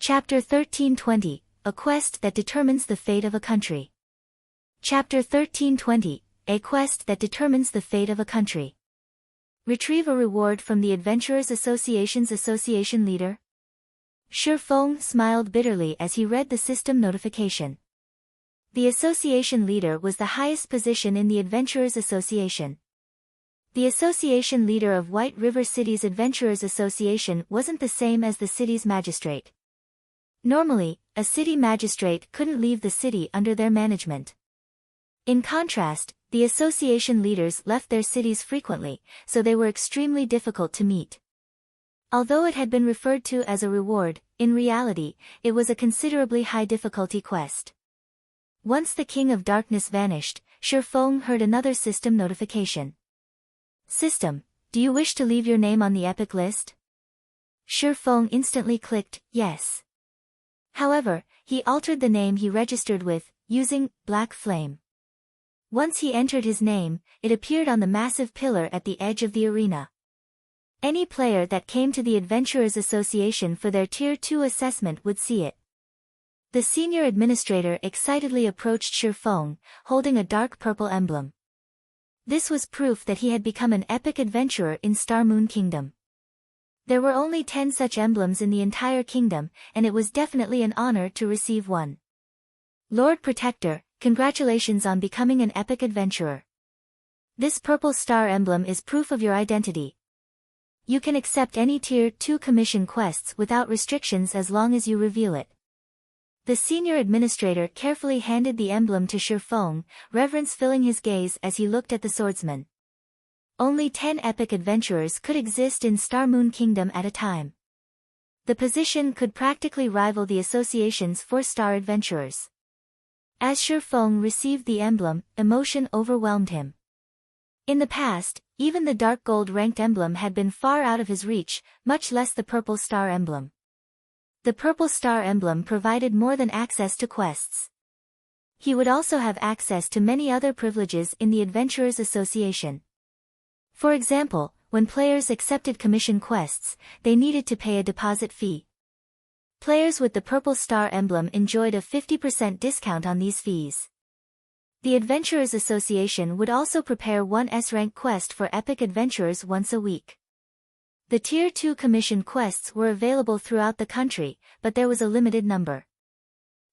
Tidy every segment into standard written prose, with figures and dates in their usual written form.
Chapter 1320, A Quest That Determines the Fate of a Country. Chapter 1320, A Quest That Determines the Fate of a Country. Retrieve a reward from the Adventurers Association's association leader. Shi Feng smiled bitterly as he read the system notification. The association leader was the highest position in the Adventurers Association. The association leader of White River City's Adventurers Association wasn't the same as the city's magistrate. Normally, a city magistrate couldn't leave the city under their management. In contrast, the association leaders left their cities frequently, so they were extremely difficult to meet. Although it had been referred to as a reward, in reality, it was a considerably high difficulty quest. Once the King of Darkness vanished, Shi Feng heard another system notification. System, do you wish to leave your name on the epic list? Shi Feng instantly clicked, yes. However, he altered the name he registered with, using Black Flame. Once he entered his name, it appeared on the massive pillar at the edge of the arena. Any player that came to the Adventurers Association for their Tier 2 assessment would see it. The senior administrator excitedly approached Shi Feng, holding a dark purple emblem. This was proof that he had become an epic adventurer in Star Moon Kingdom. There were only 10 such emblems in the entire kingdom, and it was definitely an honor to receive one. Lord Protector, congratulations on becoming an epic adventurer. This purple star emblem is proof of your identity. You can accept any Tier 2 commission quests without restrictions as long as you reveal it. The senior administrator carefully handed the emblem to Shi Feng, reverence filling his gaze as he looked at the swordsman. Only 10 epic adventurers could exist in Star Moon Kingdom at a time. The position could practically rival the association's 4-star adventurers. As Shi Feng received the emblem, emotion overwhelmed him. In the past, even the dark gold ranked emblem had been far out of his reach, much less the purple star emblem. The purple star emblem provided more than access to quests. He would also have access to many other privileges in the Adventurers Association. For example, when players accepted commission quests, they needed to pay a deposit fee. Players with the purple star emblem enjoyed a 50% discount on these fees. The Adventurers Association would also prepare one S-rank quest for epic adventurers once a week. The Tier 2 commission quests were available throughout the country, but there was a limited number.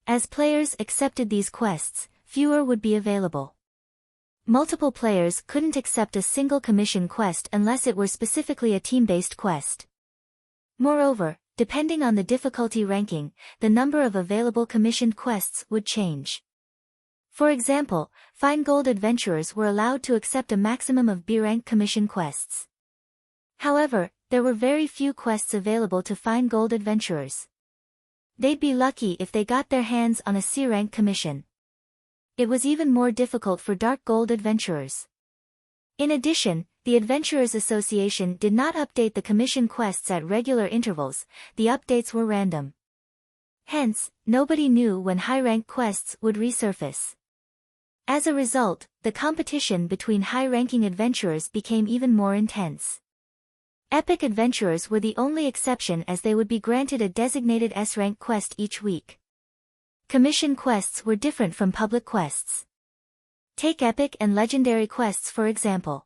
As players accepted these quests, fewer would be available. Multiple players couldn't accept a single commission quest unless it were specifically a team-based quest. Moreover, depending on the difficulty ranking, the number of available commissioned quests would change. For example, Fine Gold adventurers were allowed to accept a maximum of B-rank commission quests. However, there were very few quests available to Fine Gold adventurers. They'd be lucky if they got their hands on a C-rank commission. It was even more difficult for Dark Gold adventurers. In addition, the Adventurers Association did not update the commission quests at regular intervals, the updates were random. Hence, nobody knew when high-rank quests would resurface. As a result, the competition between high-ranking adventurers became even more intense. Epic adventurers were the only exception as they would be granted a designated S-rank quest each week. Commission quests were different from public quests. Take epic and legendary quests for example.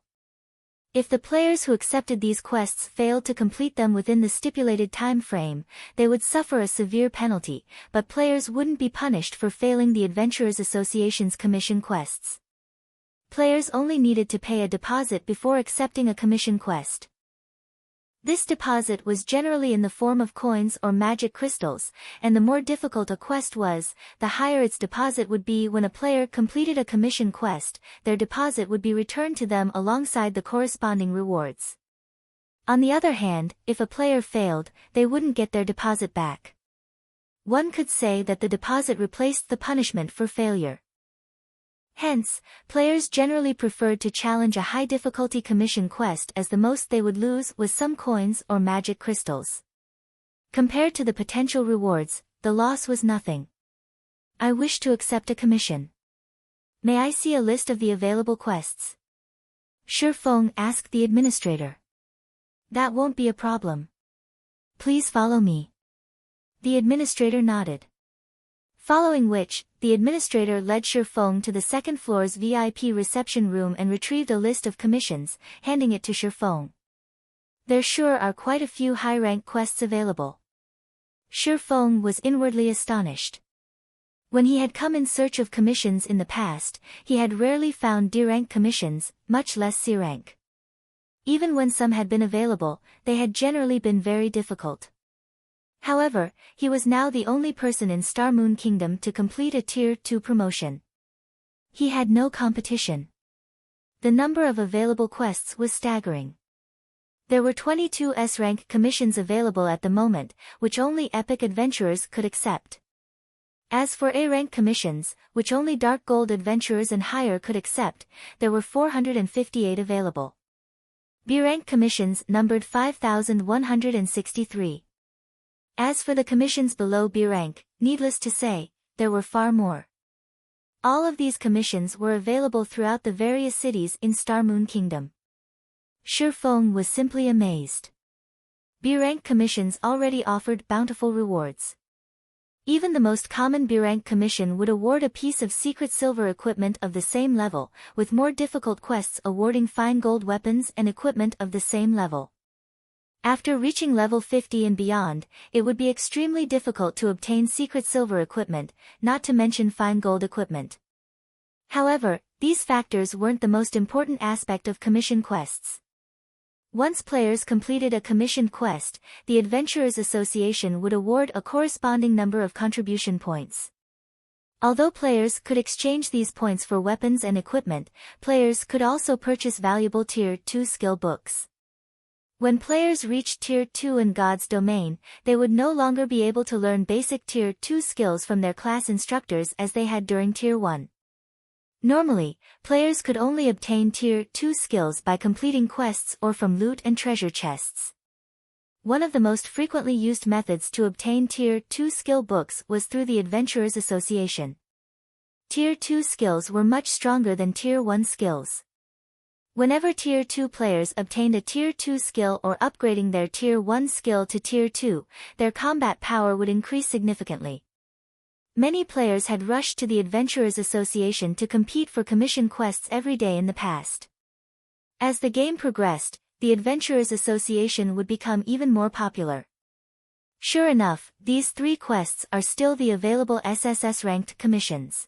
If the players who accepted these quests failed to complete them within the stipulated time frame, they would suffer a severe penalty, but players wouldn't be punished for failing the Adventurers Association's commission quests. Players only needed to pay a deposit before accepting a commission quest. This deposit was generally in the form of coins or magic crystals, and the more difficult a quest was, the higher its deposit would be. When a player completed a commission quest, their deposit would be returned to them alongside the corresponding rewards. On the other hand, if a player failed, they wouldn't get their deposit back. One could say that the deposit replaced the punishment for failure. Hence, players generally preferred to challenge a high-difficulty commission quest as the most they would lose was some coins or magic crystals. Compared to the potential rewards, the loss was nothing. I wish to accept a commission. May I see a list of the available quests? Shi Feng asked the administrator. That won't be a problem. Please follow me. The administrator nodded. Following which, the administrator led Shifeng to the second floor's VIP reception room and retrieved a list of commissions, handing it to Shifeng. There sure are quite a few high-rank quests available. Shifeng was inwardly astonished. When he had come in search of commissions in the past, he had rarely found D-rank commissions, much less C-rank. Even when some had been available, they had generally been very difficult. However, he was now the only person in Star Moon Kingdom to complete a Tier 2 promotion. He had no competition. The number of available quests was staggering. There were 22 S-rank commissions available at the moment, which only epic adventurers could accept. As for A-rank commissions, which only Dark Gold adventurers and higher could accept, there were 458 available. B-rank commissions numbered 5,163. As for the commissions below B rank, needless to say, there were far more. All of these commissions were available throughout the various cities in Star Moon Kingdom. Shifeng was simply amazed. B rank commissions already offered bountiful rewards. Even the most common B rank commission would award a piece of secret silver equipment of the same level, with more difficult quests awarding fine gold weapons and equipment of the same level. After reaching level 50 and beyond, it would be extremely difficult to obtain secret silver equipment, not to mention fine gold equipment. However, these factors weren't the most important aspect of commission quests. Once players completed a commissioned quest, the Adventurers Association would award a corresponding number of contribution points. Although players could exchange these points for weapons and equipment, players could also purchase valuable Tier 2 skill books. When players reached Tier 2 in God's domain, they would no longer be able to learn basic Tier 2 skills from their class instructors as they had during Tier 1. Normally, players could only obtain Tier 2 skills by completing quests or from loot and treasure chests. One of the most frequently used methods to obtain Tier 2 skill books was through the Adventurers Association. Tier 2 skills were much stronger than Tier 1 skills. Whenever Tier 2 players obtained a Tier 2 skill or upgrading their Tier 1 skill to Tier 2, their combat power would increase significantly. Many players had rushed to the Adventurers Association to compete for commission quests every day in the past. As the game progressed, the Adventurers Association would become even more popular. Sure enough, these 3 quests are still the available SSS-ranked commissions.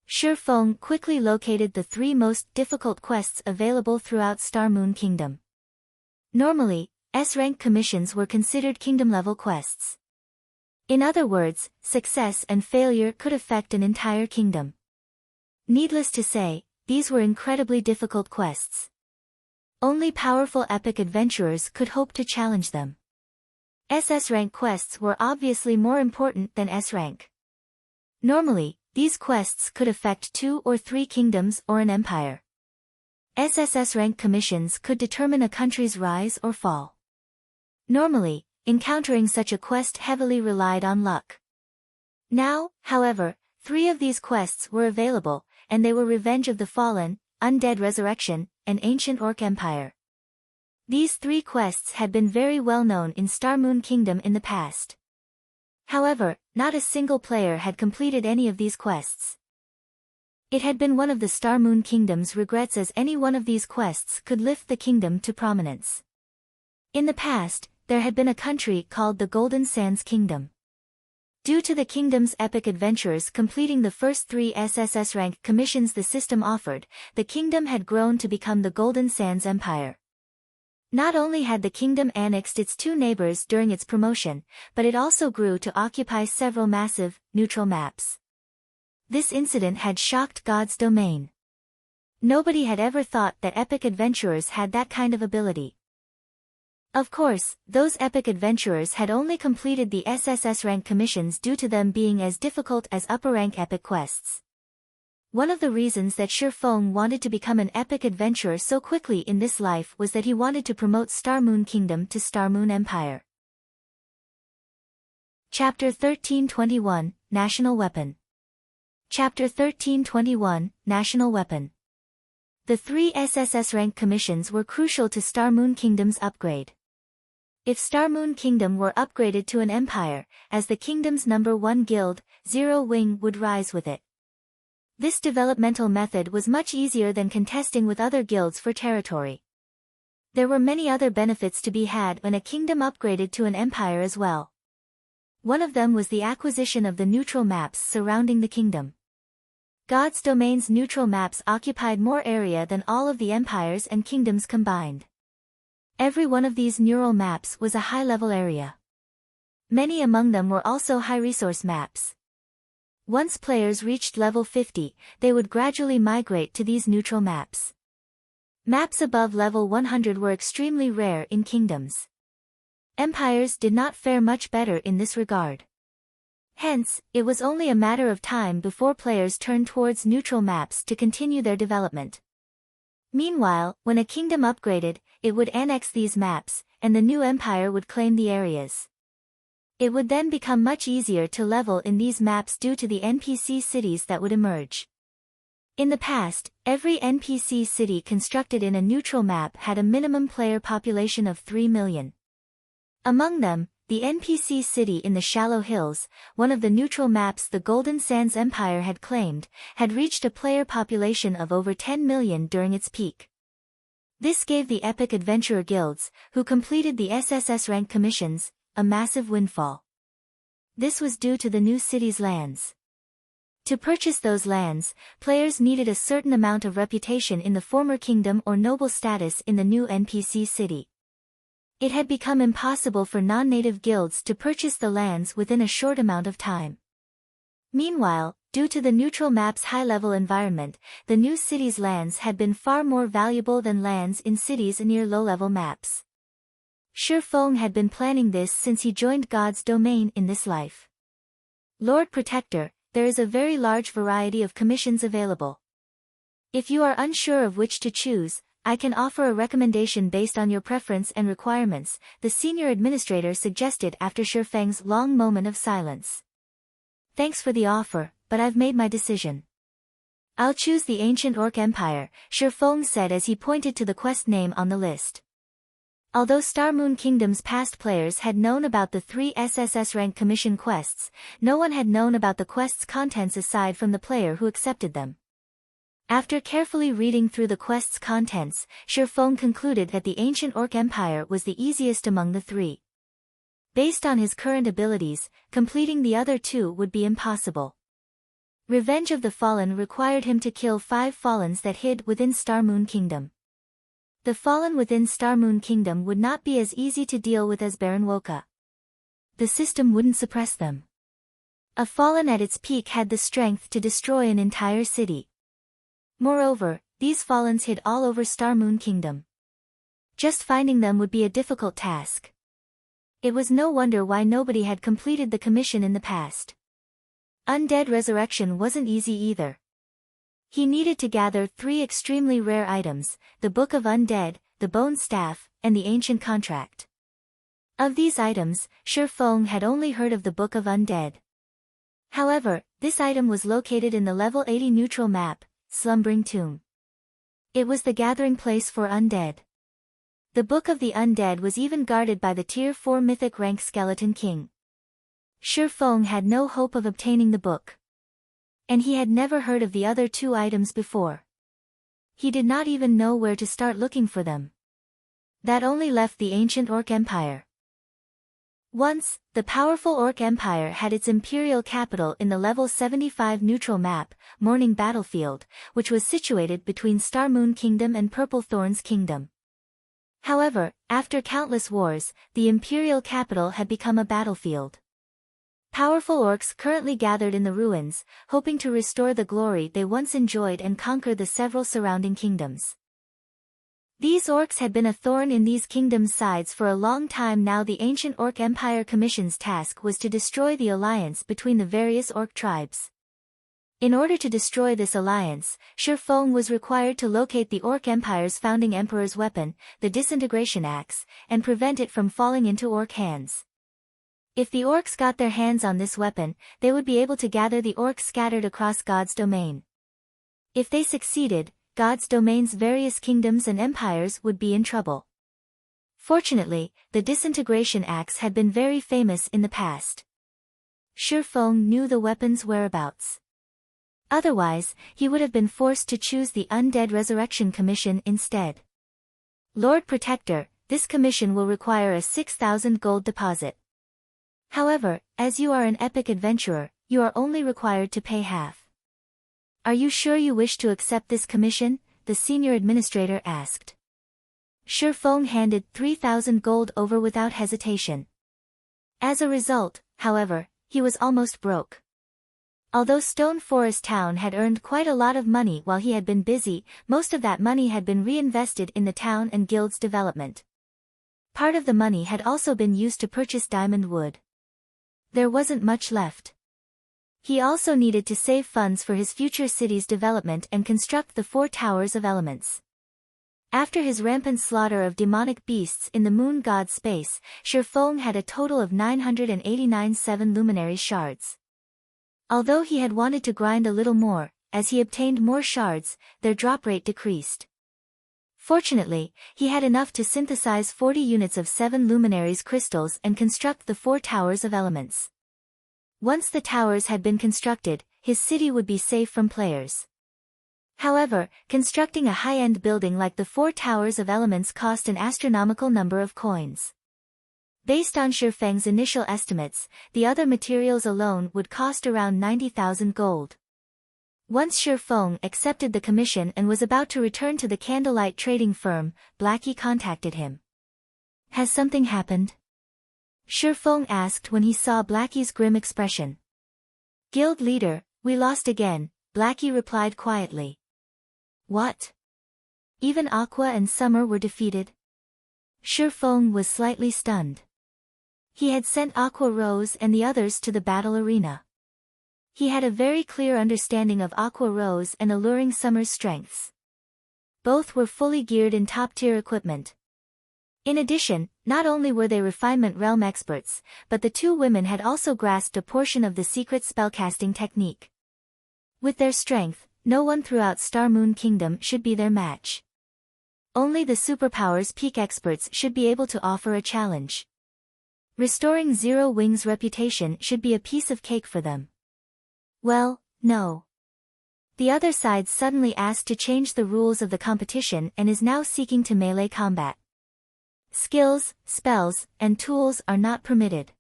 Shifeng quickly located the 3 most difficult quests available throughout Star Moon Kingdom. Normally, S-rank commissions were considered kingdom-level quests. In other words, success and failure could affect an entire kingdom. Needless to say, these were incredibly difficult quests. Only powerful epic adventurers could hope to challenge them. SS-rank quests were obviously more important than S-rank. Normally, these quests could affect 2 or 3 kingdoms or an empire. SSS rank commissions could determine a country's rise or fall. Normally, encountering such a quest heavily relied on luck. Now, however, 3 of these quests were available, and they were Revenge of the Fallen, Undead Resurrection, and Ancient Orc Empire. These 3 quests had been very well known in Star Moon Kingdom in the past. However, not a single player had completed any of these quests. It had been one of the Star Moon Kingdom's regrets as any one of these quests could lift the kingdom to prominence. In the past, there had been a country called the Golden Sands Kingdom. Due to the kingdom's epic adventurers completing the first 3 SSS rank commissions the system offered, the kingdom had grown to become the Golden Sands Empire. Not only had the kingdom annexed its 2 neighbors during its promotion, but it also grew to occupy several massive, neutral maps. This incident had shocked God's domain. Nobody had ever thought that epic adventurers had that kind of ability. Of course, those epic adventurers had only completed the SSS rank commissions due to them being as difficult as upper rank epic quests. One of the reasons that Shifeng wanted to become an epic adventurer so quickly in this life was that he wanted to promote Star Moon Kingdom to Star Moon Empire. Chapter 1321, National Weapon. Chapter 1321, National Weapon. The 3 SSS rank commissions were crucial to Star Moon Kingdom's upgrade. If Star Moon Kingdom were upgraded to an empire, as the kingdom's number 1 guild, Zero Wing would rise with it. This developmental method was much easier than contesting with other guilds for territory. There were many other benefits to be had when a kingdom upgraded to an empire as well. One of them was the acquisition of the neutral maps surrounding the kingdom. God's domain's neutral maps occupied more area than all of the empires and kingdoms combined. Every one of these neural maps was a high-level area. Many among them were also high-resource maps. Once players reached level 50, they would gradually migrate to these neutral maps. Maps above level 100 were extremely rare in kingdoms. Empires did not fare much better in this regard. Hence, it was only a matter of time before players turned towards neutral maps to continue their development. Meanwhile, when a kingdom upgraded, it would annex these maps, and the new empire would claim the areas. It would then become much easier to level in these maps due to the NPC cities that would emerge. In the past, every NPC city constructed in a neutral map had a minimum player population of 3 million. Among them, the NPC city in the Shallow Hills, one of the neutral maps the Golden Sands Empire had claimed, had reached a player population of over 10 million during its peak. This gave the epic adventurer guilds, who completed the SSS rank commissions, a massive windfall. This was due to the new city's lands. To purchase those lands, players needed a certain amount of reputation in the former kingdom or noble status in the new NPC city. It had become impossible for non-native guilds to purchase the lands within a short amount of time. Meanwhile, due to the neutral map's high-level environment, the new city's lands had been far more valuable than lands in cities near low-level maps. Shi Feng had been planning this since he joined God's domain in this life. Lord Protector, there is a very large variety of commissions available. If you are unsure of which to choose, I can offer a recommendation based on your preference and requirements, the senior administrator suggested after Shi Feng's long moment of silence. Thanks for the offer, but I've made my decision. I'll choose the Ancient Orc Empire, Shi Feng said as he pointed to the quest name on the list. Although Star Moon Kingdom's past players had known about the 3 SSS rank commission quests, no one had known about the quest's contents aside from the player who accepted them. After carefully reading through the quest's contents, Shi Feng concluded that the Ancient Orc Empire was the easiest among the 3. Based on his current abilities, completing the other 2 would be impossible. Revenge of the Fallen required him to kill 5 Fallens that hid within Star Moon Kingdom. The Fallen within Star Moon Kingdom would not be as easy to deal with as Baron Woka. The system wouldn't suppress them. A Fallen at its peak had the strength to destroy an entire city. Moreover, these Fallens hid all over Star Moon Kingdom. Just finding them would be a difficult task. It was no wonder why nobody had completed the commission in the past. Undead Resurrection wasn't easy either. He needed to gather 3 extremely rare items, the Book of Undead, the Bone Staff, and the Ancient Contract. Of these items, Shi Feng had only heard of the Book of Undead. However, this item was located in the level 80 neutral map, Slumbering Tomb. It was the gathering place for undead. The Book of the Undead was even guarded by the Tier 4 mythic rank Skeleton King. Shi Feng had no hope of obtaining the book. And he had never heard of the other 2 items before. He did not even know where to start looking for them. That only left the Ancient Orc Empire. Once, the powerful Orc Empire had its imperial capital in the level 75 neutral map, Morning Battlefield, which was situated between Star Moon Kingdom and Purple Thorns Kingdom. However, after countless wars, the imperial capital had become a battlefield. Powerful orcs currently gathered in the ruins, hoping to restore the glory they once enjoyed and conquer the several surrounding kingdoms. These orcs had been a thorn in these kingdoms' sides for a long time now. The Ancient Orc Empire Commission's task was to destroy the alliance between the various orc tribes. In order to destroy this alliance, Shi Feng was required to locate the Orc Empire's founding emperor's weapon, the Disintegration Axe, and prevent it from falling into orc hands. If the orcs got their hands on this weapon, they would be able to gather the orcs scattered across God's domain. If they succeeded, God's domain's various kingdoms and empires would be in trouble. Fortunately, the disintegration axe had been very famous in the past. Shi Feng knew the weapon's whereabouts. Otherwise, he would have been forced to choose the Undead Resurrection Commission instead. Lord Protector, this commission will require a 6,000 gold deposit. However, as you are an epic adventurer, you are only required to pay half. Are you sure you wish to accept this commission? The senior administrator asked. Shi Feng handed 3,000 gold over without hesitation. As a result, however, he was almost broke. Although Stone Forest Town had earned quite a lot of money while he had been busy, most of that money had been reinvested in the town and guild's development. Part of the money had also been used to purchase diamond wood. There wasn't much left. He also needed to save funds for his future city's development and construct the 4 towers of elements. After his rampant slaughter of demonic beasts in the moon god space, Shi Feng had a total of 989 7 luminary shards. Although he had wanted to grind a little more, as he obtained more shards, their drop rate decreased. Fortunately, he had enough to synthesize 40 units of 7 luminaries crystals and construct the 4 towers of elements. Once the towers had been constructed, his city would be safe from players. However, constructing a high-end building like the 4 towers of elements cost an astronomical number of coins. Based on Shi Feng's initial estimates, the other materials alone would cost around 90,000 gold. Once Shi Feng accepted the commission and was about to return to the candlelight trading firm, Blackie contacted him. Has something happened? Shi Feng asked when he saw Blackie's grim expression. Guild leader, we lost again, Blackie replied quietly. What? Even Aqua and Summer were defeated? Shi Feng was slightly stunned. He had sent Aqua Rose and the others to the battle arena. He had a very clear understanding of Aqua Rose and Alluring Summer's strengths. Both were fully geared in top-tier equipment. In addition, not only were they refinement realm experts, but the 2 women had also grasped a portion of the secret spellcasting technique. With their strength, no one throughout Star Moon Kingdom should be their match. Only the Superpowers Peak experts should be able to offer a challenge. Restoring Zero Wing's reputation should be a piece of cake for them. Well, no. The other side suddenly asked to change the rules of the competition and is now seeking to melee combat. Skills, spells, and tools are not permitted.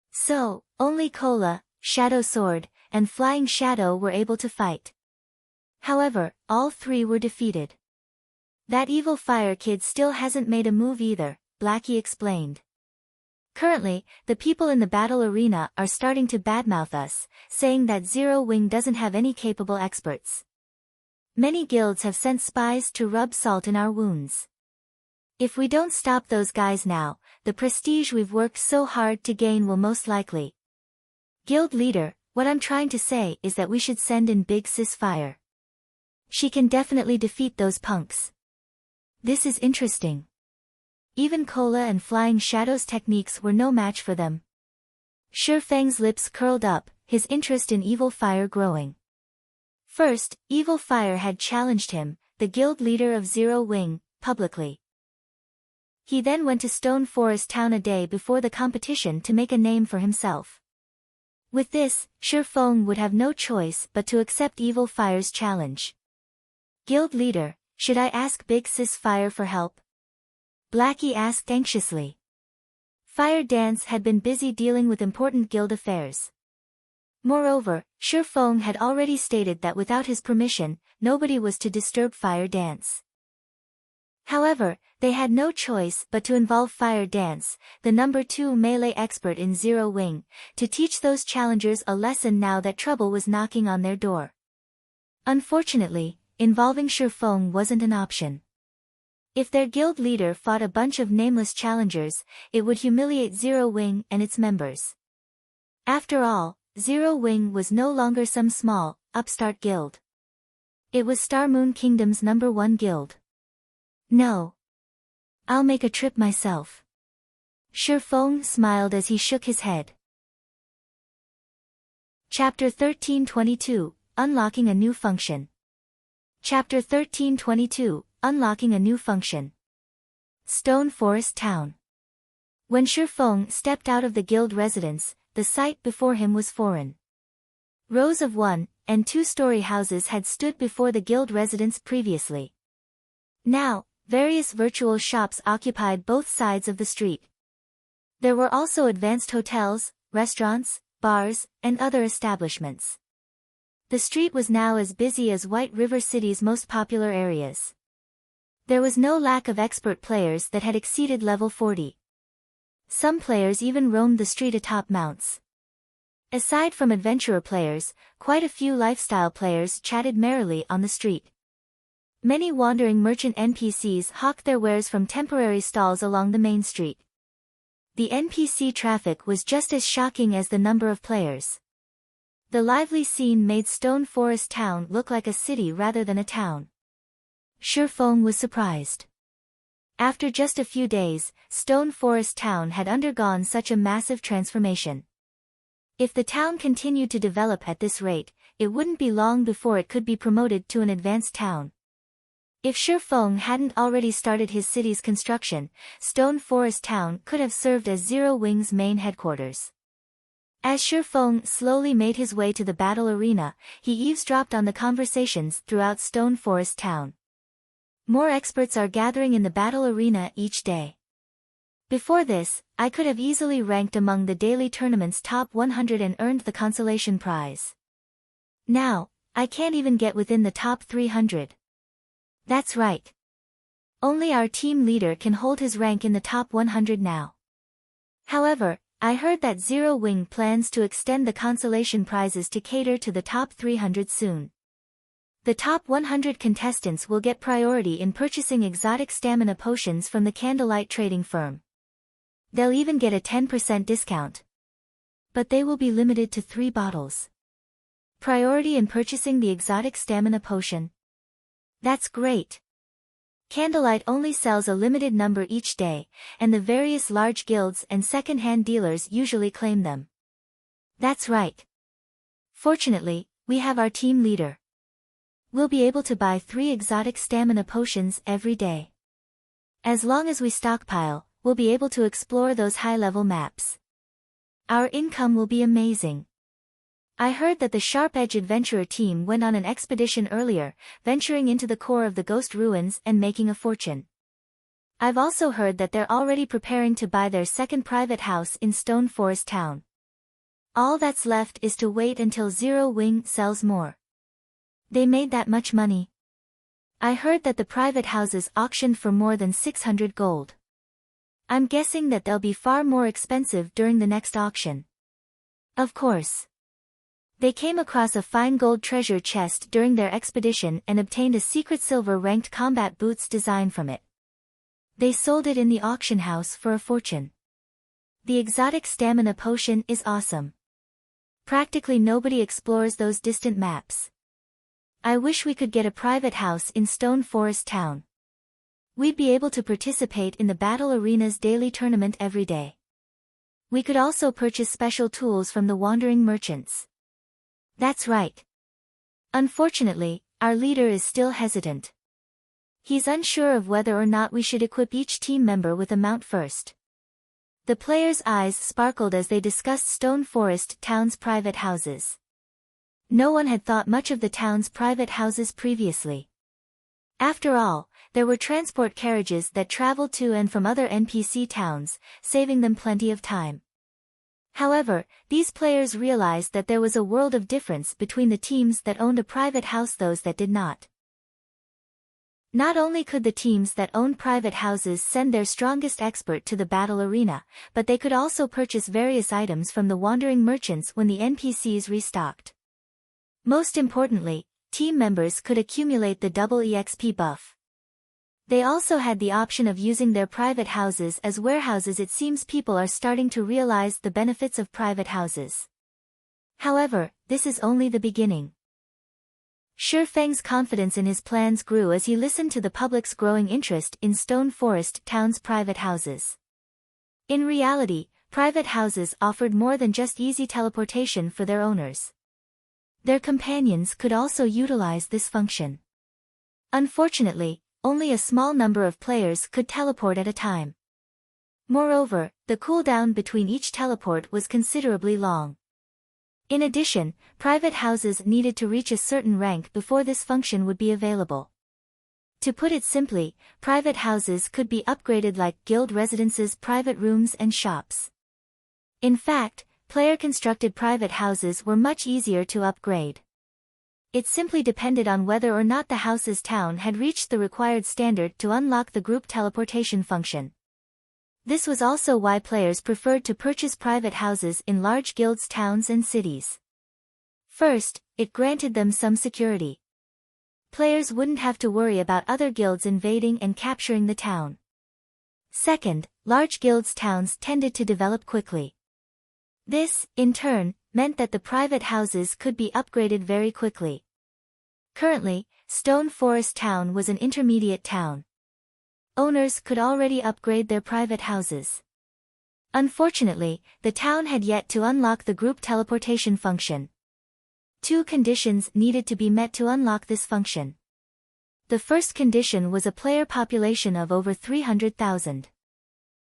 So, only Cola, Shadow Sword, and Flying Shadow were able to fight. However, all 3 were defeated. That evil fire kid still hasn't made a move either, Blackie explained. Currently, the people in the battle arena are starting to badmouth us, saying that Zero Wing doesn't have any capable experts. Many guilds have sent spies to rub salt in our wounds. If we don't stop those guys now, the prestige we've worked so hard to gain will most likely. Guild leader, what I'm trying to say is that we should send in Big Sis Fire. She can definitely defeat those punks. This is interesting. Even Cola and Flying Shadow's techniques were no match for them. Shi Feng's lips curled up, his interest in Evil Fire growing. First, Evil Fire had challenged him, the guild leader of Zero Wing, publicly. He then went to Stone Forest Town a day before the competition to make a name for himself. With this, Shi Feng would have no choice but to accept Evil Fire's challenge. Guild leader, should I ask Big Sis Fire for help? Blackie asked anxiously. Fire Dance had been busy dealing with important guild affairs. Moreover, Shi Feng had already stated that without his permission, nobody was to disturb Fire Dance. However, they had no choice but to involve Fire Dance, the number 2 melee expert in Zero Wing, to teach those challengers a lesson now that trouble was knocking on their door. Unfortunately, involving Shi Feng wasn't an option. If their guild leader fought a bunch of nameless challengers, it would humiliate Zero Wing and its members. After all, Zero Wing was no longer some small, upstart guild. It was Star Moon Kingdom's number 1 guild. No. I'll make a trip myself. Shi Feng smiled as he shook his head. Chapter 1322, Unlocking a New Function. Chapter 1322, Unlocking a New Function. Stone Forest Town. When Shifeng stepped out of the guild residence, the sight before him was foreign. Rows of 1- and 2-story houses had stood before the guild residence previously. Now, various virtual shops occupied both sides of the street. There were also advanced hotels, restaurants, bars, and other establishments. The street was now as busy as White River City's most popular areas. There was no lack of expert players that had exceeded level 40. Some players even roamed the street atop mounts. Aside from adventurer players, quite a few lifestyle players chatted merrily on the street. Many wandering merchant NPCs hawked their wares from temporary stalls along the main street. The NPC traffic was just as shocking as the number of players. The lively scene made Stone Forest Town look like a city rather than a town. Shifeng was surprised. After just a few days, Stone Forest Town had undergone such a massive transformation. If the town continued to develop at this rate, it wouldn't be long before it could be promoted to an advanced town. If Shifeng hadn't already started his city's construction, Stone Forest Town could have served as Zero Wing's main headquarters. As Shifeng slowly made his way to the battle arena, he eavesdropped on the conversations throughout Stone Forest Town. More experts are gathering in the battle arena each day. Before this, I could have easily ranked among the daily tournament's top 100 and earned the consolation prize. Now, I can't even get within the top 300. That's right. Only our team leader can hold his rank in the top 100 now. However, I heard that Zero Wing plans to extend the consolation prizes to cater to the top 300 soon. The top 100 contestants will get priority in purchasing exotic stamina potions from the Candlelight trading firm. They'll even get a 10% discount. But they will be limited to 3 bottles. Priority in purchasing the exotic stamina potion. That's great. Candlelight only sells a limited number each day, and the various large guilds and second-hand dealers usually claim them. That's right. Fortunately, we have our team leader. We'll be able to buy 3 exotic stamina potions every day. As long as we stockpile, we'll be able to explore those high-level maps. Our income will be amazing. I heard that the Sharp Edge Adventurer team went on an expedition earlier, venturing into the core of the Ghost Ruins and making a fortune. I've also heard that they're already preparing to buy their second private house in Stone Forest Town. All that's left is to wait until Zero Wing sells more. They made that much money. I heard that the private houses auctioned for more than 600 gold. I'm guessing that they'll be far more expensive during the next auction. Of course. They came across a fine gold treasure chest during their expedition and obtained a secret silver-ranked combat boots design from it. They sold it in the auction house for a fortune. The exotic stamina potion is awesome. Practically nobody explores those distant maps. I wish we could get a private house in Stone Forest Town. We'd be able to participate in the battle arena's daily tournament every day. We could also purchase special tools from the wandering merchants. That's right. Unfortunately, our leader is still hesitant. He's unsure of whether or not we should equip each team member with a mount first. The players' eyes sparkled as they discussed Stone Forest Town's private houses. No one had thought much of the town's private houses previously. After all, there were transport carriages that traveled to and from other NPC towns, saving them plenty of time. However, these players realized that there was a world of difference between the teams that owned a private house and those that did not. Not only could the teams that owned private houses send their strongest expert to the battle arena, but they could also purchase various items from the wandering merchants when the NPCs restocked. Most importantly, team members could accumulate the double EXP buff. They also had the option of using their private houses as warehouses. It seems people are starting to realize the benefits of private houses. However, this is only the beginning. Shifeng's confidence in his plans grew as he listened to the public's growing interest in Stone Forest Town's private houses. In reality, private houses offered more than just easy teleportation for their owners. Their companions could also utilize this function. Unfortunately, only a small number of players could teleport at a time. Moreover, the cooldown between each teleport was considerably long. In addition, private houses needed to reach a certain rank before this function would be available. To put it simply, private houses could be upgraded like guild residences, private rooms and shops. In fact, player-constructed private houses were much easier to upgrade. It simply depended on whether or not the house's town had reached the required standard to unlock the group teleportation function. This was also why players preferred to purchase private houses in large guilds' towns and cities. First, it granted them some security. Players wouldn't have to worry about other guilds invading and capturing the town. Second, large guilds' towns tended to develop quickly. This, in turn, meant that the private houses could be upgraded very quickly. Currently, Stone Forest Town was an intermediate town. Owners could already upgrade their private houses. Unfortunately, the town had yet to unlock the group teleportation function. Two conditions needed to be met to unlock this function. The first condition was a player population of over 300,000.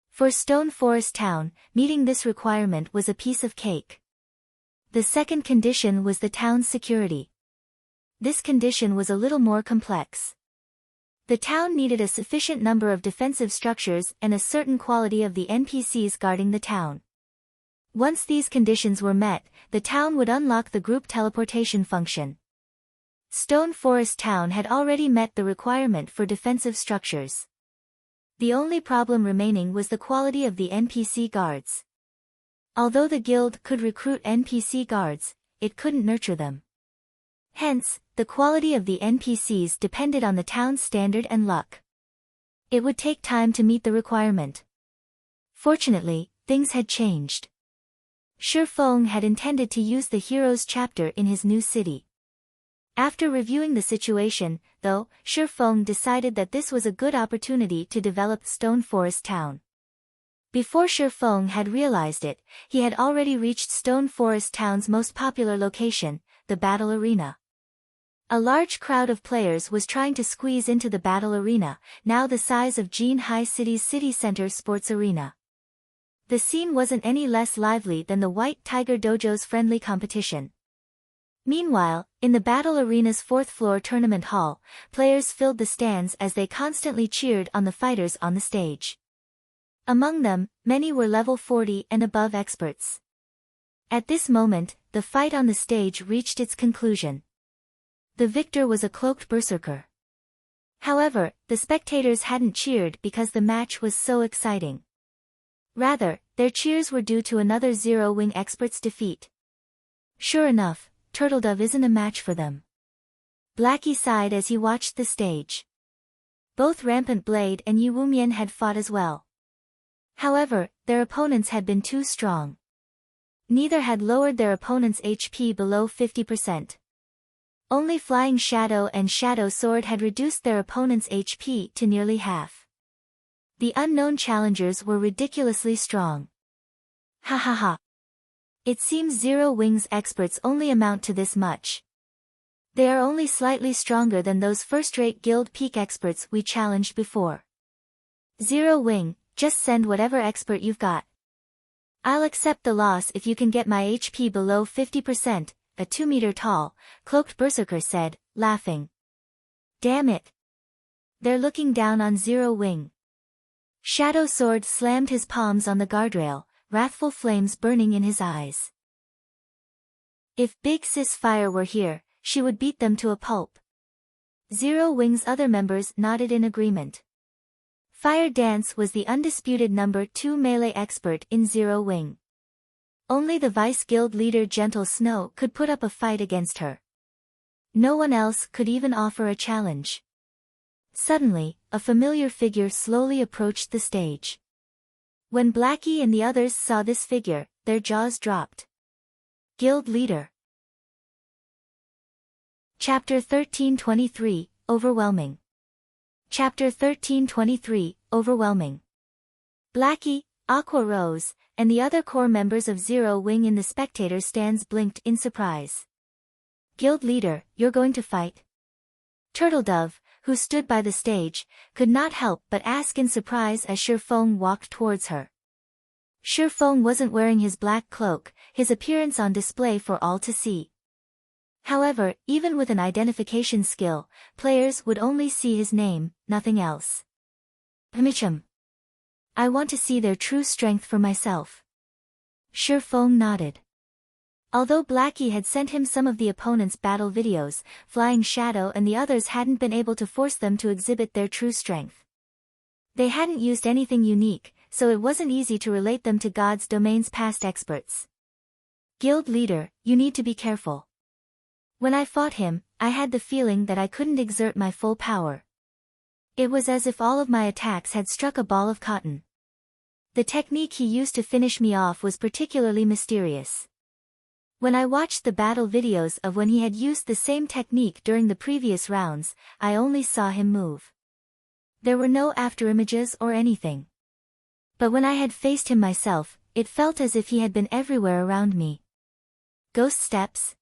For Stone Forest Town, meeting this requirement was a piece of cake. The second condition was the town's security. This condition was a little more complex. The town needed a sufficient number of defensive structures and a certain quality of the NPCs guarding the town. Once these conditions were met, the town would unlock the group teleportation function. Stone Forest Town had already met the requirement for defensive structures. The only problem remaining was the quality of the NPC guards. Although the guild could recruit NPC guards, it couldn't nurture them. Hence, the quality of the NPCs depended on the town's standard and luck. It would take time to meet the requirement. Fortunately, things had changed. Shi Feng had intended to use the Heroes chapter in his new city. After reviewing the situation, though, Shi Feng decided that this was a good opportunity to develop Stone Forest Town. Before Shi Feng had realized it, he had already reached Stone Forest Town's most popular location, the battle arena. A large crowd of players was trying to squeeze into the battle arena, now the size of Jinhai City's city center sports arena. The scene wasn't any less lively than the White Tiger Dojo's friendly competition. Meanwhile, in the battle arena's fourth-floor tournament hall, players filled the stands as they constantly cheered on the fighters on the stage. Among them, many were level 40 and above experts. At this moment, the fight on the stage reached its conclusion. The victor was a cloaked berserker. However, the spectators hadn't cheered because the match was so exciting. Rather, their cheers were due to another Zero-Wing expert's defeat. Sure enough, Turtledove isn't a match for them. Blackie sighed as he watched the stage. Both Rampant Blade and Yi Wumian had fought as well. However, their opponents had been too strong. Neither had lowered their opponent's HP below 50%. Only Flying Shadow and Shadow Sword had reduced their opponent's HP to nearly half. The unknown challengers were ridiculously strong. Ha ha ha. It seems Zero-Wing's experts only amount to this much. They are only slightly stronger than those first-rate guild peak experts we challenged before. Zero-Wing, just send whatever expert you've got. I'll accept the loss if you can get my HP below 50%, a 2-meter-tall, cloaked berserker said, laughing. Damn it. They're looking down on Zero-Wing. Shadow Sword slammed his palms on the guardrail, wrathful flames burning in his eyes. If Big Sis Fire were here, she would beat them to a pulp. Zero-Wing's other members nodded in agreement. Fire Dance was the undisputed number 2 melee expert in Zero-Wing. Only the Vice Guild leader Gentle Snow could put up a fight against her. No one else could even offer a challenge. Suddenly, a familiar figure slowly approached the stage. When Blackie and the others saw this figure, their jaws dropped. Guild Leader. Chapter 1323, Overwhelming. Chapter 1323, Overwhelming. Blackie, Aqua Rose, and the other core members of Zero-Wing in the spectator stands blinked in surprise. Guild Leader, you're going to fight? Turtledove, who stood by the stage, could not help but ask in surprise as Shi Feng walked towards her. Shi Feng wasn't wearing his black cloak, his appearance on display for all to see. However, even with an identification skill, players would only see his name, nothing else. Micham. I want to see their true strength for myself. Shi Feng nodded. Although Blackie had sent him some of the opponent's battle videos, Flying Shadow and the others hadn't been able to force them to exhibit their true strength. They hadn't used anything unique, so it wasn't easy to relate them to God's domain's past experts. Guild leader, you need to be careful. When I fought him, I had the feeling that I couldn't exert my full power. It was as if all of my attacks had struck a ball of cotton. The technique he used to finish me off was particularly mysterious. When I watched the battle videos of when he had used the same technique during the previous rounds, I only saw him move. There were no afterimages or anything. But when I had faced him myself, it felt as if he had been everywhere around me. Ghost steps?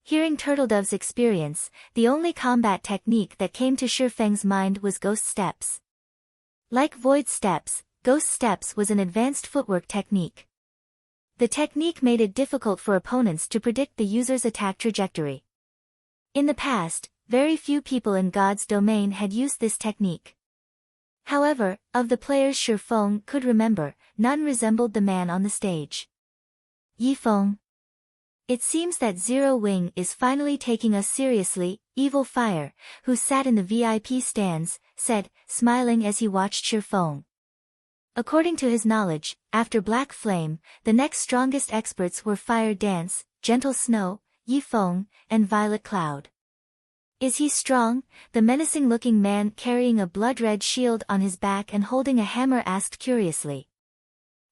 Hearing Turtledove's experience, the only combat technique that came to Shi Feng's mind was ghost steps. Like void steps, ghost steps was an advanced footwork technique. The technique made it difficult for opponents to predict the user's attack trajectory. In the past, very few people in God's domain had used this technique. However, of the players Shi Feng could remember, none resembled the man on the stage. Yi Feng. It seems that Zero Wing is finally taking us seriously, Evil Fire, who sat in the VIP stands, said, smiling as he watched Shi Feng. According to his knowledge, after Black Flame, the next strongest experts were Fire Dance, Gentle Snow, Yi Feng, and Violet Cloud. Is he strong? The menacing-looking man carrying a blood-red shield on his back and holding a hammer asked curiously.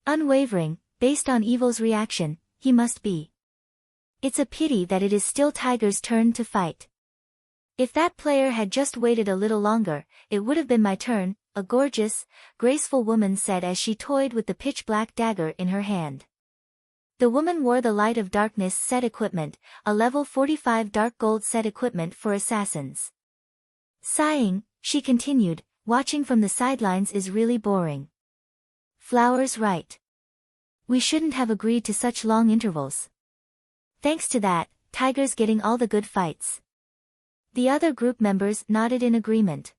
Unwavering, based on Evil's reaction, he must be. It's a pity that it is still Tiger's turn to fight. If that player had just waited a little longer, it would have been my turn, a gorgeous, graceful woman said as she toyed with the pitch-black dagger in her hand. The woman wore the Light of Darkness set equipment, a level 45 dark gold set equipment for assassins. Sighing, she continued, watching from the sidelines is really boring. Flower's right. We shouldn't have agreed to such long intervals. Thanks to that, Tiger's getting all the good fights. The other group members nodded in agreement.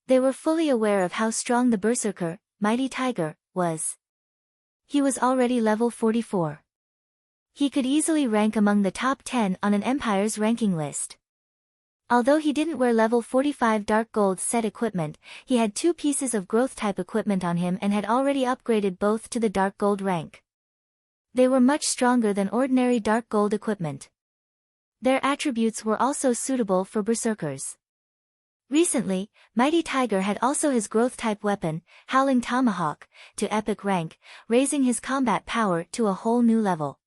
They were fully aware of how strong the Berserker, Mighty Tiger, was. He was already level 44. He could easily rank among the top 10 on an Empire's ranking list. Although he didn't wear level 45 Dark Gold set equipment, he had 2 pieces of growth-type equipment on him and had already upgraded both to the Dark Gold rank. They were much stronger than ordinary Dark Gold equipment. Their attributes were also suitable for Berserkers. Recently, Mighty Tiger had also his growth-type weapon, Howling Tomahawk, to epic rank, raising his combat power to a whole new level.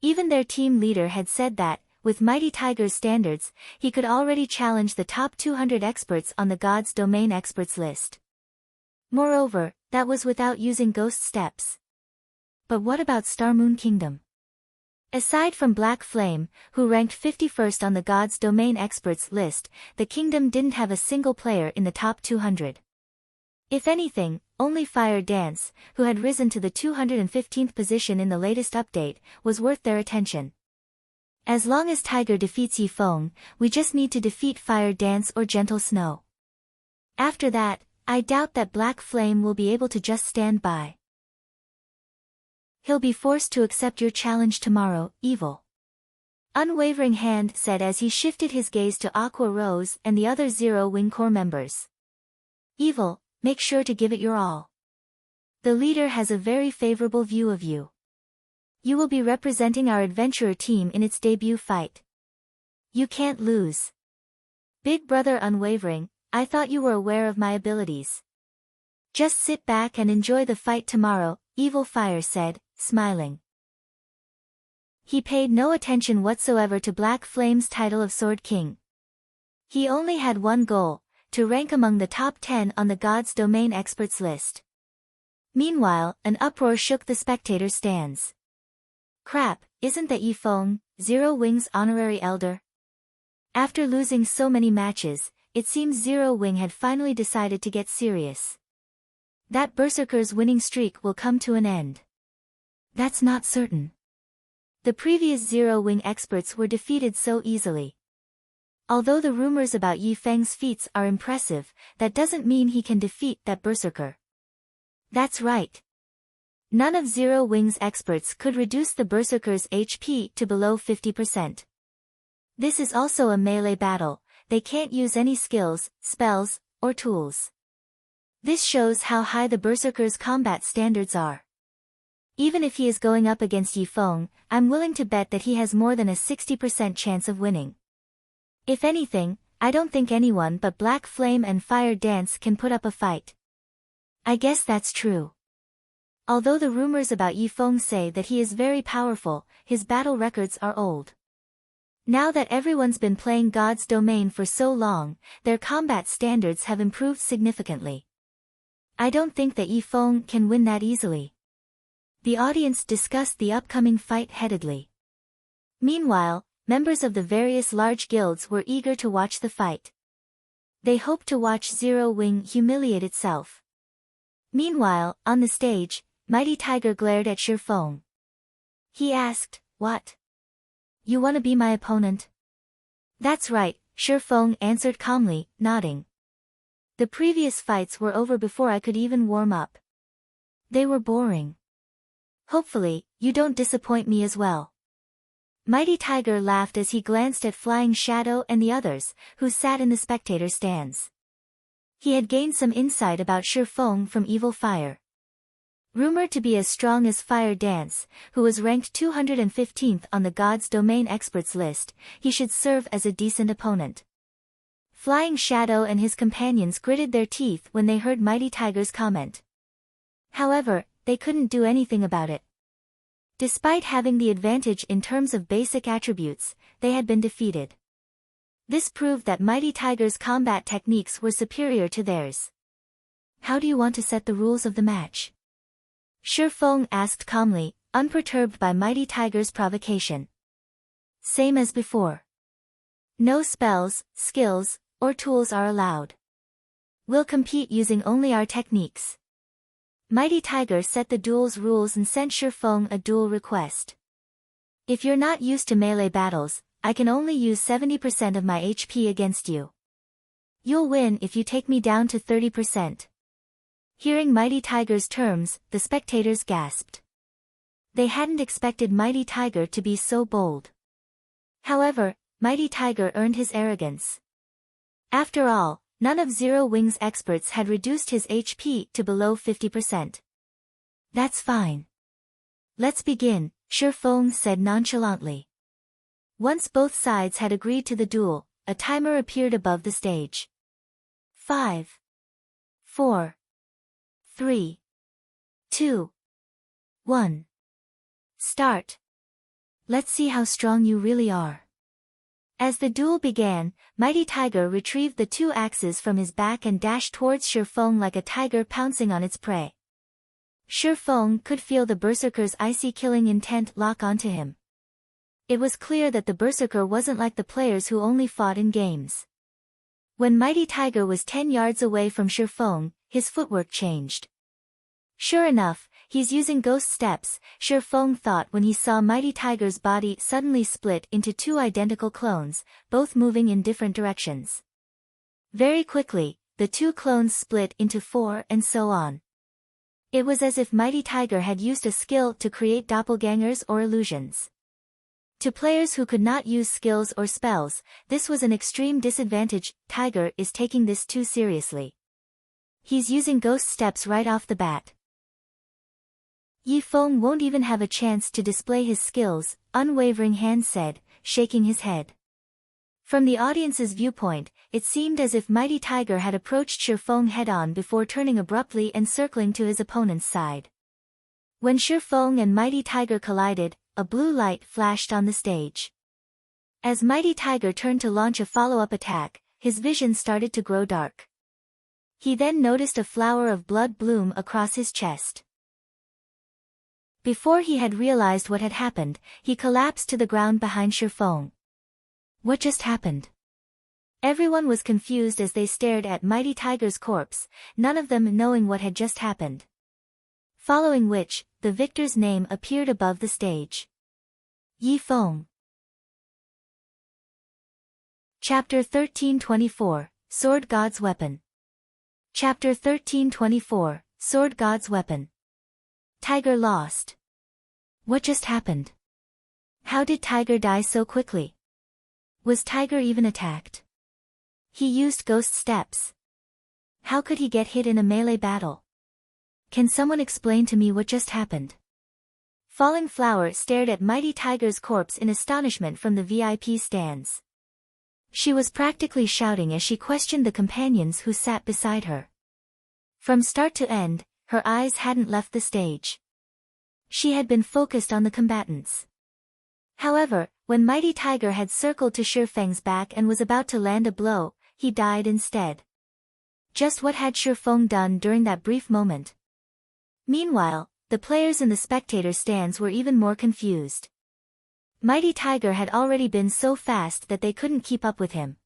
Even their team leader had said that, with Mighty Tiger's standards, he could already challenge the top 200 experts on the God's Domain experts list. Moreover, that was without using ghost steps. But what about Star Moon Kingdom? Aside from Black Flame, who ranked 51st on the God's Domain experts list, the kingdom didn't have a single player in the top 200. If anything, only Fire Dance, who had risen to the 215th position in the latest update, was worth their attention. As long as Tiger defeats Yi Feng, we just need to defeat Fire Dance or Gentle Snow. After that, I doubt that Black Flame will be able to just stand by. He'll be forced to accept your challenge tomorrow, Evil. Unwavering Hand said as he shifted his gaze to Aqua Rose and the other Zero Wing Corps members. Evil, make sure to give it your all. The leader has a very favorable view of you. You will be representing our adventurer team in its debut fight. You can't lose. Big Brother Unwavering, I thought you were aware of my abilities. Just sit back and enjoy the fight tomorrow, Evil Fire said, smiling. He paid no attention whatsoever to Black Flame's title of Sword King. He only had one goal, to rank among the top 10 on the God's Domain experts list. Meanwhile, an uproar shook the spectator stands. Crap, isn't that Yi Feng, Zero Wing's honorary elder? After losing so many matches, it seems Zero Wing had finally decided to get serious. That Berserker's winning streak will come to an end. That's not certain. The previous Zero Wing experts were defeated so easily. Although the rumors about Yi Feng's feats are impressive, that doesn't mean he can defeat that Berserker. That's right. None of Zero Wing's experts could reduce the Berserker's HP to below 50%. This is also a melee battle, they can't use any skills, spells, or tools. This shows how high the Berserker's combat standards are. Even if he is going up against Yi Feng, I'm willing to bet that he has more than a 60% chance of winning. If anything, I don't think anyone but Black Flame and Fire Dance can put up a fight. I guess that's true. Although the rumors about Yi Feng say that he is very powerful, his battle records are old. Now that everyone's been playing God's Domain for so long, their combat standards have improved significantly. I don't think that Yi Feng can win that easily. The audience discussed the upcoming fight heatedly. Meanwhile, members of the various large guilds were eager to watch the fight. They hoped to watch Zero Wing humiliate itself. Meanwhile, on the stage, Mighty Tiger glared at Shi Feng. He asked, "What? You want to be my opponent?" "That's right," Shi Feng answered calmly, nodding. "The previous fights were over before I could even warm up. They were boring. Hopefully, you don't disappoint me as well." Mighty Tiger laughed as he glanced at Flying Shadow and the others, who sat in the spectator stands. He had gained some insight about Shi Feng from Evil Fire. Rumored to be as strong as Fire Dance, who was ranked 215th on the God's Domain experts list, he should serve as a decent opponent. Flying Shadow and his companions gritted their teeth when they heard Mighty Tiger's comment. However, they couldn't do anything about it. Despite having the advantage in terms of basic attributes, they had been defeated. This proved that Mighty Tiger's combat techniques were superior to theirs. "How do you want to set the rules of the match?" Shi Feng asked calmly, unperturbed by Mighty Tiger's provocation. "Same as before. No spells, skills, or tools are allowed. We'll compete using only our techniques." Mighty Tiger set the duel's rules and sent Shi Feng a duel request. "If you're not used to melee battles, I can only use 70% of my HP against you. You'll win if you take me down to 30%. Hearing Mighty Tiger's terms, the spectators gasped. They hadn't expected Mighty Tiger to be so bold. However, Mighty Tiger earned his arrogance. After all, none of Zero Wing's experts had reduced his HP to below 50%. "That's fine. Let's begin," Shi Feng said nonchalantly. Once both sides had agreed to the duel, a timer appeared above the stage. 5, 4, 3, 2, 1. Start. Let's see how strong you really are. As the duel began, Mighty Tiger retrieved the two axes from his back and dashed towards Shi Feng like a tiger pouncing on its prey. Shi Feng could feel the Berserker's icy killing intent lock onto him. It was clear that the Berserker wasn't like the players who only fought in games. When Mighty Tiger was 10 yards away from Shi Feng, his footwork changed. Sure enough, he's using ghost steps, Shi Feng thought when he saw Mighty Tiger's body suddenly split into two identical clones, both moving in different directions. Very quickly, the two clones split into 4 and so on. It was as if Mighty Tiger had used a skill to create doppelgangers or illusions. To players who could not use skills or spells, this was an extreme disadvantage. Tiger is taking this too seriously. He's using ghost steps right off the bat. Yi Feng won't even have a chance to display his skills, Unwavering Hand said, shaking his head. From the audience's viewpoint, it seemed as if Mighty Tiger had approached Shi Feng head-on before turning abruptly and circling to his opponent's side. When Shi Feng and Mighty Tiger collided, a blue light flashed on the stage. As Mighty Tiger turned to launch a follow-up attack, his vision started to grow dark. He then noticed a flower of blood bloom across his chest. Before he had realized what had happened, he collapsed to the ground behind Shi Feng. What just happened? Everyone was confused as they stared at Mighty Tiger's corpse, none of them knowing what had just happened. Following which, the victor's name appeared above the stage. Yi Feng. Chapter 1324, Sword God's Weapon. Chapter 1324, Sword God's Weapon. Tiger lost. What just happened? How did Tiger die so quickly? Was Tiger even attacked? He used ghost steps. How could he get hit in a melee battle? Can someone explain to me what just happened? Falling Flower stared at Mighty Tiger's corpse in astonishment from the VIP stands. She was practically shouting as she questioned the companions who sat beside her. From start to end, her eyes hadn't left the stage. She had been focused on the combatants. However, when Mighty Tiger had circled to Shifeng's back and was about to land a blow, he died instead. Just what had Shifeng done during that brief moment? Meanwhile, the players in the spectator stands were even more confused. Mighty Tiger had already been so fast that they couldn't keep up with him.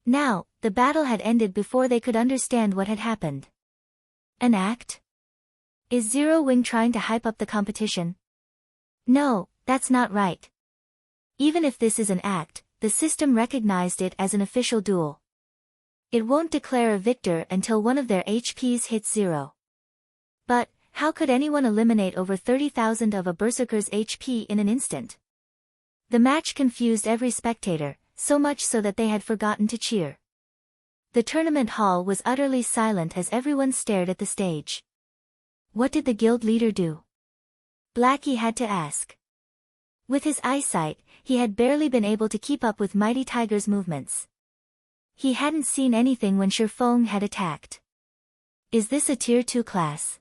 Now, the battle had ended before they could understand what had happened. An act? Is Zero Wing trying to hype up the competition? No, that's not right. Even if this is an act, the system recognized it as an official duel. It won't declare a victor until one of their HPs hits 0. But, how could anyone eliminate over 30,000 of a berserker's HP in an instant? The match confused every spectator, so much so that they had forgotten to cheer. The tournament hall was utterly silent as everyone stared at the stage. What did the guild leader do? Blackie had to ask. With his eyesight, he had barely been able to keep up with Mighty Tiger's movements. He hadn't seen anything when Shifeng had attacked. Is this a Tier 2 class?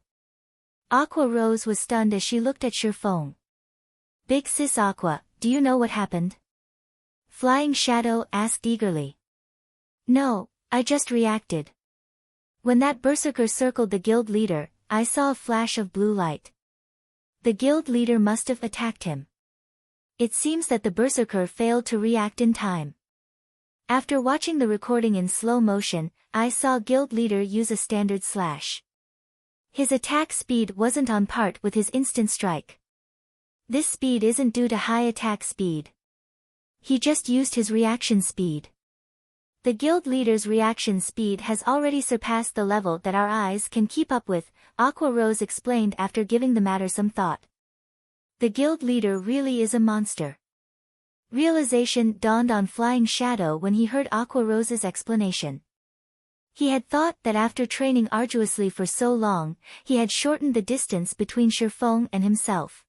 Aqua Rose was stunned as she looked at Shifeng. Big Sis Aqua, do you know what happened? Flying Shadow asked eagerly. No, I just reacted. When that berserker circled the guild leader, I saw a flash of blue light. The guild leader must have attacked him. It seems that the berserker failed to react in time. After watching the recording in slow motion, I saw guild leader use a standard slash. His attack speed wasn't on par with his instant strike. This speed isn't due to high attack speed. He just used his reaction speed. The guild leader's reaction speed has already surpassed the level that our eyes can keep up with, Aqua Rose explained after giving the matter some thought. The guild leader really is a monster. Realization dawned on Flying Shadow when he heard Aqua Rose's explanation. He had thought that after training arduously for so long, he had shortened the distance between Shifeng and himself.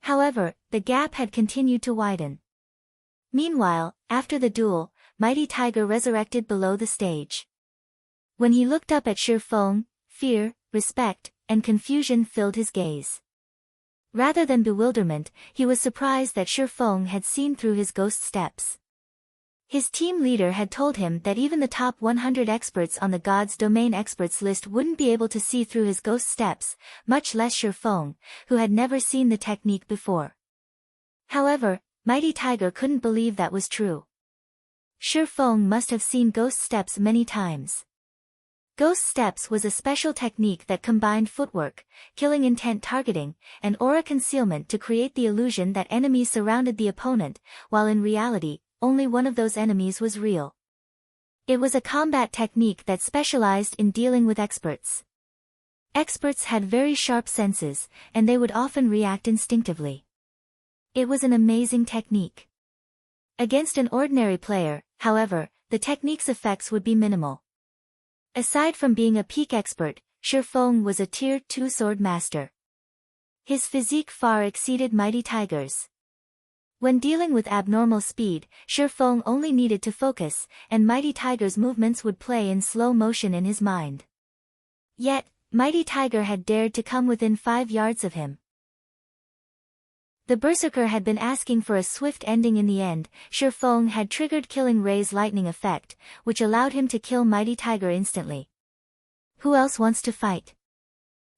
However, the gap had continued to widen. Meanwhile, after the duel, Mighty Tiger resurrected below the stage. When he looked up at Shifeng, fear, respect, and confusion filled his gaze. Rather than bewilderment, he was surprised that Shifeng had seen through his ghost steps. His team leader had told him that even the top 100 experts on the God's Domain experts list wouldn't be able to see through his ghost steps, much less Shifeng, who had never seen the technique before. However, Mighty Tiger couldn't believe that was true. Shifeng must have seen ghost steps many times. Ghost steps was a special technique that combined footwork, killing intent targeting, and aura concealment to create the illusion that enemies surrounded the opponent, while in reality, only one of those enemies was real. It was a combat technique that specialized in dealing with experts. Experts had very sharp senses, and they would often react instinctively. It was an amazing technique. Against an ordinary player, however, the technique's effects would be minimal. Aside from being a peak expert, Shifeng was a Tier 2 sword master. His physique far exceeded Mighty Tiger's. When dealing with abnormal speed, Shifeng only needed to focus, and Mighty Tiger's movements would play in slow motion in his mind. Yet, Mighty Tiger had dared to come within 5 yards of him. The berserker had been asking for a swift ending in the end. Shifeng had triggered Killing Ray's lightning effect, which allowed him to kill Mighty Tiger instantly. Who else wants to fight?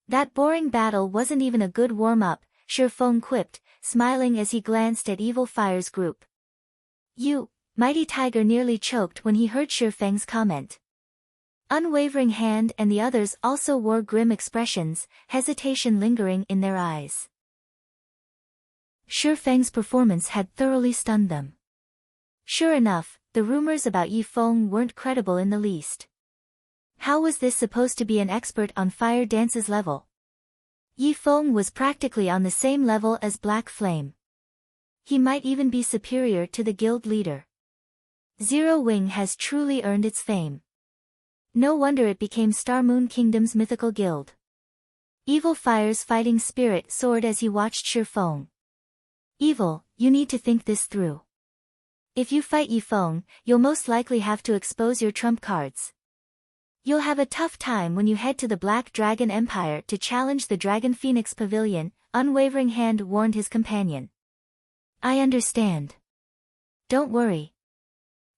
That boring battle wasn't even a good warm-up, Shifeng quipped, smiling as he glanced at Evil Fire's group. You Mighty Tiger nearly choked when he heard Shi Feng's comment. Unwavering Hand and the others also wore grim expressions, hesitation lingering in their eyes. Shi Feng's performance had thoroughly stunned them. Sure enough, the rumors about Yi Feng weren't credible in the least. How was this supposed to be an expert on fire dance's level? Yi Feng was practically on the same level as Black Flame. He might even be superior to the guild leader. Zero Wing has truly earned its fame. No wonder it became Star Moon Kingdom's mythical guild. Evil Fire's fighting spirit soared as he watched Shi Feng. Evil, you need to think this through. If you fight Yi Feng, you'll most likely have to expose your trump cards. You'll have a tough time when you head to the Black Dragon Empire to challenge the Dragon Phoenix Pavilion, Unwavering Hand warned his companion. I understand. Don't worry.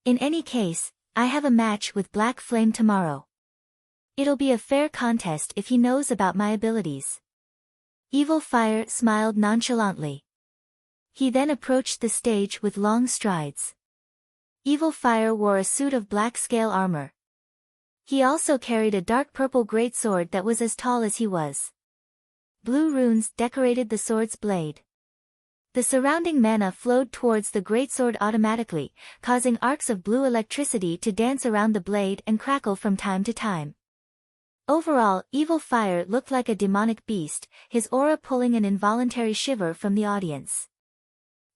In any case, I have a match with Black Flame tomorrow. It'll be a fair contest if he knows about my abilities. Evil Fire smiled nonchalantly. He then approached the stage with long strides. Evil Fire wore a suit of black scale armor. He also carried a dark purple greatsword that was as tall as he was. Blue runes decorated the sword's blade. The surrounding mana flowed towards the greatsword automatically, causing arcs of blue electricity to dance around the blade and crackle from time to time. Overall, Evil Fire looked like a demonic beast, his aura pulling an involuntary shiver from the audience.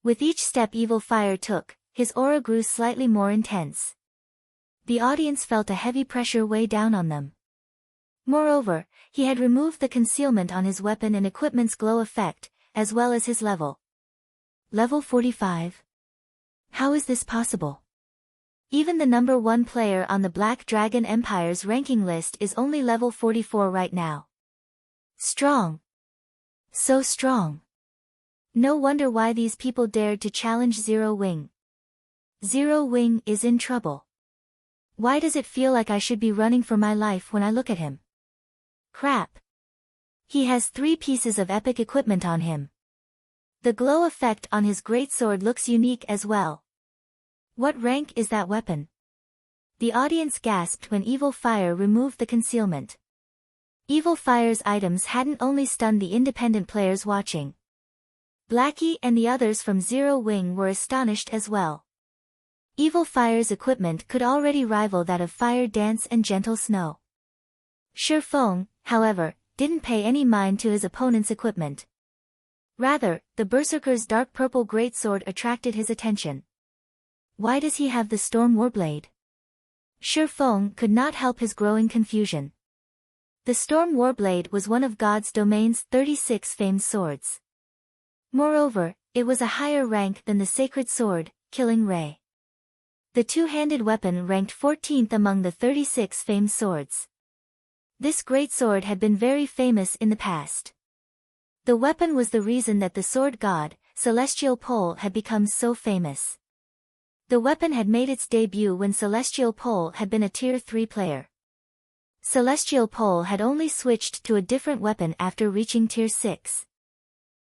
With each step Evil Fire took, his aura grew slightly more intense. The audience felt a heavy pressure weigh down on them. Moreover, he had removed the concealment on his weapon and equipment's glow effect, as well as his level. Level 45? How is this possible? Even the number 1 player on the Black Dragon Empire's ranking list is only level 44 right now. Strong. So strong. No wonder why these people dared to challenge Zero Wing. Zero Wing is in trouble. Why does it feel like I should be running for my life when I look at him? Crap. He has 3 pieces of epic equipment on him. The glow effect on his greatsword looks unique as well. What rank is that weapon? The audience gasped when Evil Fire removed the concealment. Evil Fire's items hadn't only stunned the independent players watching. Blackie and the others from Zero Wing were astonished as well. Evil Fire's equipment could already rival that of Fire Dance and Gentle Snow. Shi Feng, however, didn't pay any mind to his opponent's equipment. Rather, the Berserker's dark purple greatsword attracted his attention. Why does he have the Storm Warblade? Shi Feng could not help his growing confusion. The Storm Warblade was one of God's domain's 36 famed swords. Moreover, it was a higher rank than the sacred sword, Killing Ray. The two-handed weapon ranked 14th among the 36 famed swords. This great sword had been very famous in the past. The weapon was the reason that the sword god, Celestial Pole, had become so famous. The weapon had made its debut when Celestial Pole had been a Tier 3 player. Celestial Pole had only switched to a different weapon after reaching Tier 6.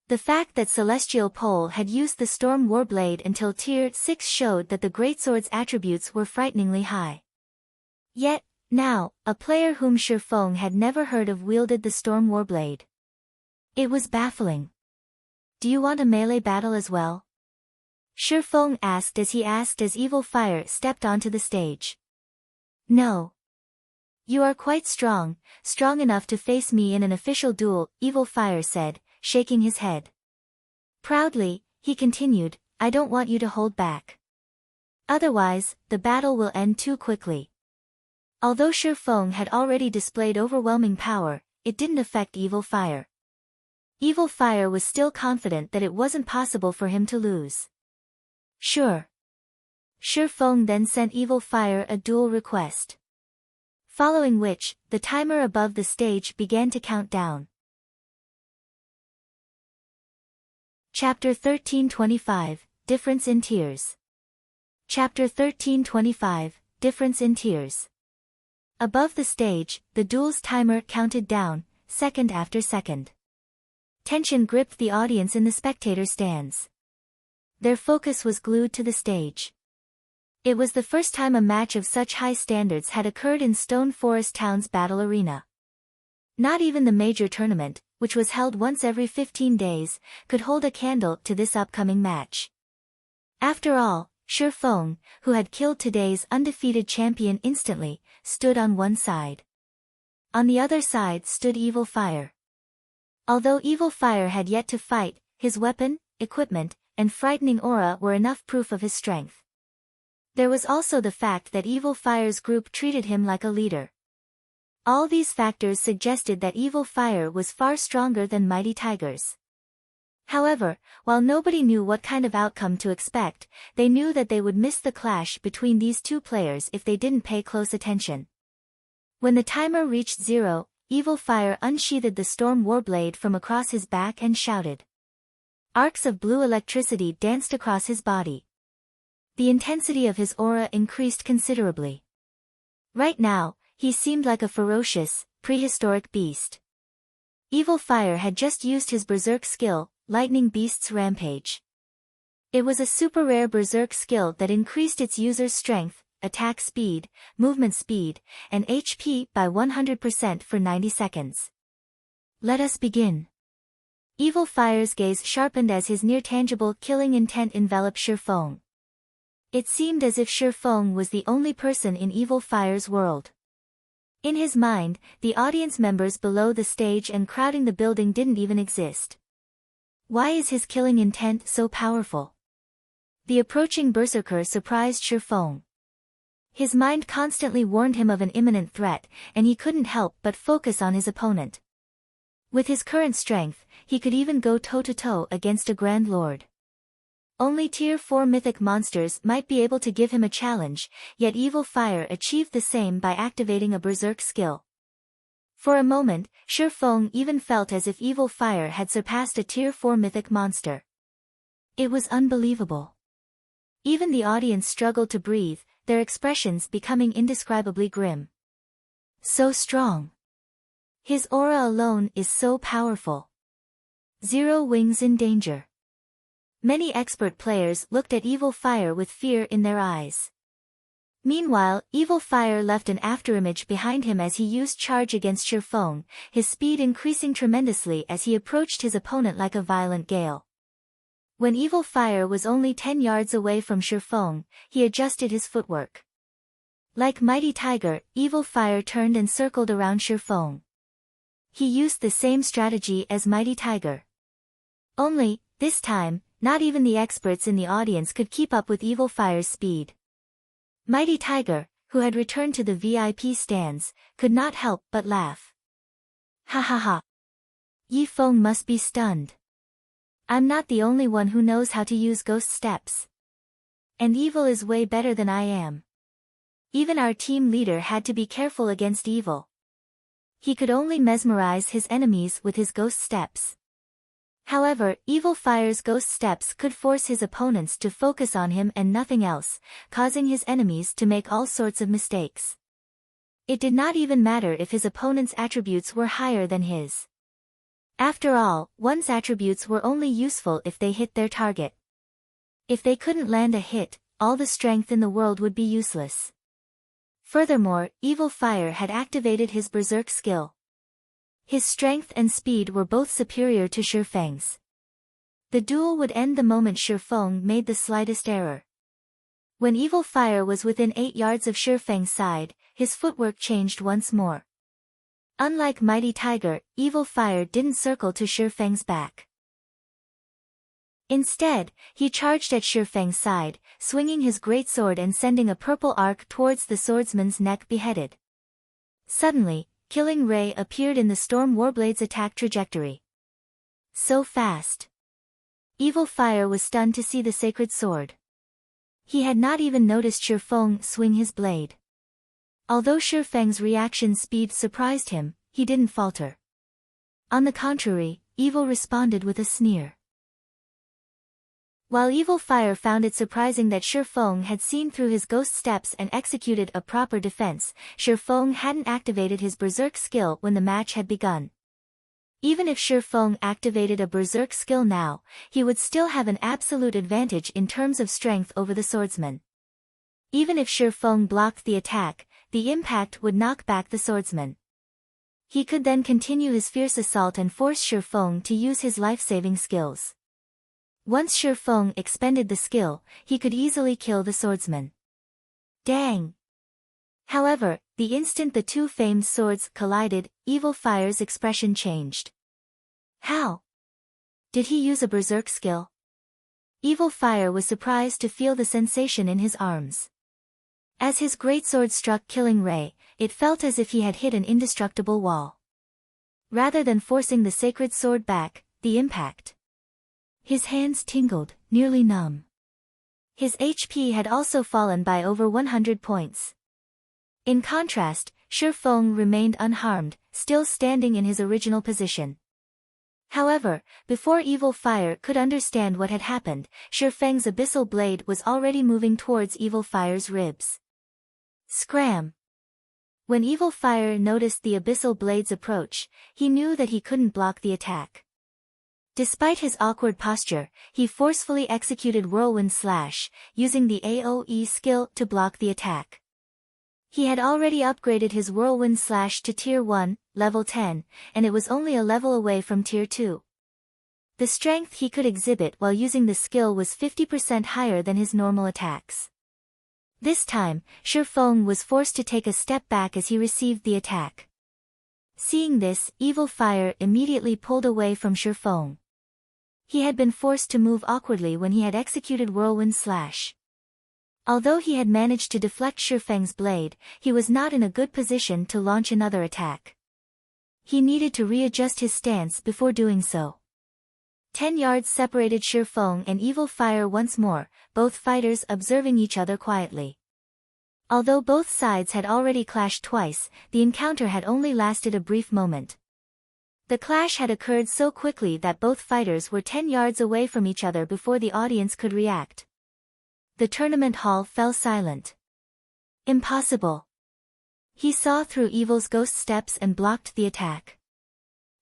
The fact that Celestial Pole had used the Storm Warblade until Tier 6 showed that the greatsword's attributes were frighteningly high. Yet, now, a player whom Shi Feng had never heard of wielded the Storm Warblade. It was baffling. Do you want a melee battle as well? Shi Feng asked as Evil Fire stepped onto the stage. No. You are quite strong enough to face me in an official duel, Evil Fire said, shaking his head. Proudly, he continued, I don't want you to hold back. Otherwise, the battle will end too quickly. Although Shi Feng had already displayed overwhelming power, it didn't affect Evil Fire. Evil Fire was still confident that it wasn't possible for him to lose. Sure. Shi Feng then sent Evil Fire a duel request. Following which, the timer above the stage began to count down. Chapter 1325, Difference in Tiers. Chapter 1325, Difference in Tiers. Above the stage, the duel's timer counted down, second after second. Tension gripped the audience in the spectator stands. Their focus was glued to the stage. It was the first time a match of such high standards had occurred in Stone Forest Town's battle arena. Not even the major tournament, which was held once every 15 days, could hold a candle to this upcoming match. After all, Shi Feng, who had killed today's undefeated champion instantly, stood on one side. On the other side stood Evil Fire. Although Evil Fire had yet to fight, his weapon, equipment, and frightening aura were enough proof of his strength. There was also the fact that Evil Fire's group treated him like a leader. All these factors suggested that Evil Fire was far stronger than Mighty Tiger's. However, while nobody knew what kind of outcome to expect, they knew that they would miss the clash between these two players if they didn't pay close attention. When the timer reached 0, Evil Fire unsheathed the Storm Warblade from across his back and shouted. Arcs of blue electricity danced across his body. The intensity of his aura increased considerably. Right now, he seemed like a ferocious, prehistoric beast. Evil Fire had just used his berserk skill, Lightning Beast's Rampage. It was a super rare berserk skill that increased its user's strength, attack speed, movement speed, and HP by 100% for 90 seconds. Let us begin. Evil Fire's gaze sharpened as his near-tangible killing intent enveloped Shi Feng. It seemed as if Shi Feng was the only person in Evil Fire's world. In his mind, the audience members below the stage and crowding the building didn't even exist. Why is his killing intent so powerful? The approaching berserker surprised Shi Feng. His mind constantly warned him of an imminent threat, and he couldn't help but focus on his opponent. With his current strength, he could even go toe-to-toe against a Grand Lord. Only Tier 4 mythic monsters might be able to give him a challenge, yet Evil Fire achieved the same by activating a berserk skill. For a moment, Shi Feng even felt as if Evil Fire had surpassed a Tier 4 mythic monster. It was unbelievable. Even the audience struggled to breathe, their expressions becoming indescribably grim. So strong. His aura alone is so powerful. 0 wings in danger. Many expert players looked at Evil Fire with fear in their eyes. Meanwhile, Evil Fire left an afterimage behind him as he used charge against Shi Feng, his speed increasing tremendously as he approached his opponent like a violent gale. When Evil Fire was only 10 yards away from Shi Feng, he adjusted his footwork. Like Mighty Tiger, Evil Fire turned and circled around Shi Feng. He used the same strategy as Mighty Tiger. Only, this time, not even the experts in the audience could keep up with Evil Fire's speed. Mighty Tiger, who had returned to the VIP stands, could not help but laugh. Ha ha ha. Yi Feng must be stunned. I'm not the only one who knows how to use ghost steps. And evil is way better than I am. Even our team leader had to be careful against evil. He could only mesmerize his enemies with his ghost steps. However, Evil Fire's ghost steps could force his opponents to focus on him and nothing else, causing his enemies to make all sorts of mistakes. It did not even matter if his opponent's attributes were higher than his. After all, one's attributes were only useful if they hit their target. If they couldn't land a hit, all the strength in the world would be useless. Furthermore, Evil Fire had activated his berserk skill. His strength and speed were both superior to Shi Feng's. The duel would end the moment Shi Feng made the slightest error. When Evil Fire was within 8 yards of Shi Feng's side, his footwork changed once more. Unlike Mighty Tiger, Evil Fire didn't circle to Shi Feng's back. Instead, he charged at Shi Feng's side, swinging his great sword and sending a purple arc towards the swordsman's neck beheaded. Suddenly, Killing Ray appeared in the Storm Warblade's attack trajectory. So fast. Evil Fire was stunned to see the sacred sword. He had not even noticed Shi Feng swing his blade. Although Shi Feng's reaction speed surprised him, he didn't falter. On the contrary, Evil responded with a sneer. While Evil Fire found it surprising that Shi Feng had seen through his ghost steps and executed a proper defense, Shi Feng hadn't activated his berserk skill when the match had begun. Even if Shi Feng activated a berserk skill now, he would still have an absolute advantage in terms of strength over the swordsman. Even if Shi Feng blocked the attack, the impact would knock back the swordsman. He could then continue his fierce assault and force Shi Feng to use his life-saving skills. Once Shi Feng expended the skill, he could easily kill the swordsman. Dang! However, the instant the two famed swords collided, Evil Fire's expression changed. How? Did he use a berserk skill? Evil Fire was surprised to feel the sensation in his arms. As his greatsword struck Killing Ray, it felt as if he had hit an indestructible wall. Rather than forcing the sacred sword back, the impact. His hands tingled, nearly numb. His HP had also fallen by over 100 points. In contrast, Shi Feng remained unharmed, still standing in his original position. However, before Evil Fire could understand what had happened, Shi Feng's abyssal blade was already moving towards Evil Fire's ribs. Scram! When Evil Fire noticed the abyssal blade's approach, he knew that he couldn't block the attack. Despite his awkward posture, he forcefully executed Whirlwind Slash, using the AoE skill to block the attack. He had already upgraded his Whirlwind Slash to Tier 1, level 10, and it was only a level away from Tier 2. The strength he could exhibit while using the skill was 50% higher than his normal attacks. This time, Shi Feng was forced to take a step back as he received the attack. Seeing this, Evil Fire immediately pulled away from Shi Feng. He had been forced to move awkwardly when he had executed Whirlwind Slash. Although he had managed to deflect Shi Feng's blade, he was not in a good position to launch another attack. He needed to readjust his stance before doing so. 10 yards separated Shi Feng and Evil Fire once more, both fighters observing each other quietly. Although both sides had already clashed twice, the encounter had only lasted a brief moment. The clash had occurred so quickly that both fighters were 10 yards away from each other before the audience could react. The tournament hall fell silent. Impossible. He saw through Evil's ghost steps and blocked the attack.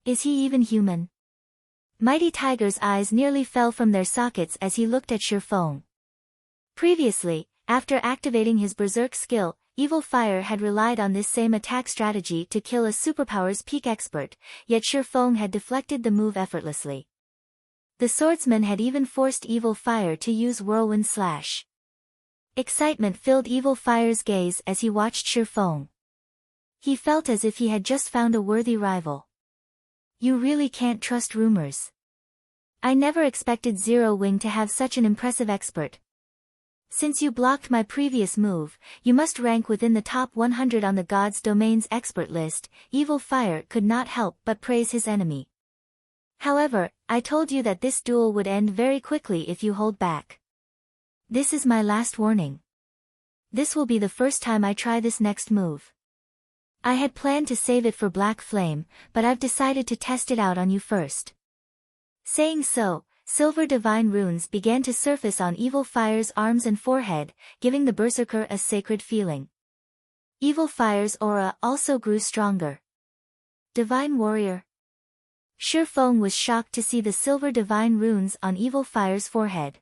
Is he even human? Mighty Tiger's eyes nearly fell from their sockets as he looked at Shi Feng. Previously, after activating his berserk skill, Evil Fire had relied on this same attack strategy to kill a superpower's peak expert, yet Shi Feng had deflected the move effortlessly. The swordsman had even forced Evil Fire to use Whirlwind Slash. Excitement filled Evil Fire's gaze as he watched Shi Feng. He felt as if he had just found a worthy rival. You really can't trust rumors. I never expected Zero Wing to have such an impressive expert. Since you blocked my previous move, you must rank within the top 100 on the God's Domain's expert list. Evil Fire could not help but praise his enemy. However, I told you that this duel would end very quickly if you hold back. This is my last warning. This will be the first time I try this next move. I had planned to save it for Black Flame, but I've decided to test it out on you first. Saying so, silver divine runes began to surface on Evil Fire's arms and forehead, giving the berserker a sacred feeling. Evil Fire's aura also grew stronger. Divine Warrior. Shi Feng was shocked to see the silver divine runes on Evil Fire's forehead.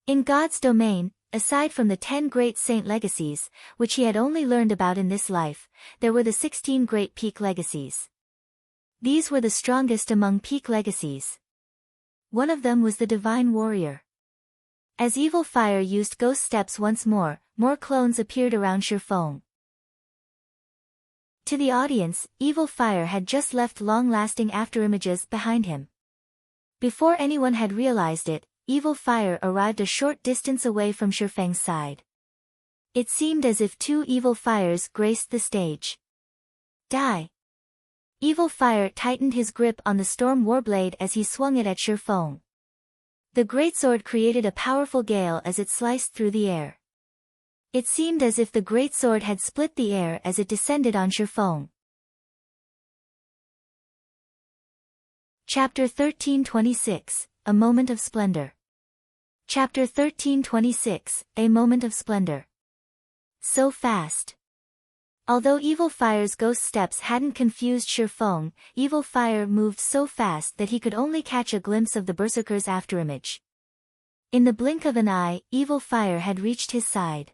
In God's Domain, aside from the 10 great saint legacies, which he had only learned about in this life, there were the 16 great peak legacies. These were the strongest among peak legacies. One of them was the Divine Warrior. As Evil Fire used ghost steps once more clones appeared around Shi Feng. To the audience, Evil Fire had just left long-lasting afterimages behind him. Before anyone had realized it, Evil Fire arrived a short distance away from Shi Feng's side. It seemed as if 2 Evil Fires graced the stage. Die! Evil Fire tightened his grip on the Storm Warblade as he swung it at Shi Feng. The greatsword created a powerful gale as it sliced through the air. It seemed as if the greatsword had split the air as it descended on Shi Feng. Chapter 1326, A Moment of Splendor. Chapter 1326, A Moment of Splendor. So fast. Although Evil Fire's ghost steps hadn't confused Shi Feng, Evil Fire moved so fast that he could only catch a glimpse of the berserker's afterimage. In the blink of an eye, Evil Fire had reached his side.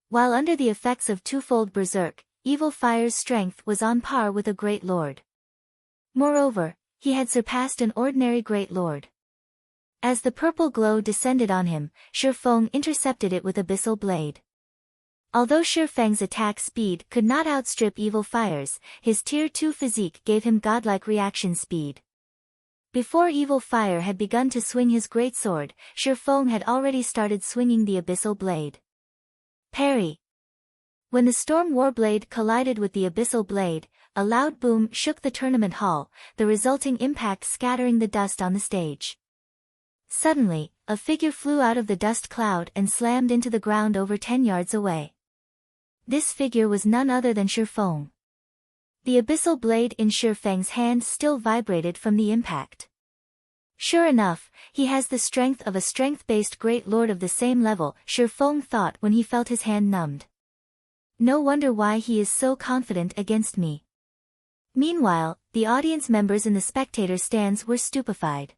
While under the effects of twofold berserk, Evil Fire's strength was on par with a great lord. Moreover, he had surpassed an ordinary great lord. As the purple glow descended on him, Shifeng intercepted it with abyssal blade. Although Shifeng's attack speed could not outstrip Evil Fire's, his Tier 2 physique gave him godlike reaction speed. Before Evil Fire had begun to swing his greatsword, Shifeng had already started swinging the abyssal blade. Parry. When the Storm Warblade collided with the abyssal blade, a loud boom shook the tournament hall, the resulting impact scattering the dust on the stage. Suddenly, a figure flew out of the dust cloud and slammed into the ground over 10 yards away. This figure was none other than Shifeng. The abyssal blade in Shifeng's hand still vibrated from the impact. Sure enough, he has the strength of a strength-based great lord of the same level, Shifeng thought when he felt his hand numbed. No wonder why he is so confident against me. Meanwhile, the audience members in the spectator stands were stupefied.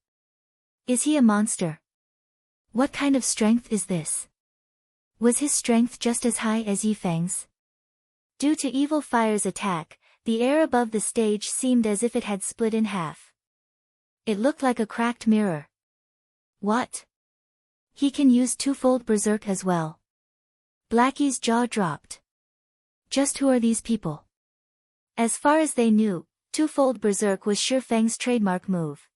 Is he a monster? What kind of strength is this? Was his strength just as high as Yifeng's? Due to Evil Fire's attack, the air above the stage seemed as if it had split in half. It looked like a cracked mirror. What? He can use twofold berserk as well. Blackie's jaw dropped. Just who are these people? As far as they knew, twofold berserk was Shifeng's trademark move.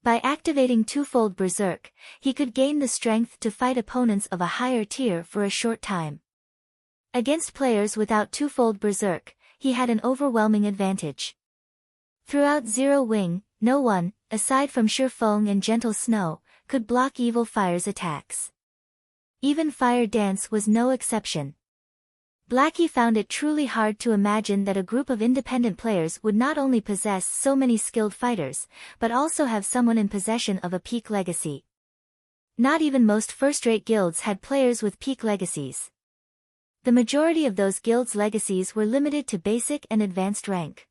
By activating twofold berserk, he could gain the strength to fight opponents of a higher tier for a short time. Against players without twofold berserk, he had an overwhelming advantage. Throughout Zero Wing, no one, aside from Shifeng and Gentle Snow, could block Evil Fire's attacks. Even Fire Dance was no exception. Blackie found it truly hard to imagine that a group of independent players would not only possess so many skilled fighters, but also have someone in possession of a peak legacy. Not even most first-rate guilds had players with peak legacies. The majority of those guilds' legacies were limited to basic and advanced rank.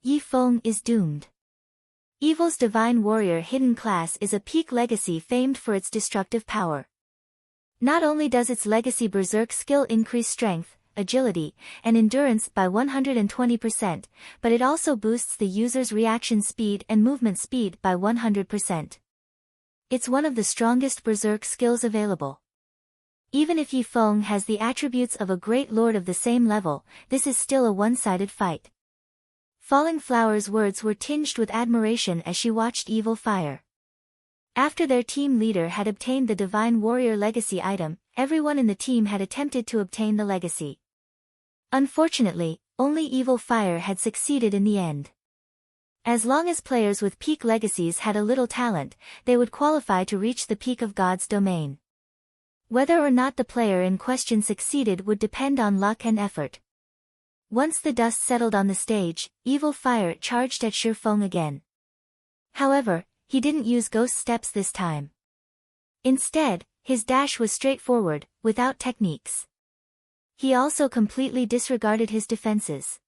Yifeng is doomed. Evil's Divine Warrior hidden class is a peak legacy famed for its destructive power. Not only does its legacy berserk skill increase strength, agility, and endurance by 120%, but it also boosts the user's reaction speed and movement speed by 100%. It's one of the strongest berserk skills available. Even if Yifeng has the attributes of a great lord of the same level, this is still a one-sided fight. Falling Flower's words were tinged with admiration as she watched Evil Fire. After their team leader had obtained the Divine Warrior legacy item, everyone in the team had attempted to obtain the legacy. Unfortunately, only Evil Fire had succeeded in the end. As long as players with peak legacies had a little talent, they would qualify to reach the peak of God's domain. Whether or not the player in question succeeded would depend on luck and effort. Once the dust settled on the stage, Evil Fire charged at Shifeng again. However, he didn't use ghost steps this time. Instead, his dash was straightforward, without techniques. He also completely disregarded his defenses.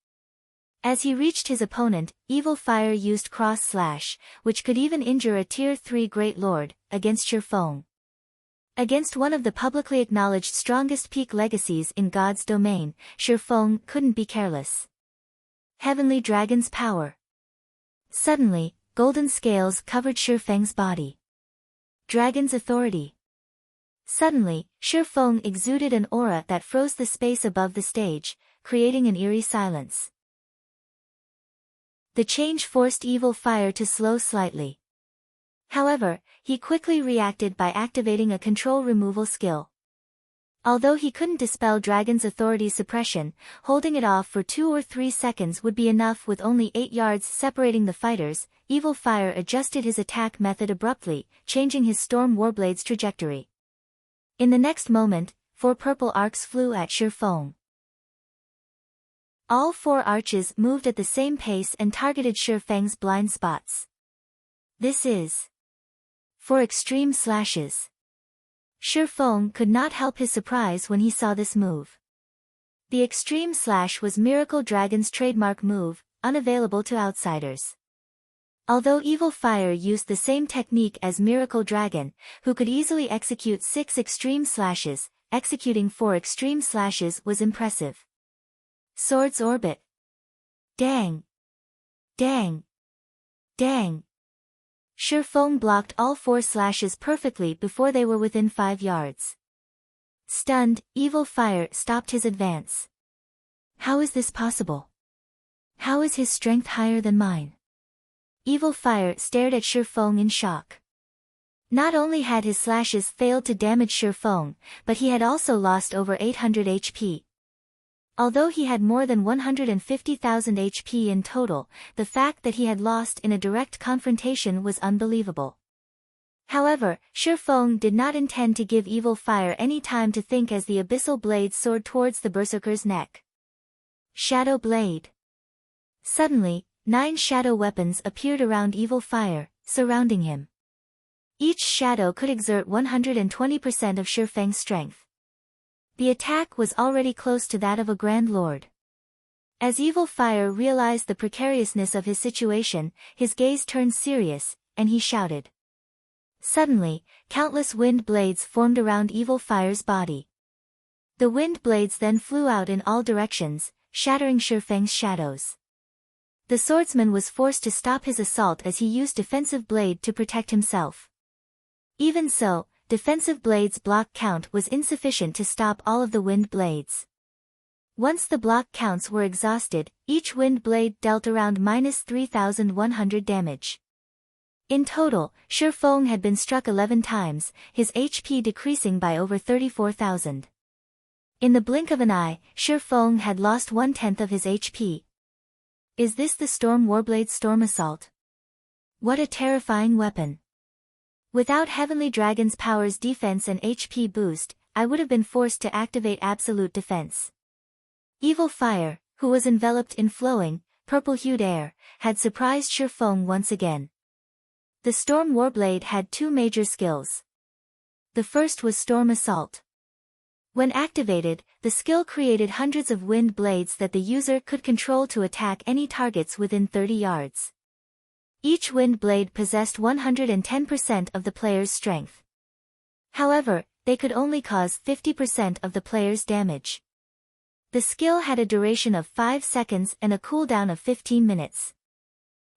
As he reached his opponent, Evil Fire used Cross Slash, which could even injure a Tier 3 Great Lord, against Shifeng. Against one of the publicly acknowledged strongest peak legacies in God's domain, Shifeng couldn't be careless. Heavenly Dragon's power. Suddenly, golden scales covered Shifeng's body. Dragon's authority. Suddenly, Shifeng exuded an aura that froze the space above the stage, creating an eerie silence. The change forced Evil Fire to slow slightly. However, he quickly reacted by activating a control removal skill. Although he couldn't dispel Dragon's authority suppression, holding it off for 2 or 3 seconds would be enough. With only 8 yards separating the fighters, Evil Fire adjusted his attack method abruptly, changing his Storm Warblade's trajectory. In the next moment, 4 purple arcs flew at Shifeng. All 4 arches moved at the same pace and targeted Shifeng's blind spots. This is 4 extreme slashes. Shifeng could not help his surprise when he saw this move. The extreme slash was Miracle Dragon's trademark move, unavailable to outsiders. Although Evil Fire used the same technique as Miracle Dragon, who could easily execute 6 extreme slashes, executing 4 extreme slashes was impressive. Sword's orbit. Dang! Dang! Dang! Shi Feng blocked all 4 slashes perfectly before they were within 5 yards. Stunned, Evil Fire stopped his advance. How is this possible? How is his strength higher than mine? Evil Fire stared at Shi Feng in shock. Not only had his slashes failed to damage Shi Feng, but he had also lost over 800 HP. Although he had more than 150,000 HP in total, the fact that he had lost in a direct confrontation was unbelievable. However, Shi Feng did not intend to give Evil Fire any time to think as the abyssal blade soared towards the berserker's neck. Shadow Blade. Suddenly, 9 shadow weapons appeared around Evil Fire, surrounding him. Each shadow could exert 120% of Shi Feng's strength. The attack was already close to that of a Grand Lord. As Evil Fire realized the precariousness of his situation, his gaze turned serious, and he shouted. Suddenly, countless wind blades formed around Evil Fire's body. The wind blades then flew out in all directions, shattering Shi Feng's shadows. The swordsman was forced to stop his assault as he used defensive blade to protect himself. Even so, defensive blade's block count was insufficient to stop all of the wind blades. Once the block counts were exhausted, each wind blade dealt around -3,100 damage. In total, Shi Feng had been struck 11 times, his HP decreasing by over 34,000. In the blink of an eye, Shi Feng had lost 1/10 of his HP. Is this the Storm Warblade's Storm Assault? What a terrifying weapon! Without Heavenly Dragon's powers defense and HP boost, I would have been forced to activate absolute defense. Evil Fire, who was enveloped in flowing, purple-hued air, had surprised Shi Feng once again. The Storm Warblade had 2 major skills. The first was Storm Assault. When activated, the skill created hundreds of wind blades that the user could control to attack any targets within 30 yards. Each wind blade possessed 110% of the player's strength. However, they could only cause 50% of the player's damage. The skill had a duration of 5 seconds and a cooldown of 15 minutes.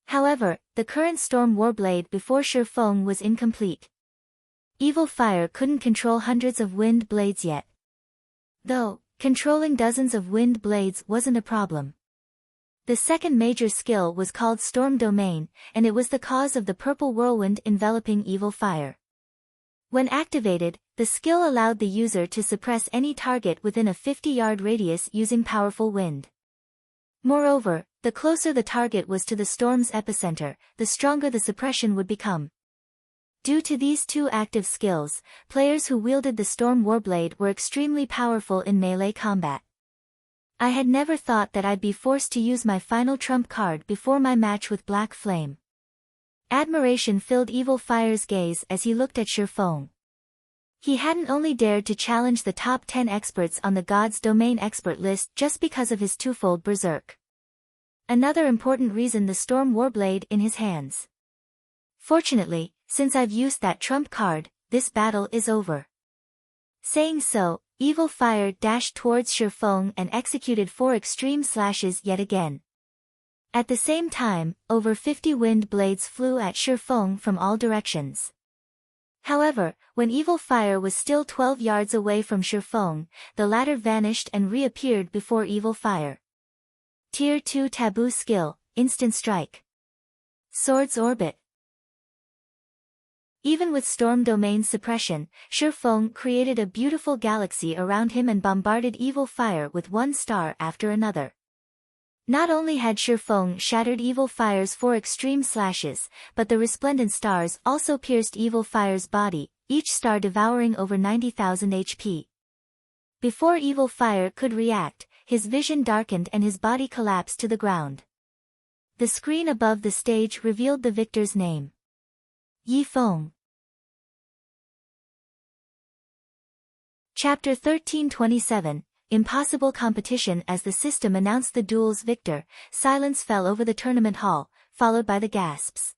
However, the current Storm Warblade before Shi Feng was incomplete. Evil Fire couldn't control hundreds of wind blades yet. Though, controlling dozens of wind blades wasn't a problem. The second major skill was called Storm Domain, and it was the cause of the purple whirlwind enveloping Evil Fire. When activated, the skill allowed the user to suppress any target within a 50-yard radius using powerful wind. Moreover, the closer the target was to the storm's epicenter, the stronger the suppression would become. Due to these 2 active skills, players who wielded the Storm Warblade were extremely powerful in melee combat. I had never thought that I'd be forced to use my final trump card before my match with Black Flame. Admiration filled Evil Fire's gaze as he looked at Shi Feng. He hadn't only dared to challenge the top 10 experts on the God's Domain expert list just because of his twofold berserk. Another important reason, the Storm Warblade in his hands. Fortunately, since I've used that trump card, this battle is over. Saying so, Evil Fire dashed towards Shi Feng and executed 4 extreme slashes yet again. At the same time, over 50 wind blades flew at Shi Feng from all directions. However, when Evil Fire was still 12 yards away from Shi Feng, the latter vanished and reappeared before Evil Fire. Tier 2 Taboo Skill, Instant Strike. Sword's Orbit. Even with Storm Domain suppression, Shi Feng created a beautiful galaxy around him and bombarded Evil Fire with one star after another. Not only had Shi Feng shattered Evil Fire's 4 extreme slashes, but the resplendent stars also pierced Evil Fire's body, each star devouring over 90,000 HP. Before Evil Fire could react, his vision darkened and his body collapsed to the ground. The screen above the stage revealed the victor's name. Yi Feng. Chapter 1327, Impossible Competition. As the system announced the duel's victor, silence fell over the tournament hall, followed by the gasps.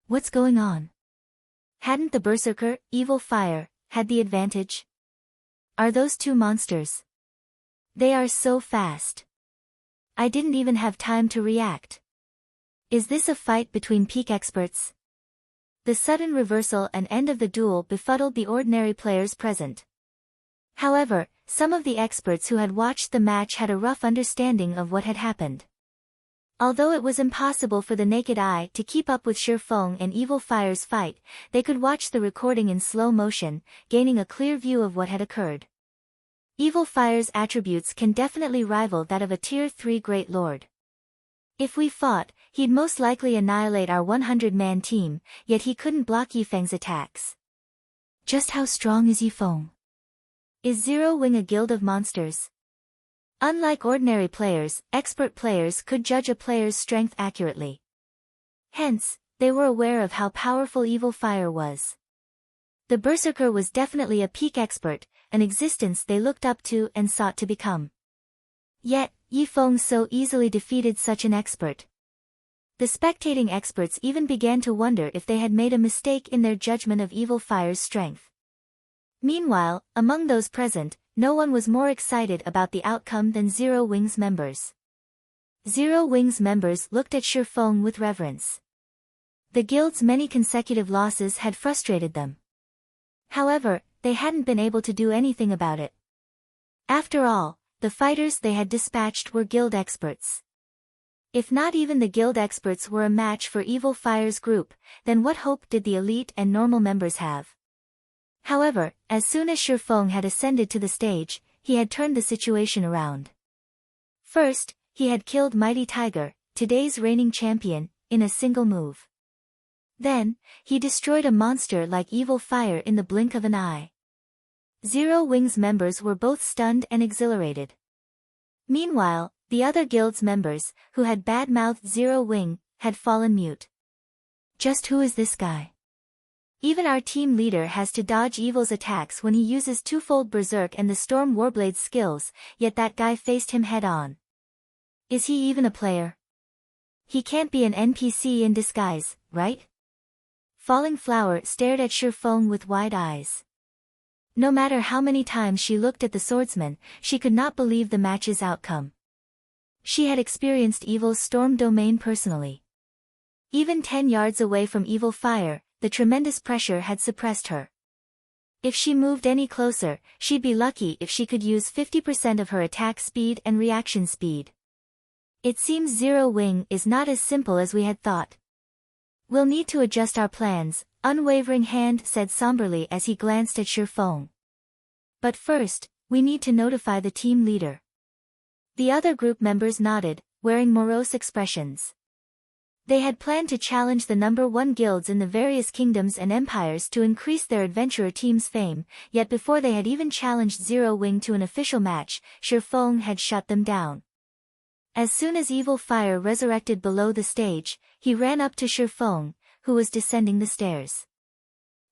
What's going on? Hadn't the berserker, Evil Fire, had the advantage? Are those two monsters? They are so fast. I didn't even have time to react. Is this a fight between peak experts? The sudden reversal and end of the duel befuddled the ordinary players present. However, some of the experts who had watched the match had a rough understanding of what had happened. Although it was impossible for the naked eye to keep up with Shifeng and Evil Fire's fight, they could watch the recording in slow motion, gaining a clear view of what had occurred. Evil Fire's attributes can definitely rival that of a Tier 3 Great Lord. If we fought, he'd most likely annihilate our 100-man team, yet he couldn't block Yifeng's attacks. Just how strong is Yifeng? Is Zero Wing a guild of monsters? Unlike ordinary players, expert players could judge a player's strength accurately. Hence, they were aware of how powerful Evil Fire was. The Berserker was definitely a peak expert, an existence they looked up to and sought to become. Yet, Yifeng so easily defeated such an expert. The spectating experts even began to wonder if they had made a mistake in their judgment of Evil Fire's strength. Meanwhile, among those present, no one was more excited about the outcome than Zero Wing's members. Zero Wing's members looked at Shifeng with reverence. The guild's many consecutive losses had frustrated them. However, they hadn't been able to do anything about it. After all, the fighters they had dispatched were guild experts. If not even the guild experts were a match for Evil Fire's group, then what hope did the elite and normal members have? However, as soon as Shifeng had ascended to the stage, he had turned the situation around. First, he had killed Mighty Tiger, today's reigning champion, in a single move. Then, he destroyed a monster like Evil Fire in the blink of an eye. Zero Wing's members were both stunned and exhilarated. Meanwhile, the other guild's members, who had bad-mouthed Zero Wing, had fallen mute. Just who is this guy? Even our team leader has to dodge Evil's attacks when he uses twofold Berserk and the Storm Warblade's skills, yet that guy faced him head-on. Is he even a player? He can't be an NPC in disguise, right? Falling Flower stared at Shifeng with wide eyes. No matter how many times she looked at the swordsman, she could not believe the match's outcome. She had experienced Evil's storm domain personally. Even 10 yards away from Evil Fire, the tremendous pressure had suppressed her. If she moved any closer, she'd be lucky if she could use 50% of her attack speed and reaction speed. It seems Zero Wing is not as simple as we had thought. We'll need to adjust our plans, Unwavering Hand said somberly as he glanced at Shifeng. But first, we need to notify the team leader. The other group members nodded, wearing morose expressions. They had planned to challenge the #1 guilds in the various kingdoms and empires to increase their adventurer team's fame, yet before they had even challenged Zero Wing to an official match, Shifeng had shut them down. As soon as Evil Fire resurrected below the stage, he ran up to Shifeng, who was descending the stairs.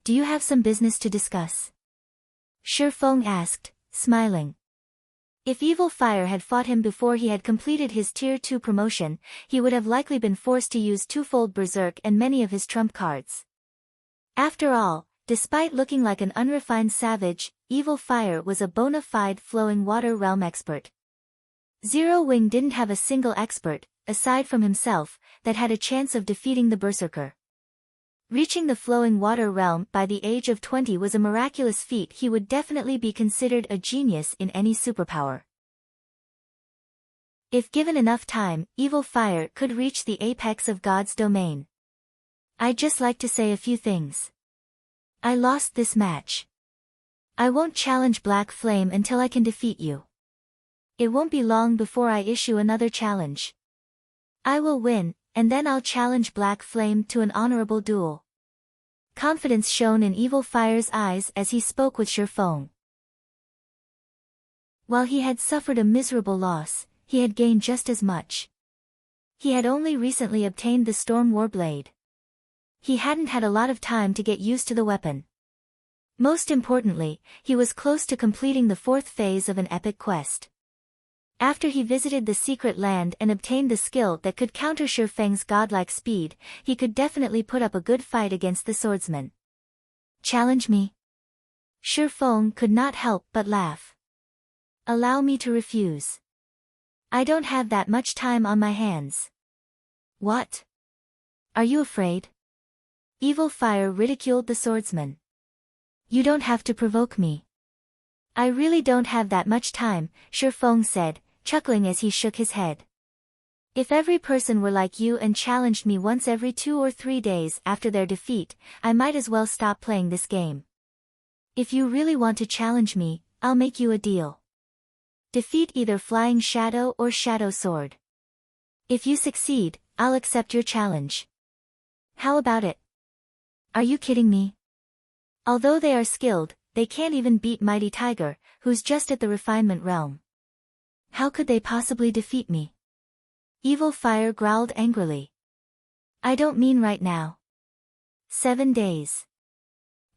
Do you have some business to discuss? Shifeng asked, smiling. If Evil Fire had fought him before he had completed his Tier 2 promotion, he would have likely been forced to use twofold Berserk and many of his trump cards. After all, despite looking like an unrefined savage, Evil Fire was a bona fide flowing water realm expert. Zero Wing didn't have a single expert, aside from himself, that had a chance of defeating the Berserker. Reaching the flowing water realm by the age of 20 was a miraculous feat. He would definitely be considered a genius in any superpower. If given enough time, Evil Fire could reach the apex of God's domain. I'd just like to say a few things. I lost this match. I won't challenge Black Flame until I can defeat you. It won't be long before I issue another challenge. I will win, and then I'll challenge Black Flame to an honorable duel. Confidence shone in Evil Fire's eyes as he spoke with Shifeng. While he had suffered a miserable loss, he had gained just as much. He had only recently obtained the Storm Warblade. He hadn't had a lot of time to get used to the weapon. Most importantly, he was close to completing the 4th phase of an epic quest. After he visited the secret land and obtained the skill that could counter Shifeng's godlike speed, he could definitely put up a good fight against the swordsman. Challenge me? Feng could not help but laugh. Allow me to refuse. I don't have that much time on my hands. What? Are you afraid? Evil Fire ridiculed the swordsman. You don't have to provoke me. I really don't have that much time, Feng said, chuckling as he shook his head. If every person were like you and challenged me once every 2 or 3 days after their defeat, I might as well stop playing this game. If you really want to challenge me, I'll make you a deal. Defeat either Flying Shadow or Shadow Sword. If you succeed, I'll accept your challenge. How about it? Are you kidding me? Although they are skilled, they can't even beat Mighty Tiger, who's just at the refinement realm. How could they possibly defeat me? Evil Fire growled angrily. I don't mean right now. 7 days.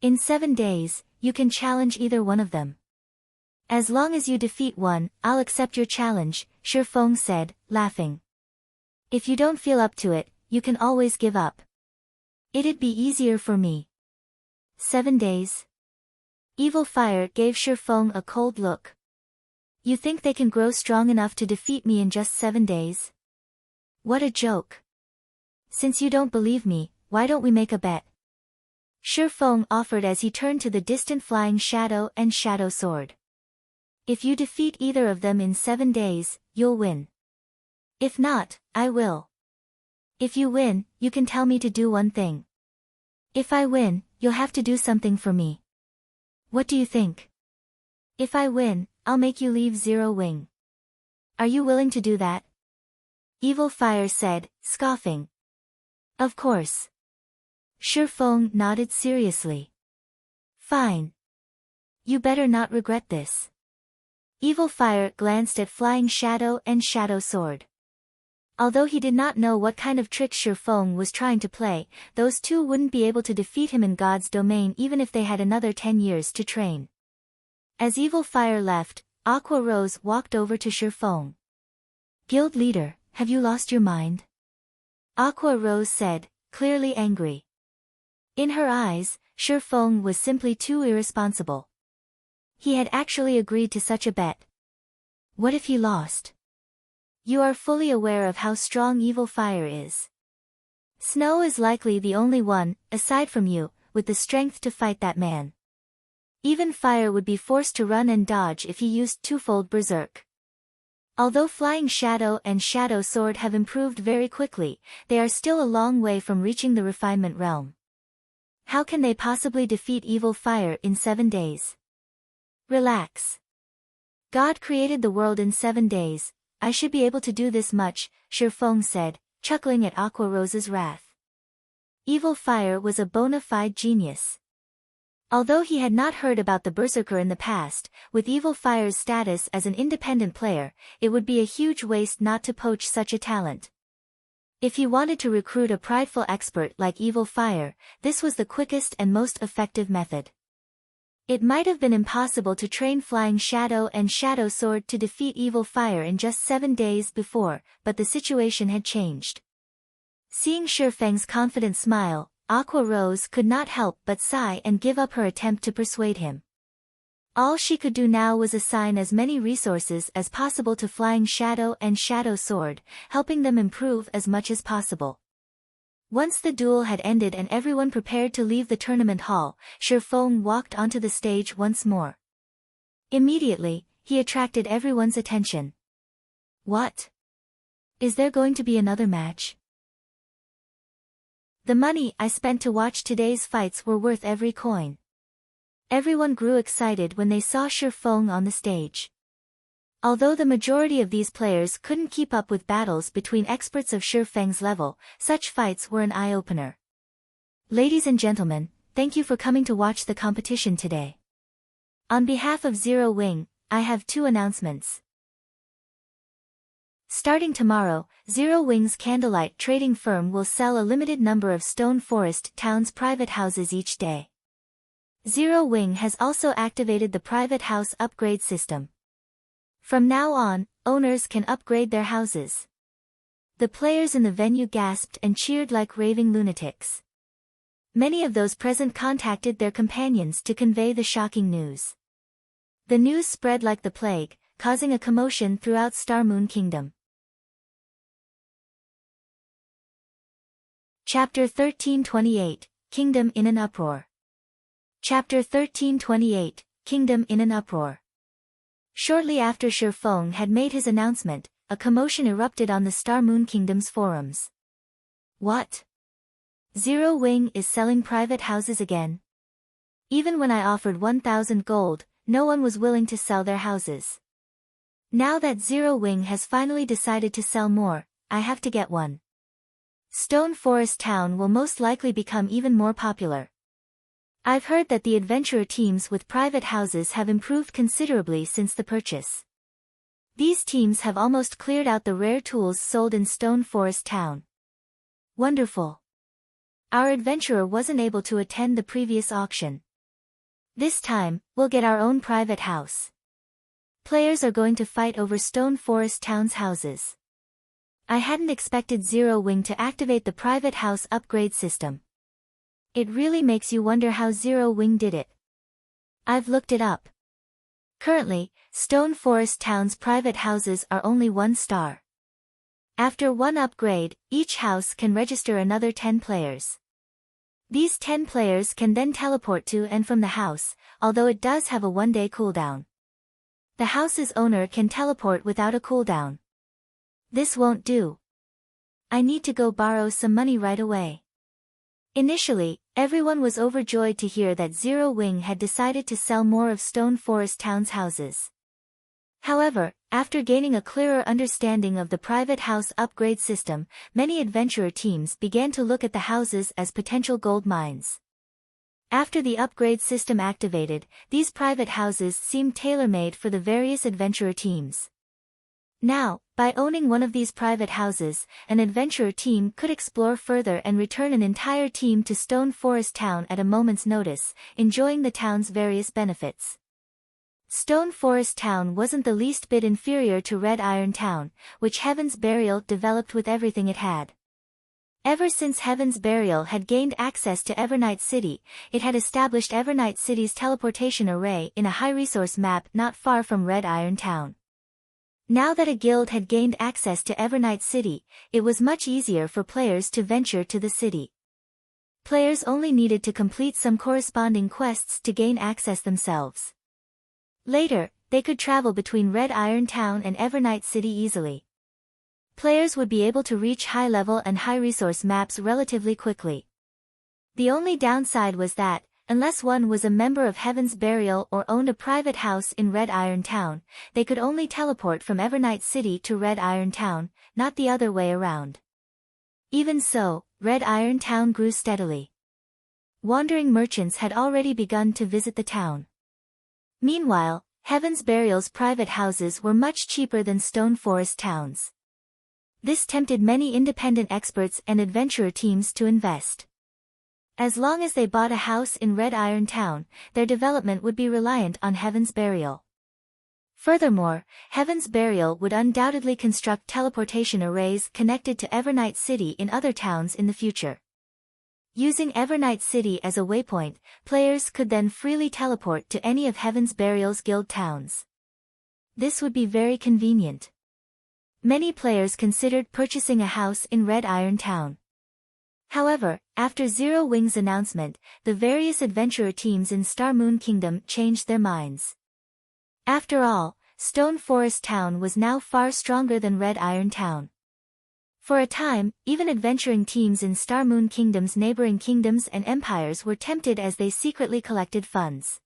In 7 days, you can challenge either one of them. As long as you defeat one, I'll accept your challenge, Feng said, laughing. If you don't feel up to it, you can always give up. It'd be easier for me. 7 days? Evil Fire gave Feng a cold look. You think they can grow strong enough to defeat me in just 7 days? What a joke. Since you don't believe me, why don't we make a bet? Feng offered as he turned to the distant Flying Shadow and Shadow Sword. If you defeat either of them in 7 days, you'll win. If not, I will. If you win, you can tell me to do one thing. If I win, you'll have to do something for me. What do you think? If I win, I'll make you leave Zero Wing. Are you willing to do that? Evil Fire said, scoffing. Of course. Feng nodded seriously. Fine. You better not regret this. Evil Fire glanced at Flying Shadow and Shadow Sword. Although he did not know what kind of trick Feng was trying to play, those two wouldn't be able to defeat him in God's domain even if they had another 10 years to train. As Evil Fire left, Aqua Rose walked over to Feng. Guild leader, have you lost your mind? Aqua Rose said, clearly angry. In her eyes, Feng was simply too irresponsible. He had actually agreed to such a bet. What if he lost? You are fully aware of how strong Evil Fire is. Snow is likely the only one, aside from you, with the strength to fight that man. Even Fire would be forced to run and dodge if he used twofold Berserk. Although Flying Shadow and Shadow Sword have improved very quickly, they are still a long way from reaching the refinement realm. How can they possibly defeat Evil Fire in 7 days? Relax. God created the world in 7 days. I should be able to do this much, Feng said, chuckling at Aqua Rose's wrath. Evil Fire was a bona fide genius. Although he had not heard about the Berserker in the past, with Evil Fire's status as an independent player, it would be a huge waste not to poach such a talent. If he wanted to recruit a prideful expert like Evil Fire, this was the quickest and most effective method. It might have been impossible to train Flying Shadow and Shadow Sword to defeat Evil Fire in just 7 days before, but the situation had changed. Seeing Feng's confident smile, Aqua Rose could not help but sigh and give up her attempt to persuade him. All she could do now was assign as many resources as possible to Flying Shadow and Shadow Sword, helping them improve as much as possible. Once the duel had ended and everyone prepared to leave the tournament hall, Feng walked onto the stage once more. Immediately, he attracted everyone's attention. What? Is there going to be another match? The money I spent to watch today's fights were worth every coin. Everyone grew excited when they saw Feng on the stage. Although the majority of these players couldn't keep up with battles between experts of Feng's level, such fights were an eye-opener. Ladies and gentlemen, thank you for coming to watch the competition today. On behalf of Zero Wing, I have 2 announcements. Starting tomorrow, Zero Wing's Candlelight trading firm will sell a limited number of Stone Forest Town's private houses each day. Zero Wing has also activated the private house upgrade system. From now on, owners can upgrade their houses. The players in the venue gasped and cheered like raving lunatics. Many of those present contacted their companions to convey the shocking news. The news spread like the plague, causing a commotion throughout Star Moon Kingdom. Chapter 1328, Kingdom in an Uproar. Chapter 1328, Kingdom in an Uproar. Shortly after Shi Feng had made his announcement, a commotion erupted on the Star Moon Kingdom's forums. What? Zero Wing is selling private houses again? Even when I offered 1,000 gold, no one was willing to sell their houses. Now that Zero Wing has finally decided to sell more, I have to get one. Stone Forest Town will most likely become even more popular. I've heard that the adventurer teams with private houses have improved considerably since the purchase. These teams have almost cleared out the rare tools sold in Stone Forest Town. Wonderful. Our adventurer wasn't able to attend the previous auction. This time, we'll get our own private house. Players are going to fight over Stone Forest Town's houses. I hadn't expected Zero Wing to activate the private house upgrade system. It really makes you wonder how Zero Wing did it. I've looked it up. Currently, Stone Forest Town's private houses are only 1 star. After one upgrade, each house can register another 10 players. These 10 players can then teleport to and from the house, although it does have a 1-day cooldown. The house's owner can teleport without a cooldown. This won't do. I need to go borrow some money right away. Initially, everyone was overjoyed to hear that Zero Wing had decided to sell more of Stone Forest Town's houses. However, after gaining a clearer understanding of the private house upgrade system, many adventurer teams began to look at the houses as potential gold mines. After the upgrade system activated, these private houses seemed tailor-made for the various adventurer teams. Now, by owning one of these private houses, an adventurer team could explore further and return an entire team to Stone Forest Town at a moment's notice, enjoying the town's various benefits. Stone Forest Town wasn't the least bit inferior to Red Iron Town, which Heaven's Burial developed with everything it had. Ever since Heaven's Burial had gained access to Evernight City, it had established Evernight City's teleportation array in a high-resource map not far from Red Iron Town. Now that a guild had gained access to Evernight City, it was much easier for players to venture to the city. Players only needed to complete some corresponding quests to gain access themselves. Later, they could travel between Red Iron Town and Evernight City easily. Players would be able to reach high-level and high-resource maps relatively quickly. The only downside was that, unless one was a member of Heaven's Burial or owned a private house in Red Iron Town, they could only teleport from Evernight City to Red Iron Town, not the other way around. Even so, Red Iron Town grew steadily. Wandering merchants had already begun to visit the town. Meanwhile, Heaven's Burial's private houses were much cheaper than Stone Forest Town's. This tempted many independent experts and adventurer teams to invest. As long as they bought a house in Red Iron Town, their development would be reliant on Heaven's Burial. Furthermore, Heaven's Burial would undoubtedly construct teleportation arrays connected to Evernight City in other towns in the future. Using Evernight City as a waypoint, players could then freely teleport to any of Heaven's Burial's guild towns. This would be very convenient. Many players considered purchasing a house in Red Iron Town. However, after Zero Wing's announcement, the various adventurer teams in Star Moon Kingdom changed their minds. After all, Stone Forest Town was now far stronger than Red Iron Town. For a time, even adventuring teams in Star Moon Kingdom's neighboring kingdoms and empires were tempted as they secretly collected funds.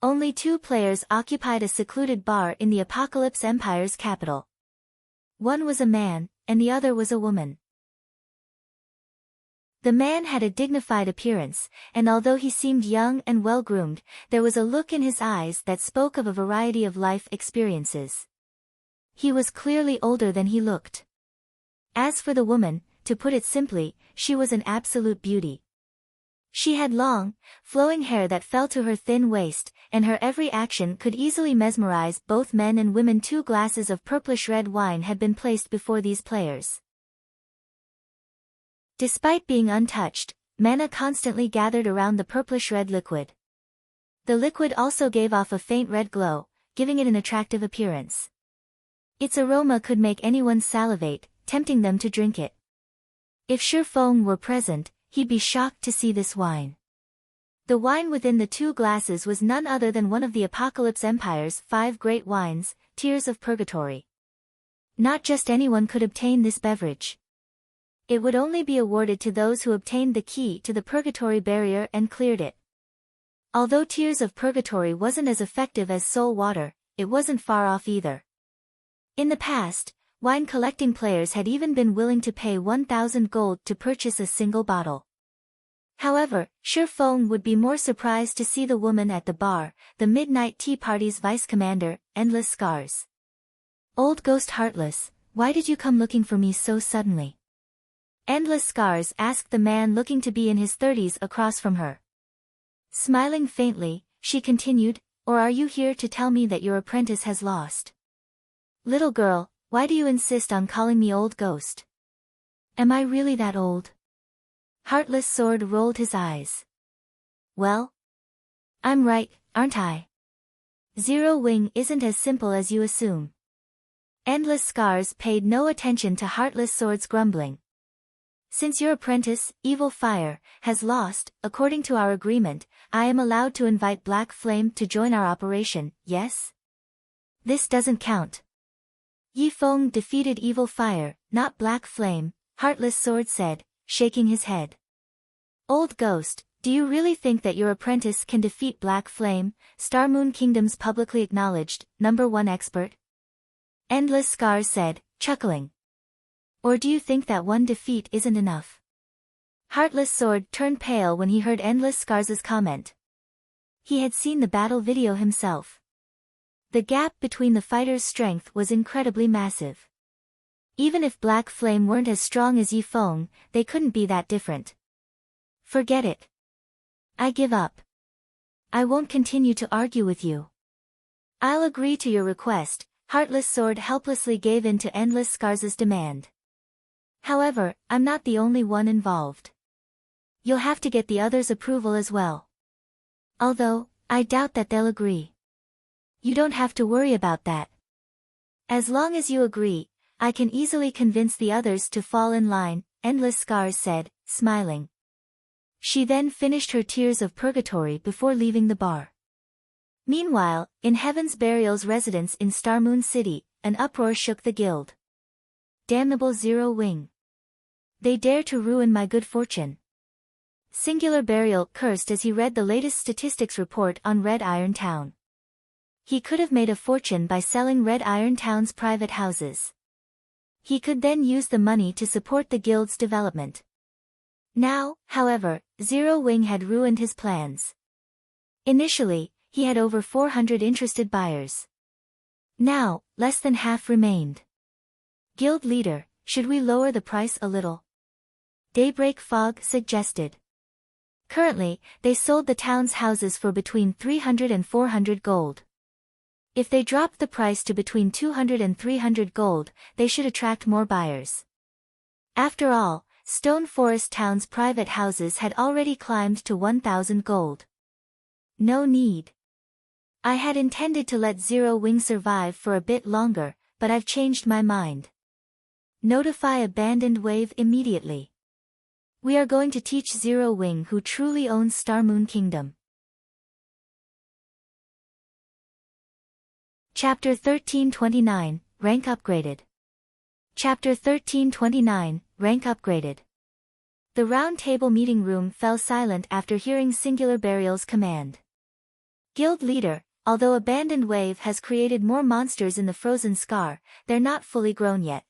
Only 2 players occupied a secluded bar in the Apocalypse Empire's capital. One was a man, and the other was a woman. The man had a dignified appearance, and although he seemed young and well-groomed, there was a look in his eyes that spoke of a variety of life experiences. He was clearly older than he looked. As for the woman, to put it simply, she was an absolute beauty. She had long, flowing hair that fell to her thin waist, and her every action could easily mesmerize both men and women. 2 glasses of purplish-red wine had been placed before these players. Despite being untouched, mana constantly gathered around the purplish-red liquid. The liquid also gave off a faint red glow, giving it an attractive appearance. Its aroma could make anyone salivate, tempting them to drink it. If Shi Feng were present, he'd be shocked to see this wine. The wine within the 2 glasses was none other than one of the Apocalypse Empire's 5 great wines, Tears of Purgatory. Not just anyone could obtain this beverage. It would only be awarded to those who obtained the key to the Purgatory barrier and cleared it. Although Tears of Purgatory wasn't as effective as Soul Water, it wasn't far off either. In the past, wine collecting players had even been willing to pay 1,000 gold to purchase a single bottle. However, Shi Feng would be more surprised to see the woman at the bar, the Midnight Tea Party's vice commander, Endless Scars. "Old Ghost Heartless, why did you come looking for me so suddenly?" Endless Scars asked the man looking to be in his 30s across from her. Smiling faintly, she continued, "Or are you here to tell me that your apprentice has lost?" "Little girl, why do you insist on calling me Old Ghost? Am I really that old?" Heartless Sword rolled his eyes. "Well, I'm right, aren't I? Zero Wing isn't as simple as you assume." Endless Scars paid no attention to Heartless Sword's grumbling. "Since your apprentice, Evil Fire, has lost, according to our agreement, I am allowed to invite Black Flame to join our operation, yes? This doesn't count." "Yi Feng defeated Evil Fire, not Black Flame," Heartless Sword said, shaking his head. "Old Ghost, do you really think that your apprentice can defeat Black Flame, Star Moon Kingdom's publicly acknowledged, #1 expert?" Endless Scars said, chuckling. "Or do you think that one defeat isn't enough?" Heartless Sword turned pale when he heard Endless Scars' comment. He had seen the battle video himself. The gap between the fighters' strength was incredibly massive. Even if Black Flame weren't as strong as Yi Feng, they couldn't be that different. "Forget it. I give up. I won't continue to argue with you." "I'll agree to your request," Heartless Sword helplessly gave in to Endless Scars' demand. "However, I'm not the only one involved. You'll have to get the others' approval as well. Although, I doubt that they'll agree. You don't have to worry about that. As long as you agree, I can easily convince the others to fall in line," Endless Scars said, smiling. She then finished her Tears of Purgatory before leaving the bar. Meanwhile, in Heaven's Burial's residence in Star Moon City, an uproar shook the guild. "Damnable Zero Wing. They dare to ruin my good fortune." Singular Burial cursed as he read the latest statistics report on Red Iron Town. He could have made a fortune by selling Red Iron Town's private houses. He could then use the money to support the guild's development. Now, however, Zero Wing had ruined his plans. Initially, he had over 400 interested buyers. Now, less than half remained. "Guild leader, should we lower the price a little?" Daybreak Fog suggested. Currently, they sold the town's houses for between 300 and 400 gold. If they dropped the price to between 200 and 300 gold, they should attract more buyers. After all, Stone Forest Town's private houses had already climbed to 1,000 gold. No need. I had intended to let Zero Wing survive for a bit longer, but I've changed my mind. Notify Abandoned Wave immediately. We are going to teach Zero Wing who truly owns Star Moon Kingdom. Chapter 1329, Rank Upgraded. Chapter 1329, Rank Upgraded. The round table meeting room fell silent after hearing Singular Burial's command. "Guild leader, although Abandoned Wave has created more monsters in the Frozen Scar, they're not fully grown yet.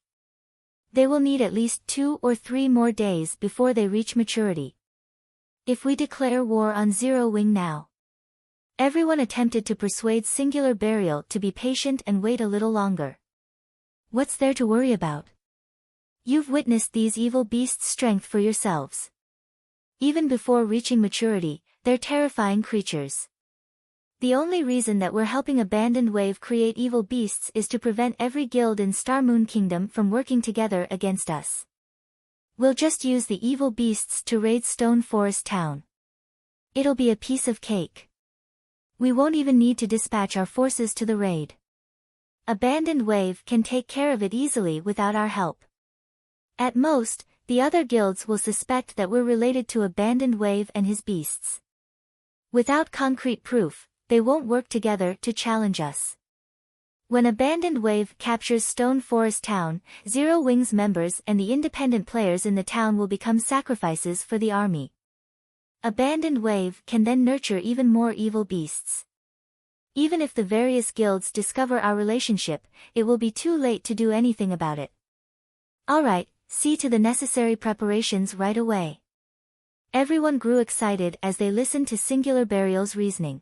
They will need at least 2 or 3 more days before they reach maturity. If we declare war on Zero Wing now..." Everyone attempted to persuade Singular Burial to be patient and wait a little longer. "What's there to worry about? You've witnessed these evil beasts' strength for yourselves. Even before reaching maturity, they're terrifying creatures. The only reason that we're helping Abandoned Wave create evil beasts is to prevent every guild in Star Moon Kingdom from working together against us. We'll just use the evil beasts to raid Stone Forest Town. It'll be a piece of cake. We won't even need to dispatch our forces to the raid. Abandoned Wave can take care of it easily without our help. At most, the other guilds will suspect that we're related to Abandoned Wave and his beasts. Without concrete proof, they won't work together to challenge us. When Abandoned Wave captures Stone Forest Town, Zero Wings members and the independent players in the town will become sacrifices for the army. Abandoned Wave can then nurture even more evil beasts. Even if the various guilds discover our relationship, it will be too late to do anything about it. Alright, see to the necessary preparations right away. Everyone grew excited as they listened to Singular Burial's reasoning.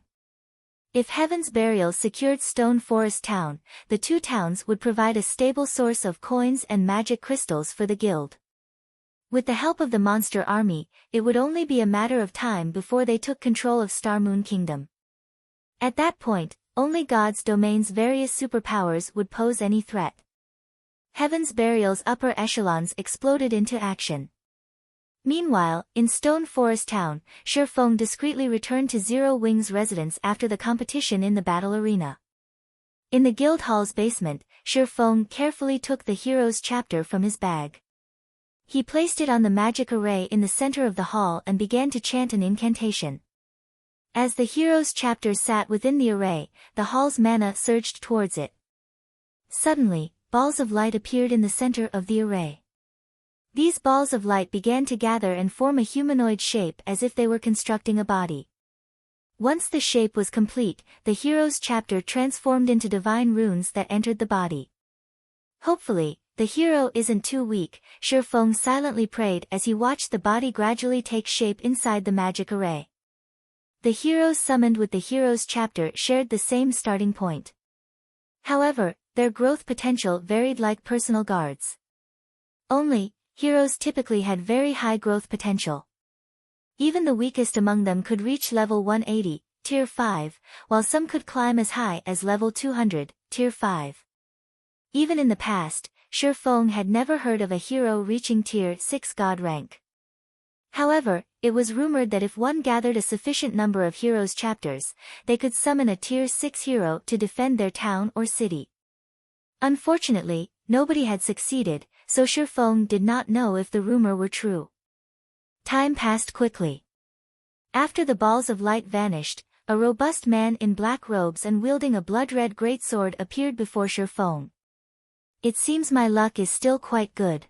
If Heaven's Burial secured Stone Forest Town, the two towns would provide a stable source of coins and magic crystals for the guild. With the help of the monster army, it would only be a matter of time before they took control of Star Moon Kingdom. At that point, only God's domain's various superpowers would pose any threat. Heaven's Burial's upper echelons exploded into action. Meanwhile, in Stone Forest Town, Shifeng discreetly returned to Zero Wings' residence after the competition in the battle arena. In the guild hall's basement, Shifeng carefully took the hero's chapter from his bag. He placed it on the magic array in the center of the hall and began to chant an incantation. As the hero's chapter sat within the array, the hall's mana surged towards it. Suddenly, balls of light appeared in the center of the array. These balls of light began to gather and form a humanoid shape as if they were constructing a body. Once the shape was complete, the hero's chapter transformed into divine runes that entered the body. Hopefully, the hero isn't too weak, Shifeng silently prayed as he watched the body gradually take shape inside the magic array. The heroes summoned with the hero's chapter shared the same starting point. However, their growth potential varied like personal guards. Only, heroes typically had very high growth potential. Even the weakest among them could reach level 180, tier 5, while some could climb as high as level 200, tier 5. Even in the past, Shifeng had never heard of a hero reaching tier 6 god rank. However, it was rumored that if one gathered a sufficient number of heroes' chapters, they could summon a tier 6 hero to defend their town or city. Unfortunately, nobody had succeeded, so Shifeng did not know if the rumor were true. Time passed quickly. After the balls of light vanished, a robust man in black robes and wielding a blood-red greatsword appeared before Shifeng. It seems my luck is still quite good.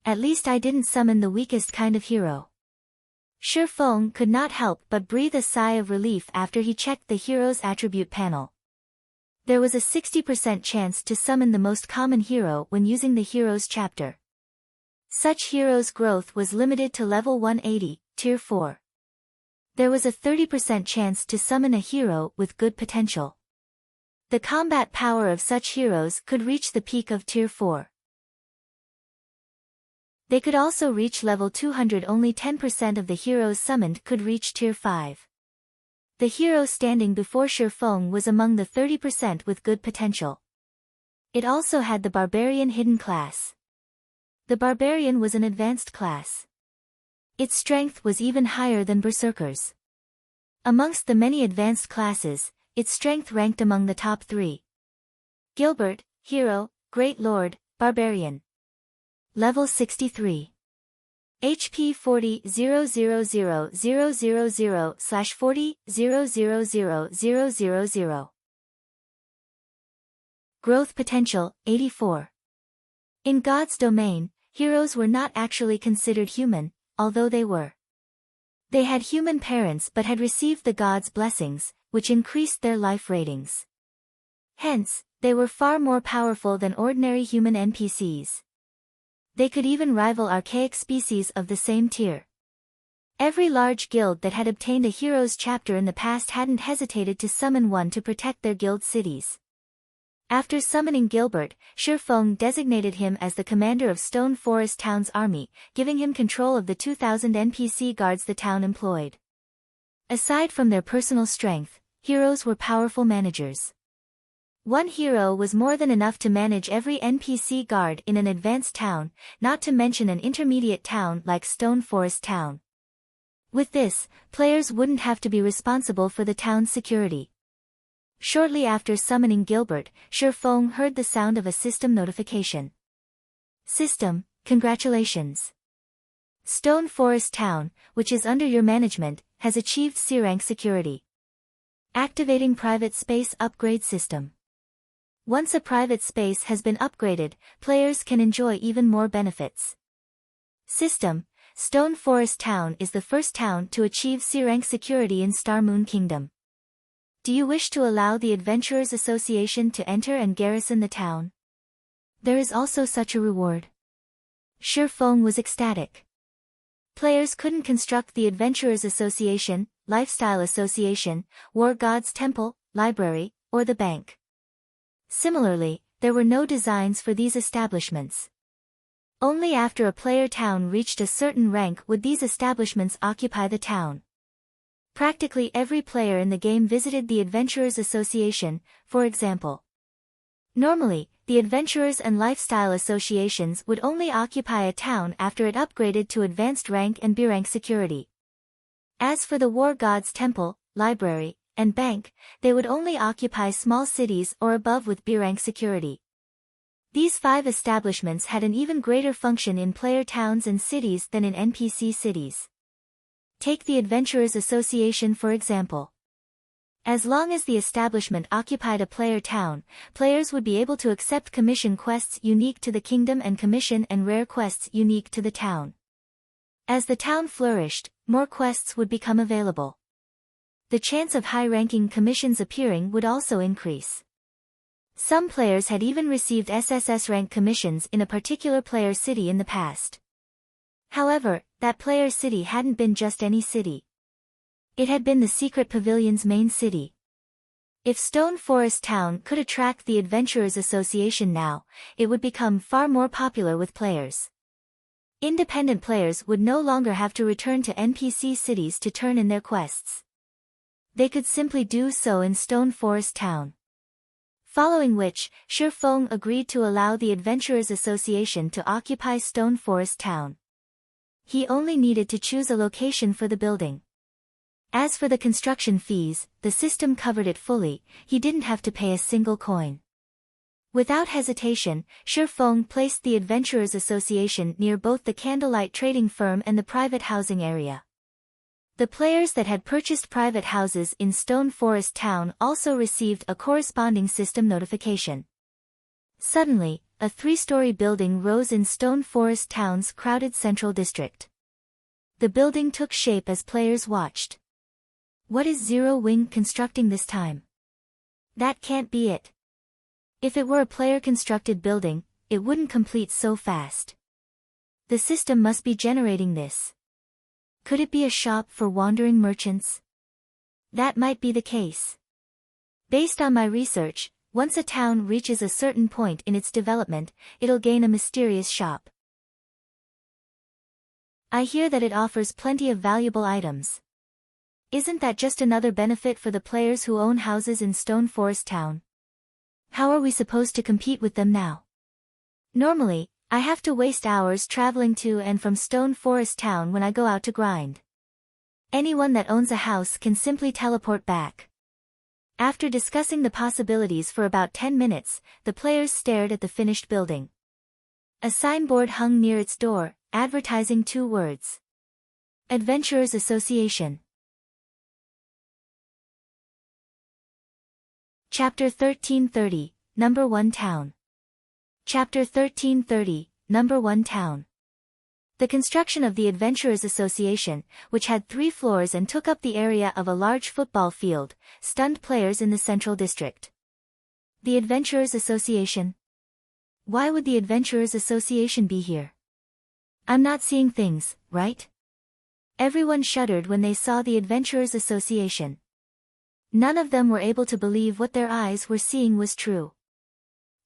At least I didn't summon the weakest kind of hero. Shifeng could not help but breathe a sigh of relief after he checked the hero's attribute panel. There was a 60% chance to summon the most common hero when using the hero's chapter. Such hero's growth was limited to level 180, tier 4. There was a 30% chance to summon a hero with good potential. The combat power of such heroes could reach the peak of tier 4. They could also reach level 200. Only 10% of the heroes summoned could reach tier 5. The hero standing before Shifeng was among the 30% with good potential. It also had the Barbarian hidden class. The Barbarian was an advanced class. Its strength was even higher than Berserker's. Amongst the many advanced classes, its strength ranked among the top 3. Gilbert, Hero, Great Lord, Barbarian. Level 63. HP 40,000,000/40,000,000. Growth potential, 84. In God's domain, heroes were not actually considered human, although they were. They had human parents but had received the gods' blessings, which increased their life ratings. Hence, they were far more powerful than ordinary human NPCs. They could even rival archaic species of the same tier. Every large guild that had obtained a hero's chapter in the past hadn't hesitated to summon one to protect their guild cities. After summoning Gilbert, Shifeng designated him as the commander of Stone Forest Town's army, giving him control of the 2,000 NPC guards the town employed. Aside from their personal strength, heroes were powerful managers. One hero was more than enough to manage every NPC guard in an advanced town, not to mention an intermediate town like Stone Forest Town. With this, players wouldn't have to be responsible for the town's security. Shortly after summoning Gilbert, Shifeng heard the sound of a system notification. System, congratulations. Stone Forest Town, which is under your management, has achieved C-rank security. Activating private space upgrade system. Once a private space has been upgraded, players can enjoy even more benefits. System, Stone Forest Town is the first town to achieve C-rank security in Star Moon Kingdom. Do you wish to allow the Adventurers Association to enter and garrison the town? There is also such a reward. Shifeng was ecstatic. Players couldn't construct the Adventurers Association, Lifestyle Association, War God's Temple, Library, or the bank. Similarly, there were no designs for these establishments. Only after a player town reached a certain rank would these establishments occupy the town. Practically every player in the game visited the Adventurers Association, for example. Normally, the Adventurers and Lifestyle Associations would only occupy a town after it upgraded to advanced rank and B-rank security. As for the War God's Temple, Library, and Bank, they would only occupy small cities or above with B-rank security. These 5 establishments had an even greater function in player towns and cities than in NPC cities. Take the Adventurers Association for example. As long as the establishment occupied a player town, players would be able to accept commission quests unique to the kingdom and commission and rare quests unique to the town. As the town flourished, more quests would become available. The chance of high-ranking commissions appearing would also increase. Some players had even received SSS rank commissions in a particular player city in the past. However, that player city hadn't been just any city. It had been the Secret Pavilion's main city. If Stone Forest Town could attract the Adventurers Association now, it would become far more popular with players. Independent players would no longer have to return to NPC cities to turn in their quests. They could simply do so in Stone Forest Town. Following which, Shifeng agreed to allow the Adventurers Association to occupy Stone Forest Town. He only needed to choose a location for the building. As for the construction fees, the system covered it fully, he didn't have to pay a single coin. Without hesitation, Shifeng placed the Adventurers Association near both the Candlelight Trading Firm and the private housing area. The players that had purchased private houses in Stone Forest Town also received a corresponding system notification. Suddenly, a 3-story building rose in Stone Forest Town's crowded central district. The building took shape as players watched. What is Zero Wing constructing this time? That can't be it. If it were a player-constructed building, it wouldn't complete so fast. The system must be generating this. Could it be a shop for wandering merchants? That might be the case. Based on my research, once a town reaches a certain point in its development, it'll gain a mysterious shop. I hear that it offers plenty of valuable items. Isn't that just another benefit for the players who own houses in Stone Forest Town? How are we supposed to compete with them now? Normally, I have to waste hours traveling to and from Stone Forest Town when I go out to grind. Anyone that owns a house can simply teleport back. After discussing the possibilities for about 10 minutes, the players stared at the finished building. A signboard hung near its door, advertising 2 words. Adventurers Association. Chapter 1330, Number 1 Town. Chapter 1330, Number 1 Town. The construction of the Adventurers Association, which had 3 floors and took up the area of a large football field, stunned players in the Central District. The Adventurers Association? Why would the Adventurers Association be here? I'm not seeing things, right? Everyone shuddered when they saw the Adventurers Association. None of them were able to believe what their eyes were seeing was true.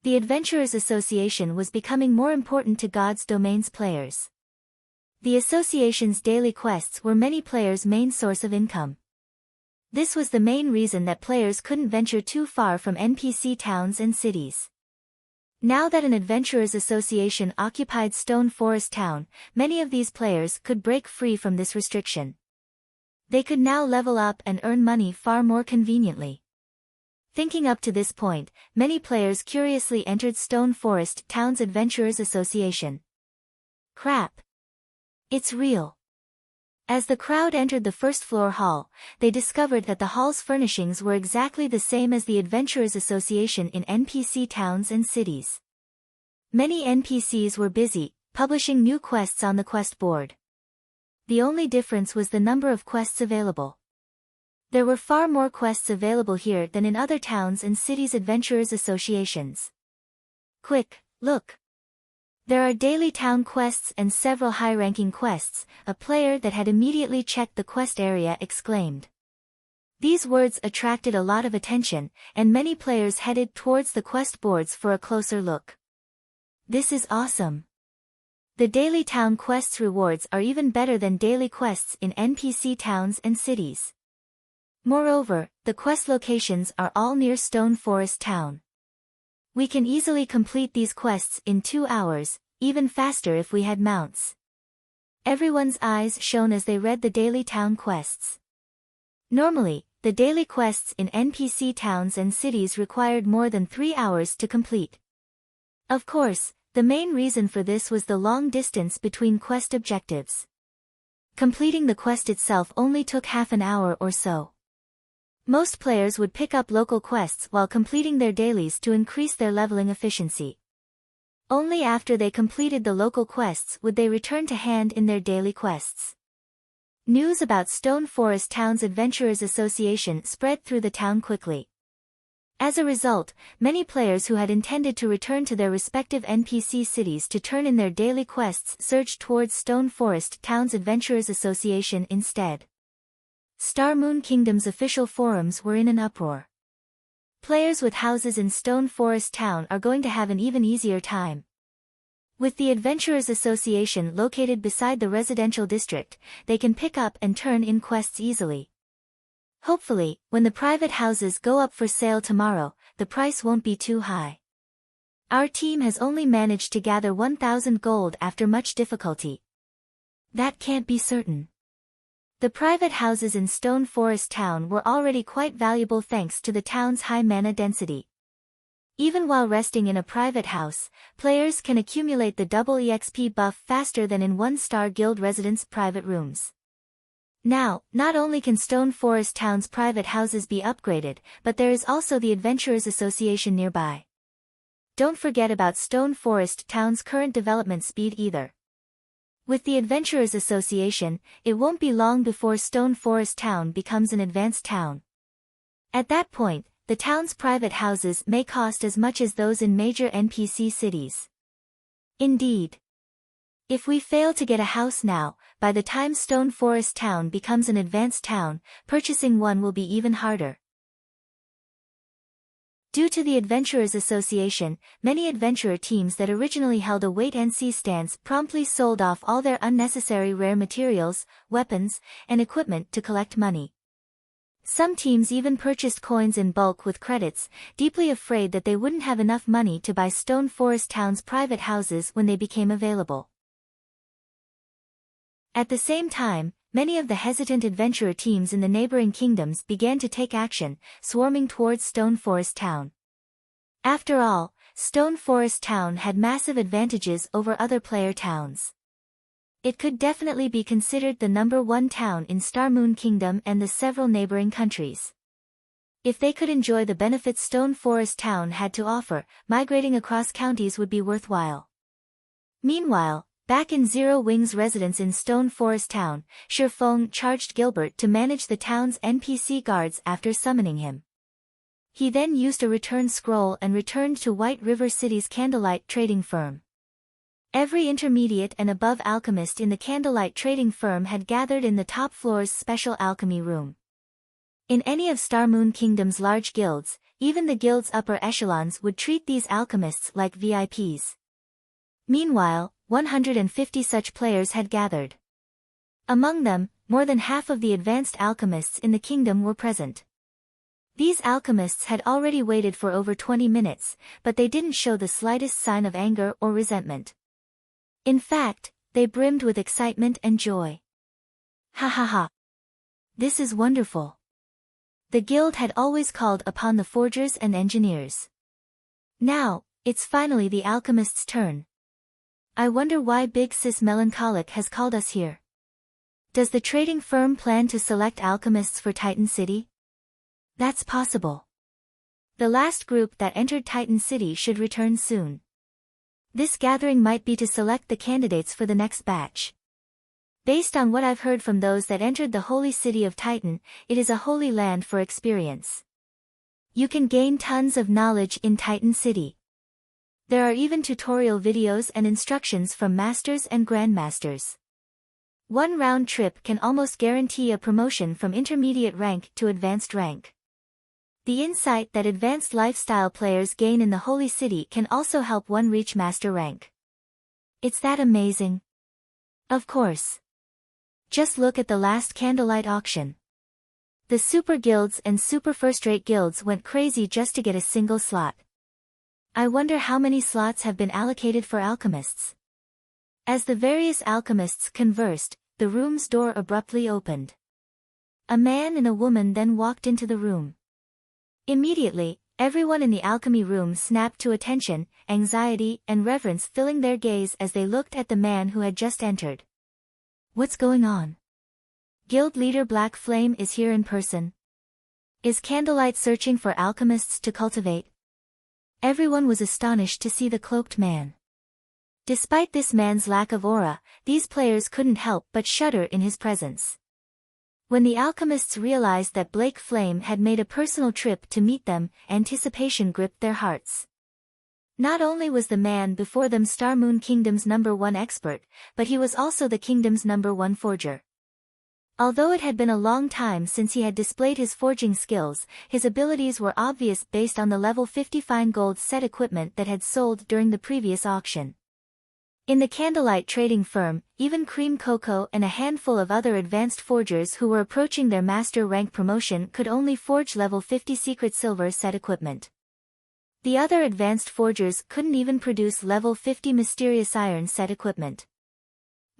The Adventurers Association was becoming more important to God's Domain's players. The association's daily quests were many players' main source of income. This was the main reason that players couldn't venture too far from NPC towns and cities. Now that an adventurers association occupied Stone Forest Town, many of these players could break free from this restriction. They could now level up and earn money far more conveniently. Thinking up to this point, many players curiously entered Stone Forest Town's Adventurers Association. Crap! It's real. As the crowd entered the first-floor hall, they discovered that the hall's furnishings were exactly the same as the Adventurers Association in NPC towns and cities. Many NPCs were busy, publishing new quests on the quest board. The only difference was the number of quests available. There were far more quests available here than in other towns and cities' Adventurers Associations. Quick, look! There are daily town quests and several high-ranking quests, a player that had immediately checked the quest area exclaimed. These words attracted a lot of attention, and many players headed towards the quest boards for a closer look. This is awesome! The daily town quests rewards are even better than daily quests in NPC towns and cities. Moreover, the quest locations are all near Stone Forest Town. We can easily complete these quests in 2 hours, even faster if we had mounts. Everyone's eyes shone as they read the daily town quests. Normally, the daily quests in NPC towns and cities required more than 3 hours to complete. Of course, the main reason for this was the long distance between quest objectives. Completing the quest itself only took half an hour or so. Most players would pick up local quests while completing their dailies to increase their leveling efficiency. Only after they completed the local quests would they return to hand in their daily quests. News about Stone Forest Town's Adventurers Association spread through the town quickly. As a result, many players who had intended to return to their respective NPC cities to turn in their daily quests surged towards Stone Forest Town's Adventurers Association instead. Star Moon Kingdom's official forums were in an uproar. Players with houses in Stone Forest Town are going to have an even easier time. With the Adventurers Association located beside the residential district, they can pick up and turn in quests easily. Hopefully, when the private houses go up for sale tomorrow, the price won't be too high. Our team has only managed to gather 1,000 gold after much difficulty. That can't be certain. The private houses in Stone Forest Town were already quite valuable thanks to the town's high mana density. Even while resting in a private house, players can accumulate the double EXP buff faster than in 1-star guild residents' private rooms. Now, not only can Stone Forest Town's private houses be upgraded, but there is also the Adventurers Association nearby. Don't forget about Stone Forest Town's current development speed either. With the Adventurers Association, it won't be long before Stone Forest Town becomes an advanced town. At that point, the town's private houses may cost as much as those in major NPC cities. Indeed. If we fail to get a house now, by the time Stone Forest Town becomes an advanced town, purchasing one will be even harder. Due to the Adventurers Association, many adventurer teams that originally held a wait-and-see stance promptly sold off all their unnecessary rare materials, weapons, and equipment to collect money. Some teams even purchased coins in bulk with credits, deeply afraid that they wouldn't have enough money to buy Stone Forest Town's private houses when they became available. At the same time, many of the hesitant adventurer teams in the neighboring kingdoms began to take action, swarming towards Stone Forest Town. After all, Stone Forest Town had massive advantages over other player towns. It could definitely be considered the #1 town in Star Moon Kingdom and the several neighboring countries. If they could enjoy the benefits Stone Forest Town had to offer, migrating across counties would be worthwhile. Meanwhile, back in Zero Wing's residence in Stone Forest Town, Shirfeng charged Gilbert to manage the town's NPC guards after summoning him. He then used a return scroll and returned to White River City's Candlelight trading firm. Every intermediate and above alchemist in the Candlelight trading firm had gathered in the top floor's special alchemy room. In any of Star Moon Kingdom's large guilds, even the guild's upper echelons would treat these alchemists like VIPs. Meanwhile, 150 such players had gathered. Among them, more than half of the advanced alchemists in the kingdom were present. These alchemists had already waited for over 20 minutes, but they didn't show the slightest sign of anger or resentment. In fact, they brimmed with excitement and joy. Ha ha ha! This is wonderful. The guild had always called upon the forgers and engineers. Now, it's finally the alchemist's turn. I wonder why Big Sis Melancholic has called us here. Does the trading firm plan to select alchemists for Titan City? That's possible. The last group that entered Titan City should return soon. This gathering might be to select the candidates for the next batch. Based on what I've heard from those that entered the holy city of Titan, it is a holy land for experience. You can gain tons of knowledge in Titan City. There are even tutorial videos and instructions from masters and grandmasters. One round trip can almost guarantee a promotion from intermediate rank to advanced rank. The insight that advanced lifestyle players gain in the Holy City can also help one reach master rank. It's that amazing. Of course. Just look at the last candlelight auction. The super guilds and super first-rate guilds went crazy just to get a single slot. I wonder how many slots have been allocated for alchemists. As the various alchemists conversed, the room's door abruptly opened. A man and a woman then walked into the room. Immediately, everyone in the alchemy room snapped to attention, anxiety and reverence filling their gaze as they looked at the man who had just entered. What's going on? Guild leader Black Flame is here in person. Is Candlelight searching for alchemists to cultivate? Everyone was astonished to see the cloaked man. Despite this man's lack of aura, these players couldn't help but shudder in his presence. When the alchemists realized that Blake Flame had made a personal trip to meet them, anticipation gripped their hearts. Not only was the man before them Star Moon Kingdom's #1 expert, but he was also the kingdom's #1 forger. Although it had been a long time since he had displayed his forging skills, his abilities were obvious based on the level 50 fine gold set equipment that had sold during the previous auction. In the Candlelight trading firm, even Cream Cocoa and a handful of other advanced forgers who were approaching their master rank promotion could only forge level 50 secret silver set equipment. The other advanced forgers couldn't even produce level 50 mysterious iron set equipment.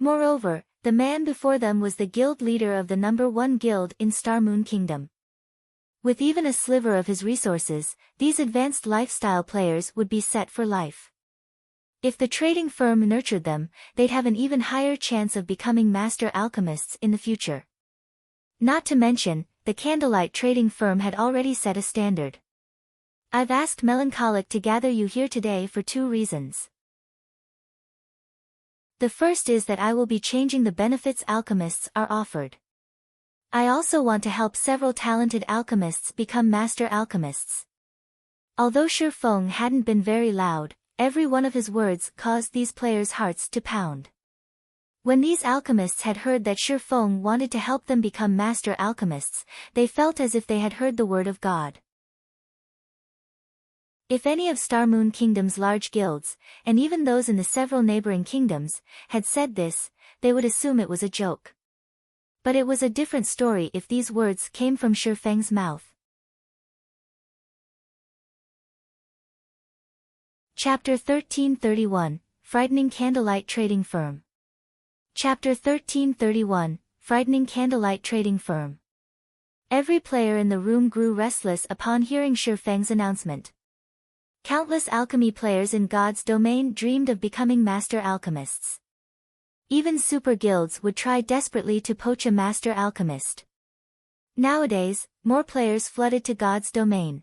Moreover, the man before them was the guild leader of the #1 guild in Star Moon Kingdom. With even a sliver of his resources, these advanced lifestyle players would be set for life. If the trading firm nurtured them, they'd have an even higher chance of becoming master alchemists in the future. Not to mention, the Candlelight trading firm had already set a standard. I've asked Melancholic to gather you here today for 2 reasons. The first is that I will be changing the benefits alchemists are offered. I also want to help several talented alchemists become master alchemists. Although Shi Feng hadn't been very loud, every one of his words caused these players' hearts to pound. When these alchemists had heard that Shi Feng wanted to help them become master alchemists, they felt as if they had heard the word of God. If any of Star Moon Kingdom's large guilds, and even those in the several neighboring kingdoms, had said this, they would assume it was a joke. But it was a different story if these words came from Shi Feng's mouth. Chapter 1331, Frightening Candlelight Trading Firm. Chapter 1331, Frightening Candlelight Trading Firm. Every player in the room grew restless upon hearing Shi Feng's announcement. Countless alchemy players in God's domain dreamed of becoming master alchemists. Even super guilds would try desperately to poach a master alchemist. Nowadays, more players flooded to God's domain.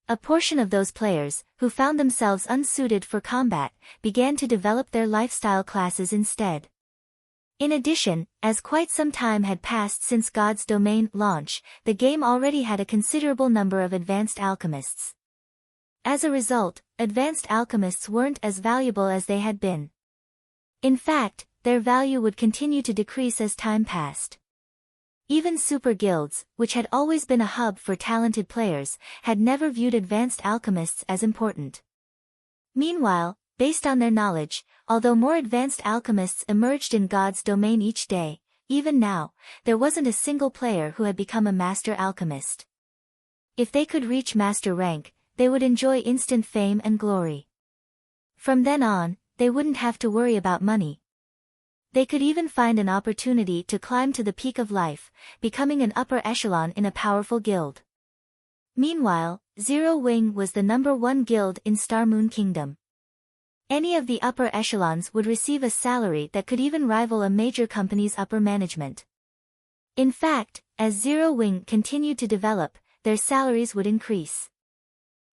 A portion of those players, who found themselves unsuited for combat, began to develop their lifestyle classes instead. In addition, as quite some time had passed since God's Domain launch, the game already had a considerable number of advanced alchemists. As a result, advanced alchemists weren't as valuable as they had been. In fact, their value would continue to decrease as time passed. Even super guilds, which had always been a hub for talented players, had never viewed advanced alchemists as important. Meanwhile, based on their knowledge, although more advanced alchemists emerged in God's domain each day, even now, there wasn't a single player who had become a master alchemist. If they could reach master rank, they would enjoy instant fame and glory. From then on, they wouldn't have to worry about money. They could even find an opportunity to climb to the peak of life, becoming an upper echelon in a powerful guild. Meanwhile, Zero Wing was the #1 guild in Star Moon Kingdom. Any of the upper echelons would receive a salary that could even rival a major company's upper management. In fact, as Zero Wing continued to develop, their salaries would increase.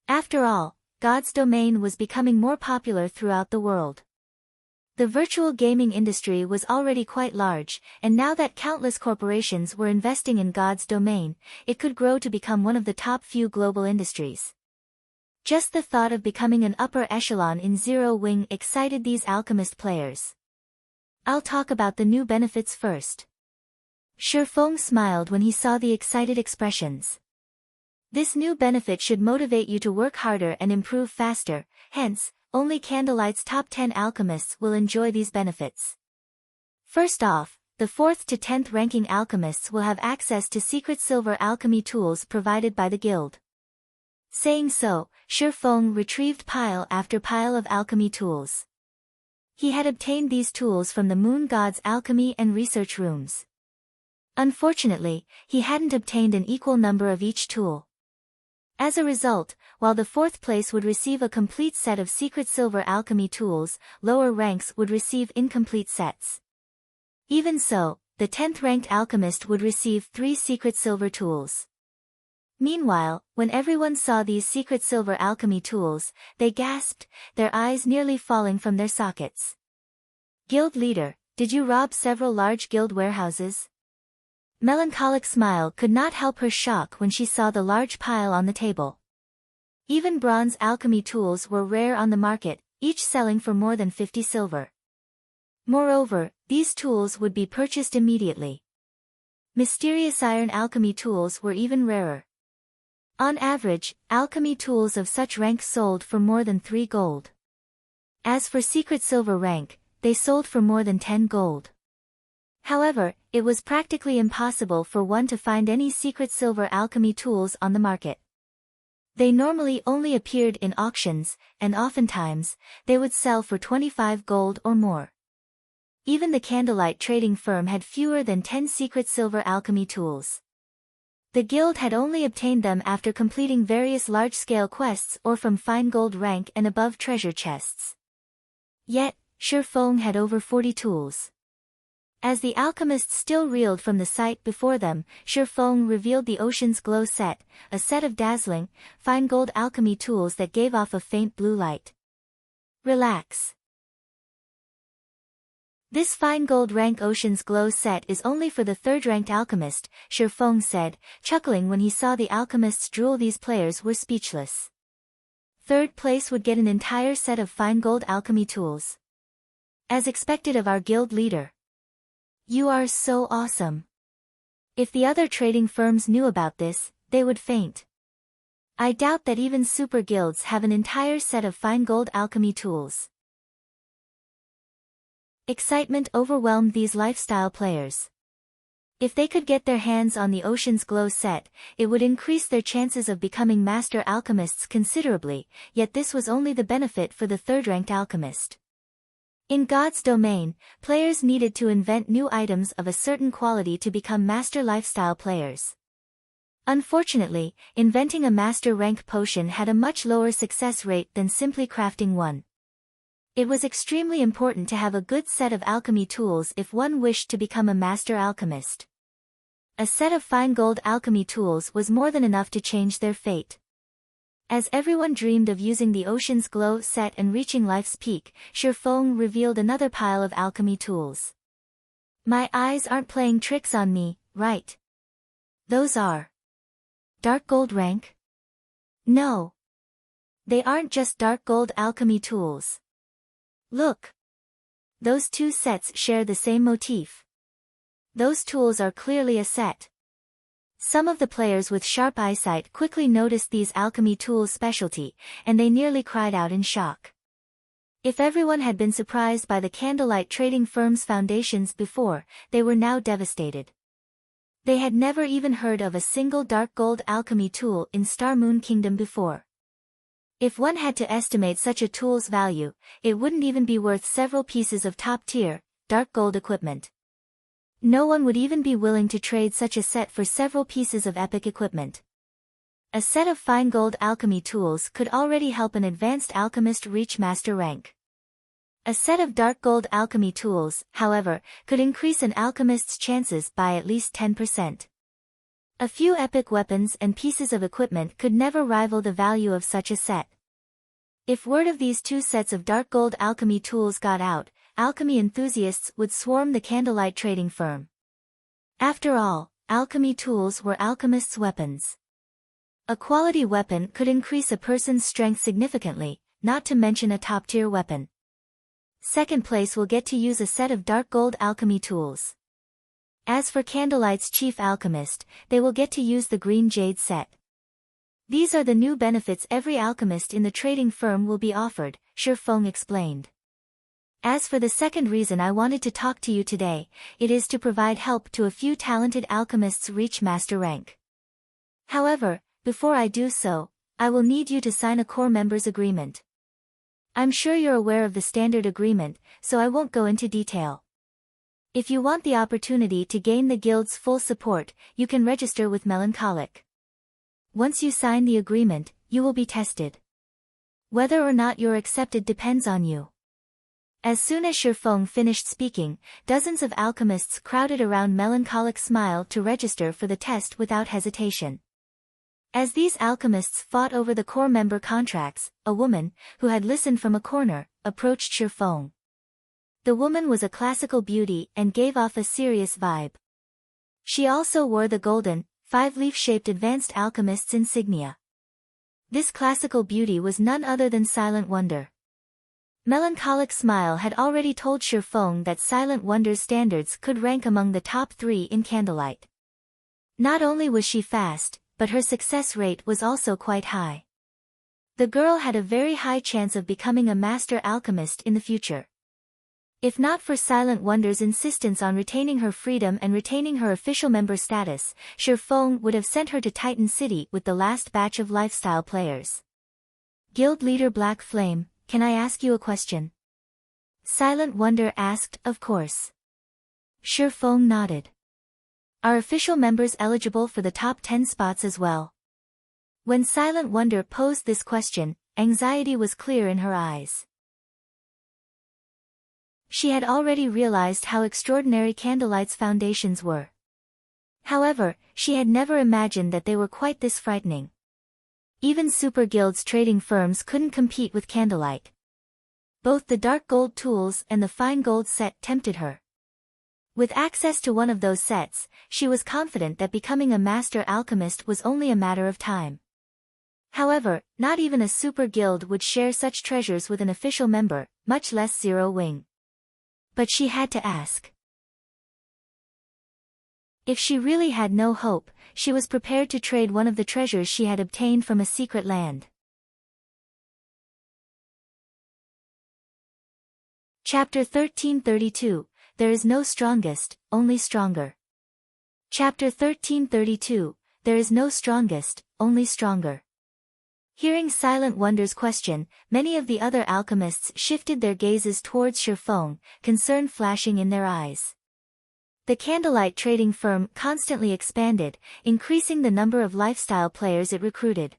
After all, God's domain was becoming more popular throughout the world. The virtual gaming industry was already quite large, and now that countless corporations were investing in God's domain, it could grow to become one of the top few global industries. Just the thought of becoming an upper echelon in Zero Wing excited these alchemist players. I'll talk about the new benefits first. Shifeng smiled when he saw the excited expressions. This new benefit should motivate you to work harder and improve faster, hence, only Candlelight's top 10 alchemists will enjoy these benefits. First off, the 4th to 10th ranking alchemists will have access to secret silver alchemy tools provided by the guild. Saying so, Shifeng retrieved pile after pile of alchemy tools. He had obtained these tools from the Moon God's alchemy and research rooms. Unfortunately, he hadn't obtained an equal number of each tool. As a result, while the 4th place would receive a complete set of secret silver alchemy tools, lower ranks would receive incomplete sets. Even so, the 10th ranked alchemist would receive 3 secret silver tools. Meanwhile, when everyone saw these secret silver alchemy tools, they gasped, their eyes nearly falling from their sockets. Guild leader, did you rob several large guild warehouses? Melancholic smile could not help her shock when she saw the large pile on the table. Even bronze alchemy tools were rare on the market, each selling for more than 50 silver. Moreover, these tools would be purchased immediately. Mysterious iron alchemy tools were even rarer. On average, alchemy tools of such rank sold for more than 3 gold. As for secret silver rank, they sold for more than 10 gold. However, it was practically impossible for one to find any secret silver alchemy tools on the market. They normally only appeared in auctions, and oftentimes, they would sell for 25 gold or more. Even the Candlelight trading firm had fewer than 10 secret silver alchemy tools. The guild had only obtained them after completing various large-scale quests or from fine gold rank and above treasure chests. Yet, Shifeng had over 40 tools. As the alchemists still reeled from the sight before them, Shifeng revealed the Ocean's Glow set, a set of dazzling, fine gold alchemy tools that gave off a faint blue light. Relax. This fine gold rank Ocean's Glow set is only for the 3rd ranked alchemist, Shifeng said, chuckling when he saw the alchemists drool. These players were speechless. 3rd place would get an entire set of fine gold alchemy tools. As expected of our guild leader. You are so awesome. If the other trading firms knew about this, they would faint. I doubt that even super guilds have an entire set of fine gold alchemy tools. Excitement overwhelmed these lifestyle players. If they could get their hands on the Ocean's Glow set, it would increase their chances of becoming master alchemists considerably, yet this was only the benefit for the 3rd ranked alchemist. In God's domain, players needed to invent new items of a certain quality to become master lifestyle players. Unfortunately, inventing a master rank potion had a much lower success rate than simply crafting one. It was extremely important to have a good set of alchemy tools if one wished to become a master alchemist. A set of fine gold alchemy tools was more than enough to change their fate. As everyone dreamed of using the Ocean's Glow set and reaching life's peak, Shifeng revealed another pile of alchemy tools. My eyes aren't playing tricks on me, right? Those are dark gold rank? No. They aren't just dark gold alchemy tools. Look. Those 2 sets share the same motif. Those tools are clearly a set. Some of the players with sharp eyesight quickly noticed these alchemy tools' specialty, and they nearly cried out in shock. If everyone had been surprised by the candlelight trading firm's foundations before, they were now devastated. They had never even heard of a single dark gold alchemy tool in Star Moon Kingdom before. If one had to estimate such a tool's value, it wouldn't even be worth several pieces of top-tier, dark gold equipment. No one would even be willing to trade such a set for several pieces of epic equipment. A set of fine gold alchemy tools could already help an advanced alchemist reach master rank. A set of dark gold alchemy tools, however, could increase an alchemist's chances by at least 10%. A few epic weapons and pieces of equipment could never rival the value of such a set. If word of these two sets of dark gold alchemy tools got out, alchemy enthusiasts would swarm the candlelight trading firm. After all, alchemy tools were alchemists' weapons. A quality weapon could increase a person's strength significantly, not to mention a top-tier weapon. Second place will get to use a set of dark gold alchemy tools. As for Candlelight's chief alchemist, they will get to use the green jade set. These are the new benefits every alchemist in the trading firm will be offered, Shifeng explained. As for the second reason I wanted to talk to you today, it is to provide help to a few talented alchemists reach master rank. However, before I do so, I will need you to sign a core members agreement. I'm sure you're aware of the standard agreement, so I won't go into detail. If you want the opportunity to gain the guild's full support, you can register with Melancholic. Once you sign the agreement, you will be tested. Whether or not you're accepted depends on you. As soon as Shifeng finished speaking, dozens of alchemists crowded around Melancholic's smile to register for the test without hesitation. As these alchemists fought over the core member contracts, a woman, who had listened from a corner, approached Shifeng. The woman was a classical beauty and gave off a serious vibe. She also wore the golden, five-leaf-shaped advanced alchemist's insignia. This classical beauty was none other than Silent Wonder. Melancholic Smile had already told Shifeng that Silent Wonder's standards could rank among the top 3 in Candlelight. Not only was she fast, but her success rate was also quite high. The girl had a very high chance of becoming a master alchemist in the future. If not for Silent Wonder's insistence on retaining her freedom and retaining her official member status, Shifeng would have sent her to Titan City with the last batch of lifestyle players. Guild leader Black Flame, can I ask you a question? Silent Wonder asked, of course. Shifeng nodded. Are official members eligible for the top 10 spots as well? When Silent Wonder posed this question, anxiety was clear in her eyes. She had already realized how extraordinary Candlelight's foundations were. However, she had never imagined that they were quite this frightening. Even super guilds trading firms couldn't compete with Candlelight. Both the dark gold tools and the fine gold set tempted her. With access to one of those sets, she was confident that becoming a master alchemist was only a matter of time. However, not even a super guild would share such treasures with an official member, much less Zero Wing. But she had to ask. If she really had no hope, she was prepared to trade one of the treasures she had obtained from a secret land. Chapter 1332, There is no strongest, only stronger. Chapter 1332, There is no strongest, only stronger. Hearing Silent Wonder's question, many of the other alchemists shifted their gazes towards Shifeng, concern flashing in their eyes. The Candlelight trading firm constantly expanded, increasing the number of lifestyle players it recruited.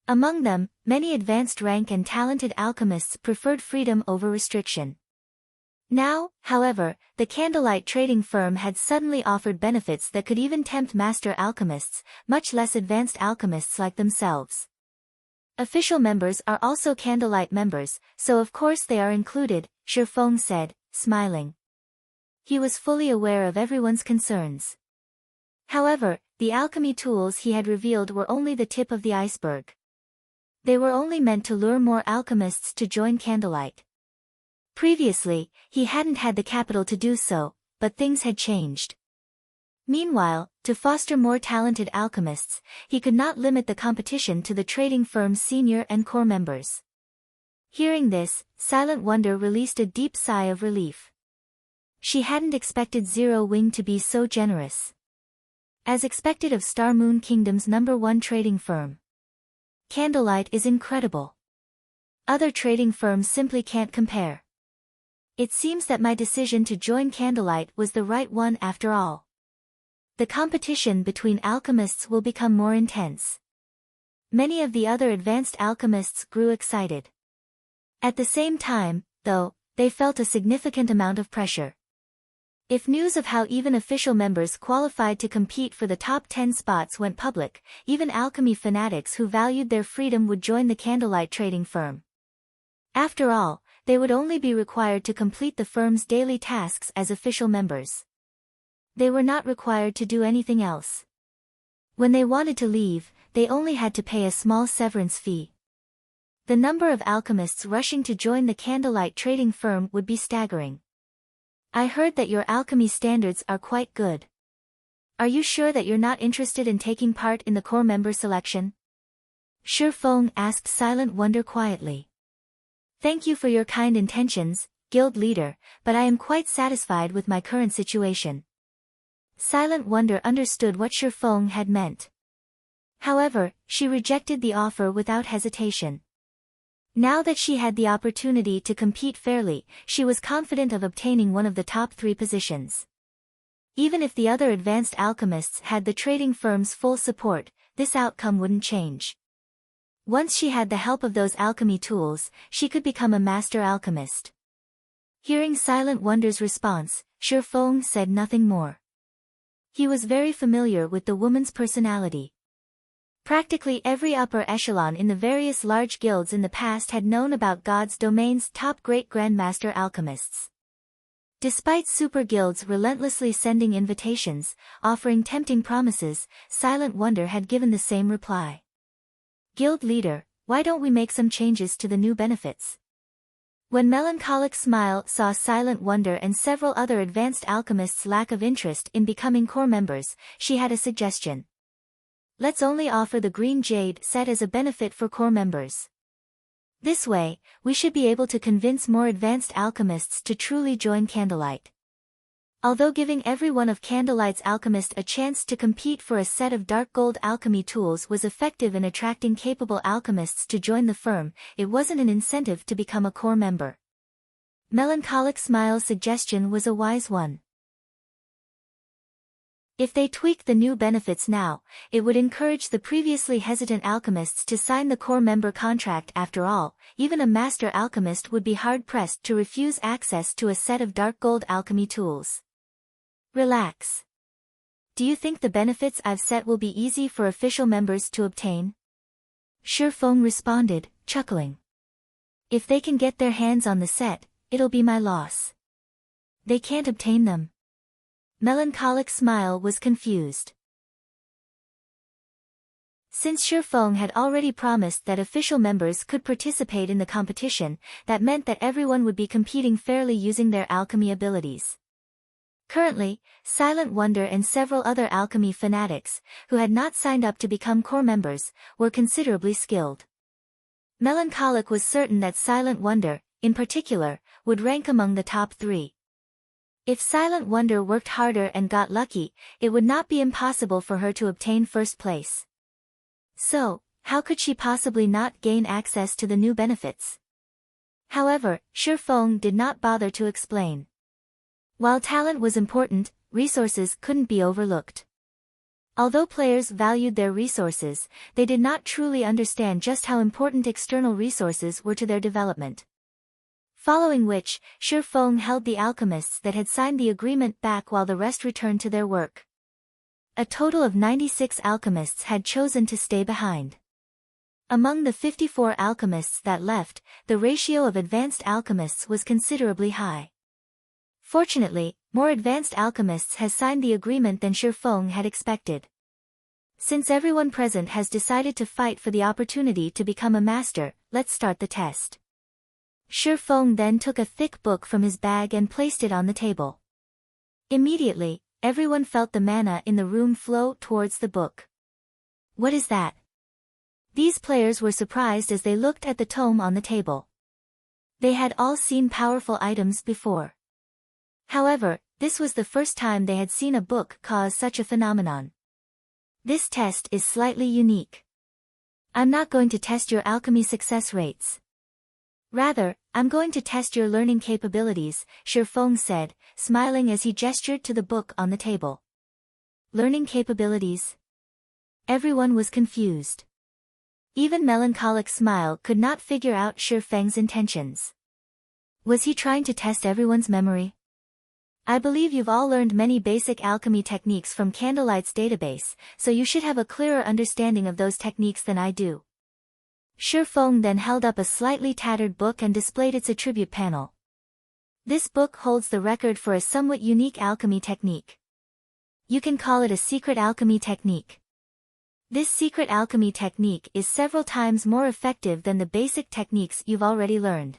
Among them, many advanced rank and talented alchemists preferred freedom over restriction. Now, however, the Candlelight trading firm had suddenly offered benefits that could even tempt master alchemists, much less advanced alchemists like themselves. Official members are also Candlelight members, so of course they are included, Shifeng said, smiling. He was fully aware of everyone's concerns. However, the alchemy tools he had revealed were only the tip of the iceberg. They were only meant to lure more alchemists to join Candlelight. Previously, he hadn't had the capital to do so, but things had changed. Meanwhile, to foster more talented alchemists, he could not limit the competition to the trading firm's senior and core members. Hearing this, Silent Wonder released a deep sigh of relief. She hadn't expected Zero Wing to be so generous. As expected of Star Moon Kingdom's #1 trading firm, Candlelight is incredible. Other trading firms simply can't compare. It seems that my decision to join Candlelight was the right one after all. The competition between alchemists will become more intense. Many of the other advanced alchemists grew excited. At the same time, though, they felt a significant amount of pressure. If news of how even official members qualified to compete for the top 10 spots went public, even alchemy fanatics who valued their freedom would join the Candlelight trading firm. After all, they would only be required to complete the firm's daily tasks as official members. They were not required to do anything else. When they wanted to leave, they only had to pay a small severance fee. The number of alchemists rushing to join the Candlelight trading firm would be staggering. I heard that your alchemy standards are quite good. Are you sure that you're not interested in taking part in the core member selection? Shi Feng asked Silent Wonder quietly. Thank you for your kind intentions, guild leader, but I am quite satisfied with my current situation. Silent Wonder understood what Shi Feng had meant. However, she rejected the offer without hesitation. Now that she had the opportunity to compete fairly, she was confident of obtaining one of the top 3 positions. Even if the other advanced alchemists had the trading firm's full support, this outcome wouldn't change. Once she had the help of those alchemy tools, she could become a master alchemist. Hearing Silent Wonder's response, Shi Feng said nothing more. He was very familiar with the woman's personality. Practically every upper echelon in the various large guilds in the past had known about God's domain's top great grandmaster alchemists. Despite super guilds relentlessly sending invitations, offering tempting promises, Silent Wonder had given the same reply. Guild leader, why don't we make some changes to the new benefits? When Melancholic Smile saw Silent Wonder and several other advanced alchemists' lack of interest in becoming core members, she had a suggestion. Let's only offer the green jade set as a benefit for core members. This way, we should be able to convince more advanced alchemists to truly join Candlelight. Although giving every one of Candlelight's alchemists a chance to compete for a set of dark gold alchemy tools was effective in attracting capable alchemists to join the firm, it wasn't an incentive to become a core member. Melancholic Smile's suggestion was a wise one. If they tweaked the new benefits now, it would encourage the previously hesitant alchemists to sign the core member contract. After all, even a master alchemist would be hard-pressed to refuse access to a set of dark gold alchemy tools. Relax. Do you think the benefits I've set will be easy for official members to obtain? Shi Feng responded, chuckling. If they can get their hands on the set, it'll be my loss. They can't obtain them. Melancholic Smile was confused. Since Shi Feng had already promised that official members could participate in the competition, that meant that everyone would be competing fairly using their alchemy abilities. Currently, Silent Wonder and several other alchemy fanatics, who had not signed up to become core members, were considerably skilled. Melancholic was certain that Silent Wonder, in particular, would rank among the top 3. If Silent Wonder worked harder and got lucky, it would not be impossible for her to obtain first place. So, how could she possibly not gain access to the new benefits? However, Shi Feng did not bother to explain. While talent was important, resources couldn't be overlooked. Although players valued their resources, they did not truly understand just how important external resources were to their development. Following which, Shi Feng held the alchemists that had signed the agreement back while the rest returned to their work. A total of 96 alchemists had chosen to stay behind. Among the 54 alchemists that left, the ratio of advanced alchemists was considerably high. Fortunately, more advanced alchemists has signed the agreement than Shi Feng had expected. Since everyone present has decided to fight for the opportunity to become a master, let's start the test. Shi Feng then took a thick book from his bag and placed it on the table. Immediately, everyone felt the mana in the room flow towards the book. What is that? These players were surprised as they looked at the tome on the table. They had all seen powerful items before. However, this was the first time they had seen a book cause such a phenomenon. This test is slightly unique. I'm not going to test your alchemy success rates. Rather, I'm going to test your learning capabilities, Shi Feng said, smiling as he gestured to the book on the table. Learning capabilities? Everyone was confused. Even Melancholic Smile could not figure out Shi Feng's intentions. Was he trying to test everyone's memory? I believe you've all learned many basic alchemy techniques from Candlelight's database, so you should have a clearer understanding of those techniques than I do. Shi Feng then held up a slightly tattered book and displayed its attribute panel. This book holds the record for a somewhat unique alchemy technique. You can call it a secret alchemy technique. This secret alchemy technique is several times more effective than the basic techniques you've already learned.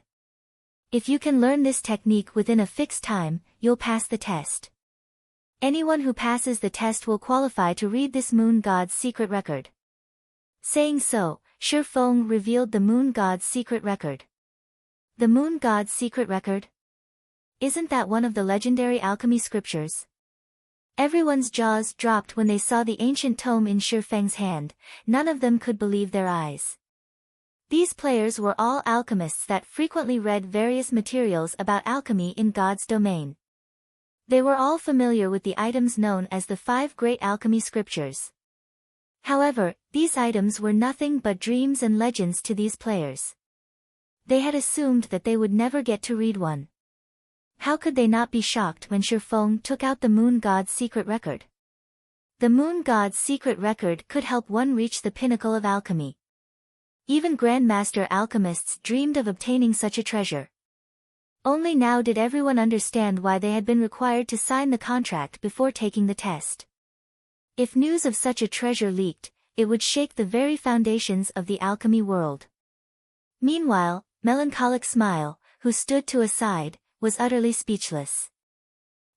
If you can learn this technique within a fixed time, you'll pass the test. Anyone who passes the test will qualify to read this moon god's secret record. Saying so, Shi Feng revealed the moon god's secret record. The moon god's secret record? Isn't that one of the legendary alchemy scriptures? Everyone's jaws dropped when they saw the ancient tome in Shi Feng's hand. None of them could believe their eyes. These players were all alchemists that frequently read various materials about alchemy in God's domain. They were all familiar with the items known as the 5 great alchemy scriptures. However, these items were nothing but dreams and legends to these players. They had assumed that they would never get to read one. How could they not be shocked when Shi Feng took out the moon god's secret record? The moon god's secret record could help one reach the pinnacle of alchemy. Even grandmaster alchemists dreamed of obtaining such a treasure. Only now did everyone understand why they had been required to sign the contract before taking the test. If news of such a treasure leaked, it would shake the very foundations of the alchemy world. Meanwhile, Melancholic Smile, who stood to a side, was utterly speechless.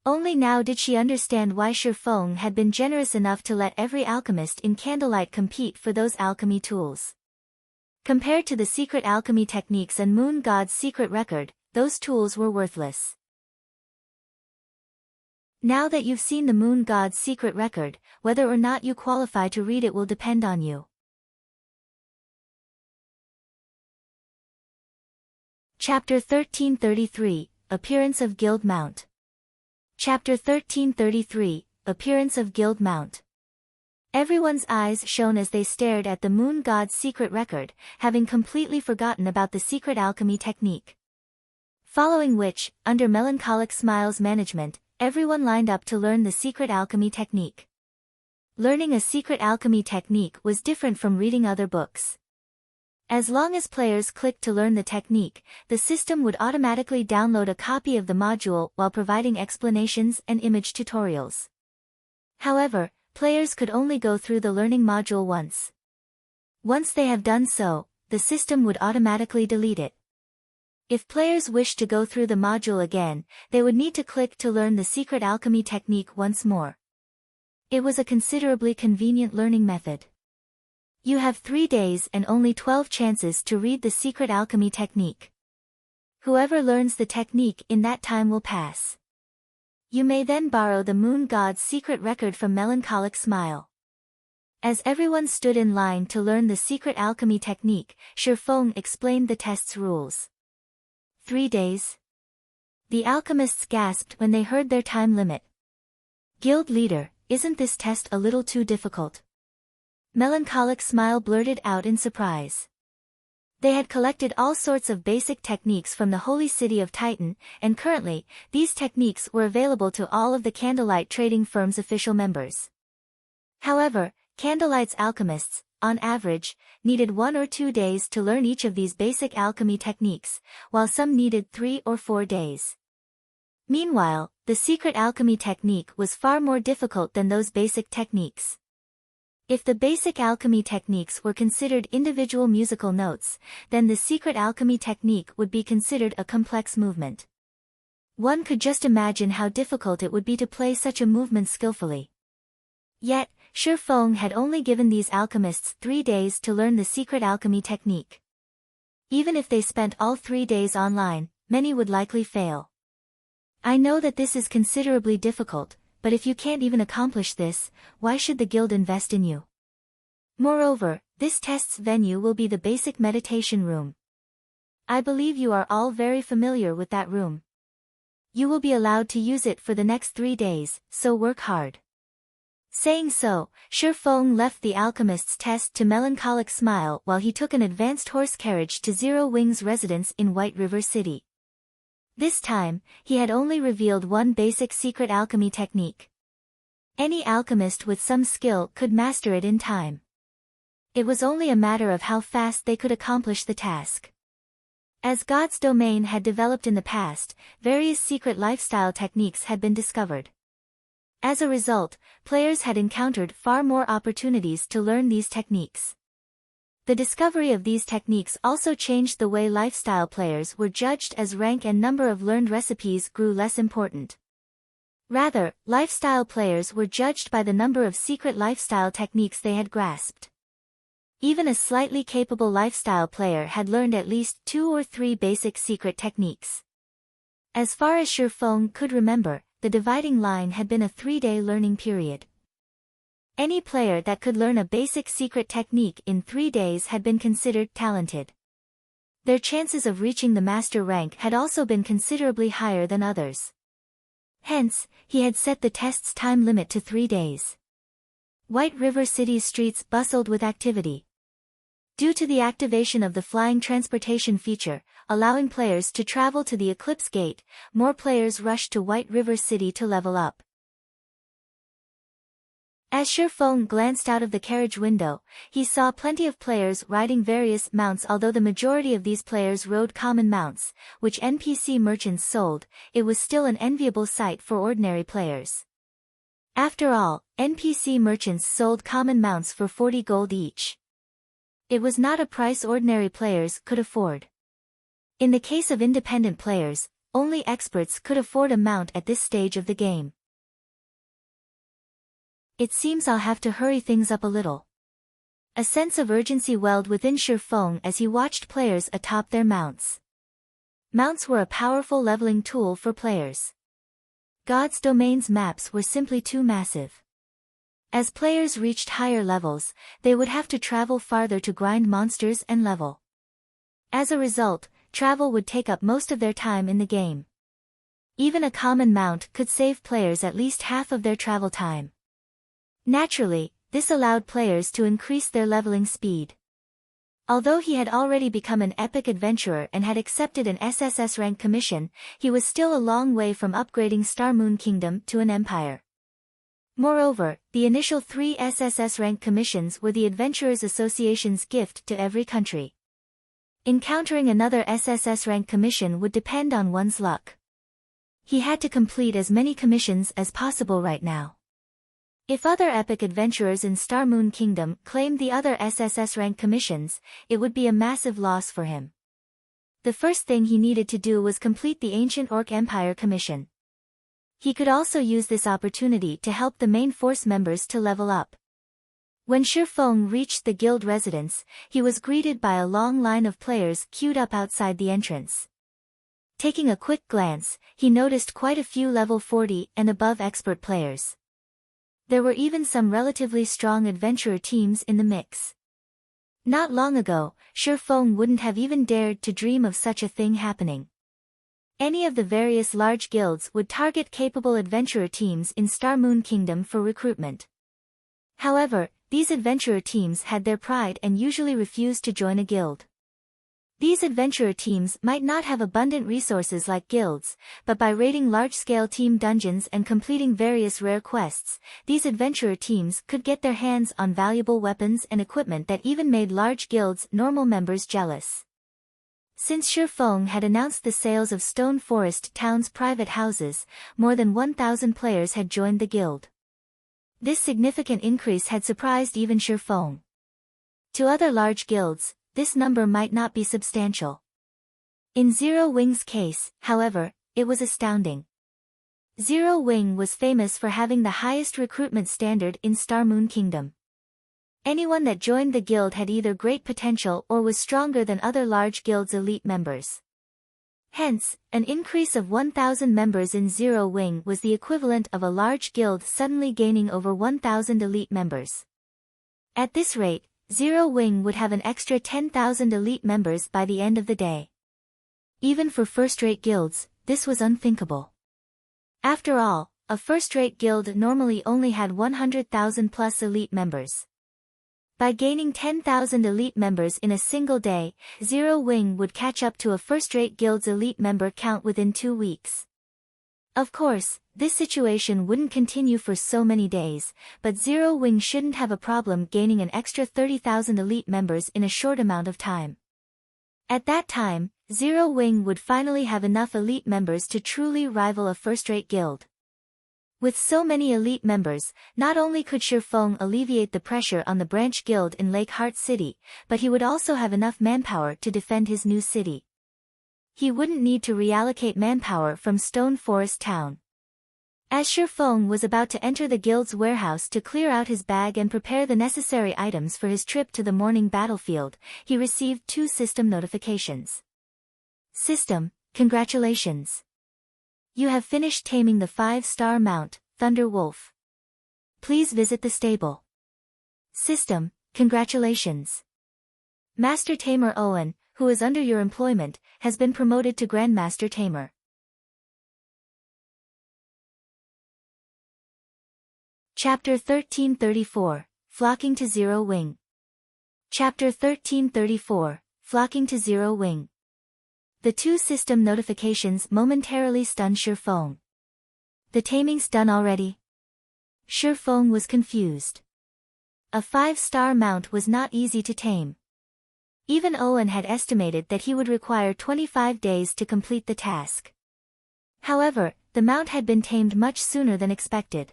Only now did she understand why Shi Feng had been generous enough to let every alchemist in Candlelight compete for those alchemy tools. Compared to the secret alchemy techniques and Moon God's secret record, those tools were worthless. Now that you've seen the Moon God's secret record, whether or not you qualify to read it will depend on you. Chapter 1333, Appearance of Guild Mount. Chapter 1333, Appearance of Guild Mount. Everyone's eyes shone as they stared at the Moon God's secret record, having completely forgotten about the secret alchemy technique. Following which, under Melancholic Smile's management, everyone lined up to learn the secret alchemy technique. Learning a secret alchemy technique was different from reading other books. As long as players clicked to learn the technique, the system would automatically download a copy of the module while providing explanations and image tutorials. However, players could only go through the learning module once. Once they have done so, the system would automatically delete it. If players wished to go through the module again, they would need to click to learn the secret alchemy technique once more. It was a considerably convenient learning method. You have 3 days and only 12 chances to read the secret alchemy technique. Whoever learns the technique in that time will pass. You may then borrow the Moon God's secret record from Melancholic Smile. As everyone stood in line to learn the secret alchemy technique, Shi Feng explained the test's rules. 3 days? The alchemists gasped when they heard their time limit. Guild leader, isn't this test a little too difficult? Melancholic Smile blurted out in surprise. They had collected all sorts of basic techniques from the holy city of Titan, and currently, these techniques were available to all of the Candlelight trading firm's official members. However, Candlelight's alchemists, on average, needed 1 or 2 days to learn each of these basic alchemy techniques, while some needed 3 or 4 days. Meanwhile, the secret alchemy technique was far more difficult than those basic techniques. If the basic alchemy techniques were considered individual musical notes, then the secret alchemy technique would be considered a complex movement. One could just imagine how difficult it would be to play such a movement skillfully. Yet, Shi Feng had only given these alchemists 3 days to learn the secret alchemy technique. Even if they spent all 3 days online, many would likely fail. I know that this is considerably difficult, but if you can't even accomplish this, why should the guild invest in you? Moreover, this test's venue will be the basic meditation room. I believe you are all very familiar with that room. You will be allowed to use it for the next 3 days, so work hard. Saying so, Shi Feng left the alchemist's test to melancholic smile while he took an advanced horse carriage to Zero Wing's residence in White River City. This time, he had only revealed one basic secret alchemy technique. Any alchemist with some skill could master it in time. It was only a matter of how fast they could accomplish the task. As God's domain had developed in the past, various secret lifestyle techniques had been discovered. As a result, players had encountered far more opportunities to learn these techniques. The discovery of these techniques also changed the way lifestyle players were judged as rank and number of learned recipes grew less important. Rather, lifestyle players were judged by the number of secret lifestyle techniques they had grasped. Even a slightly capable lifestyle player had learned at least 2 or 3 basic secret techniques. As far as Shi Feng could remember, the dividing line had been a 3-day learning period. Any player that could learn a basic secret technique in 3 days had been considered talented. Their chances of reaching the master rank had also been considerably higher than others. Hence, he had set the test's time limit to 3 days. White River City's streets bustled with activity. Due to the activation of the flying transportation feature, allowing players to travel to the Eclipse Gate, more players rushed to White River City to level up. As Shi Feng glanced out of the carriage window, he saw plenty of players riding various mounts. Although the majority of these players rode common mounts, which NPC merchants sold, it was still an enviable sight for ordinary players. After all, NPC merchants sold common mounts for 40 gold each. It was not a price ordinary players could afford. In the case of independent players, only experts could afford a mount at this stage of the game. It seems I'll have to hurry things up a little. A sense of urgency welled within Shi Feng as he watched players atop their mounts. Mounts were a powerful leveling tool for players. God's domain's maps were simply too massive. As players reached higher levels, they would have to travel farther to grind monsters and level. As a result, travel would take up most of their time in the game. Even a common mount could save players at least half of their travel time. Naturally, this allowed players to increase their leveling speed. Although he had already become an epic adventurer and had accepted an SSS rank commission, he was still a long way from upgrading Star Moon Kingdom to an empire. Moreover, the initial 3 SSS rank commissions were the Adventurers Association's gift to every country. Encountering another SSS rank commission would depend on one's luck. He had to complete as many commissions as possible right now. If other epic adventurers in Star Moon Kingdom claimed the other SSS rank commissions, it would be a massive loss for him. The first thing he needed to do was complete the Ancient Orc Empire commission. He could also use this opportunity to help the main force members to level up. When Shi Feng reached the guild residence, he was greeted by a long line of players queued up outside the entrance. Taking a quick glance, he noticed quite a few level 40 and above expert players. There were even some relatively strong adventurer teams in the mix. Not long ago, Shi Feng wouldn't have even dared to dream of such a thing happening. Any of the various large guilds would target capable adventurer teams in Star Moon Kingdom for recruitment. However, these adventurer teams had their pride and usually refused to join a guild. These adventurer teams might not have abundant resources like guilds, but by raiding large-scale team dungeons and completing various rare quests, these adventurer teams could get their hands on valuable weapons and equipment that even made large guilds' normal members jealous. Since Shi Feng had announced the sales of Stone Forest Town's private houses, more than 1,000 players had joined the guild. This significant increase had surprised even Shi Feng. To other large guilds, this number might not be substantial. In Zero Wing's case, however, it was astounding. Zero Wing was famous for having the highest recruitment standard in Star Moon Kingdom. Anyone that joined the guild had either great potential or was stronger than other large guilds' elite members. Hence, an increase of 1,000 members in Zero Wing was the equivalent of a large guild suddenly gaining over 1,000 elite members. At this rate, Zero Wing would have an extra 10,000 elite members by the end of the day. Even for first-rate guilds, this was unthinkable. After all, a first-rate guild normally only had 100,000 plus elite members. By gaining 10,000 elite members in a single day, Zero Wing would catch up to a first-rate guild's elite member count within 2 weeks. Of course, this situation wouldn't continue for so many days, but Zero Wing shouldn't have a problem gaining an extra 30,000 elite members in a short amount of time. At that time, Zero Wing would finally have enough elite members to truly rival a first-rate guild. With so many elite members, not only could Shifeng alleviate the pressure on the branch guild in Lake Heart City, but he would also have enough manpower to defend his new city. He wouldn't need to reallocate manpower from Stone Forest Town. As Shifeng was about to enter the guild's warehouse to clear out his bag and prepare the necessary items for his trip to the morning battlefield, he received 2 system notifications. System, congratulations. You have finished taming the 5-star mount, Thunder Wolf. Please visit the stable. System, congratulations. Master Tamer Owen, who is under your employment, has been promoted to Grandmaster Tamer. Chapter 1334, Flocking to Zero Wing. Chapter 1334, Flocking to Zero Wing. The 2 system notifications momentarily stunned Shifeng. The taming's done already? Shifeng was confused. A 5-star mount was not easy to tame. Even Owen had estimated that he would require 25 days to complete the task. However, the mount had been tamed much sooner than expected.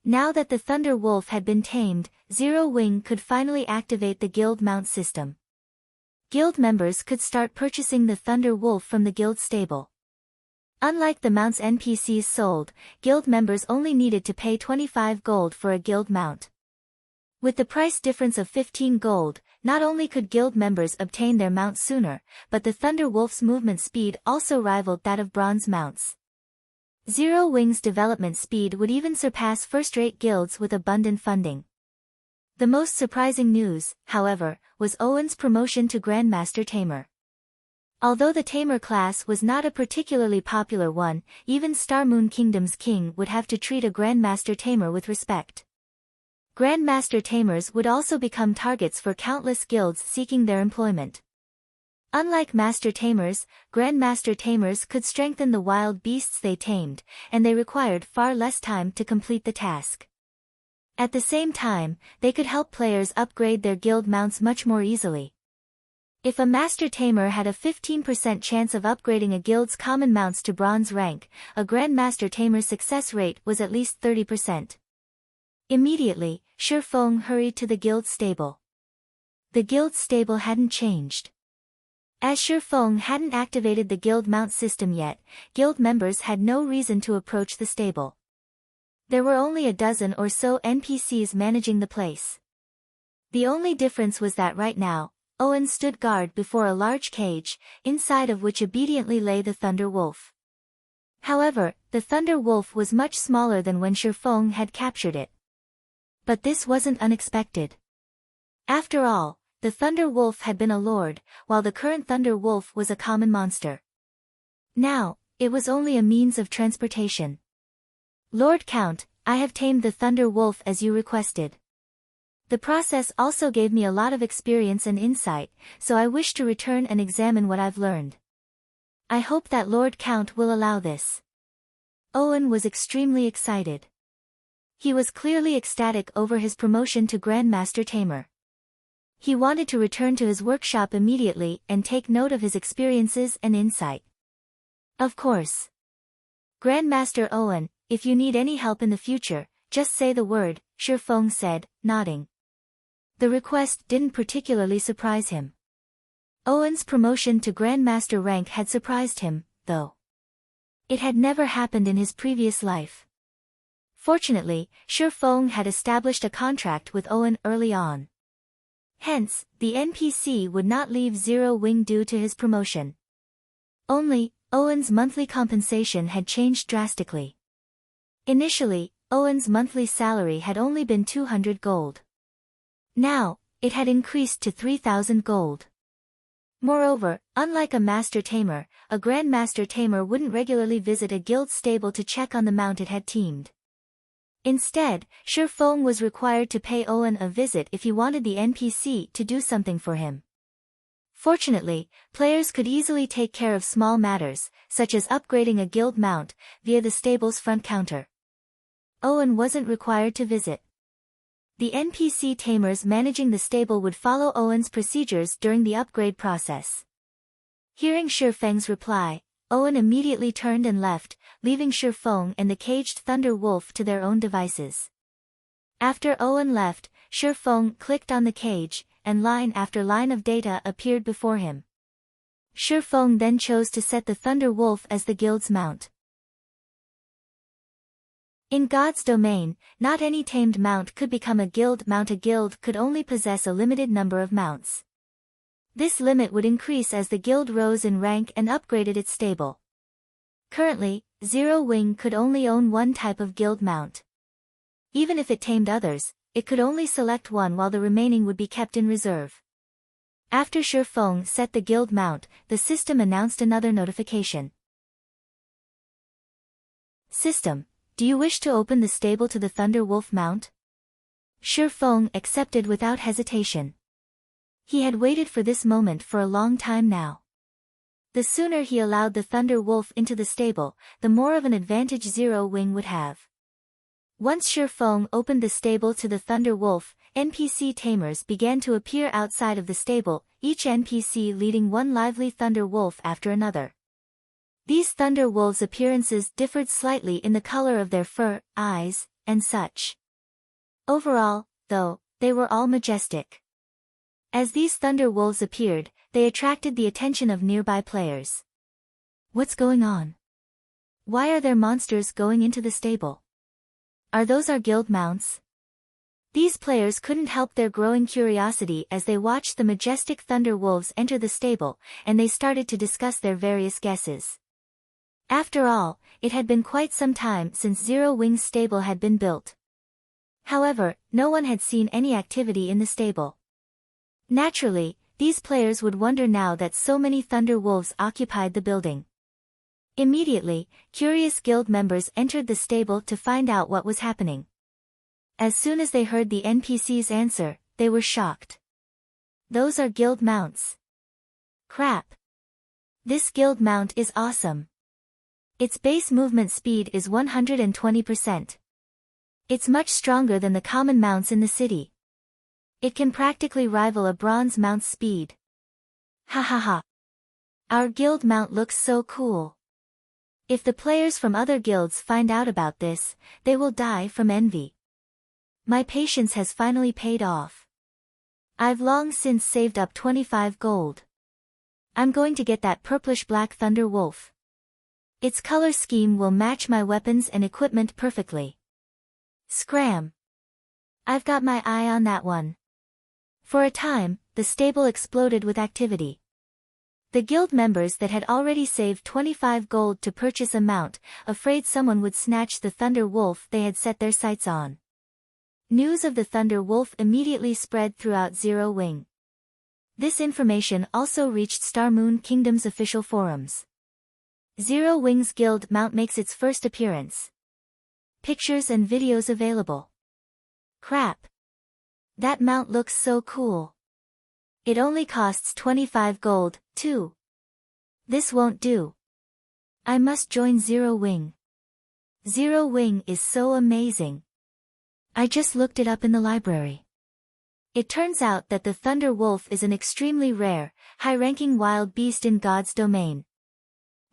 Now that the Thunder Wolf had been tamed, Zero Wing could finally activate the guild mount system. Guild members could start purchasing the Thunder Wolf from the guild stable. Unlike the mounts NPCs sold, guild members only needed to pay 25 gold for a guild mount. With the price difference of 15 gold, not only could guild members obtain their mounts sooner, but the Thunder Wolf's movement speed also rivaled that of bronze mounts. Zero Wing's development speed would even surpass first-rate guilds with abundant funding. The most surprising news, however, was Owen's promotion to Grandmaster Tamer. Although the Tamer class was not a particularly popular one, even Star Moon Kingdom's king would have to treat a Grandmaster Tamer with respect. Grandmaster Tamers would also become targets for countless guilds seeking their employment. Unlike Master Tamers, Grandmaster Tamers could strengthen the wild beasts they tamed, and they required far less time to complete the task. At the same time, they could help players upgrade their guild mounts much more easily. If a Master Tamer had a 15% chance of upgrading a guild's common mounts to bronze rank, a Grandmaster Tamer's success rate was at least 30%. Immediately, Shifeng hurried to the guild stable. The guild stable hadn't changed. As Shifeng hadn't activated the guild mount system yet, guild members had no reason to approach the stable. There were only a dozen or so NPCs managing the place. The only difference was that right now, Owen stood guard before a large cage, inside of which obediently lay the Thunder Wolf. However, the Thunder Wolf was much smaller than when Shifeng had captured it. But this wasn't unexpected. After all, the Thunder Wolf had been a lord, while the current Thunder Wolf was a common monster. Now, it was only a means of transportation. Lord Count, I have tamed the Thunder Wolf as you requested. The process also gave me a lot of experience and insight, so I wish to return and examine what I've learned. I hope that Lord Count will allow this. Owen was extremely excited. He was clearly ecstatic over his promotion to Grandmaster Tamer. He wanted to return to his workshop immediately and take note of his experiences and insight. Of course. Grandmaster Owen, if you need any help in the future, just say the word, Shifeng said, nodding. The request didn't particularly surprise him. Owen's promotion to Grandmaster rank had surprised him, though. It had never happened in his previous life. Fortunately, Shi Feng had established a contract with Owen early on. Hence, the NPC would not leave Zero Wing due to his promotion. Only, Owen's monthly compensation had changed drastically. Initially, Owen's monthly salary had only been 200 gold. Now, it had increased to 3,000 gold. Moreover, unlike a master tamer, a grandmaster tamer wouldn't regularly visit a guild stable to check on the mount it had teamed. Instead, Shi Feng was required to pay Owen a visit if he wanted the NPC to do something for him. Fortunately, players could easily take care of small matters, such as upgrading a guild mount, via the stable's front counter. Owen wasn't required to visit. The NPC tamers managing the stable would follow Owen's procedures during the upgrade process. Hearing Shi Feng's reply, Owen immediately turned and left, leaving Shi Feng and the caged Thunder Wolf to their own devices. After Owen left, Shi Feng clicked on the cage, and line after line of data appeared before him. Shi Feng then chose to set the Thunder Wolf as the guild's mount. In God's domain, not any tamed mount could become a guild mount. A guild could only possess a limited number of mounts. This limit would increase as the guild rose in rank and upgraded its stable. Currently, Zero Wing could only own one type of guild mount. Even if it tamed others, it could only select one while the remaining would be kept in reserve. After Shi Feng set the guild mount, the system announced another notification. System, do you wish to open the stable to the Thunder Wolf mount? Shi Feng accepted without hesitation. He had waited for this moment for a long time now. The sooner he allowed the Thunder Wolf into the stable, the more of an advantage Zero Wing would have. Once Shi Feng opened the stable to the Thunder Wolf, NPC tamers began to appear outside of the stable, each NPC leading one lively Thunder Wolf after another. These Thunder Wolves' appearances differed slightly in the color of their fur, eyes, and such. Overall, though, they were all majestic. As these Thunder Wolves appeared, they attracted the attention of nearby players. What's going on? Why are there monsters going into the stable? Are those our guild mounts? These players couldn't help their growing curiosity as they watched the majestic Thunder Wolves enter the stable, and they started to discuss their various guesses. After all, it had been quite some time since Zero Wing's stable had been built. However, no one had seen any activity in the stable. Naturally, these players would wonder now that so many Thunder Wolves occupied the building. Immediately, curious guild members entered the stable to find out what was happening. As soon as they heard the NPC's answer, they were shocked. Those are guild mounts. Crap. This guild mount is awesome. Its base movement speed is 120%. It's much stronger than the common mounts in the city. It can practically rival a bronze mount's speed. Ha ha ha. Our guild mount looks so cool. If the players from other guilds find out about this, they will die from envy. My patience has finally paid off. I've long since saved up 25 gold. I'm going to get that purplish-black Thunder Wolf. Its color scheme will match my weapons and equipment perfectly. Scram! I've got my eye on that one. For a time, the stable exploded with activity. The guild members that had already saved 25 gold to purchase a mount, afraid someone would snatch the Thunder Wolf they had set their sights on. News of the Thunder Wolf immediately spread throughout Zero Wing. This information also reached Star Moon Kingdom's official forums. Zero Wing's guild mount makes its first appearance. Pictures and videos available. Crap. That mount looks so cool. It only costs 25 gold, too. This won't do. I must join Zero Wing. Zero Wing is so amazing. I just looked it up in the library. It turns out that the Thunder Wolf is an extremely rare, high-ranking wild beast in God's domain.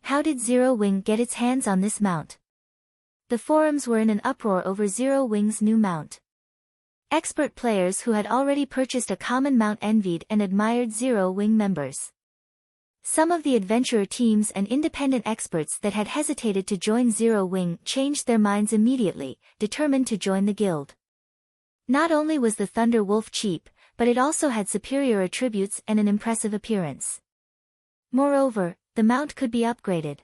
How did Zero Wing get its hands on this mount? The forums were in an uproar over Zero Wing's new mount. Expert players who had already purchased a common mount envied and admired Zero Wing members. Some of the adventurer teams and independent experts that had hesitated to join Zero Wing changed their minds immediately, determined to join the guild. Not only was the Thunder Wolf cheap, but it also had superior attributes and an impressive appearance. Moreover, the mount could be upgraded.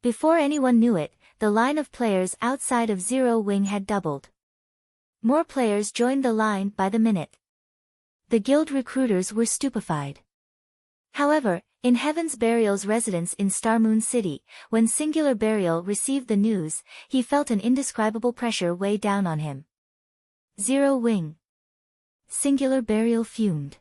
Before anyone knew it, the line of players outside of Zero Wing had doubled. More players joined the line by the minute. The guild recruiters were stupefied. However, in Heaven's Burial's residence in Starmoon City, when Singular Burial received the news, he felt an indescribable pressure weigh down on him. Zero Wing. Singular Burial fumed.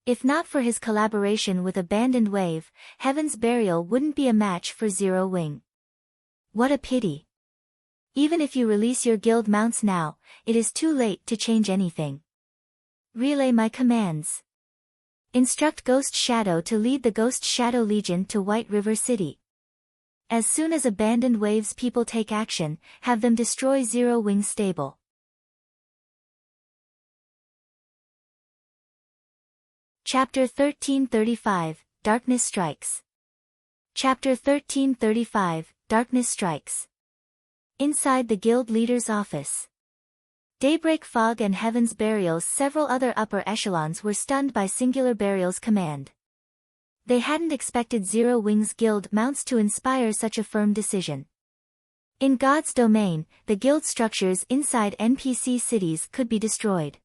If not for his collaboration with Abandoned Wave, Heaven's Burial wouldn't be a match for Zero Wing. What a pity. Even if you release your guild mounts now, it is too late to change anything. Relay my commands. Instruct Ghost Shadow to lead the Ghost Shadow Legion to White River City. As soon as Abandoned Wave's people take action, have them destroy Zero Wing's stable. Chapter 1335, Darkness Strikes. Chapter 1335, Darkness Strikes. Inside the guild leader's office. Daybreak Fog and Heaven's Burial's several other upper echelons were stunned by Singular Burial's command. They hadn't expected Zero Wing's guild mounts to inspire such a firm decision. In God's domain, the guild structures inside NPC cities could be destroyed.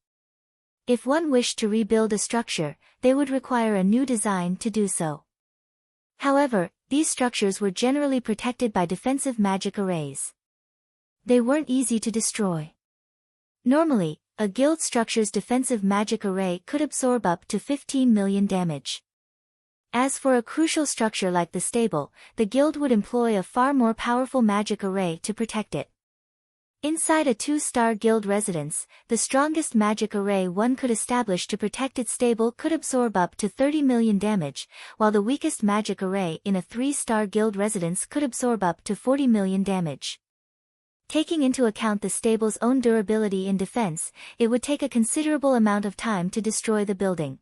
If one wished to rebuild a structure, they would require a new design to do so. However, these structures were generally protected by defensive magic arrays. They weren't easy to destroy. Normally, a guild structure's defensive magic array could absorb up to 15 million damage. As for a crucial structure like the stable, the guild would employ a far more powerful magic array to protect it. Inside a 2-star guild residence, the strongest magic array one could establish to protect its stable could absorb up to 30 million damage, while the weakest magic array in a 3-star guild residence could absorb up to 40 million damage. Taking into account the stable's own durability in defense, it would take a considerable amount of time to destroy the building.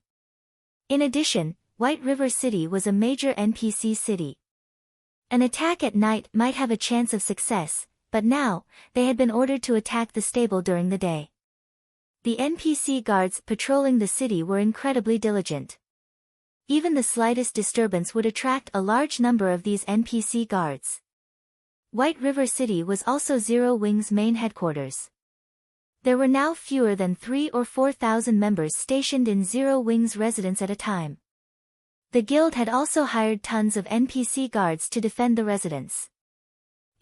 In addition, White River City was a major NPC city. An attack at night might have a chance of success, but now, they had been ordered to attack the stable during the day. The NPC guards patrolling the city were incredibly diligent. Even the slightest disturbance would attract a large number of these NPC guards. White River City was also Zero Wing's main headquarters. There were now fewer than 3,000 or 4,000 members stationed in Zero Wing's residence at a time. The guild had also hired tons of NPC guards to defend the residence.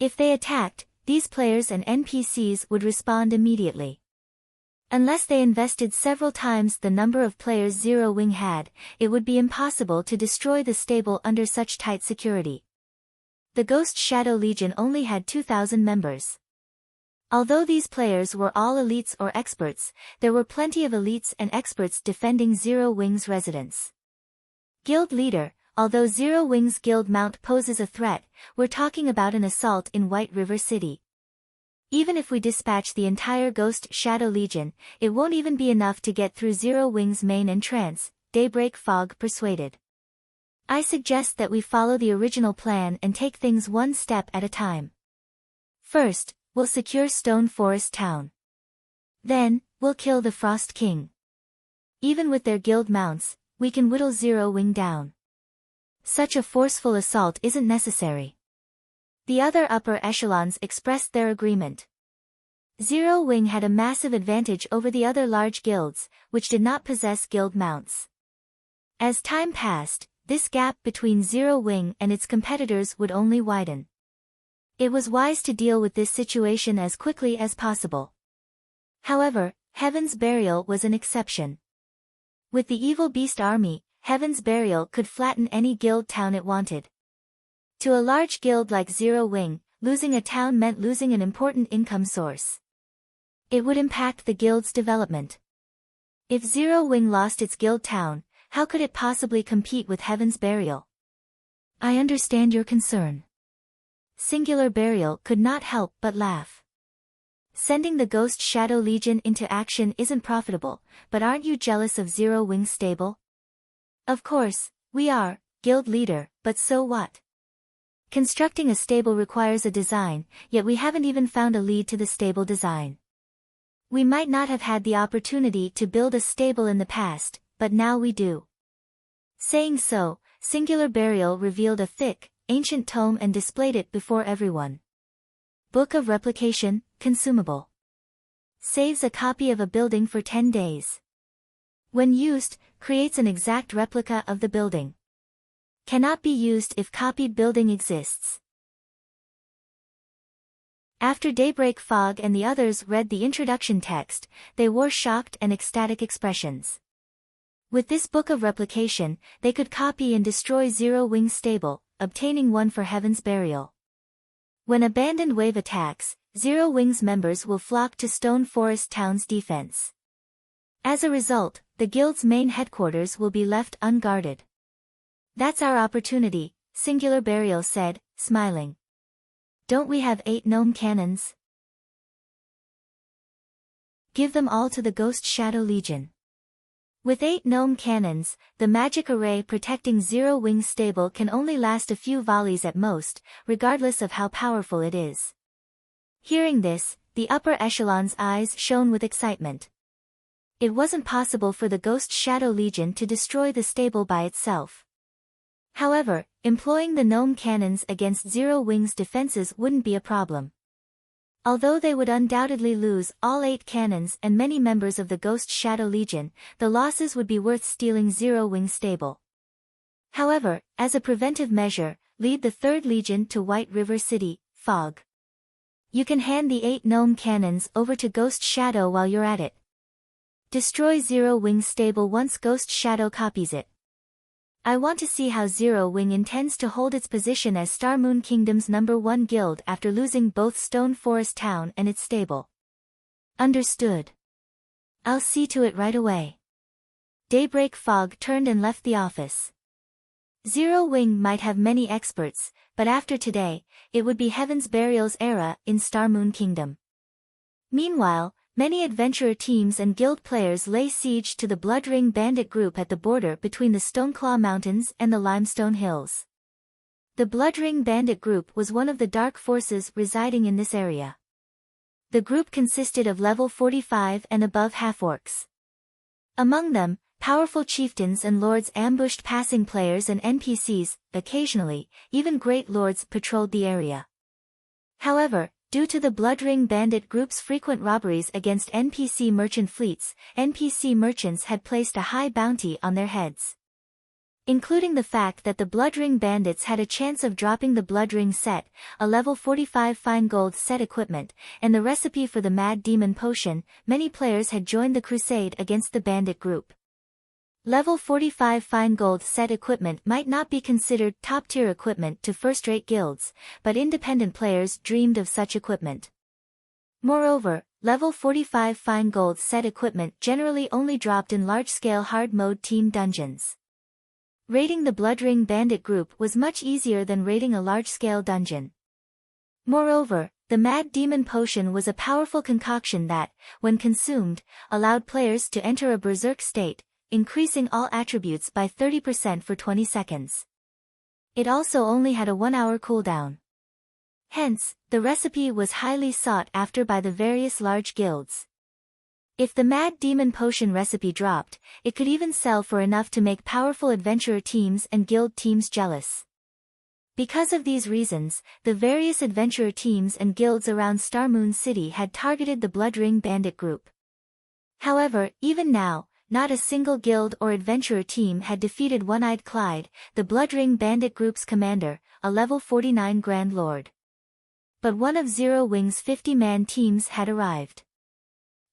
If they attacked, these players and NPCs would respond immediately. Unless they invested several times the number of players Zero Wing had, it would be impossible to destroy the stable under such tight security. The Ghost Shadow Legion only had 2,000 members. Although these players were all elites or experts, there were plenty of elites and experts defending Zero Wing's residence. Guild Leader, although Zero Wing's guild mount poses a threat, we're talking about an assault in White River City. Even if we dispatch the entire Ghost Shadow Legion, it won't even be enough to get through Zero Wing's main entrance, Daybreak Fog persuaded. I suggest that we follow the original plan and take things one step at a time. First, we'll secure Stone Forest Town. Then, we'll kill the Frost King. Even with their guild mounts, we can whittle Zero Wing down. Such a forceful assault isn't necessary. The other upper echelons expressed their agreement. Zero Wing had a massive advantage over the other large guilds, which did not possess guild mounts. As time passed, this gap between Zero Wing and its competitors would only widen. It was wise to deal with this situation as quickly as possible. However, Heaven's Burial was an exception. With the Evil Beast army, Heaven's Burial could flatten any guild town it wanted. To a large guild like Zero Wing, losing a town meant losing an important income source. It would impact the guild's development. If Zero Wing lost its guild town, how could it possibly compete with Heaven's Burial? I understand your concern. Singular Burial could not help but laugh. Sending the Ghost Shadow Legion into action isn't profitable, but aren't you jealous of Zero Wing's stable? Of course, we are, guild leader, but so what? Constructing a stable requires a design, yet we haven't even found a lead to the stable design. We might not have had the opportunity to build a stable in the past, but now we do. Saying so, Singular Burial revealed a thick, ancient tome and displayed it before everyone. Book of Replication, consumable. Saves a copy of a building for 10 days. When used, creates an exact replica of the building. Cannot be used if copied building exists. After Daybreak Fog and the others read the introduction text, they wore shocked and ecstatic expressions. With this Book of Replication, they could copy and destroy Zero Wing Stable, obtaining one for Heaven's Burial. When Abandoned Wave attacks, Zero Wing's members will flock to Stone Forest Town's defense. As a result, the guild's main headquarters will be left unguarded. That's our opportunity, Singular Burial said, smiling. Don't we have 8 gnome cannons? Give them all to the Ghost Shadow Legion. With 8 gnome cannons, the magic array protecting Zero Wing Stable can only last a few volleys at most, regardless of how powerful it is. Hearing this, the upper echelon's eyes shone with excitement. It wasn't possible for the Ghost Shadow Legion to destroy the stable by itself. However, employing the gnome cannons against Zero Wing's defenses wouldn't be a problem. Although they would undoubtedly lose all 8 cannons and many members of the Ghost Shadow Legion, the losses would be worth stealing Zero Wing Stable. However, as a preventive measure, lead the 3rd Legion to White River City, Fog. You can hand the 8 gnome cannons over to Ghost Shadow while you're at it. Destroy Zero Wing Stable once Ghost Shadow copies it. I want to see how Zero Wing intends to hold its position as Star Moon Kingdom's #1 guild after losing both Stone Forest Town and its stable. Understood. I'll see to it right away. Daybreak Fog turned and left the office. Zero Wing might have many experts, but after today, it would be Heaven's Burial's era in Star Moon Kingdom. Meanwhile, many adventurer teams and guild players lay siege to the Bloodring bandit group at the border between the Stoneclaw Mountains and the Limestone Hills. The Bloodring bandit group was one of the dark forces residing in this area. The group consisted of level 45 and above half-orcs. Among them, powerful chieftains and lords ambushed passing players and NPCs, occasionally, even great lords patrolled the area. However, due to the Bloodring bandit group's frequent robberies against NPC merchant fleets, NPC merchants had placed a high bounty on their heads. Including the fact that the Bloodring bandits had a chance of dropping the Bloodring set, a level 45 fine gold set equipment, and the recipe for the Mad Demon potion, many players had joined the crusade against the bandit group. Level 45 fine gold set equipment might not be considered top-tier equipment to first-rate guilds, but independent players dreamed of such equipment. Moreover, level 45 fine gold set equipment generally only dropped in large-scale hard-mode team dungeons. Raiding the Bloodring bandit group was much easier than raiding a large-scale dungeon. Moreover, the Mad Demon potion was a powerful concoction that, when consumed, allowed players to enter a berserk state, increasing all attributes by 30% for 20 seconds. It also only had a 1-hour cooldown. Hence, the recipe was highly sought after by the various large guilds. If the Mad Demon potion recipe dropped, it could even sell for enough to make powerful adventurer teams and guild teams jealous. Because of these reasons, the various adventurer teams and guilds around Star Moon City had targeted the Bloodring bandit group. However, even now, not a single guild or adventurer team had defeated One-Eyed Clyde, the Bloodring bandit group's commander, a level 49 Grand Lord. But one of Zero Wing's 50-man teams had arrived.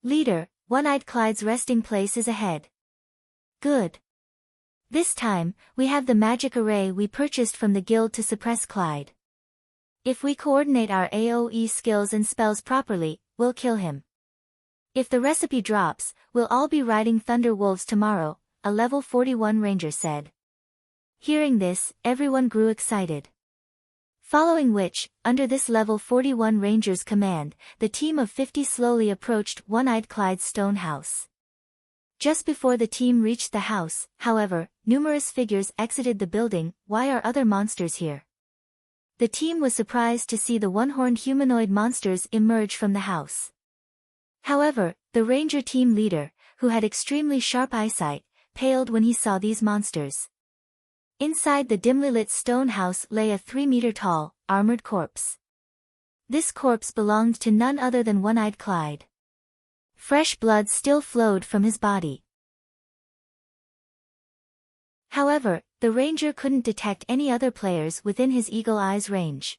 Leader, One-Eyed Clyde's resting place is ahead. Good. This time, we have the magic array we purchased from the guild to suppress Clyde. If we coordinate our AoE skills and spells properly, we'll kill him. If the recipe drops, we'll all be riding Thunder Wolves tomorrow, a level 41 ranger said. Hearing this, everyone grew excited. Following which, under this level 41 ranger's command, the team of 50 slowly approached One-Eyed Clyde's stone house. Just before the team reached the house, however, numerous figures exited the building. Why are other monsters here? The team was surprised to see the one-horned humanoid monsters emerge from the house. However, the ranger team leader, who had extremely sharp eyesight, paled when he saw these monsters. Inside the dimly lit stone house lay a 3-meter-tall, armored corpse. This corpse belonged to none other than One-Eyed Clyde. Fresh blood still flowed from his body. However, the ranger couldn't detect any other players within his eagle eye's range.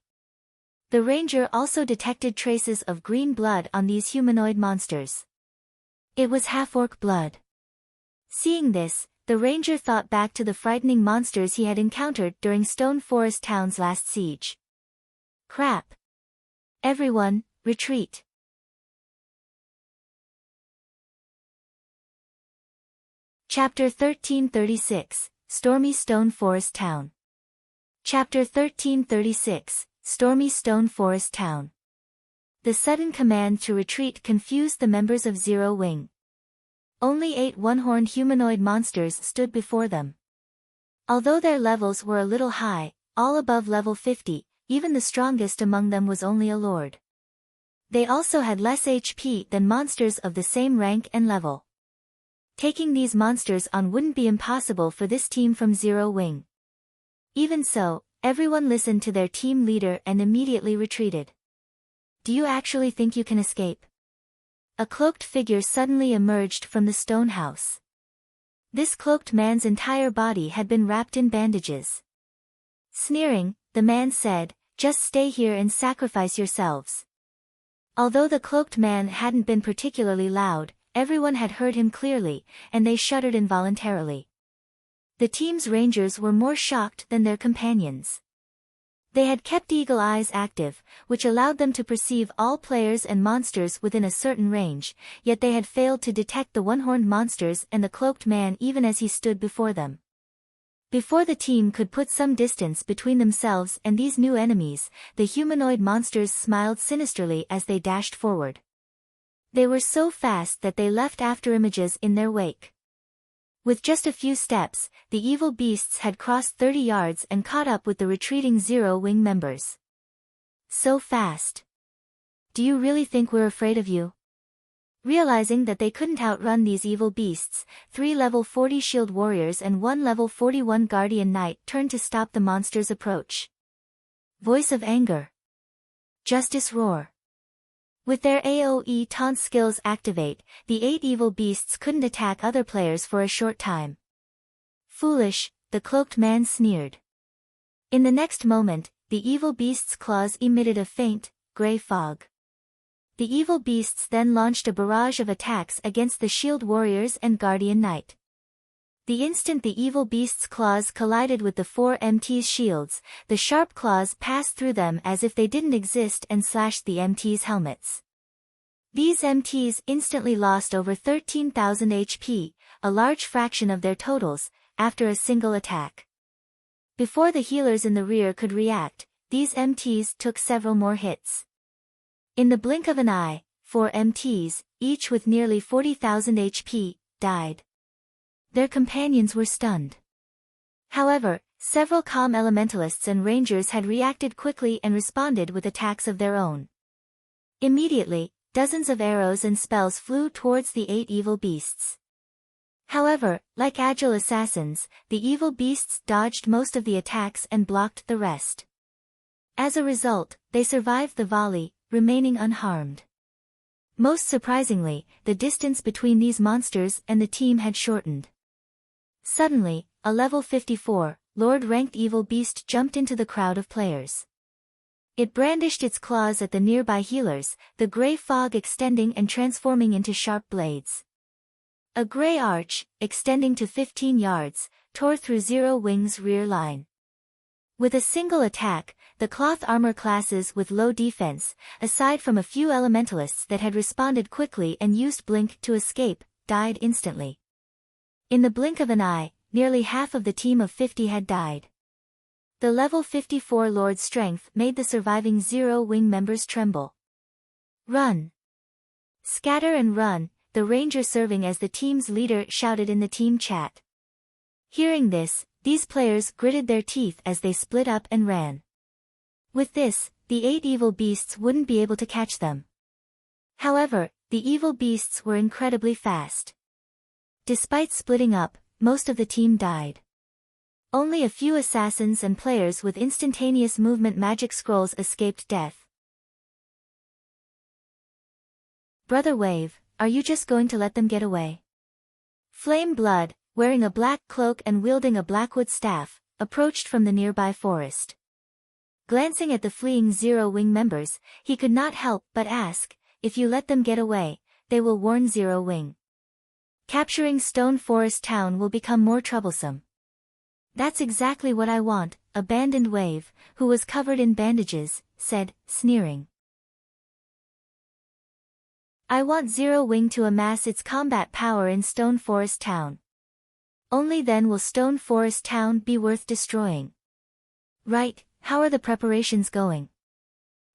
The ranger also detected traces of green blood on these humanoid monsters. It was half-orc blood. Seeing this, the ranger thought back to the frightening monsters he had encountered during Stone Forest Town's last siege. Crap! Everyone, retreat! Chapter 1336, Stormy Stone Forest Town. Chapter 1336, Stormy Stone Forest Town. The sudden command to retreat confused the members of Zero Wing. Only 8 one-horned humanoid monsters stood before them. Although their levels were a little high, all above level 50, even the strongest among them was only a lord. They also had less HP than monsters of the same rank and level. Taking these monsters on wouldn't be impossible for this team from Zero Wing. Even so, everyone listened to their team leader and immediately retreated. Do you actually think you can escape? A cloaked figure suddenly emerged from the stone house. This cloaked man's entire body had been wrapped in bandages. Sneering, the man said, "Just stay here and sacrifice yourselves." Although the cloaked man hadn't been particularly loud, everyone had heard him clearly, and they shuddered involuntarily. The team's rangers were more shocked than their companions. They had kept eagle eyes active, which allowed them to perceive all players and monsters within a certain range, yet they had failed to detect the one-horned monsters and the cloaked man even as he stood before them. Before the team could put some distance between themselves and these new enemies, the humanoid monsters smiled sinisterly as they dashed forward. They were so fast that they left afterimages in their wake. With just a few steps, the evil beasts had crossed 30 yards and caught up with the retreating Zero Wing members. So fast. Do you really think we're afraid of you? Realizing that they couldn't outrun these evil beasts, 3 level 40 shield warriors and 1 level 41 guardian knight turned to stop the monster's approach. Voice of anger. Justice roar. With their AoE taunt skills activate, the 8 evil beasts couldn't attack other players for a short time. Foolish, the cloaked man sneered. In the next moment, the evil beast's claws emitted a faint, gray fog. The evil beasts then launched a barrage of attacks against the shield warriors and guardian knight. The instant the evil beast's claws collided with the 4 MT's shields, the sharp claws passed through them as if they didn't exist and slashed the MT's helmets. These MTs instantly lost over 13,000 HP, a large fraction of their totals, after a single attack. Before the healers in the rear could react, these MTs took several more hits. In the blink of an eye, 4 MTs, each with nearly 40,000 HP, died. Their companions were stunned. However, several calm elementalists and rangers had reacted quickly and responded with attacks of their own. Immediately, dozens of arrows and spells flew towards the 8 evil beasts. However, like agile assassins, the evil beasts dodged most of the attacks and blocked the rest. As a result, they survived the volley, remaining unharmed. Most surprisingly, the distance between these monsters and the team had shortened. Suddenly, a level 54, Lord-ranked evil beast jumped into the crowd of players. It brandished its claws at the nearby healers, the gray fog extending and transforming into sharp blades. A gray arch, extending to 15 yards, tore through Zero Wing's rear line. With a single attack, the cloth armor classes with low defense, aside from a few elementalists that had responded quickly and used blink to escape, died instantly. In the blink of an eye, nearly half of the team of 50 had died. The level 54 Lord's strength made the surviving Zero Wing members tremble. Run! Scatter and run, the ranger serving as the team's leader shouted in the team chat. Hearing this, these players gritted their teeth as they split up and ran. With this, the 8 evil beasts wouldn't be able to catch them. However, the evil beasts were incredibly fast. Despite splitting up, most of the team died. Only a few assassins and players with instantaneous movement magic scrolls escaped death. Brother Wave, are you just going to let them get away? Flame Blood, wearing a black cloak and wielding a blackwood staff, approached from the nearby forest. Glancing at the fleeing Zero Wing members, he could not help but ask, if you let them get away, they will warn Zero Wing. Capturing Stone Forest Town will become more troublesome. That's exactly what I want, Abandoned Wave, who was covered in bandages, said, sneering. I want Zero Wing to amass its combat power in Stone Forest Town. Only then will Stone Forest Town be worth destroying. Right, how are the preparations going?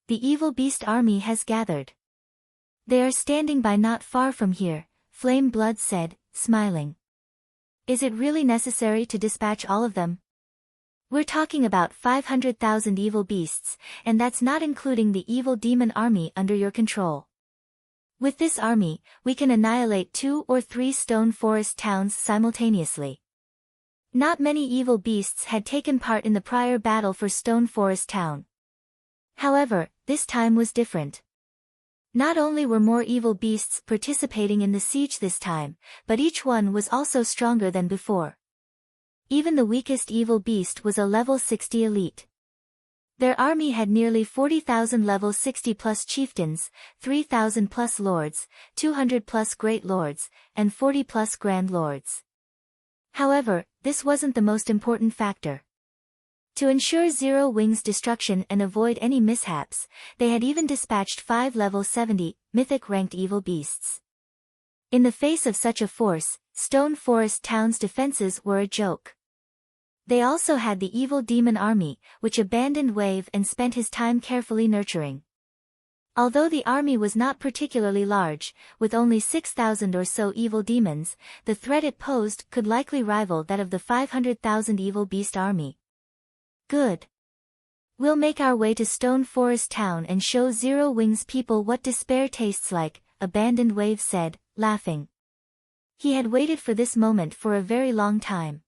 The evil beast army has gathered. They are standing by not far from here, Flame Blood said, smiling. Is it really necessary to dispatch all of them? We're talking about 500,000 evil beasts, and that's not including the evil demon army under your control. With this army, we can annihilate 2 or 3 Stone Forest towns simultaneously. Not many evil beasts had taken part in the prior battle for Stone Forest Town. However, this time was different. Not only were more evil beasts participating in the siege this time, but each one was also stronger than before. Even the weakest evil beast was a level 60 elite. Their army had nearly 40,000 level 60 plus chieftains, 3,000 plus lords, 200 plus great lords, and 40 plus grand lords. However, this wasn't the most important factor. To ensure Zero Wing's destruction and avoid any mishaps, they had even dispatched 5 level 70, mythic-ranked evil beasts. In the face of such a force, Stone Forest Town's defenses were a joke. They also had the evil demon army, which Abandoned Wave and spent his time carefully nurturing. Although the army was not particularly large, with only 6,000 or so evil demons, the threat it posed could likely rival that of the 500,000 evil beast army. Good. We'll make our way to Stone Forest Town and show Zero Wing's people what despair tastes like, Abandoned Wave said, laughing. He had waited for this moment for a very long time.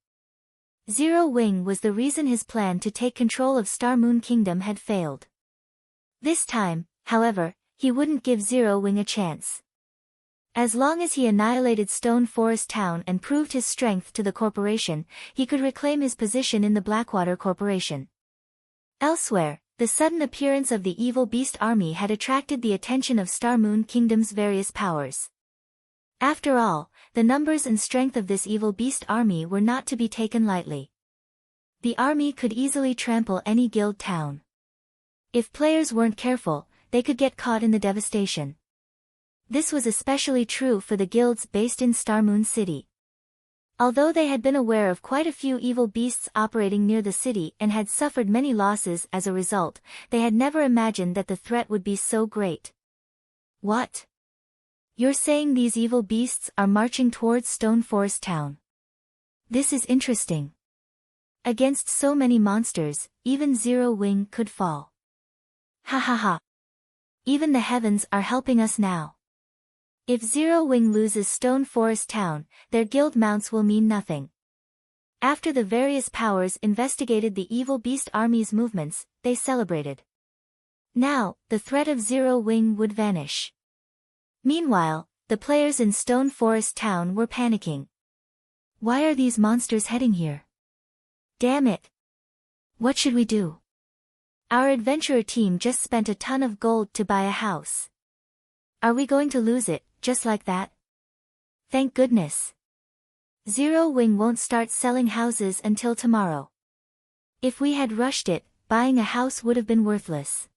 Zero Wing was the reason his plan to take control of Star Moon Kingdom had failed. This time, however, he wouldn't give Zero Wing a chance. As long as he annihilated Stone Forest Town and proved his strength to the corporation, he could reclaim his position in the Blackwater Corporation. Elsewhere, the sudden appearance of the evil beast army had attracted the attention of Star Moon Kingdom's various powers. After all, the numbers and strength of this evil beast army were not to be taken lightly. The army could easily trample any guild town. If players weren't careful, they could get caught in the devastation. This was especially true for the guilds based in Star Moon City. Although they had been aware of quite a few evil beasts operating near the city and had suffered many losses as a result, they had never imagined that the threat would be so great. What? You're saying these evil beasts are marching towards Stone Forest Town? This is interesting. Against so many monsters, even Zero Wing could fall. Ha ha ha. Even the heavens are helping us now. If Zero Wing loses Stone Forest Town, their guild mounts will mean nothing. After the various powers investigated the evil beast army's movements, they celebrated. Now, the threat of Zero Wing would vanish. Meanwhile, the players in Stone Forest Town were panicking. Why are these monsters heading here? Damn it! What should we do? Our adventurer team just spent a ton of gold to buy a house. Are we going to lose it, just like that? Thank goodness. Zero Wing won't start selling houses until tomorrow. If we had rushed it, buying a house would have been worthless.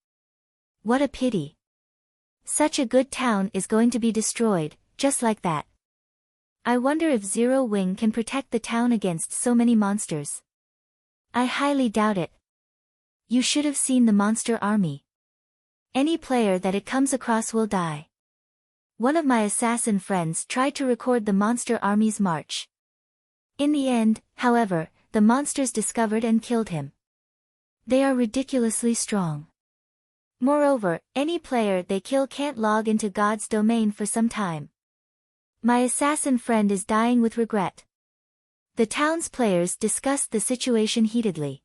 What a pity. Such a good town is going to be destroyed, just like that. I wonder if Zero Wing can protect the town against so many monsters. I highly doubt it. You should have seen the monster army. Any player that it comes across will die. One of my assassin friends tried to record the monster army's march. In the end, however, the monsters discovered and killed him. They are ridiculously strong. Moreover, any player they kill can't log into God's domain for some time. My assassin friend is dying with regret. The town's players discussed the situation heatedly.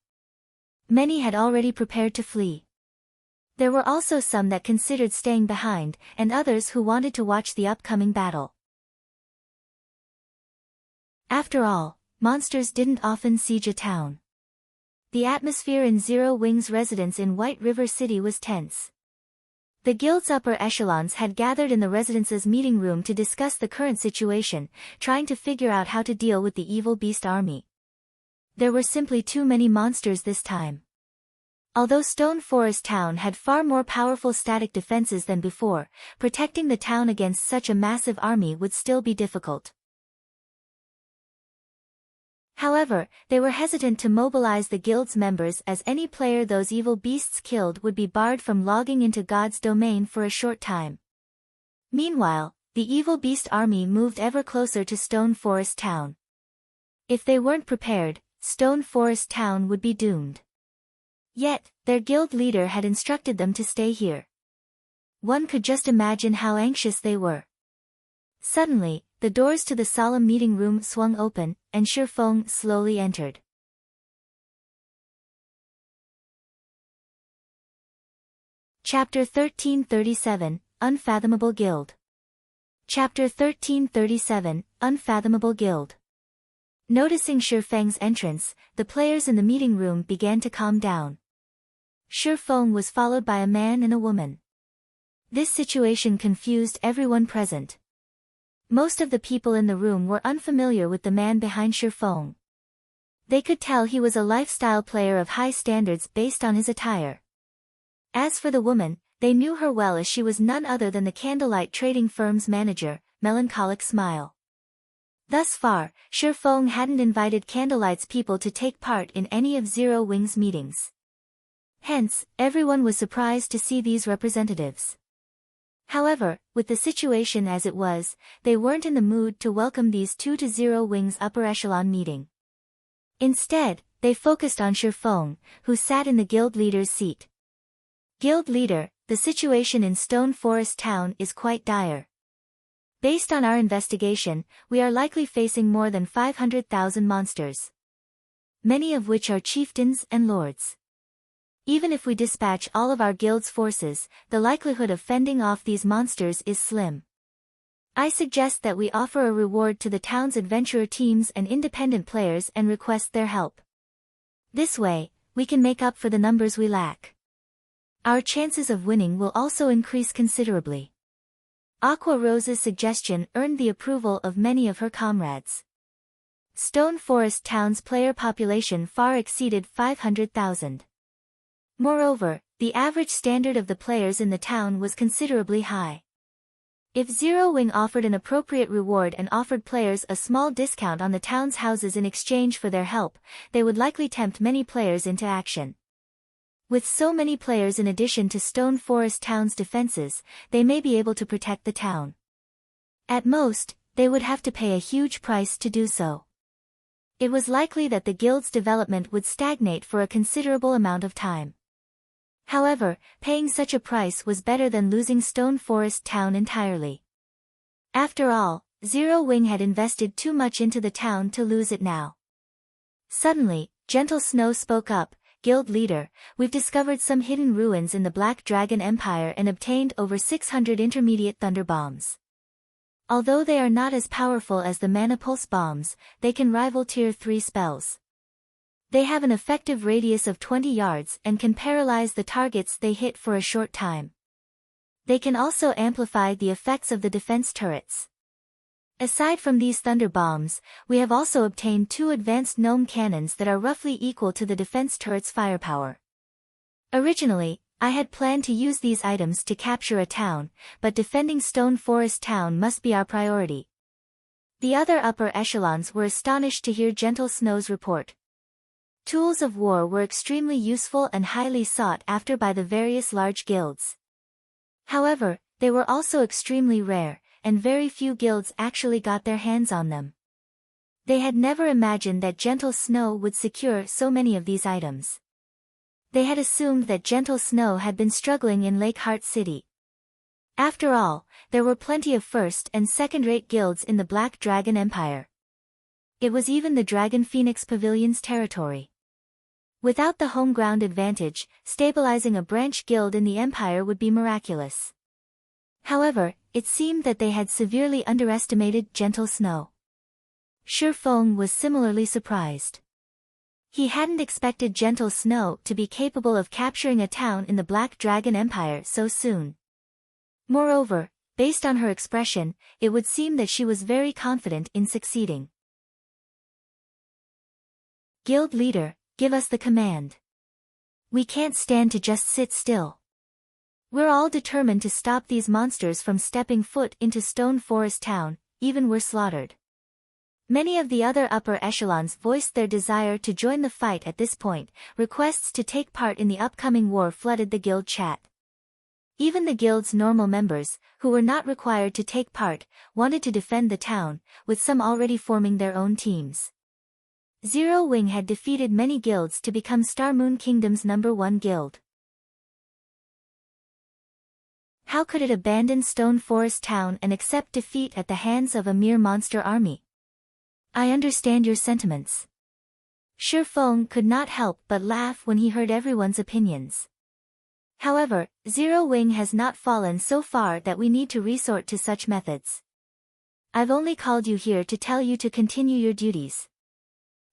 Many had already prepared to flee. There were also some that considered staying behind, and others who wanted to watch the upcoming battle. After all, monsters didn't often siege a town. The atmosphere in Zero Wing's residence in White River City was tense. The guild's upper echelons had gathered in the residence's meeting room to discuss the current situation, trying to figure out how to deal with the evil beast army. There were simply too many monsters this time. Although Stone Forest Town had far more powerful static defenses than before, protecting the town against such a massive army would still be difficult. However, they were hesitant to mobilize the guild's members as any player those evil beasts killed would be barred from logging into God's domain for a short time. Meanwhile, the evil beast army moved ever closer to Stone Forest Town. If they weren't prepared, Stone Forest Town would be doomed. Yet, their guild leader had instructed them to stay here. One could just imagine how anxious they were. Suddenly, the doors to the solemn meeting room swung open, and Shifeng slowly entered. Chapter 1337, Unfathomable Guild. Chapter 1337, Unfathomable Guild. Noticing Shifeng's entrance, the players in the meeting room began to calm down. Shifeng was followed by a man and a woman. This situation confused everyone present. Most of the people in the room were unfamiliar with the man behind Shifeng. They could tell he was a lifestyle player of high standards based on his attire. As for the woman, they knew her well as she was none other than the Candlelight Trading Firm's manager, Melancholic Smile. Thus far, Shifeng hadn't invited Candlelight's people to take part in any of Zero Wing's meetings. Hence, everyone was surprised to see these representatives. However, with the situation as it was, they weren't in the mood to welcome these two to Zero Wing's upper echelon meeting. Instead, they focused on Shifeng, who sat in the guild leader's seat. Guild leader, the situation in Stone Forest Town is quite dire. Based on our investigation, we are likely facing more than 500,000 monsters. Many of which are chieftains and lords. Even if we dispatch all of our guild's forces, the likelihood of fending off these monsters is slim. I suggest that we offer a reward to the town's adventurer teams and independent players and request their help. This way, we can make up for the numbers we lack. Our chances of winning will also increase considerably. Aqua Rose's suggestion earned the approval of many of her comrades. Stone Forest Town's player population far exceeded 500,000. Moreover, the average standard of the players in the town was considerably high. If Zero Wing offered an appropriate reward and offered players a small discount on the town's houses in exchange for their help, they would likely tempt many players into action. With so many players in addition to Stone Forest Town's defenses, they may be able to protect the town. At most, they would have to pay a huge price to do so. It was likely that the guild's development would stagnate for a considerable amount of time. However, paying such a price was better than losing Stone Forest Town entirely. After all, Zero Wing had invested too much into the town to lose it now. Suddenly, Gentle Snow spoke up, "Guild leader, we've discovered some hidden ruins in the Black Dragon Empire and obtained over 600 intermediate thunder bombs. Although they are not as powerful as the Mana Pulse bombs, they can rival Tier 3 spells. They have an effective radius of 20 yards and can paralyze the targets they hit for a short time. They can also amplify the effects of the defense turrets. Aside from these thunder bombs, we have also obtained 2 advanced gnome cannons that are roughly equal to the defense turret's firepower. Originally, I had planned to use these items to capture a town, but defending Stone Forest Town must be our priority." The other upper echelons were astonished to hear Gentle Snow's report. Tools of war were extremely useful and highly sought after by the various large guilds. However, they were also extremely rare, and very few guilds actually got their hands on them. They had never imagined that Gentle Snow would secure so many of these items. They had assumed that Gentle Snow had been struggling in Lakeheart City. After all, there were plenty of first- and second-rate guilds in the Black Dragon Empire. It was even the Dragon Phoenix Pavilion's territory. Without the home ground advantage, stabilizing a branch guild in the empire would be miraculous. However, it seemed that they had severely underestimated Gentle Snow. Shi Feng was similarly surprised. He hadn't expected Gentle Snow to be capable of capturing a town in the Black Dragon Empire so soon. Moreover, based on her expression, it would seem that she was very confident in succeeding. Guild leader, give us the command. We can't stand to just sit still. We're all determined to stop these monsters from stepping foot into Stone Forest Town, even we're slaughtered. Many of the other upper echelons voiced their desire to join the fight at this point. Requests to take part in the upcoming war flooded the guild chat. Even the guild's normal members, who were not required to take part, wanted to defend the town, with some already forming their own teams. Zero Wing had defeated many guilds to become Star Moon Kingdom's #1 guild. How could it abandon Stone Forest Town and accept defeat at the hands of a mere monster army? I understand your sentiments. Shi Feng could not help but laugh when he heard everyone's opinions. However, Zero Wing has not fallen so far that we need to resort to such methods. I've only called you here to tell you to continue your duties.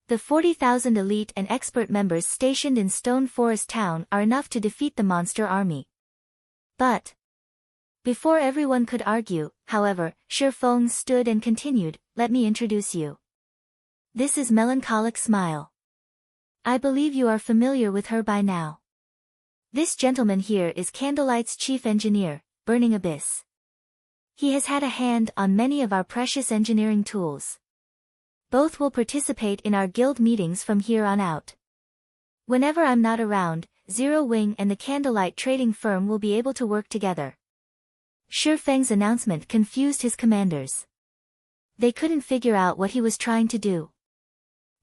The 40,000 elite and expert members stationed in Stone Forest Town are enough to defeat the monster army. But before everyone could argue, however, Shi Feng stood and continued, let me introduce you. This is Melancholic Smile. I believe you are familiar with her by now. This gentleman here is Candlelight's chief engineer, Burning Abyss. He has had a hand on many of our precious engineering tools. Both will participate in our guild meetings from here on out. Whenever I'm not around, Zero Wing and the Candlelight trading firm will be able to work together. Shi Feng's announcement confused his commanders. They couldn't figure out what he was trying to do.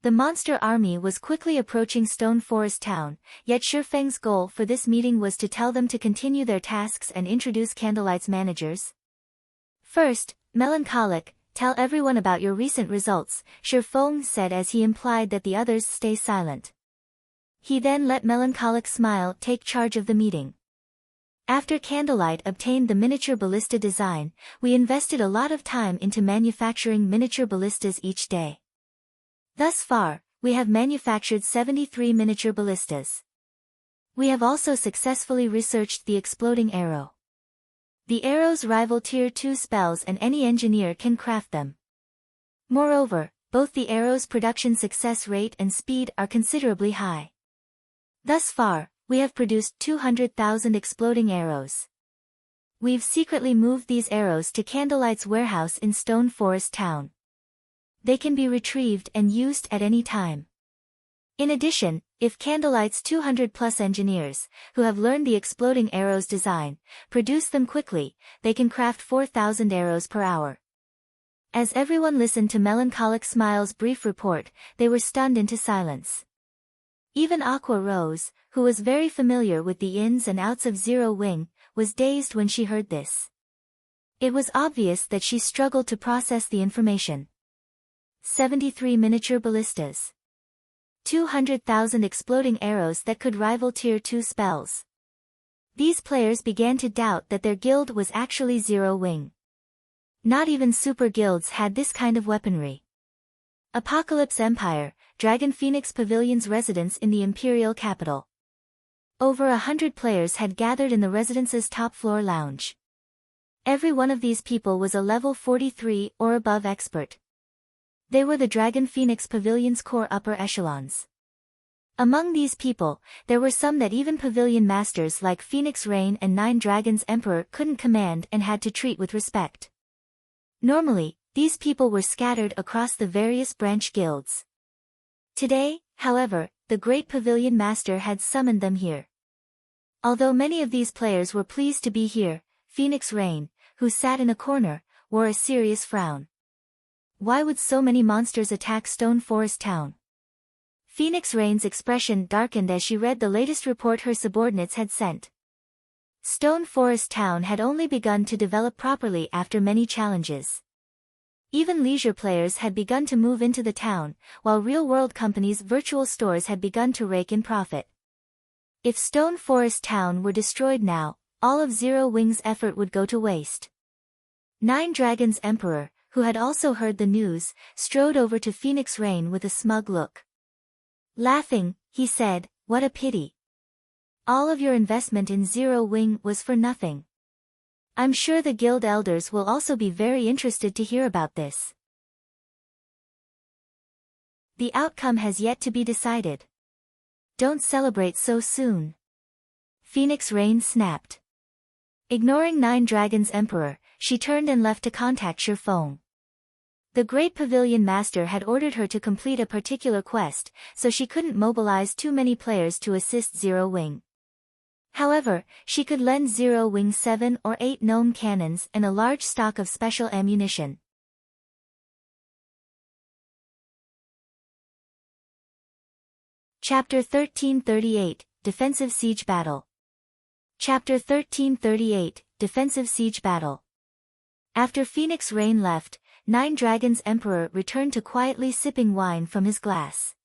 The monster army was quickly approaching Stone Forest Town, yet Shi Feng's goal for this meeting was to tell them to continue their tasks and introduce Candlelight's managers. First, Melancholic, tell everyone about your recent results, Shi Feng said as he implied that the others stay silent. He then let Melancholic Smile take charge of the meeting. After Candlelight obtained the miniature ballista design, we invested a lot of time into manufacturing miniature ballistas each day. Thus far, we have manufactured 73 miniature ballistas. We have also successfully researched the exploding arrow. The arrows rival Tier 2 spells and any engineer can craft them. Moreover, both the arrow's production success rate and speed are considerably high. Thus far, we have produced 200,000 exploding arrows. We've secretly moved these arrows to Candlelight's warehouse in Stone Forest Town. They can be retrieved and used at any time. In addition, if Candlelight's 200+ engineers, who have learned the exploding arrows design, produce them quickly, they can craft 4,000 arrows per hour. As everyone listened to Melancholic Smile's brief report, they were stunned into silence. Even Aqua Rose, who was very familiar with the ins and outs of Zero Wing, was dazed when she heard this. It was obvious that she struggled to process the information. 73 miniature ballistas. 200,000 exploding arrows that could rival Tier 2 spells. These players began to doubt that their guild was actually Zero Wing. Not even super guilds had this kind of weaponry. Apocalypse Empire, Dragon Phoenix Pavilion's residence in the Imperial capital. Over 100 players had gathered in the residence's top-floor lounge. Every one of these people was a level 43 or above expert. They were the Dragon Phoenix Pavilion's core upper echelons. Among these people, there were some that even pavilion masters like Phoenix Rain and Nine Dragons Emperor couldn't command and had to treat with respect. Normally, these people were scattered across the various branch guilds. Today, however, the great pavilion master had summoned them here. Although many of these players were pleased to be here, Phoenix Rain, who sat in a corner, wore a serious frown. Why would so many monsters attack Stone Forest Town? Phoenix Rain's expression darkened as she read the latest report her subordinates had sent. Stone Forest Town had only begun to develop properly after many challenges. Even leisure players had begun to move into the town, while real-world companies' virtual stores had begun to rake in profit. If Stone Forest Town were destroyed now, all of Zero Wing's effort would go to waste. Nine Dragons Emperor, who had also heard the news, strode over to Phoenix Rain with a smug look. Laughing, he said, "What a pity. All of your investment in Zero Wing was for nothing. I'm sure the guild elders will also be very interested to hear about this. The outcome has yet to be decided. Don't celebrate so soon." Phoenix Rain snapped. Ignoring Nine Dragons Emperor, she turned and left to contact Shifeng. The Great Pavilion Master had ordered her to complete a particular quest, so she couldn't mobilize too many players to assist Zero Wing. However, she could lend Zero Wing 7 or 8 gnome cannons and a large stock of special ammunition. Chapter 1338, Defensive Siege Battle. Chapter 1338, Defensive Siege Battle. After Phoenix Rain left, Nine Dragons Emperor returned to quietly sipping wine from his glass.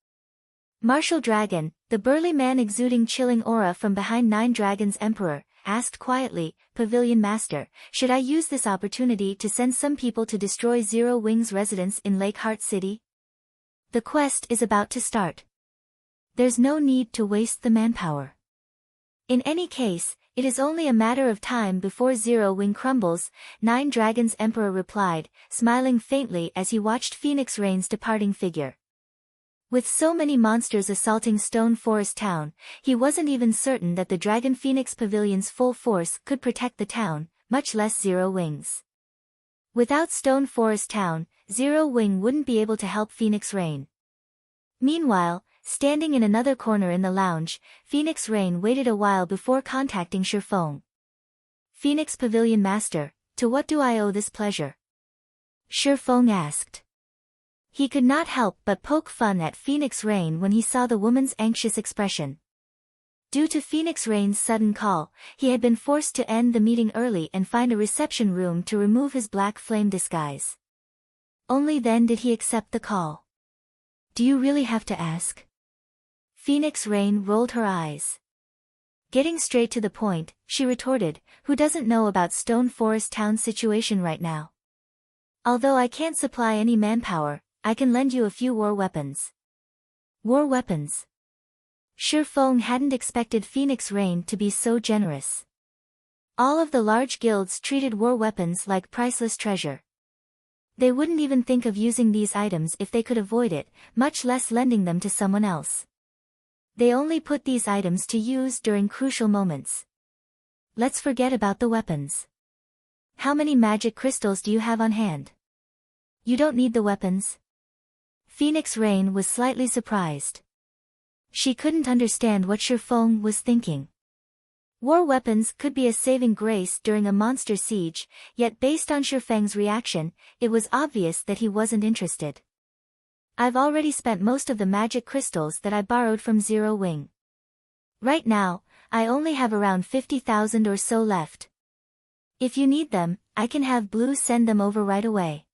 Martial Dragon, the burly man exuding chilling aura from behind Nine Dragons Emperor, asked quietly, "Pavilion Master, should I use this opportunity to send some people to destroy Zero Wing's residence in Lakeheart City? The quest is about to start. There's no need to waste the manpower. In any case, it is only a matter of time before Zero Wing crumbles," Nine Dragons Emperor replied, smiling faintly as he watched Phoenix Rain's departing figure. With so many monsters assaulting Stone Forest Town, he wasn't even certain that the Dragon Phoenix Pavilion's full force could protect the town, much less Zero Wing's. Without Stone Forest Town, Zero Wing wouldn't be able to help Phoenix Rain. Meanwhile, standing in another corner in the lounge, Phoenix Rain waited a while before contacting Shifeng. "Phoenix Pavilion Master, to what do I owe this pleasure?" Shifeng asked. He could not help but poke fun at Phoenix Rain when he saw the woman's anxious expression. Due to Phoenix Rain's sudden call, he had been forced to end the meeting early and find a reception room to remove his black flame disguise. Only then did he accept the call. "Do you really have to ask?" Phoenix Rain rolled her eyes. Getting straight to the point, she retorted, "Who doesn't know about Stone Forest Town's situation right now? Although I can't supply any manpower, I can lend you a few war weapons." War weapons? Shifeng hadn't expected Phoenix Rain to be so generous. All of the large guilds treated war weapons like priceless treasure. They wouldn't even think of using these items if they could avoid it, much less lending them to someone else. They only put these items to use during crucial moments. "Let's forget about the weapons. How many magic crystals do you have on hand?" "You don't need the weapons." Phoenix Rain was slightly surprised. She couldn't understand what Shifeng was thinking. War weapons could be a saving grace during a monster siege, yet based on Shifeng's reaction, it was obvious that he wasn't interested. "I've already spent most of the magic crystals that I borrowed from Zero Wing. Right now, I only have around 50,000 or so left. If you need them, I can have Blue send them over right away."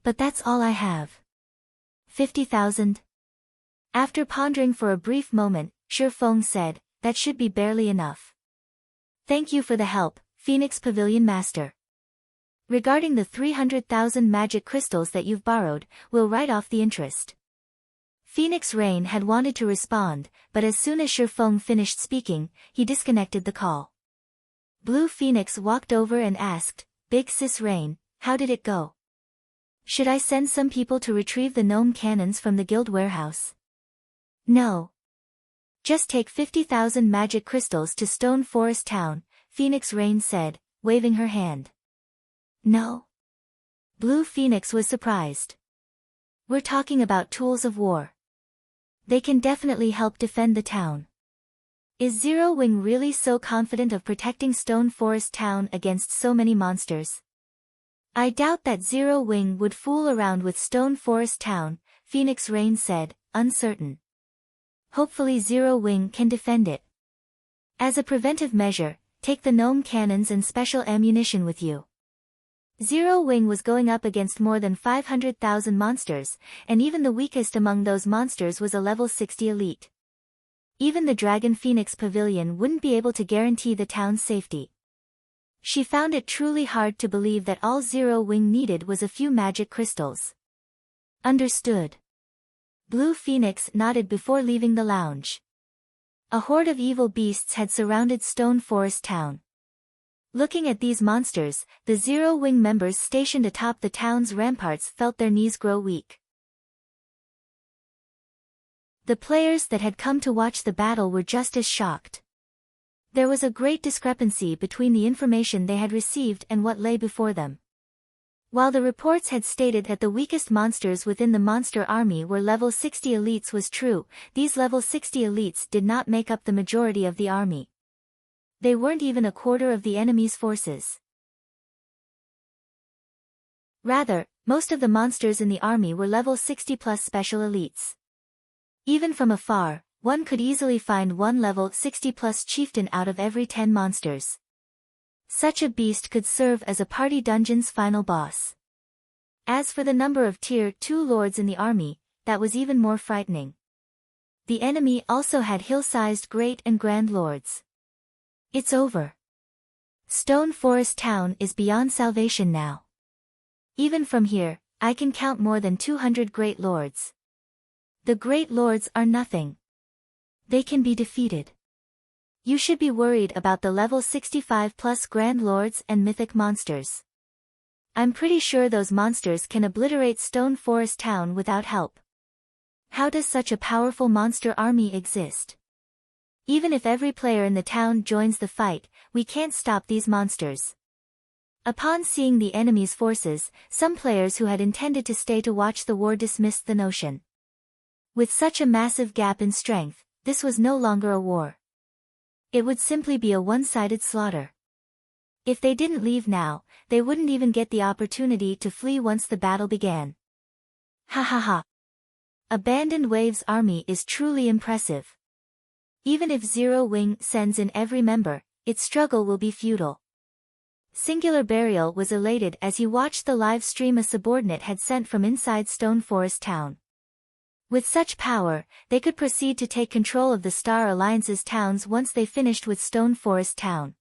"But that's all I have." 50,000? After pondering for a brief moment, Shifeng said, "That should be barely enough. Thank you for the help, Phoenix Pavilion Master. Regarding the 300,000 magic crystals that you've borrowed, we'll write off the interest." Phoenix Rain had wanted to respond, but as soon as Shifeng finished speaking, he disconnected the call. Blue Phoenix walked over and asked, "Big Sis Rain, how did it go? Should I send some people to retrieve the gnome cannons from the guild warehouse?" "No. Just take 50,000 magic crystals to Stone Forest Town," Phoenix Rain said, waving her hand. "No?" Blue Phoenix was surprised. "We're talking about tools of war. They can definitely help defend the town. Is Zero Wing really so confident of protecting Stone Forest Town against so many monsters?" I doubt that Zero Wing would fool around with Stone Forest Town, Phoenix Rain said, uncertain. Hopefully Zero Wing can defend it. As a preventive measure, take the gnome cannons and special ammunition with you. Zero Wing was going up against more than 500,000 monsters, and even the weakest among those monsters was a level 60 elite. Even the Dragon Phoenix Pavilion wouldn't be able to guarantee the town's safety. She found it truly hard to believe that all Zero Wing needed was a few magic crystals. Understood. Blue Phoenix nodded before leaving the lounge. A horde of evil beasts had surrounded Stone Forest Town. Looking at these monsters, the Zero Wing members stationed atop the town's ramparts felt their knees grow weak. The players that had come to watch the battle were just as shocked. There was a great discrepancy between the information they had received and what lay before them. While the reports had stated that the weakest monsters within the monster army were level 60 elites was true, these level 60 elites did not make up the majority of the army. They weren't even a quarter of the enemy's forces. Rather, most of the monsters in the army were level 60+ special elites. Even from afar, one could easily find one level 60+ chieftain out of every 10 monsters. Such a beast could serve as a party dungeon's final boss. As for the number of Tier 2 lords in the army, that was even more frightening. The enemy also had hill-sized great and grand lords. It's over. Stone Forest Town is beyond salvation now. Even from here, I can count more than 200 great lords. The great lords are nothing. They can be defeated. You should be worried about the level 65+ grand lords and mythic monsters. I'm pretty sure those monsters can obliterate Stone Forest Town without help. How does such a powerful monster army exist? Even if every player in the town joins the fight, we can't stop these monsters. Upon seeing the enemy's forces, some players who had intended to stay to watch the war dismissed the notion. With such a massive gap in strength, this was no longer a war. It would simply be a one-sided slaughter. If they didn't leave now, they wouldn't even get the opportunity to flee once the battle began. Ha ha ha. Abandoned Wave's army is truly impressive. Even if Zero Wing sends in every member, its struggle will be futile. Singular Burial was elated as he watched the live stream a subordinate had sent from inside Stone Forest Town. With such power, they could proceed to take control of the Star Alliance's towns once they finished with Stone Forest Town.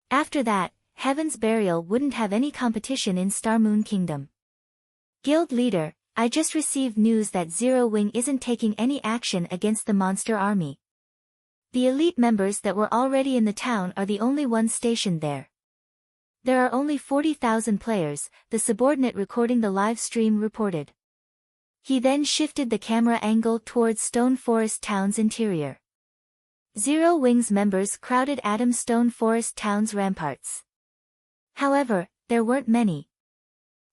After that, Heaven's Burial wouldn't have any competition in Star Moon Kingdom. Guild Leader, I just received news that Zero Wing isn't taking any action against the monster army. The elite members that were already in the town are the only ones stationed there. There are only 40,000 players, the subordinate recording the live stream reported. He then shifted the camera angle towards Stone Forest Town's interior. Zero Wing's members crowded Adam Stone Forest Town's ramparts. However, there weren't many.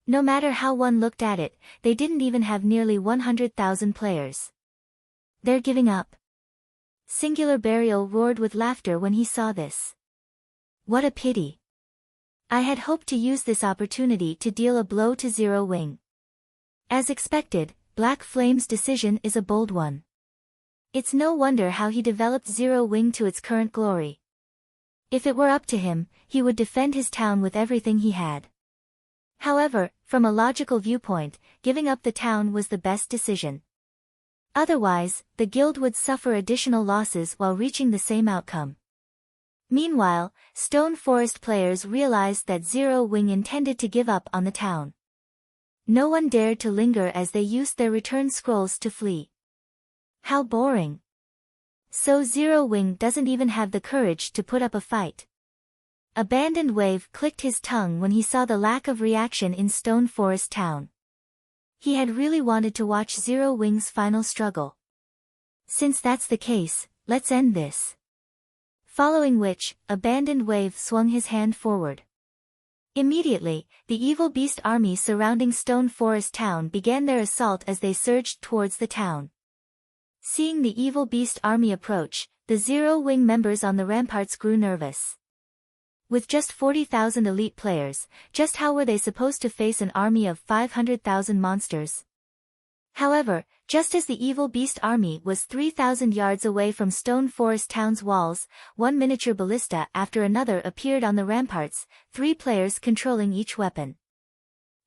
No matter how one looked at it, they didn't even have nearly 100,000 players. They're giving up. Singular Burial roared with laughter when he saw this. What a pity. I had hoped to use this opportunity to deal a blow to Zero Wing. As expected, Black Flame's decision is a bold one. It's no wonder how he developed Zero Wing to its current glory. If it were up to him, he would defend his town with everything he had. However, from a logical viewpoint, giving up the town was the best decision. Otherwise, the guild would suffer additional losses while reaching the same outcome. Meanwhile, Stone Forest players realized that Zero Wing intended to give up on the town. No one dared to linger as they used their return scrolls to flee. How boring. So Zero Wing doesn't even have the courage to put up a fight. Abandoned Wave clicked his tongue when he saw the lack of reaction in Stone Forest Town. He had really wanted to watch Zero Wing's final struggle. Since that's the case, let's end this. Following which, Abandoned Wave swung his hand forward. Immediately, the evil beast army surrounding Stone Forest Town began their assault as they surged towards the town. Seeing the evil beast army approach, the Zero Wing members on the ramparts grew nervous. With just 40,000 elite players, just how were they supposed to face an army of 500,000 monsters? However, just as the evil beast army was 3,000 yards away from Stone Forest Town's walls, one miniature ballista after another appeared on the ramparts, 3 players controlling each weapon.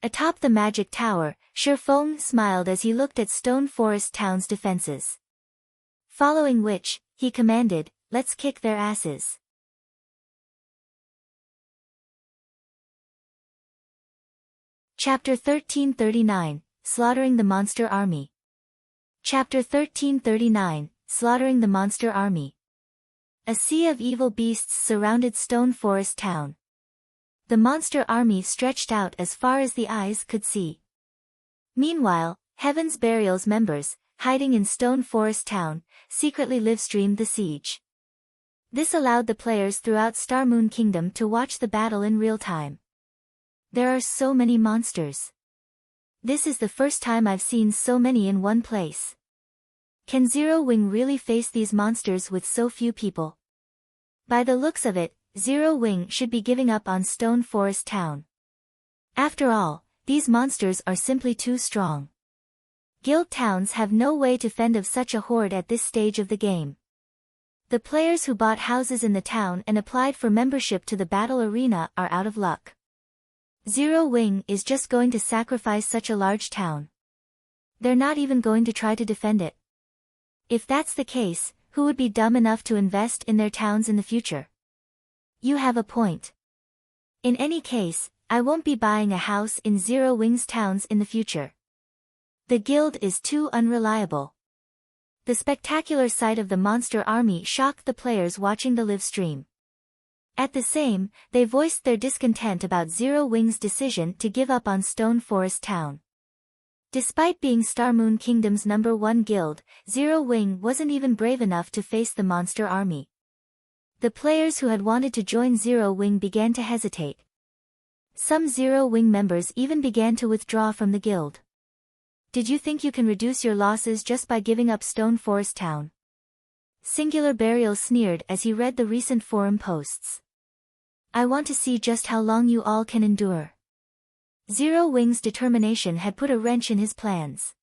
Atop the magic tower, Sherfong smiled as he looked at Stone Forest Town's defenses. Following which, he commanded, "Let's kick their asses." Chapter 1339, Slaughtering the Monster Army. Chapter 1339, Slaughtering the Monster Army. A sea of evil beasts surrounded Stone Forest Town. The monster army stretched out as far as the eyes could see. Meanwhile, Heaven's Burial's members, hiding in Stone Forest Town, secretly livestreamed the siege. This allowed the players throughout Star Moon Kingdom to watch the battle in real time. There are so many monsters. This is the first time I've seen so many in one place. Can Zero Wing really face these monsters with so few people? By the looks of it, Zero Wing should be giving up on Stone Forest Town. After all, these monsters are simply too strong. Guild towns have no way to fend off such a horde at this stage of the game. The players who bought houses in the town and applied for membership to the battle arena are out of luck. Zero Wing is just going to sacrifice such a large town. They're not even going to try to defend it. If that's the case, who would be dumb enough to invest in their towns in the future? You have a point. In any case, I won't be buying a house in Zero Wing's towns in the future. The guild is too unreliable. The spectacular sight of the monster army shocked the players watching the live stream. At the same, they voiced their discontent about Zero Wing's decision to give up on Stone Forest Town. Despite being Star Moon Kingdom's #1 guild, Zero Wing wasn't even brave enough to face the monster army. The players who had wanted to join Zero Wing began to hesitate. Some Zero Wing members even began to withdraw from the guild. Did you think you can reduce your losses just by giving up Stone Forest Town? Singular Burial sneered as he read the recent forum posts. I want to see just how long you all can endure. Zero Wing's determination had put a wrench in his plans.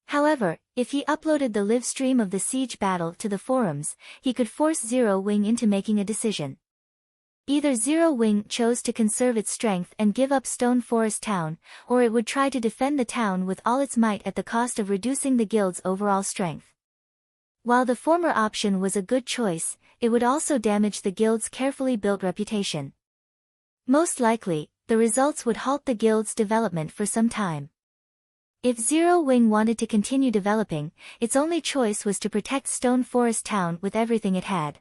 However, if he uploaded the live stream of the siege battle to the forums, he could force Zero Wing into making a decision. Either Zero Wing chose to conserve its strength and give up Stone Forest Town, or it would try to defend the town with all its might at the cost of reducing the guild's overall strength. While the former option was a good choice, it would also damage the guild's carefully built reputation. Most likely, the results would halt the guild's development for some time. If Zero Wing wanted to continue developing, its only choice was to protect Stone Forest Town with everything it had.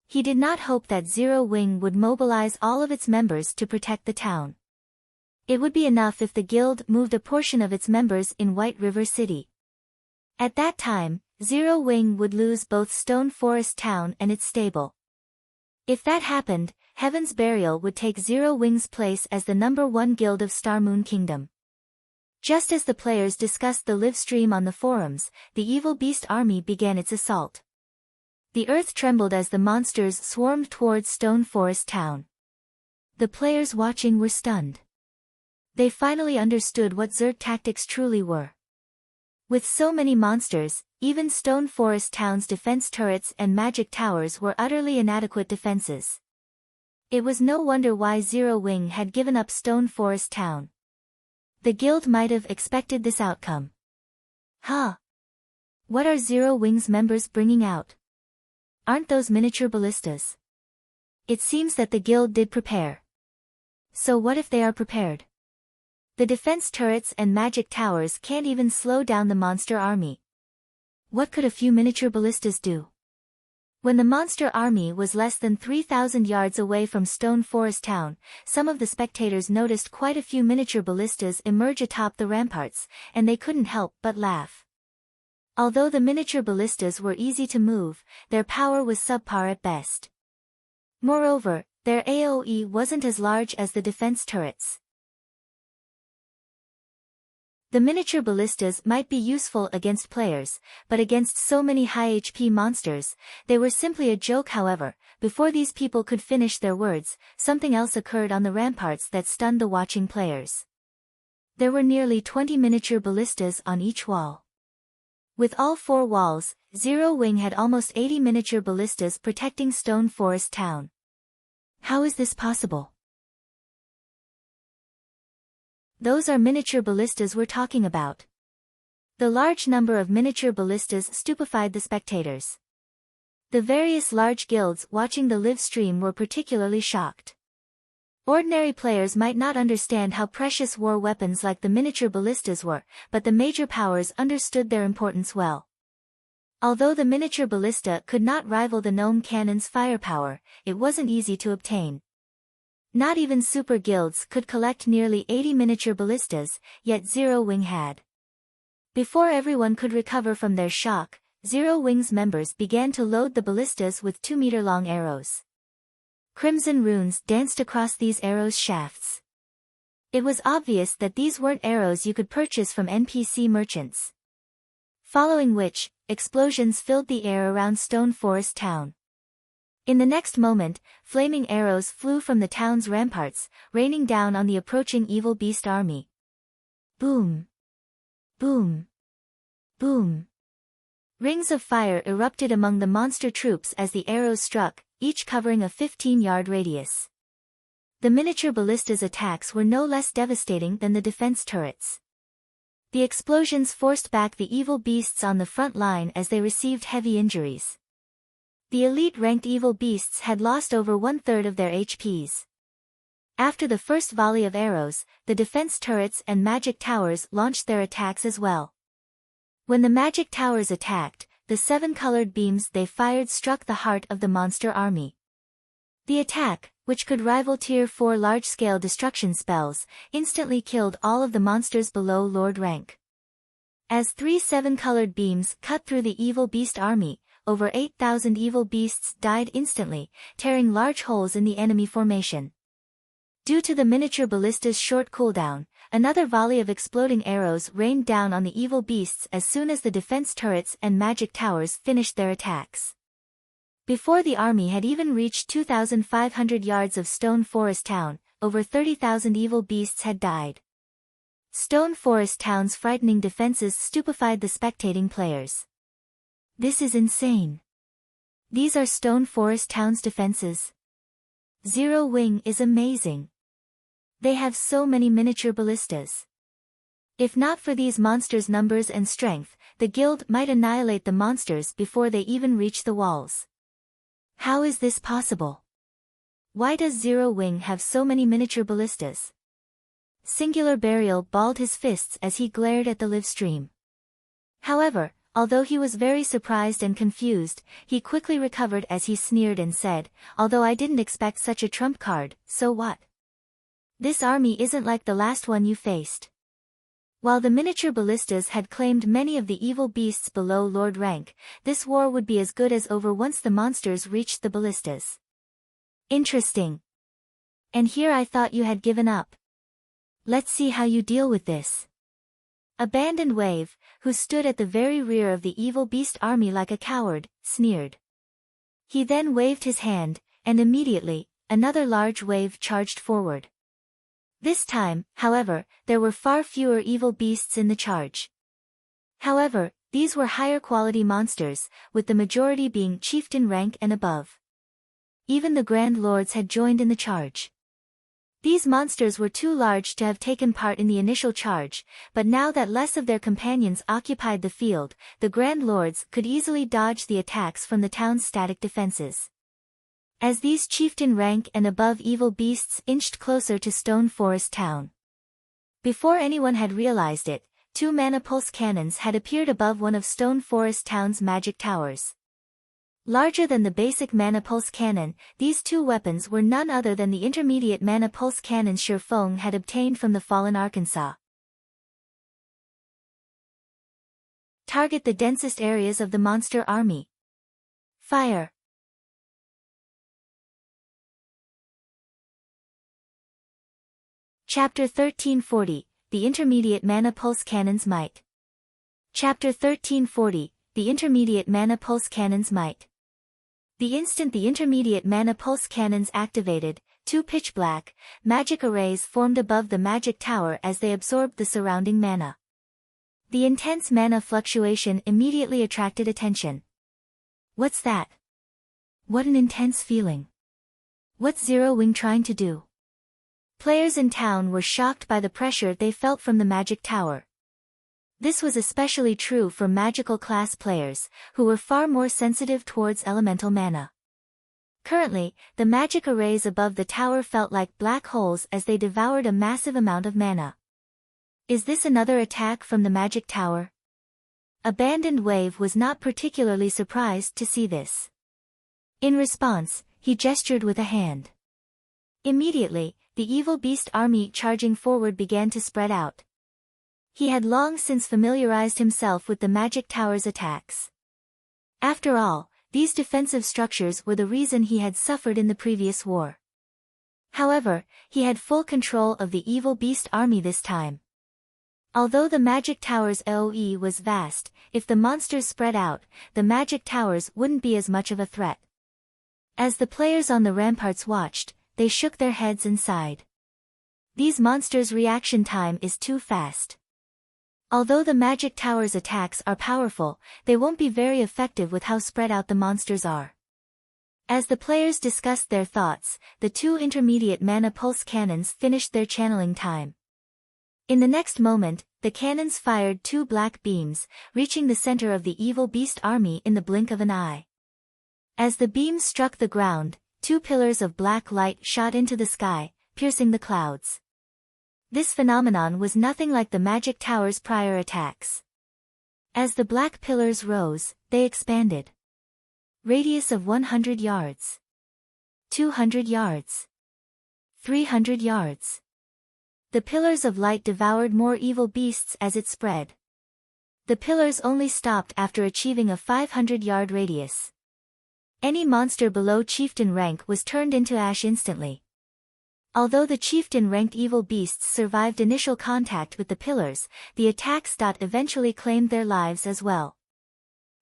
He did not hope that Zero Wing would mobilize all of its members to protect the town. It would be enough if the guild moved a portion of its members in White River City. At that time, Zero Wing would lose both Stone Forest Town and its stable. If that happened, Heaven's Burial would take Zero Wing's place as the #1 guild of Star Moon Kingdom. Just as the players discussed the live stream on the forums, the evil beast army began its assault. The earth trembled as the monsters swarmed towards Stone Forest Town. The players watching were stunned. They finally understood what Zerg tactics truly were. With so many monsters, even Stone Forest Town's defense turrets and magic towers were utterly inadequate defenses. It was no wonder why Zero Wing had given up Stone Forest Town. The guild might have expected this outcome. Huh? What are Zero Wing's members bringing out? Aren't those miniature ballistas? It seems that the guild did prepare. So what if they are prepared? The defense turrets and magic towers can't even slow down the monster army. What could a few miniature ballistas do? When the monster army was less than 3,000 yards away from Stone Forest Town, some of the spectators noticed quite a few miniature ballistas emerge atop the ramparts, and they couldn't help but laugh. Although the miniature ballistas were easy to move, their power was subpar at best. Moreover, their AoE wasn't as large as the defense turrets. The miniature ballistas might be useful against players, but against so many high HP monsters, they were simply a joke. However, before these people could finish their words, something else occurred on the ramparts that stunned the watching players. There were nearly 20 miniature ballistas on each wall. With all 4 walls, Zero Wing had almost 80 miniature ballistas protecting Stone Forest Town. How is this possible? Those are miniature ballistas we're talking about. The large number of miniature ballistas stupefied the spectators. The various large guilds watching the live stream were particularly shocked. Ordinary players might not understand how precious war weapons like the miniature ballistas were, but the major powers understood their importance well. Although the miniature ballista could not rival the gnome cannon's firepower, it wasn't easy to obtain. Not even super guilds could collect nearly 80 miniature ballistas, yet Zero Wing had. Before everyone could recover from their shock, Zero Wing's members began to load the ballistas with 2-meter-long arrows. Crimson runes danced across these arrows' shafts. It was obvious that these weren't arrows you could purchase from NPC merchants. Following which, explosions filled the air around Stone Forest Town. In the next moment, flaming arrows flew from the town's ramparts, raining down on the approaching evil beast army. Boom! Boom! Boom! Rings of fire erupted among the monster troops as the arrows struck, each covering a 15-yard radius. The miniature ballista's attacks were no less devastating than the defense turrets. The explosions forced back the evil beasts on the front line as they received heavy injuries. The elite-ranked evil beasts had lost over 1/3 of their HPs. After the first volley of arrows, the defense turrets and magic towers launched their attacks as well. When the magic towers attacked, the 7 colored beams they fired struck the heart of the monster army. The attack, which could rival Tier 4 large-scale destruction spells, instantly killed all of the monsters below Lord rank. As 3 7-colored beams cut through the evil beast army, over 8,000 evil beasts died instantly, tearing large holes in the enemy formation. Due to the miniature ballista's short cooldown, another volley of exploding arrows rained down on the evil beasts as soon as the defense turrets and magic towers finished their attacks. Before the army had even reached 2,500 yards of Stone Forest Town, over 30,000 evil beasts had died. Stone Forest Town's frightening defenses stupefied the spectating players. This is insane. These are Stone Forest Town's defenses. Zero Wing is amazing. They have so many miniature ballistas. If not for these monsters' numbers and strength, the guild might annihilate the monsters before they even reach the walls. How is this possible? Why does Zero Wing have so many miniature ballistas? Singular Burial balled his fists as he glared at the live stream. However, although he was very surprised and confused, he quickly recovered as he sneered and said, "Although I didn't expect such a trump card, so what? This army isn't like the last one you faced." While the miniature ballistas had claimed many of the evil beasts below Lord rank, this war would be as good as over once the monsters reached the ballistas. Interesting. And here I thought you had given up. Let's see how you deal with this. Abandoned Wave, who stood at the very rear of the evil beast army like a coward, sneered. He then waved his hand, and immediately, another large wave charged forward. This time, however, there were far fewer evil beasts in the charge. However, these were higher quality monsters, with the majority being chieftain rank and above. Even the Grand Lords had joined in the charge. These monsters were too large to have taken part in the initial charge, but now that less of their companions occupied the field, the Grand Lords could easily dodge the attacks from the town's static defenses. As these chieftain rank and above evil beasts inched closer to Stone Forest Town. Before anyone had realized it, 2 mana pulse cannons had appeared above one of Stone Forest Town's magic towers. Larger than the basic mana pulse cannon, these 2 weapons were none other than the intermediate mana pulse cannons Shifeng had obtained from the fallen Arkansas. Target the densest areas of the monster army. Fire. Chapter 1340, The Intermediate Mana Pulse Cannon's Might. Chapter 1340, The Intermediate Mana Pulse Cannon's Might. The instant the intermediate mana pulse cannons activated, two pitch-black, magic arrays formed above the magic tower as they absorbed the surrounding mana. The intense mana fluctuation immediately attracted attention. What's that? What an intense feeling. What's Zero Wing trying to do? Players in town were shocked by the pressure they felt from the magic tower. This was especially true for magical class players, who were far more sensitive towards elemental mana. Currently, the magic arrays above the tower felt like black holes as they devoured a massive amount of mana. Is this another attack from the magic tower? Abandoned Wave was not particularly surprised to see this. In response, he gestured with a hand. Immediately, the evil beast army charging forward began to spread out. He had long since familiarized himself with the magic tower's attacks. After all, these defensive structures were the reason he had suffered in the previous war. However, he had full control of the evil beast army this time. Although the magic tower's AoE was vast, if the monsters spread out, the magic towers wouldn't be as much of a threat. As the players on the ramparts watched, they shook their heads and sighed. These monsters' reaction time is too fast. Although the magic tower's attacks are powerful, they won't be very effective with how spread out the monsters are. As the players discussed their thoughts, the two intermediate mana pulse cannons finished their channeling time. In the next moment, the cannons fired two black beams, reaching the center of the evil beast army in the blink of an eye. As the beams struck the ground, two pillars of black light shot into the sky, piercing the clouds. This phenomenon was nothing like the magic tower's prior attacks. As the black pillars rose, they expanded. Radius of 100 yards. 200 yards. 300 yards. The pillars of light devoured more evil beasts as it spread. The pillars only stopped after achieving a 500-yard radius. Any monster below chieftain rank was turned into ash instantly. Although the chieftain-ranked evil beasts survived initial contact with the pillars, the attacks eventually claimed their lives as well.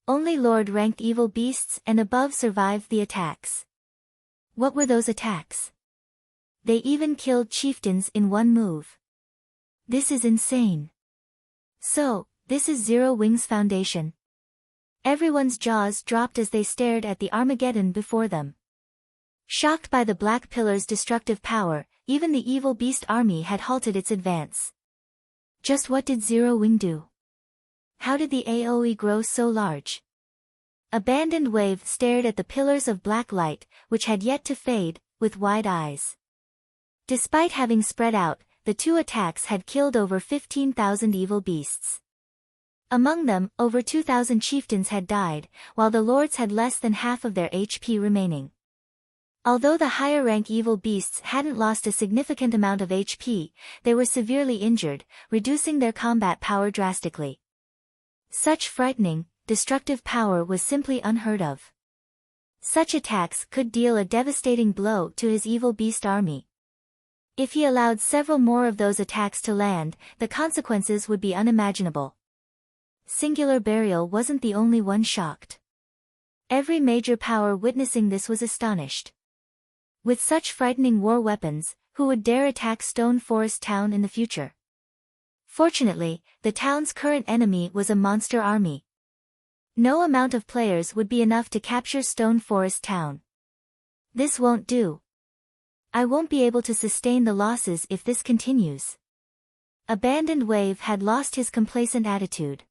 Only Lord-ranked evil beasts and above survived the attacks. What were those attacks? They even killed chieftains in one move. This is insane. So, this is Zero Wing's foundation. Everyone's jaws dropped as they stared at the Armageddon before them. Shocked by the black pillar's destructive power, even the evil beast army had halted its advance. Just what did Zero Wing do? How did the AoE grow so large? Abandoned Wave stared at the pillars of black light, which had yet to fade, with wide eyes. Despite having spread out, the two attacks had killed over 15,000 evil beasts. Among them, over 2,000 chieftains had died, while the lords had less than half of their HP remaining. Although the higher-rank evil beasts hadn't lost a significant amount of HP, they were severely injured, reducing their combat power drastically. Such frightening, destructive power was simply unheard of. Such attacks could deal a devastating blow to his evil beast army. If he allowed several more of those attacks to land, the consequences would be unimaginable. Singular Burial wasn't the only one shocked. Every major power witnessing this was astonished. With such frightening war weapons, who would dare attack Stone Forest Town in the future? Fortunately, the town's current enemy was a monster army. No amount of players would be enough to capture Stone Forest Town. This won't do. I won't be able to sustain the losses if this continues. Abandoned Wave had lost his complacent attitude.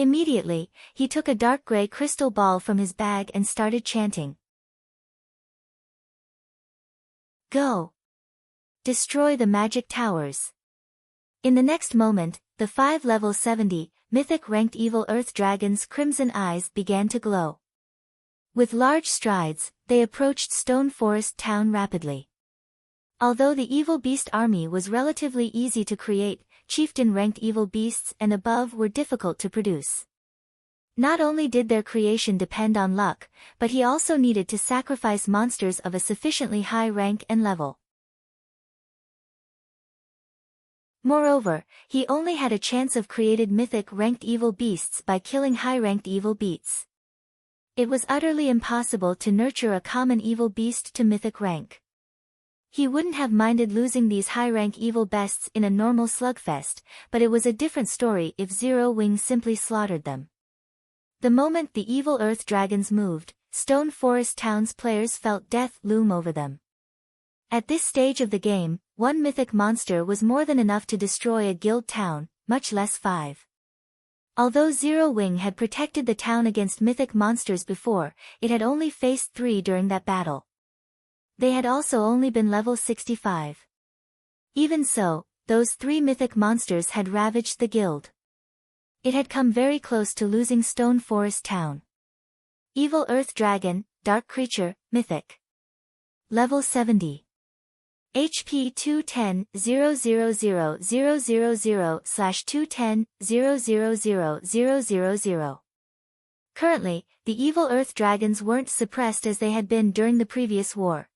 Immediately, he took a dark gray crystal ball from his bag and started chanting. Go! Destroy the magic towers. In the next moment, the 5 level 70, mythic-ranked evil earth dragon's crimson eyes began to glow. With large strides, they approached Stone Forest Town rapidly. Although the evil beast army was relatively easy to create, chieftain-ranked evil beasts and above were difficult to produce. Not only did their creation depend on luck, but he also needed to sacrifice monsters of a sufficiently high rank and level. Moreover, he only had a chance of created mythic ranked evil beasts by killing high-ranked evil beasts. It was utterly impossible to nurture a common evil beast to mythic rank. He wouldn't have minded losing these high-rank evil beasts in a normal slugfest, but it was a different story if Zero Wing simply slaughtered them. The moment the evil earth dragons moved, Stone Forest Town's players felt death loom over them. At this stage of the game, one mythic monster was more than enough to destroy a guild town, much less 5. Although Zero Wing had protected the town against mythic monsters before, it had only faced 3 during that battle. They had also only been level 65. Even so, those 3 mythic monsters had ravaged the guild. It had come very close to losing Stone Forest Town. Evil Earth Dragon, Dark Creature, Mythic. Level 70. HP 210-000-000/210-000-000. Currently, the Evil Earth Dragons weren't suppressed as they had been during the previous war.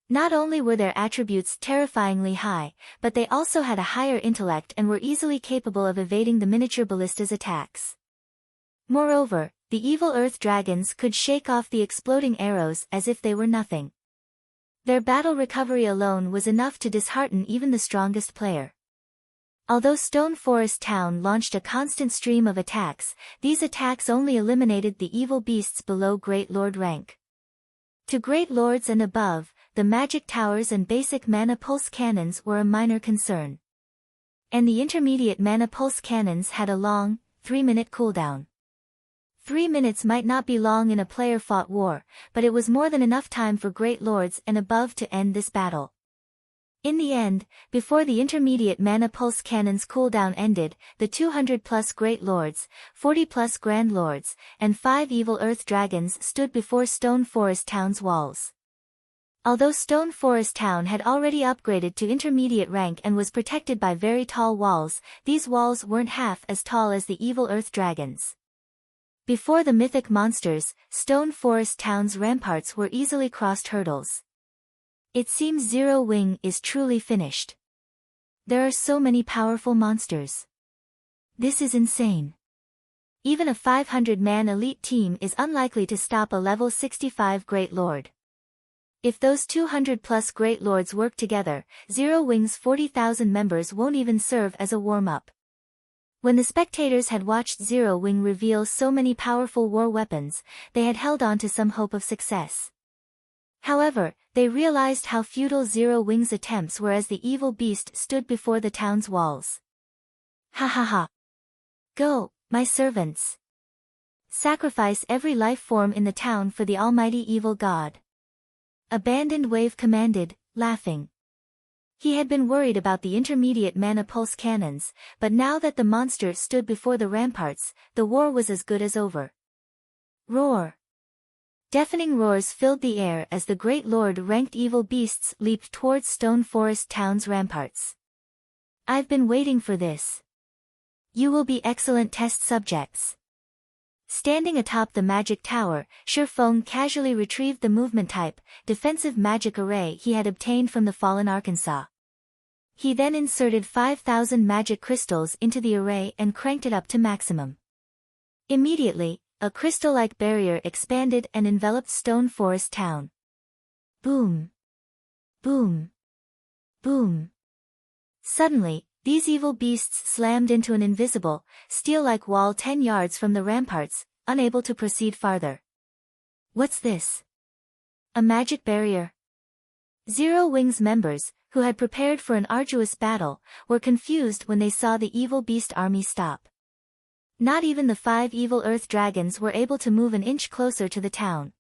Not only were their attributes terrifyingly high, but they also had a higher intellect and were easily capable of evading the miniature ballista's attacks. Moreover, the Evil Earth Dragons could shake off the exploding arrows as if they were nothing. Their battle recovery alone was enough to dishearten even the strongest player. Although Stone Forest Town launched a constant stream of attacks, these attacks only eliminated the evil beasts below Great Lord rank. To Great Lords and above, the magic towers and basic mana pulse cannons were a minor concern. And the intermediate mana pulse cannons had a long, 3-minute cooldown. 3 minutes might not be long in a player-fought war, but it was more than enough time for Great Lords and above to end this battle. In the end, before the intermediate mana pulse cannon's cooldown ended, the 200-plus Great Lords, 40-plus Grand Lords, and 5 Evil Earth Dragons stood before Stone Forest Town's walls. Although Stone Forest Town had already upgraded to intermediate rank and was protected by very tall walls, these walls weren't half as tall as the Evil Earth Dragons. Before the mythic monsters, Stone Forest Town's ramparts were easily crossed hurdles. It seems Zero Wing is truly finished. There are so many powerful monsters. This is insane. Even a 500-man elite team is unlikely to stop a level 65 Great Lord. If those 200-plus Great Lords work together, Zero Wing's 40,000 members won't even serve as a warm-up. When the spectators had watched Zero Wing reveal so many powerful war weapons, they had held on to some hope of success. However, they realized how futile Zero Wing's attempts were as the evil beast stood before the town's walls. Ha ha ha. Go, my servants. Sacrifice every life form in the town for the almighty evil god. Abandoned Wave commanded, laughing. He had been worried about the intermediate mana pulse cannons, but now that the monster stood before the ramparts, the war was as good as over. Roar. Deafening roars filled the air as the Great Lord-ranked evil beasts leaped towards Stone Forest Town's ramparts. I've been waiting for this. You will be excellent test subjects. Standing atop the magic tower, Shifeng casually retrieved the movement-type, defensive magic array he had obtained from the fallen Arkansas. He then inserted 5,000 magic crystals into the array and cranked it up to maximum. Immediately, a crystal-like barrier expanded and enveloped Stone Forest Town. Boom. Boom. Boom. Suddenly, these evil beasts slammed into an invisible, steel-like wall 10 yards from the ramparts, unable to proceed farther. What's this? A magic barrier? Zero Wing's members, who had prepared for an arduous battle, were confused when they saw the evil beast army stop. Not even the 5 Evil Earth Dragons were able to move an inch closer to the town.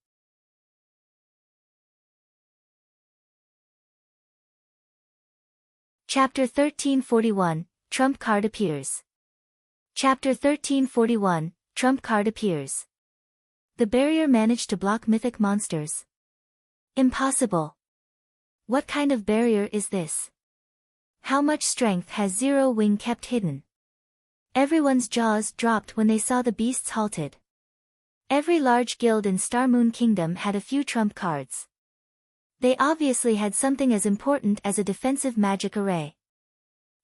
Chapter 1341, Trump Card Appears. Chapter 1341, Trump Card Appears. The barrier managed to block mythic monsters. Impossible. What kind of barrier is this? How much strength has Zero Wing kept hidden? Everyone's jaws dropped when they saw the beasts halted. Every large guild in Star Moon Kingdom had a few trump cards. They obviously had something as important as a defensive magic array.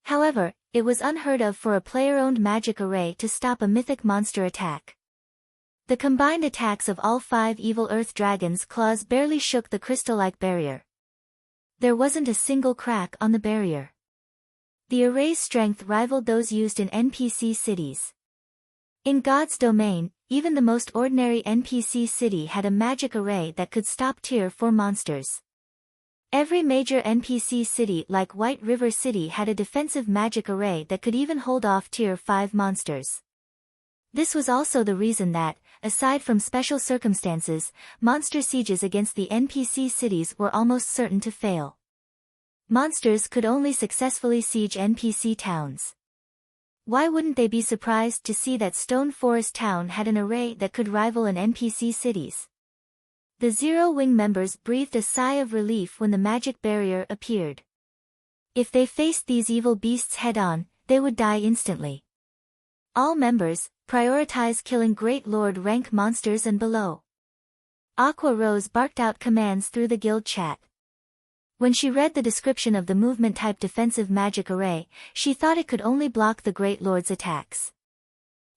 However, it was unheard of for a player-owned magic array to stop a mythic monster attack. The combined attacks of all 5 evil earth dragons' claws barely shook the crystal-like barrier. There wasn't a single crack on the barrier. The array's strength rivaled those used in NPC cities. In God's domain, even the most ordinary NPC city had a magic array that could stop Tier 4 monsters. Every major NPC city like White River City had a defensive magic array that could even hold off Tier 5 monsters. This was also the reason that, aside from special circumstances, monster sieges against the NPC cities were almost certain to fail. Monsters could only successfully siege NPC towns. Why wouldn't they be surprised to see that Stone Forest Town had an array that could rival an NPC cities? The Zero Wing members breathed a sigh of relief when the magic barrier appeared. If they faced these evil beasts head-on, they would die instantly. All members, prioritize killing Great Lord rank monsters and below. Aqua Rose barked out commands through the guild chat. When she read the description of the movement-type defensive magic array, she thought it could only block the Great Lord's attacks.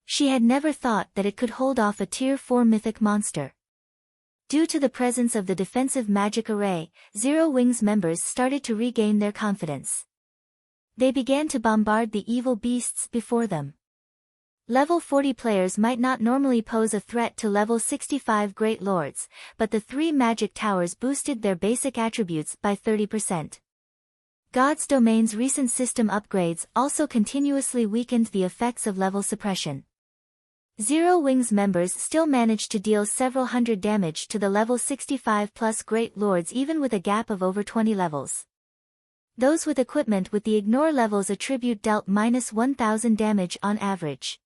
She had never thought that it could hold off a Tier 4 mythic monster. Due to the presence of the defensive magic array, Zero Wings members started to regain their confidence. They began to bombard the evil beasts before them. Level 40 players might not normally pose a threat to level 65 Great Lords, but the 3 magic towers boosted their basic attributes by 30%. God's Domain's recent system upgrades also continuously weakened the effects of level suppression. Zero Wings members still managed to deal several hundred damage to the level 65 plus Great Lords even with a gap of over 20 levels. Those with equipment with the ignore levels attribute dealt -1000 damage on average.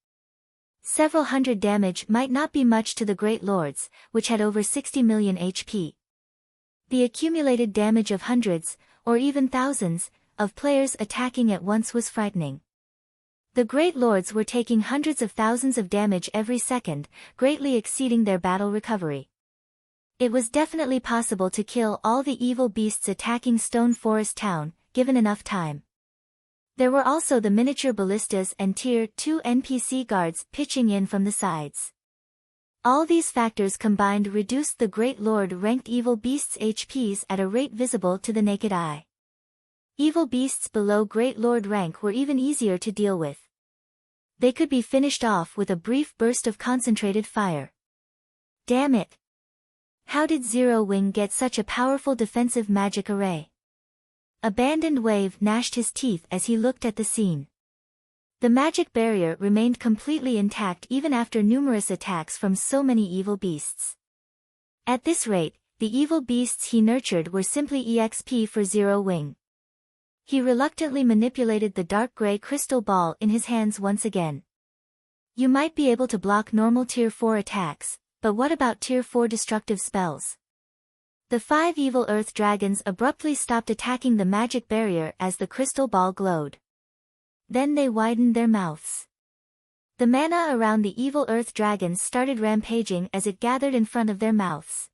Several hundred damage might not be much to the Great Lords, which had over 60 million HP. The accumulated damage of hundreds, or even thousands, of players attacking at once was frightening. The Great Lords were taking hundreds of thousands of damage every second, greatly exceeding their battle recovery. It was definitely possible to kill all the evil beasts attacking Stone Forest Town, given enough time. There were also the miniature ballistas and Tier 2 NPC guards pitching in from the sides. All these factors combined reduced the Great Lord-ranked evil beasts' HPs at a rate visible to the naked eye. Evil beasts below Great Lord rank were even easier to deal with. They could be finished off with a brief burst of concentrated fire. Damn it! How did Zero Wing get such a powerful defensive magic array? Abandoned Wave gnashed his teeth as he looked at the scene. The magic barrier remained completely intact even after numerous attacks from so many evil beasts. At this rate, the evil beasts he nurtured were simply EXP for Zero Wing. He reluctantly manipulated the dark gray crystal ball in his hands once again. You might be able to block normal Tier 4 attacks, but what about Tier 4 destructive spells? The 5 evil earth dragons abruptly stopped attacking the magic barrier as the crystal ball glowed. Then they widened their mouths. The mana around the evil earth dragons started rampaging as it gathered in front of their mouths.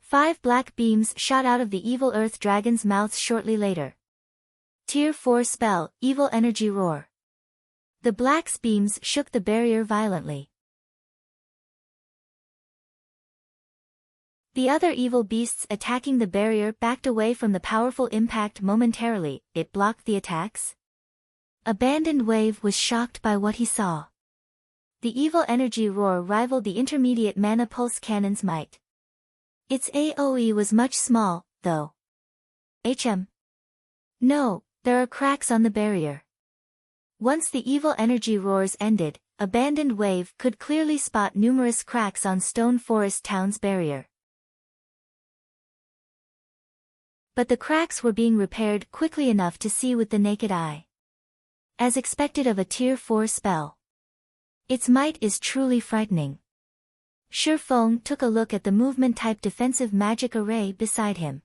5 black beams shot out of the evil earth dragons' mouths shortly later. Tier 4 spell, Evil Energy Roar. The black's beams shook the barrier violently. The other evil beasts attacking the barrier backed away from the powerful impact momentarily. It blocked the attacks? Abandoned Wave was shocked by what he saw. The Evil Energy Roar rivaled the intermediate Mana Pulse Cannon's might. Its AoE was much small, though. No, there are cracks on the barrier. Once the evil energy roars ended, Abandoned Wave could clearly spot numerous cracks on Stone Forest Town's barrier. But the cracks were being repaired quickly enough to see with the naked eye. As expected of a Tier 4 spell. Its might is truly frightening. Shurfeng took a look at the movement-type defensive magic array beside him.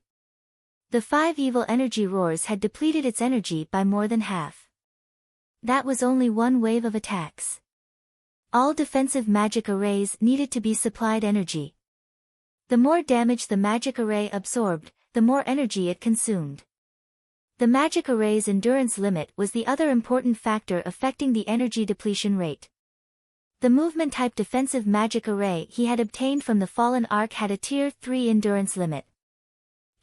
The 5 evil energy roars had depleted its energy by more than half. That was only one wave of attacks. All defensive magic arrays needed to be supplied energy. The more damage the magic array absorbed, the more energy it consumed. The magic array's endurance limit was the other important factor affecting the energy depletion rate. The movement-type defensive magic array he had obtained from the Fallen Ark had a Tier 3 endurance limit.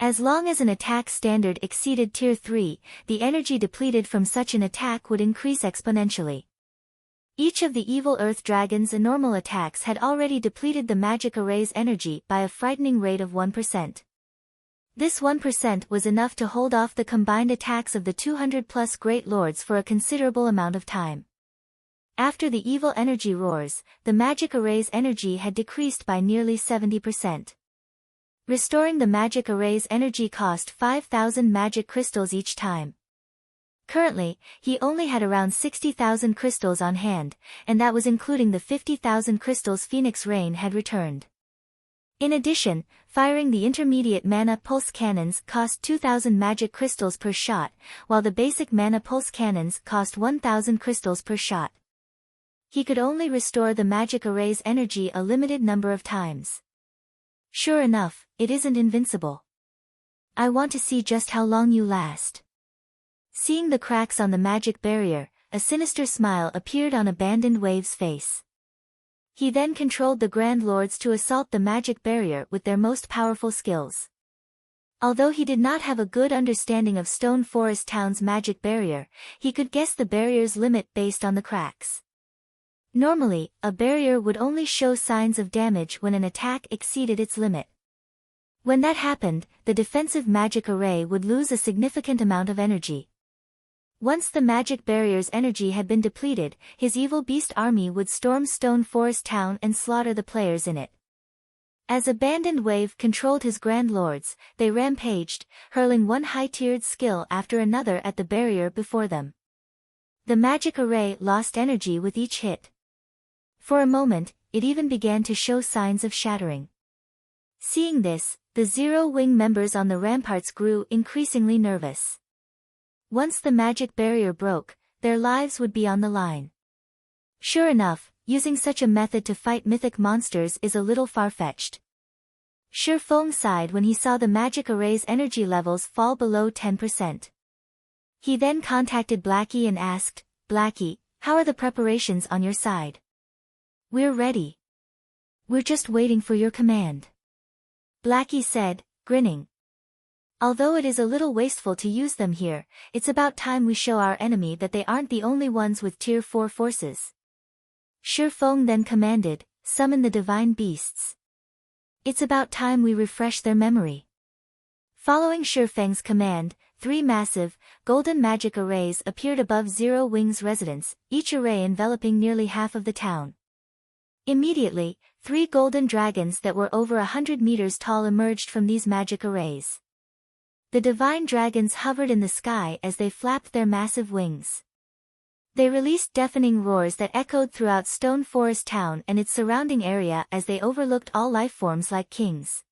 As long as an attack standard exceeded Tier 3, the energy depleted from such an attack would increase exponentially. Each of the evil Earth Dragon's normal attacks had already depleted the magic array's energy by a frightening rate of 1%. This 1% was enough to hold off the combined attacks of the 200-plus Great Lords for a considerable amount of time. After the evil energy roars, the magic array's energy had decreased by nearly 70%. Restoring the magic array's energy cost 5,000 magic crystals each time. Currently, he only had around 60,000 crystals on hand, and that was including the 50,000 crystals Phoenix Rain had returned. In addition, firing the intermediate mana pulse cannons cost 2,000 magic crystals per shot, while the basic mana pulse cannons cost 1,000 crystals per shot. He could only restore the magic array's energy a limited number of times. Sure enough, it isn't invincible. I want to see just how long you last. Seeing the cracks on the magic barrier, a sinister smile appeared on Abandoned Wave's face. He then controlled the Grand Lords to assault the magic barrier with their most powerful skills. Although he did not have a good understanding of Stone Forest Town's magic barrier, he could guess the barrier's limit based on the cracks. Normally, a barrier would only show signs of damage when an attack exceeded its limit. When that happened, the defensive magic array would lose a significant amount of energy. Once the magic barrier's energy had been depleted, his evil beast army would storm Stone Forest Town and slaughter the players in it. As Abandoned Wave controlled his Grand Lords, they rampaged, hurling one high-tiered skill after another at the barrier before them. The magic array lost energy with each hit. For a moment, it even began to show signs of shattering. Seeing this, the Zero Wing members on the ramparts grew increasingly nervous. Once the magic barrier broke, their lives would be on the line. Sure enough, using such a method to fight mythic monsters is a little far-fetched. Shi Feng sighed when he saw the magic array's energy levels fall below 10%. He then contacted Blackie and asked, "Blackie, how are the preparations on your side?" "We're ready. We're just waiting for your command," Blackie said, grinning. "Although it is a little wasteful to use them here, it's about time we show our enemy that they aren't the only ones with Tier 4 forces." Shi Feng then commanded, "Summon the divine beasts. It's about time we refresh their memory." Following Shi Feng's command, 3 massive, golden magic arrays appeared above Zero Wing's residence, each array enveloping nearly half of the town. Immediately, 3 golden dragons that were over 100 meters tall emerged from these magic arrays. The divine dragons hovered in the sky as they flapped their massive wings. They released deafening roars that echoed throughout Stone Forest Town and its surrounding area as they overlooked all lifeforms like kings.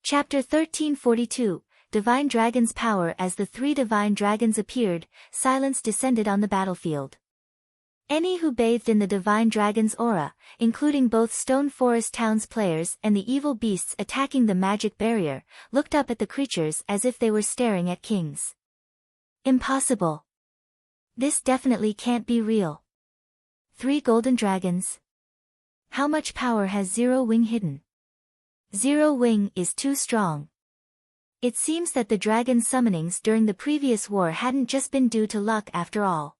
Chapter 1342, Divine Dragon's Power. As the 3 divine dragons appeared, silence descended on the battlefield. Any who bathed in the divine dragon's aura, including both Stone Forest Town's players and the evil beasts attacking the magic barrier, looked up at the creatures as if they were staring at kings. Impossible. This definitely can't be real. 3 golden dragons? How much power has Zero Wing hidden? Zero Wing is too strong. It seems that the dragon summonings during the previous war hadn't just been due to luck after all.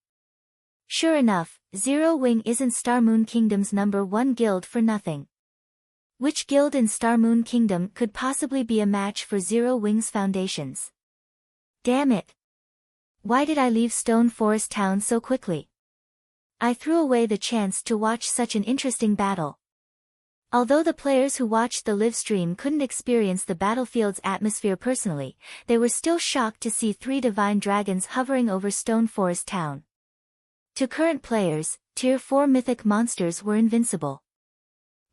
Sure enough, Zero Wing isn't Star Moon Kingdom's #1 guild for nothing. Which guild in Star Moon Kingdom could possibly be a match for Zero Wing's foundations? Damn it! Why did I leave Stone Forest Town so quickly? I threw away the chance to watch such an interesting battle. Although the players who watched the live stream couldn't experience the battlefield's atmosphere personally, they were still shocked to see 3 divine dragons hovering over Stone Forest Town. To current players, Tier 4 mythic monsters were invincible.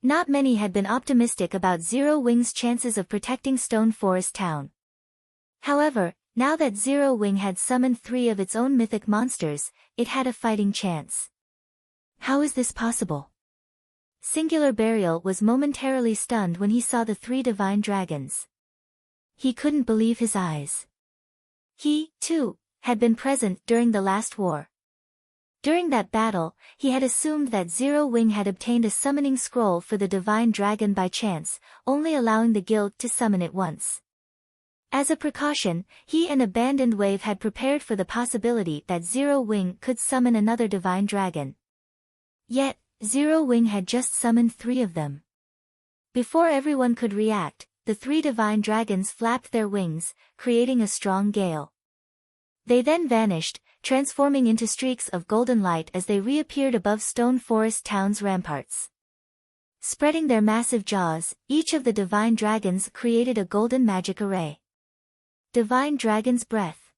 Not many had been optimistic about Zero Wing's chances of protecting Stone Forest Town. However, now that Zero Wing had summoned 3 of its own mythic monsters, it had a fighting chance. How is this possible? Singular Burial was momentarily stunned when he saw the 3 divine dragons. He couldn't believe his eyes. He, too, had been present during the last war. During that battle, he had assumed that Zero Wing had obtained a summoning scroll for the divine dragon by chance, only allowing the guild to summon it once. As a precaution, he and Abandoned Wave had prepared for the possibility that Zero Wing could summon another divine dragon. Yet, Zero Wing had just summoned 3 of them. Before everyone could react, the 3 divine dragons flapped their wings, creating a strong gale. They then vanished, transforming into streaks of golden light as they reappeared above Stone Forest Town's ramparts. Spreading their massive jaws, each of the divine dragons created a golden magic array. Divine Dragon's Breath.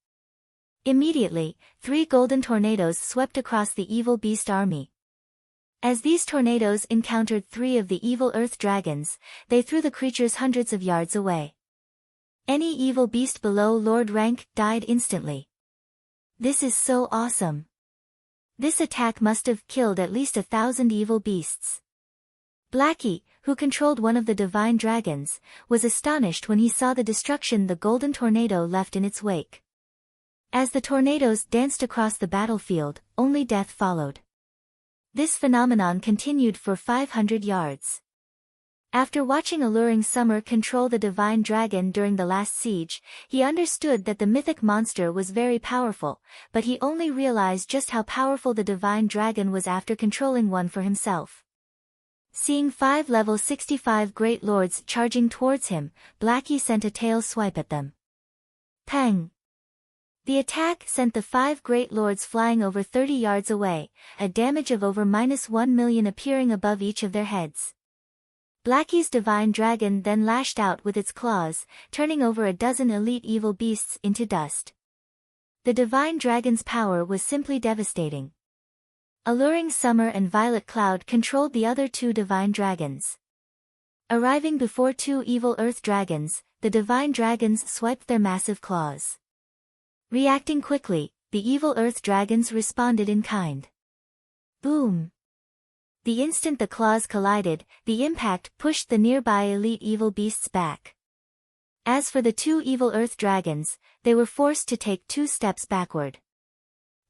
Immediately, 3 golden tornadoes swept across the evil beast army. As these tornadoes encountered 3 of the evil earth dragons, they threw the creatures hundreds of yards away. Any evil beast below Lord rank died instantly. This is so awesome. This attack must have killed at least 1,000 evil beasts. Blackie, who controlled one of the divine dragons, was astonished when he saw the destruction the golden tornado left in its wake. As the tornadoes danced across the battlefield, only death followed. This phenomenon continued for 500 yards. After watching Alluring Summer control the divine dragon during the last siege, he understood that the mythic monster was very powerful, but he only realized just how powerful the divine dragon was after controlling one for himself. Seeing 5 level 65 great lords charging towards him, Blackie sent a tail swipe at them. Pang! The attack sent the 5 great lords flying over 30 yards away, a damage of over -1 million appearing above each of their heads. Blackie's divine dragon then lashed out with its claws, turning over a dozen elite evil beasts into dust. The divine dragon's power was simply devastating. Alluring Summer and Violet Cloud controlled the other 2 divine dragons. Arriving before 2 evil earth dragons, the divine dragons swiped their massive claws. Reacting quickly, the evil earth dragons responded in kind. Boom! The instant the claws collided, the impact pushed the nearby elite evil beasts back. As for the 2 evil earth dragons, they were forced to take 2 steps backward.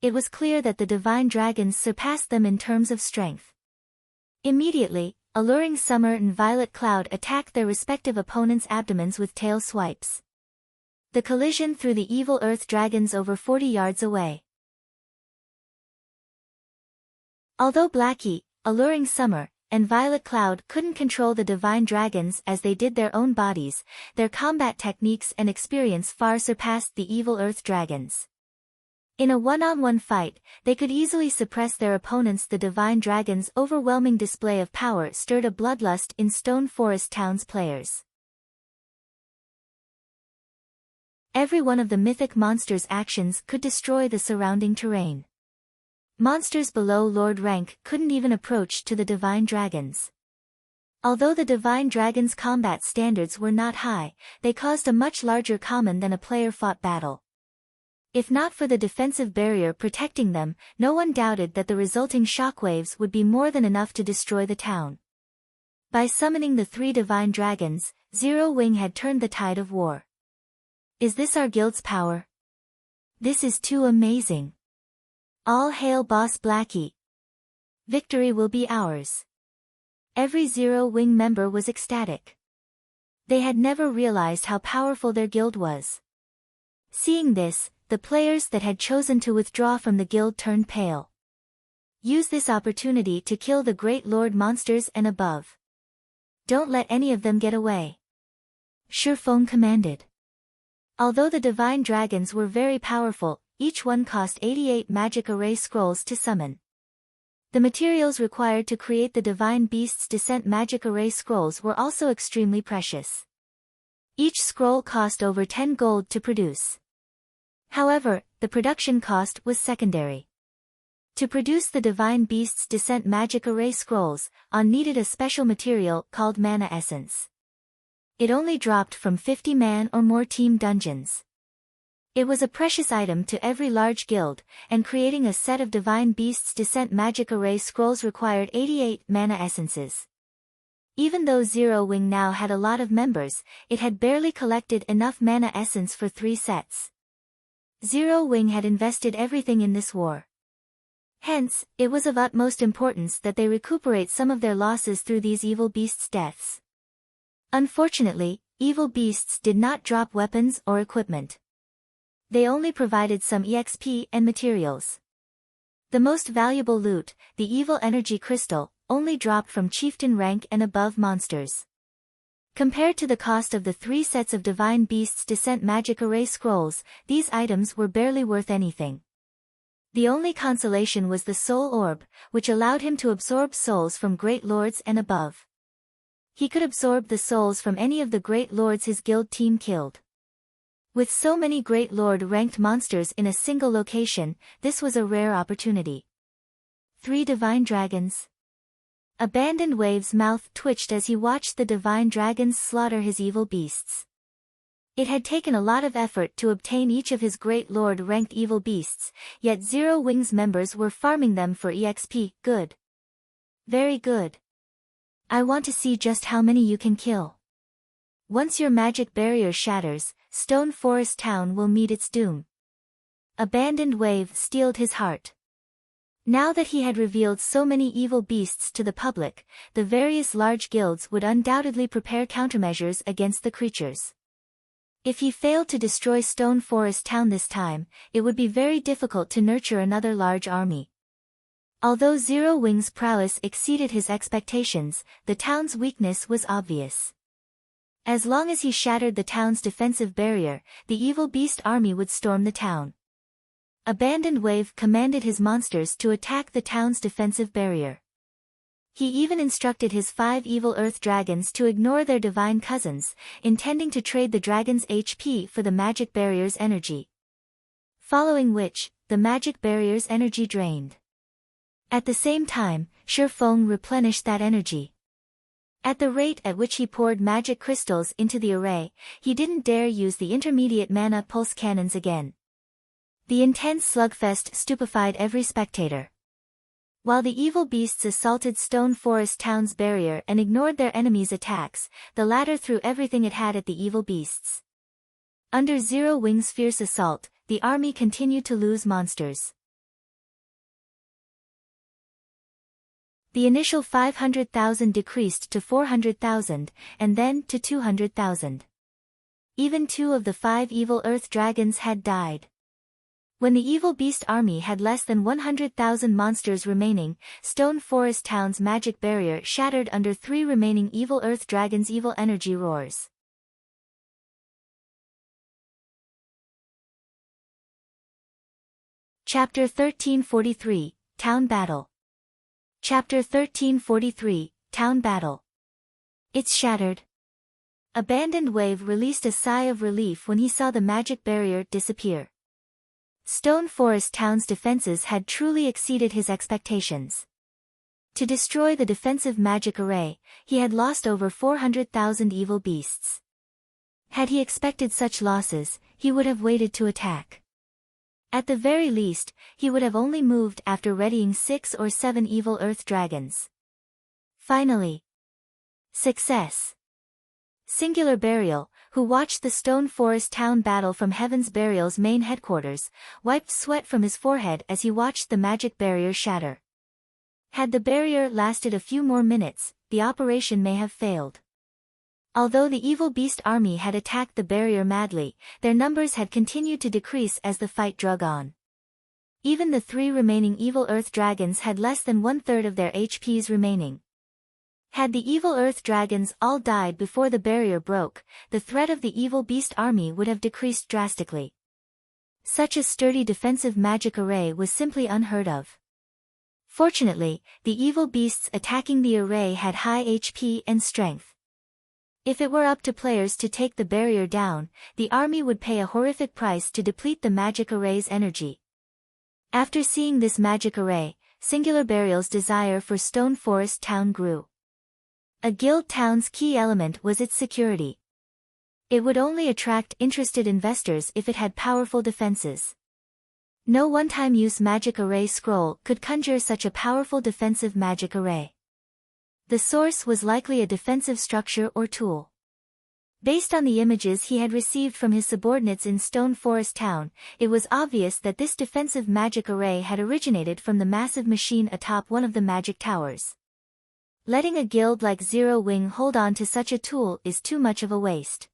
It was clear that the divine dragons surpassed them in terms of strength. Immediately, Alluring Summer and Violet Cloud attacked their respective opponents' abdomens with tail swipes. The collision threw the evil earth dragons over 40 yards away. Although Blackie, Alluring Summer, and Violet Cloud couldn't control the divine dragons as they did their own bodies, their combat techniques and experience far surpassed the evil earth dragons. In a one-on-one fight, they could easily suppress their opponents. The divine dragon's overwhelming display of power stirred a bloodlust in Stone Forest Town's players. Every one of the mythic monster's actions could destroy the surrounding terrain. Monsters below Lord rank couldn't even approach to the divine dragons. Although the divine dragons' combat standards were not high, they caused a much larger common than a player-fought battle. If not for the defensive barrier protecting them, no one doubted that the resulting shockwaves would be more than enough to destroy the town. By summoning the 3 divine dragons, Zero Wing had turned the tide of war. Is this our guild's power? This is too amazing. All hail Boss Blackie. Victory will be ours. Every Zero Wing member was ecstatic. They had never realized how powerful their guild was. Seeing this, the players that had chosen to withdraw from the guild turned pale. Use this opportunity to kill the Great Lord monsters and above. Don't let any of them get away. Shurfeng commanded. Although the divine dragons were very powerful, each one cost 88 magic array scrolls to summon. The materials required to create the divine beast's descent magic array scrolls were also extremely precious. Each scroll cost over 10 gold to produce. However, the production cost was secondary. To produce the divine beast's descent magic array scrolls, On needed a special material called mana essence. It only dropped from 50-man or more team dungeons. It was a precious item to every large guild, and creating a set of divine beast's descent magic array scrolls required 88 mana essences. Even though Zero Wing now had a lot of members, it had barely collected enough mana essence for 3 sets. Zero Wing had invested everything in this war. Hence, it was of utmost importance that they recuperate some of their losses through these evil beasts' deaths. Unfortunately, evil beasts did not drop weapons or equipment. They only provided some EXP and materials. The most valuable loot, the evil energy crystal, only dropped from chieftain rank and above monsters. Compared to the cost of the 3 sets of Divine Beasts Descent Magic Array scrolls, these items were barely worth anything. The only consolation was the Soul Orb, which allowed him to absorb souls from Great Lords and above. He could absorb the souls from any of the Great Lords his guild team killed. With so many Great Lord-ranked monsters in a single location, this was a rare opportunity. 3 Divine Dragons. Abandoned Wave's mouth twitched as he watched the Divine Dragons slaughter his evil beasts. It had taken a lot of effort to obtain each of his Great Lord-ranked evil beasts, yet Zero Wing's members were farming them for EXP. Good. Very good. I want to see just how many you can kill. Once your magic barrier shatters, Stone Forest Town will meet its doom. Abandoned Wave steeled his heart. Now that he had revealed so many evil beasts to the public, the various large guilds would undoubtedly prepare countermeasures against the creatures. If he failed to destroy Stone Forest Town this time, it would be very difficult to nurture another large army. Although Zero Wing's prowess exceeded his expectations, the town's weakness was obvious. As long as he shattered the town's defensive barrier, the evil beast army would storm the town. Abandoned Wave commanded his monsters to attack the town's defensive barrier. He even instructed his 5 evil earth dragons to ignore their divine cousins, intending to trade the dragon's HP for the magic barrier's energy. Following which, the magic barrier's energy drained. At the same time, Shifeng replenished that energy. At the rate at which he poured magic crystals into the array, he didn't dare use the intermediate mana pulse cannons again. The intense slugfest stupefied every spectator. While the evil beasts assaulted Stone Forest Town's barrier and ignored their enemies' attacks, the latter threw everything it had at the evil beasts. Under Zero Wing's fierce assault, the army continued to lose monsters. The initial 500,000 decreased to 400,000, and then to 200,000. Even 2 of the 5 evil earth dragons had died. When the evil beast army had less than 100,000 monsters remaining, Stone Forest Town's magic barrier shattered under 3 remaining evil earth dragons' evil energy roars. Chapter 1343, Town Battle. Chapter 1343, Town Battle. It's shattered. Abandoned Wave released a sigh of relief when he saw the magic barrier disappear. Stone Forest Town's defenses had truly exceeded his expectations. To destroy the defensive magic array, he had lost over 400,000 evil beasts. Had he expected such losses, he would have waited to attack. At the very least, he would have only moved after readying 6 or 7 evil earth dragons. Finally. Success. Singular Burial, who watched the Stone Forest Town battle from Heaven's Burial's main headquarters, wiped sweat from his forehead as he watched the magic barrier shatter. Had the barrier lasted a few more minutes, the operation may have failed. Although the evil beast army had attacked the barrier madly, their numbers had continued to decrease as the fight drug on. Even the 3 remaining evil earth dragons had less than 1/3 of their HPs remaining. Had the evil earth dragons all died before the barrier broke, the threat of the evil beast army would have decreased drastically. Such a sturdy defensive magic array was simply unheard of. Fortunately, the evil beasts attacking the array had high HP and strength. If it were up to players to take the barrier down, the army would pay a horrific price to deplete the magic array's energy. After seeing this magic array, Singular Burial's desire for Stone Forest Town grew. A guild town's key element was its security. It would only attract interested investors if it had powerful defenses. No one-time use magic array scroll could conjure such a powerful defensive magic array. The source was likely a defensive structure or tool. Based on the images he had received from his subordinates in Stone Forest Town, it was obvious that this defensive magic array had originated from the massive machine atop one of the magic towers. Letting a guild like Zero Wing hold on to such a tool is too much of a waste.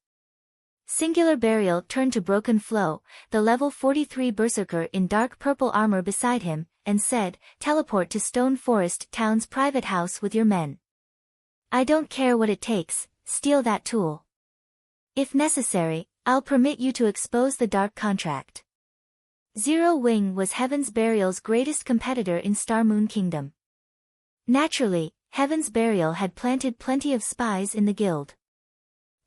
Singular Burial turned to Broken Flow, the level 43 berserker in dark purple armor beside him, and said, "Teleport to Stone Forest Town's private house with your men. I don't care what it takes, steal that tool. If necessary, I'll permit you to expose the dark contract." Zero Wing was Heaven's Burial's greatest competitor in Star Moon Kingdom. Naturally, Heaven's Burial had planted plenty of spies in the guild.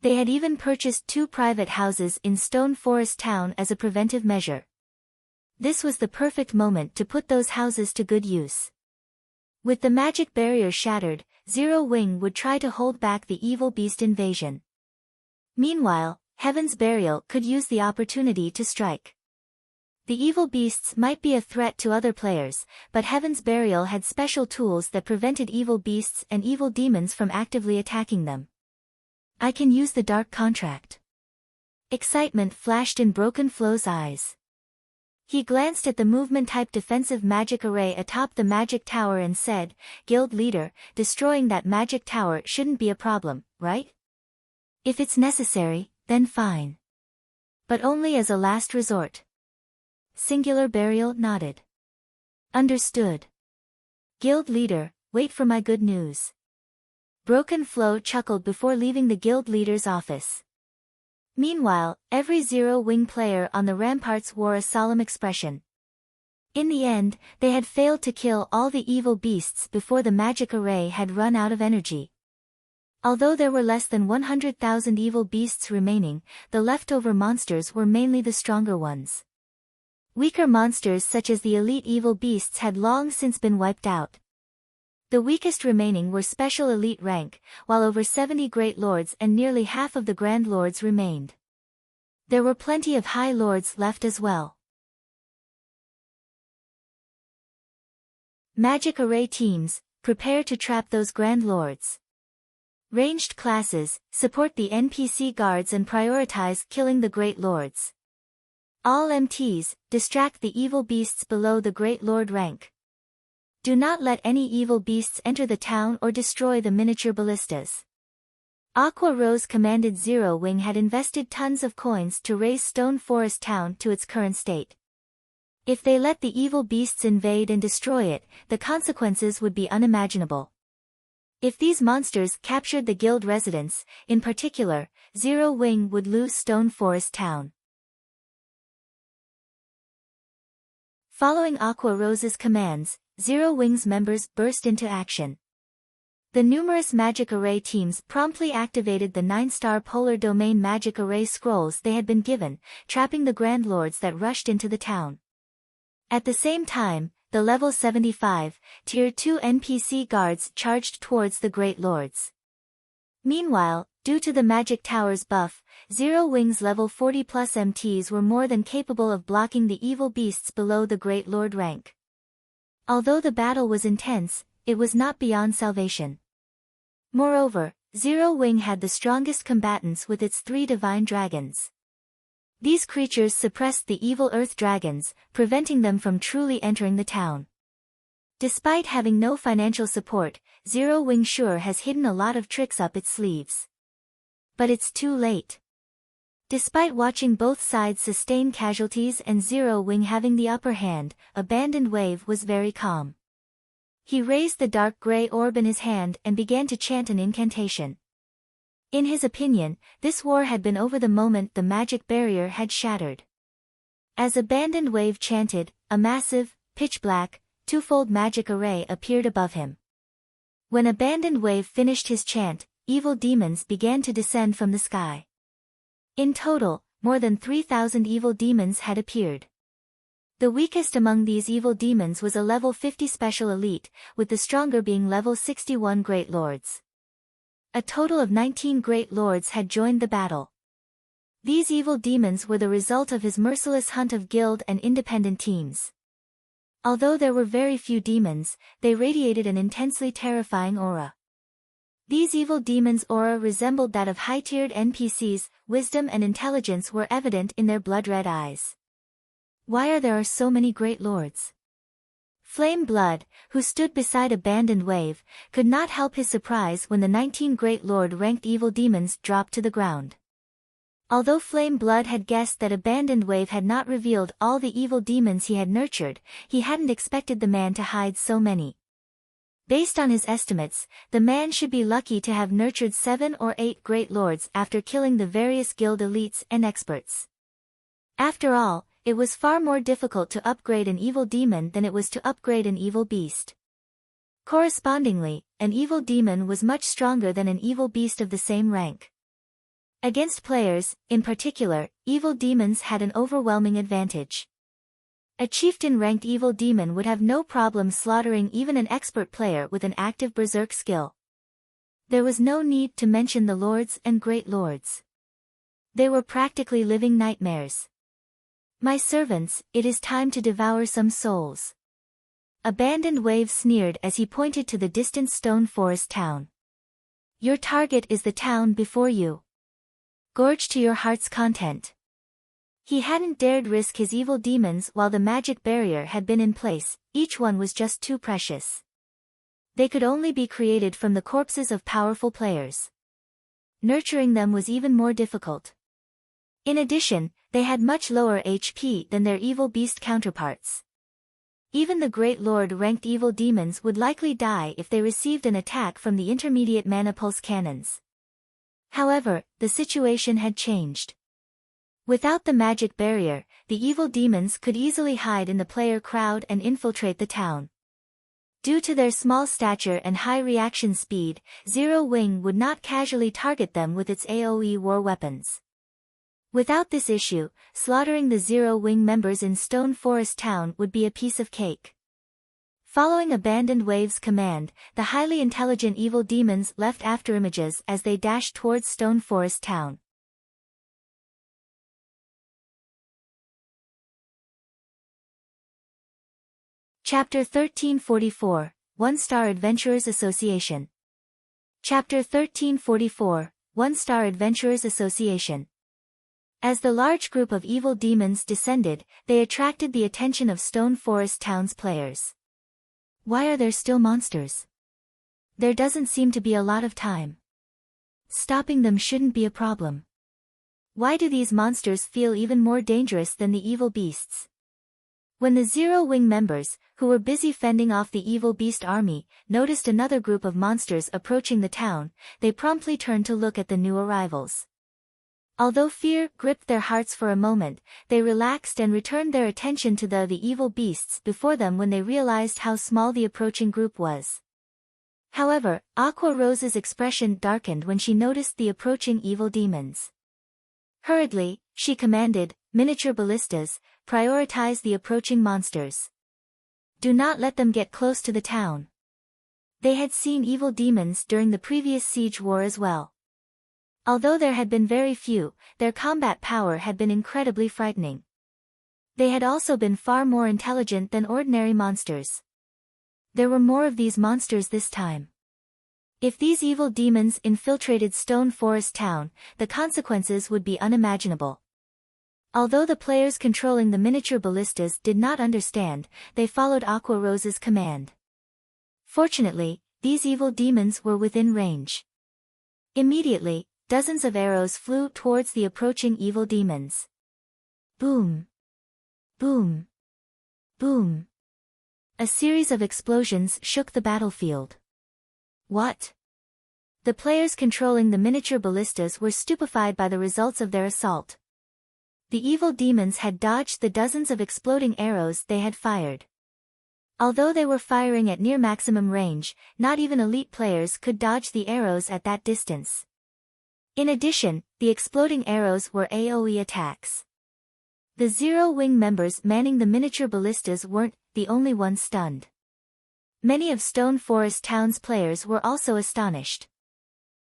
They had even purchased 2 private houses in Stone Forest Town as a preventive measure. This was the perfect moment to put those houses to good use. With the magic barrier shattered, Zero Wing would try to hold back the evil beast invasion. Meanwhile, Heaven's Burial could use the opportunity to strike. The evil beasts might be a threat to other players, but Heaven's Burial had special tools that prevented evil beasts and evil demons from actively attacking them. I can use the dark contract. Excitement flashed in Broken Flow's eyes. He glanced at the movement-type defensive magic array atop the magic tower and said, "Guild leader, destroying that magic tower shouldn't be a problem, right? If it's necessary, then fine. But only as a last resort." Singular Burial nodded. "Understood. Guild leader, wait for my good news." Broken Flow chuckled before leaving the guild leader's office. Meanwhile, every Zero Wing player on the ramparts wore a solemn expression. In the end, they had failed to kill all the evil beasts before the magic array had run out of energy. Although there were less than 100,000 evil beasts remaining, the leftover monsters were mainly the stronger ones. Weaker monsters such as the elite evil beasts had long since been wiped out. The weakest remaining were special elite rank, while over 70 great lords and nearly half of the grand lords remained. There were plenty of high lords left as well. Magic array teams, prepare to trap those grand lords. Ranged classes, support the NPC guards and prioritize killing the great lords. All MTs, distract the evil beasts below the great lord rank. Do not let any evil beasts enter the town or destroy the miniature ballistas. Aqua Rose commanded Zero Wing had invested tons of coins to raise Stone Forest Town to its current state. If they let the evil beasts invade and destroy it, the consequences would be unimaginable. If these monsters captured the guild residents, in particular, Zero Wing would lose Stone Forest Town. Following Aqua Rose's commands, Zero Wing's members burst into action. The numerous magic array teams promptly activated the 9-star polar domain magic array scrolls they had been given, trapping the Grand Lords that rushed into the town. At the same time, the level 75, Tier 2 NPC guards charged towards the Great Lords. Meanwhile, due to the Magic Tower's buff, Zero Wing's level 40+ MTs were more than capable of blocking the evil beasts below the Great Lord rank. Although the battle was intense, it was not beyond salvation. Moreover, Zero Wing had the strongest combatants with its 3 divine dragons. These creatures suppressed the evil earth dragons, preventing them from truly entering the town. Despite having no financial support, Zero Wing sure has hidden a lot of tricks up its sleeves. But it's too late. Despite watching both sides sustain casualties and Zero Wing having the upper hand, Abandoned Wave was very calm. He raised the dark gray orb in his hand and began to chant an incantation. In his opinion, this war had been over the moment the magic barrier had shattered. As Abandoned Wave chanted, a massive, pitch-black, twofold magic array appeared above him. When Abandoned Wave finished his chant, evil demons began to descend from the sky. In total, more than 3,000 evil demons had appeared. The weakest among these evil demons was a level 50 special elite, with the stronger being level 61 Great Lords. A total of 19 Great Lords had joined the battle. These evil demons were the result of his merciless hunt of guild and independent teams. Although there were very few demons, they radiated an intensely terrifying aura. These evil demons' aura resembled that of high-tiered NPCs, wisdom and intelligence were evident in their blood-red eyes. Why are there so many great lords? Flame Blood, who stood beside Abandoned Wave, could not help his surprise when the 19 Great Lord-ranked evil demons dropped to the ground. Although Flame Blood had guessed that Abandoned Wave had not revealed all the evil demons he had nurtured, he hadn't expected the man to hide so many. Based on his estimates, the man should be lucky to have nurtured 7 or 8 Great Lords after killing the various guild elites and experts. After all, it was far more difficult to upgrade an evil demon than it was to upgrade an evil beast. Correspondingly, an evil demon was much stronger than an evil beast of the same rank. Against players, in particular, evil demons had an overwhelming advantage. A chieftain-ranked evil demon would have no problem slaughtering even an expert player with an active berserk skill. There was no need to mention the lords and great lords. They were practically living nightmares. My servants, it is time to devour some souls. Abandoned Wave sneered as he pointed to the distant stone forest town. Your target is the town before you. Gorge to your heart's content. He hadn't dared risk his evil demons while the magic barrier had been in place, each one was just too precious. They could only be created from the corpses of powerful players. Nurturing them was even more difficult. In addition, they had much lower HP than their evil beast counterparts. Even the Great Lord-ranked evil demons would likely die if they received an attack from the intermediate mana pulse cannons. However, the situation had changed. Without the magic barrier, the evil demons could easily hide in the player crowd and infiltrate the town. Due to their small stature and high reaction speed, Zero Wing would not casually target them with its AoE war weapons. Without this issue, slaughtering the Zero Wing members in Stone Forest Town would be a piece of cake. Following Abandoned Wave's command, the highly intelligent evil demons left afterimages as they dashed towards Stone Forest Town. Chapter 1344, 1-Star Adventurers Association. Chapter 1344, 1-Star Adventurers Association. As the large group of evil demons descended, they attracted the attention of Stone Forest Town's players. Why are there still monsters? There doesn't seem to be a lot of time. Stopping them shouldn't be a problem. Why do these monsters feel even more dangerous than the evil beasts? When the Zero Wing members, who were busy fending off the evil beast army, noticed another group of monsters approaching the town, they promptly turned to look at the new arrivals. Although fear gripped their hearts for a moment, they relaxed and returned their attention to the evil beasts before them when they realized how small the approaching group was. However, Aqua Rose's expression darkened when she noticed the approaching evil demons. Hurriedly, she commanded, "Miniature ballistas, prioritize the approaching monsters. Do not let them get close to the town." They had seen evil demons during the previous siege war as well. Although there had been very few, their combat power had been incredibly frightening. They had also been far more intelligent than ordinary monsters. There were more of these monsters this time. If these evil demons infiltrated Stone Forest Town, the consequences would be unimaginable. Although the players controlling the miniature ballistas did not understand, they followed Aqua Rose's command. Fortunately, these evil demons were within range. Immediately, dozens of arrows flew towards the approaching evil demons. Boom! Boom! Boom! A series of explosions shook the battlefield. What? The players controlling the miniature ballistas were stupefied by the results of their assault. The evil demons had dodged the dozens of exploding arrows they had fired. Although they were firing at near maximum range, not even elite players could dodge the arrows at that distance. In addition, the exploding arrows were AoE attacks. The Zero Wing members manning the miniature ballistas weren't the only ones stunned. Many of Stone Forest Town's players were also astonished.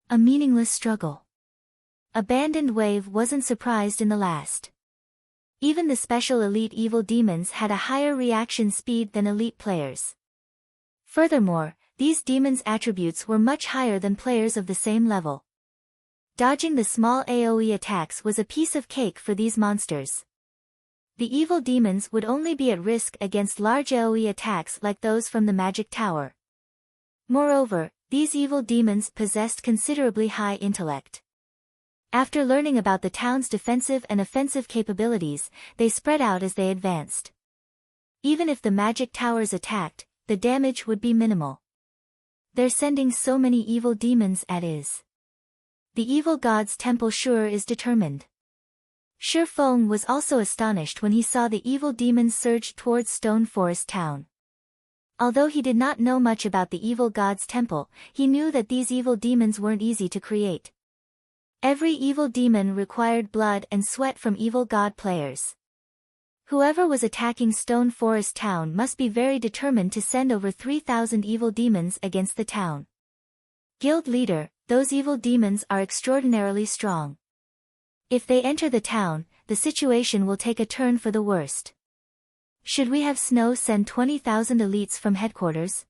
A meaningless struggle. Abandoned Wave wasn't surprised in the last. Even the special elite evil demons had a higher reaction speed than elite players. Furthermore, these demons' attributes were much higher than players of the same level. Dodging the small AoE attacks was a piece of cake for these monsters. The evil demons would only be at risk against large AoE attacks like those from the magic tower. Moreover, these evil demons possessed considerably high intellect. After learning about the town's defensive and offensive capabilities, they spread out as they advanced. Even if the magic towers attacked, the damage would be minimal. They're sending so many evil demons at is. The evil god's temple sure is determined. Shi Feng was also astonished when he saw the evil demons surge towards Stone Forest Town. Although he did not know much about the evil god's temple, he knew that these evil demons weren't easy to create. Every evil demon required blood and sweat from evil god players. Whoever was attacking Stone Forest Town must be very determined to send over 3,000 evil demons against the town. Guild leader, those evil demons are extraordinarily strong. If they enter the town, the situation will take a turn for the worst. Should we have Snow send 20,000 elites from headquarters?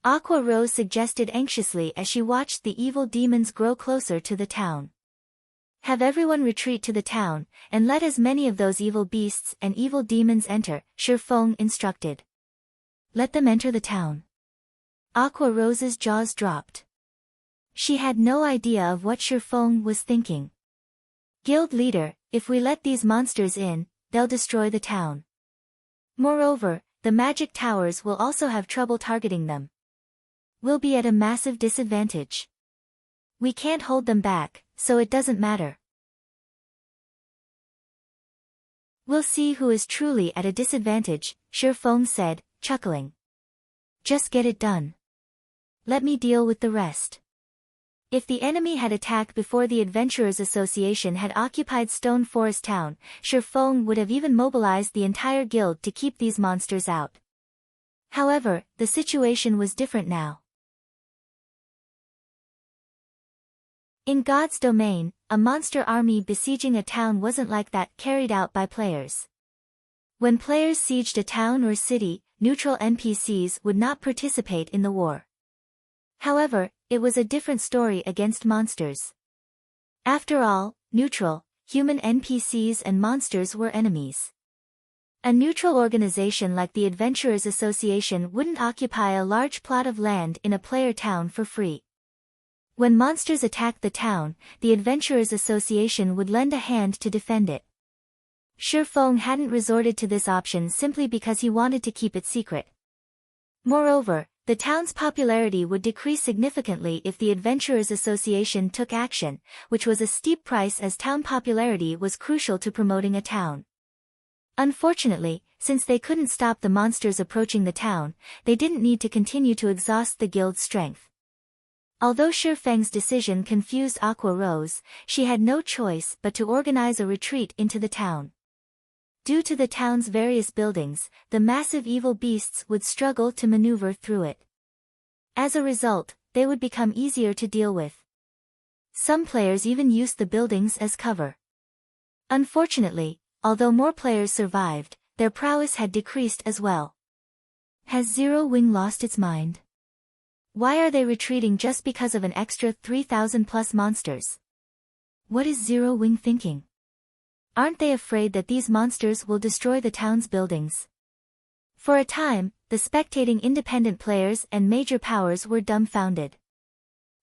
Aqua Rose suggested anxiously as she watched the evil demons grow closer to the town. Have everyone retreat to the town, and let as many of those evil beasts and evil demons enter, Shi Feng instructed. Let them enter the town. Aqua Rose's jaws dropped. She had no idea of what Shi Feng was thinking. Guild leader, if we let these monsters in, they'll destroy the town. Moreover, the magic towers will also have trouble targeting them. We'll be at a massive disadvantage. We can't hold them back, so it doesn't matter. We'll see who is truly at a disadvantage, Shi Feng said, chuckling. Just get it done. Let me deal with the rest. If the enemy had attacked before the Adventurers Association had occupied Stone Forest Town, Shi Feng would have even mobilized the entire guild to keep these monsters out. However, the situation was different now. In God's domain, a monster army besieging a town wasn't like that carried out by players. When players sieged a town or city, neutral NPCs would not participate in the war. However, it was a different story against monsters. After all, neutral, human NPCs and monsters were enemies. A neutral organization like the Adventurers Association wouldn't occupy a large plot of land in a player town for free. When monsters attacked the town, the Adventurers Association would lend a hand to defend it. Shi Feng hadn't resorted to this option simply because he wanted to keep it secret. Moreover, the town's popularity would decrease significantly if the Adventurers Association took action, which was a steep price as town popularity was crucial to promoting a town. Unfortunately, since they couldn't stop the monsters approaching the town, they didn't need to continue to exhaust the guild's strength. Although Shi Feng's decision confused Aqua Rose, she had no choice but to organize a retreat into the town. Due to the town's various buildings, the massive evil beasts would struggle to maneuver through it. As a result, they would become easier to deal with. Some players even used the buildings as cover. Unfortunately, although more players survived, their prowess had decreased as well. Has Zero Wing lost its mind? Why are they retreating just because of an extra 3,000 plus monsters? What is Zero Wing thinking? Aren't they afraid that these monsters will destroy the town's buildings? For a time, the spectating independent players and major powers were dumbfounded.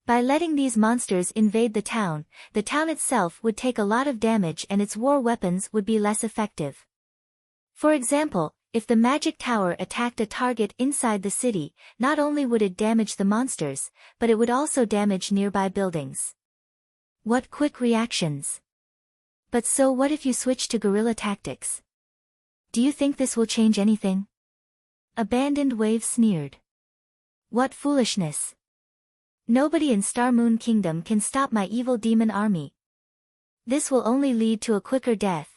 By letting these monsters invade the town itself would take a lot of damage and its war weapons would be less effective. For example, if the magic tower attacked a target inside the city, not only would it damage the monsters, but it would also damage nearby buildings. What quick reactions! But so what if you switch to guerrilla tactics? Do you think this will change anything? Abandoned Wave sneered. What foolishness! Nobody in Star Moon Kingdom can stop my evil demon army. This will only lead to a quicker death.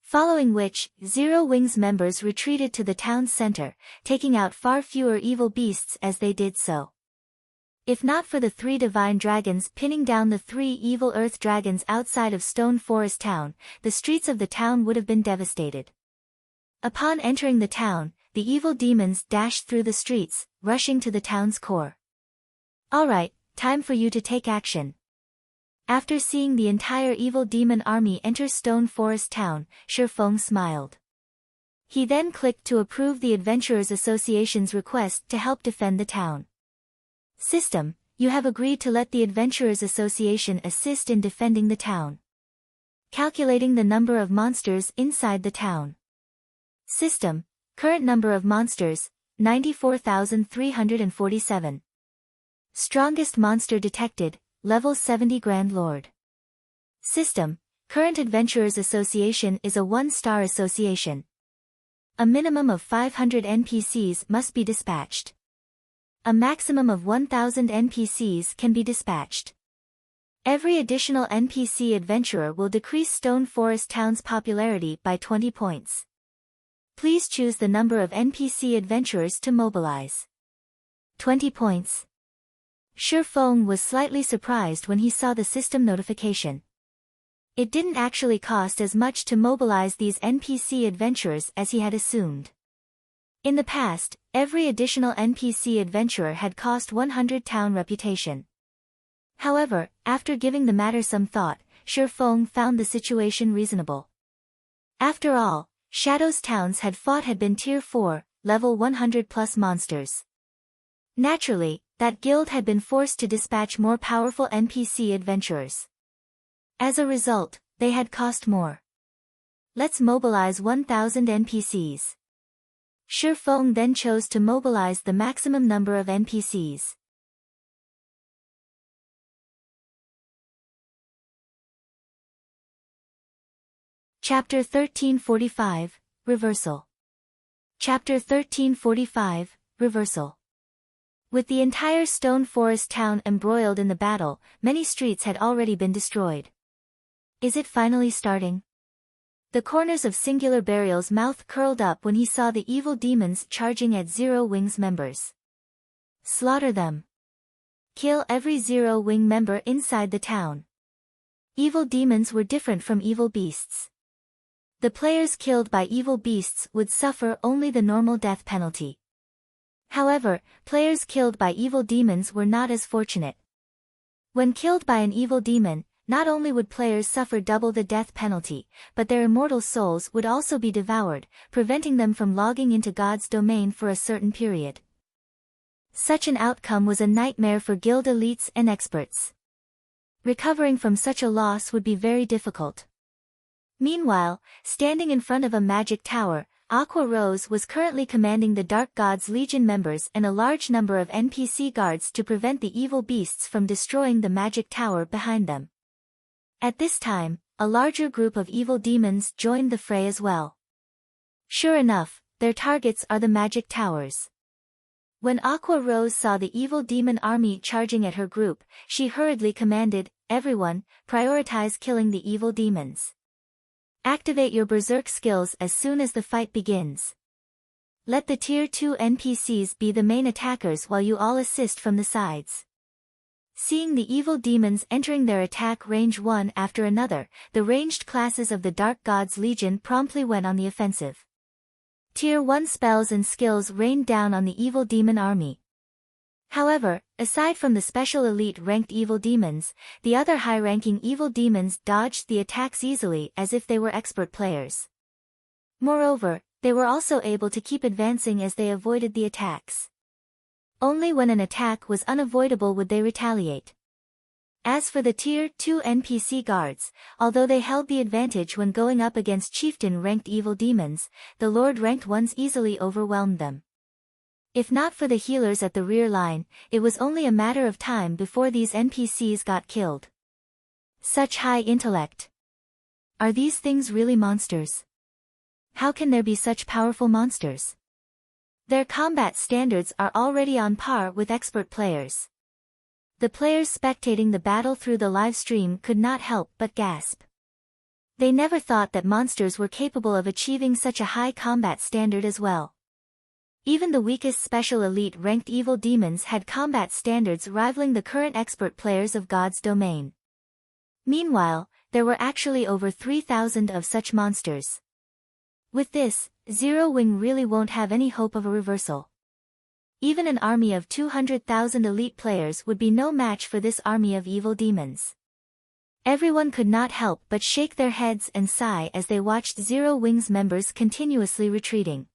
Following which, Zero Wing's members retreated to the town's center, taking out far fewer evil beasts as they did so. If not for the 3 divine dragons pinning down the 3 evil earth dragons outside of Stone Forest Town, the streets of the town would have been devastated. Upon entering the town, the evil demons dashed through the streets, rushing to the town's core. Alright, time for you to take action. After seeing the entire evil demon army enter Stone Forest Town, Shifeng smiled. He then clicked to approve the Adventurers Association's request to help defend the town. System, you have agreed to let the Adventurers Association assist in defending the town. Calculating the number of monsters inside the town. System, current number of monsters, 94,347. Strongest monster detected, level 70 Grand Lord. System, current Adventurers Association is a 1-star association. A minimum of 500 NPCs must be dispatched. A maximum of 1,000 NPCs can be dispatched. Every additional NPC adventurer will decrease Stone Forest Town's popularity by 20 points. Please choose the number of NPC adventurers to mobilize. 20 points. Shifeng was slightly surprised when he saw the system notification. It didn't actually cost as much to mobilize these NPC adventurers as he had assumed. In the past, every additional NPC adventurer had cost 100 town reputation. However, after giving the matter some thought, Shifeng found the situation reasonable. After all, Shadow's towns had been Tier 4, level 100 plus monsters. Naturally, that guild had been forced to dispatch more powerful NPC adventurers. As a result, they had cost more. Let's mobilize 1,000 NPCs. Shifeng then chose to mobilize the maximum number of NPCs. Chapter 1345, Reversal. Chapter 1345, Reversal. With the entire Stone Forest town embroiled in the battle, many streets had already been destroyed. Is it finally starting? The corners of Singular Burial's mouth curled up when he saw the evil demons charging at Zero Wing's members. Slaughter them. Kill every Zero Wing member inside the town. Evil demons were different from evil beasts. The players killed by evil beasts would suffer only the normal death penalty. However, players killed by evil demons were not as fortunate. When killed by an evil demon, not only would players suffer double the death penalty, but their immortal souls would also be devoured, preventing them from logging into God's domain for a certain period. Such an outcome was a nightmare for guild elites and experts. Recovering from such a loss would be very difficult. Meanwhile, standing in front of a magic tower, Aqua Rose was currently commanding the Dark Gods Legion members and a large number of NPC guards to prevent the evil beasts from destroying the magic tower behind them. At this time, a larger group of evil demons joined the fray as well. Sure enough, their targets are the magic towers. When Aqua Rose saw the evil demon army charging at her group, she hurriedly commanded, "Everyone, prioritize killing the evil demons. Activate your berserk skills as soon as the fight begins. Let the Tier 2 NPCs be the main attackers while you all assist from the sides." Seeing the evil demons entering their attack range one after another, the ranged classes of the Dark Gods Legion promptly went on the offensive. Tier 1 spells and skills rained down on the evil demon army. However, aside from the special elite ranked evil demons, the other high-ranking evil demons dodged the attacks easily as if they were expert players. Moreover, they were also able to keep advancing as they avoided the attacks. Only when an attack was unavoidable would they retaliate. As for the Tier 2 NPC guards, although they held the advantage when going up against Chieftain-ranked evil demons, the Lord-ranked ones easily overwhelmed them. If not for the healers at the rear line, it was only a matter of time before these NPCs got killed. Such high intellect. Are these things really monsters? How can there be such powerful monsters? Their combat standards are already on par with expert players. The players spectating the battle through the live stream could not help but gasp. They never thought that monsters were capable of achieving such a high combat standard as well. Even the weakest special elite ranked evil demons had combat standards rivaling the current expert players of God's domain. Meanwhile, there were actually over 3,000 of such monsters. With this, Zero Wing really won't have any hope of a reversal. Even an army of 200,000 elite players would be no match for this army of evil demons. Everyone could not help but shake their heads and sigh as they watched Zero Wing's members continuously retreating.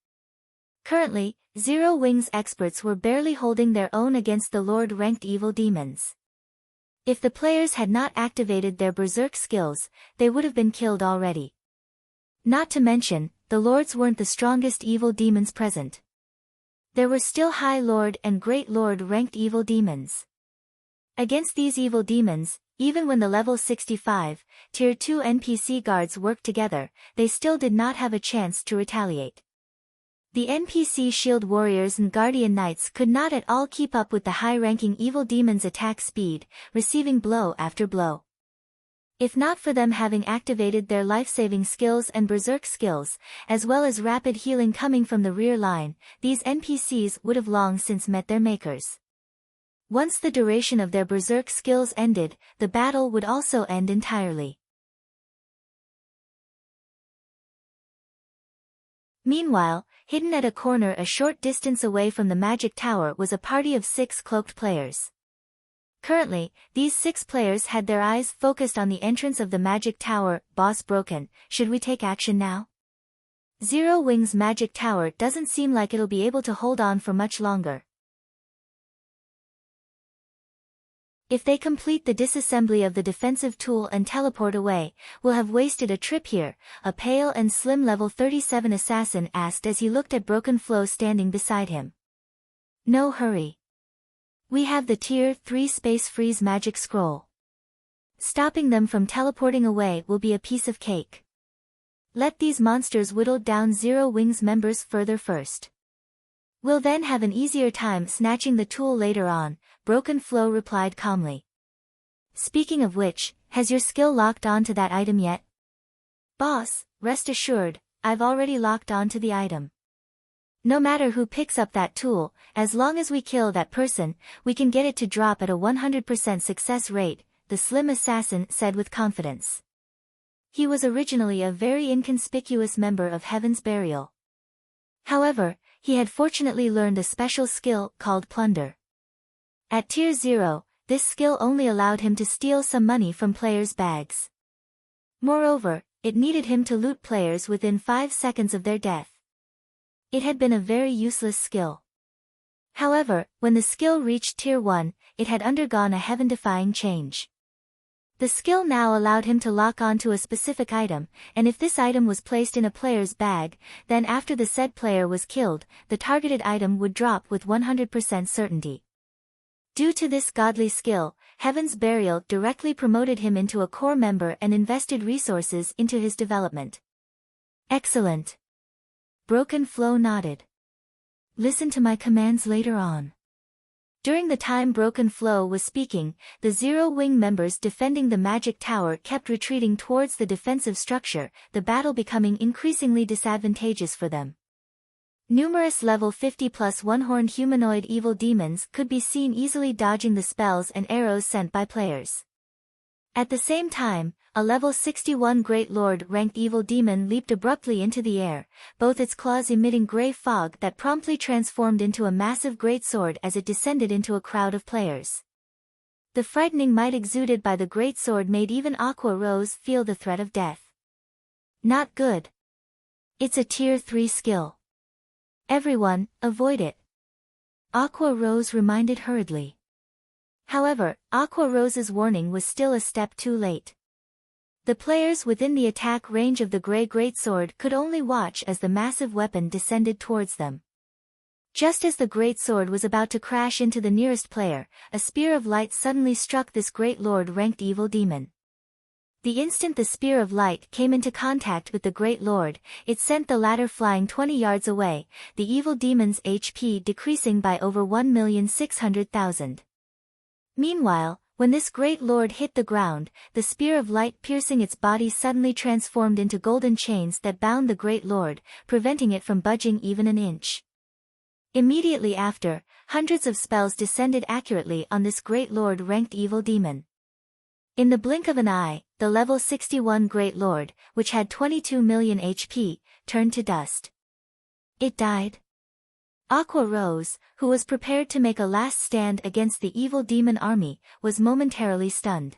Currently, Zero Wing's experts were barely holding their own against the Lord-ranked evil demons. If the players had not activated their berserk skills, they would have been killed already. Not to mention, the lords weren't the strongest evil demons present. There were still High Lord and Great Lord ranked evil demons. Against these evil demons, even when the level 65, Tier 2 NPC guards worked together, they still did not have a chance to retaliate. The NPC shield warriors and guardian knights could not at all keep up with the high-ranking evil demons' attack speed, receiving blow after blow. If not for them having activated their life-saving skills and berserk skills, as well as rapid healing coming from the rear line, these NPCs would have long since met their makers. Once the duration of their berserk skills ended, the battle would also end entirely. Meanwhile, hidden at a corner a short distance away from the magic tower was a party of 6 cloaked players. Currently, these 6 players had their eyes focused on the entrance of the magic tower. Boss broken, should we take action now? Zero Wing's magic tower doesn't seem like it'll be able to hold on for much longer. If they complete the disassembly of the defensive tool and teleport away, we'll have wasted a trip here, a pale and slim level 37 assassin asked as he looked at Broken Flow standing beside him. No hurry. We have the Tier 3 Space Freeze magic scroll. Stopping them from teleporting away will be a piece of cake. Let these monsters whittle down Zero Wing's members further first. We'll then have an easier time snatching the tool later on, Broken Flow replied calmly. Speaking of which, has your skill locked on to that item yet? Boss, rest assured, I've already locked on to the item. No matter who picks up that tool, as long as we kill that person, we can get it to drop at a 100% success rate, the slim assassin said with confidence. He was originally a very inconspicuous member of Heaven's Burial. However, he had fortunately learned a special skill called Plunder. At Tier 0, this skill only allowed him to steal some money from players' bags. Moreover, it needed him to loot players within 5 seconds of their death. It had been a very useless skill. However, when the skill reached Tier 1, it had undergone a heaven-defying change. The skill now allowed him to lock onto a specific item, and if this item was placed in a player's bag, then after the said player was killed, the targeted item would drop with 100% certainty. Due to this godly skill, Heaven's Burial directly promoted him into a core member and invested resources into his development. Excellent. Broken Flow nodded. Listen to my commands later on. During the time Broken Flow was speaking, the Zero Wing members defending the magic tower kept retreating towards the defensive structure, the battle becoming increasingly disadvantageous for them. Numerous level 50+ one-horned humanoid evil demons could be seen easily dodging the spells and arrows sent by players. At the same time, a level 61 Great Lord ranked evil demon leaped abruptly into the air, both its claws emitting grey fog that promptly transformed into a massive greatsword as it descended into a crowd of players. The frightening might exuded by the greatsword made even Aqua Rose feel the threat of death. Not good. It's a Tier 3 skill. Everyone, avoid it. Aqua Rose reminded hurriedly. However, Aqua Rose's warning was still a step too late. The players within the attack range of the Grey Greatsword could only watch as the massive weapon descended towards them. Just as the Greatsword was about to crash into the nearest player, a spear of light suddenly struck this Great Lord-ranked evil demon. The instant the spear of light came into contact with the Great Lord, it sent the latter flying 20 yards away, the evil demon's HP decreasing by over 1,600,000. Meanwhile, when this Great Lord hit the ground, the spear of light piercing its body suddenly transformed into golden chains that bound the Great Lord, preventing it from budging even an inch. Immediately after, hundreds of spells descended accurately on this Great Lord-ranked evil demon. In the blink of an eye, the level 61 Great Lord, which had 22 million HP, turned to dust. It died. Aqua Rose, who was prepared to make a last stand against the evil demon army, was momentarily stunned.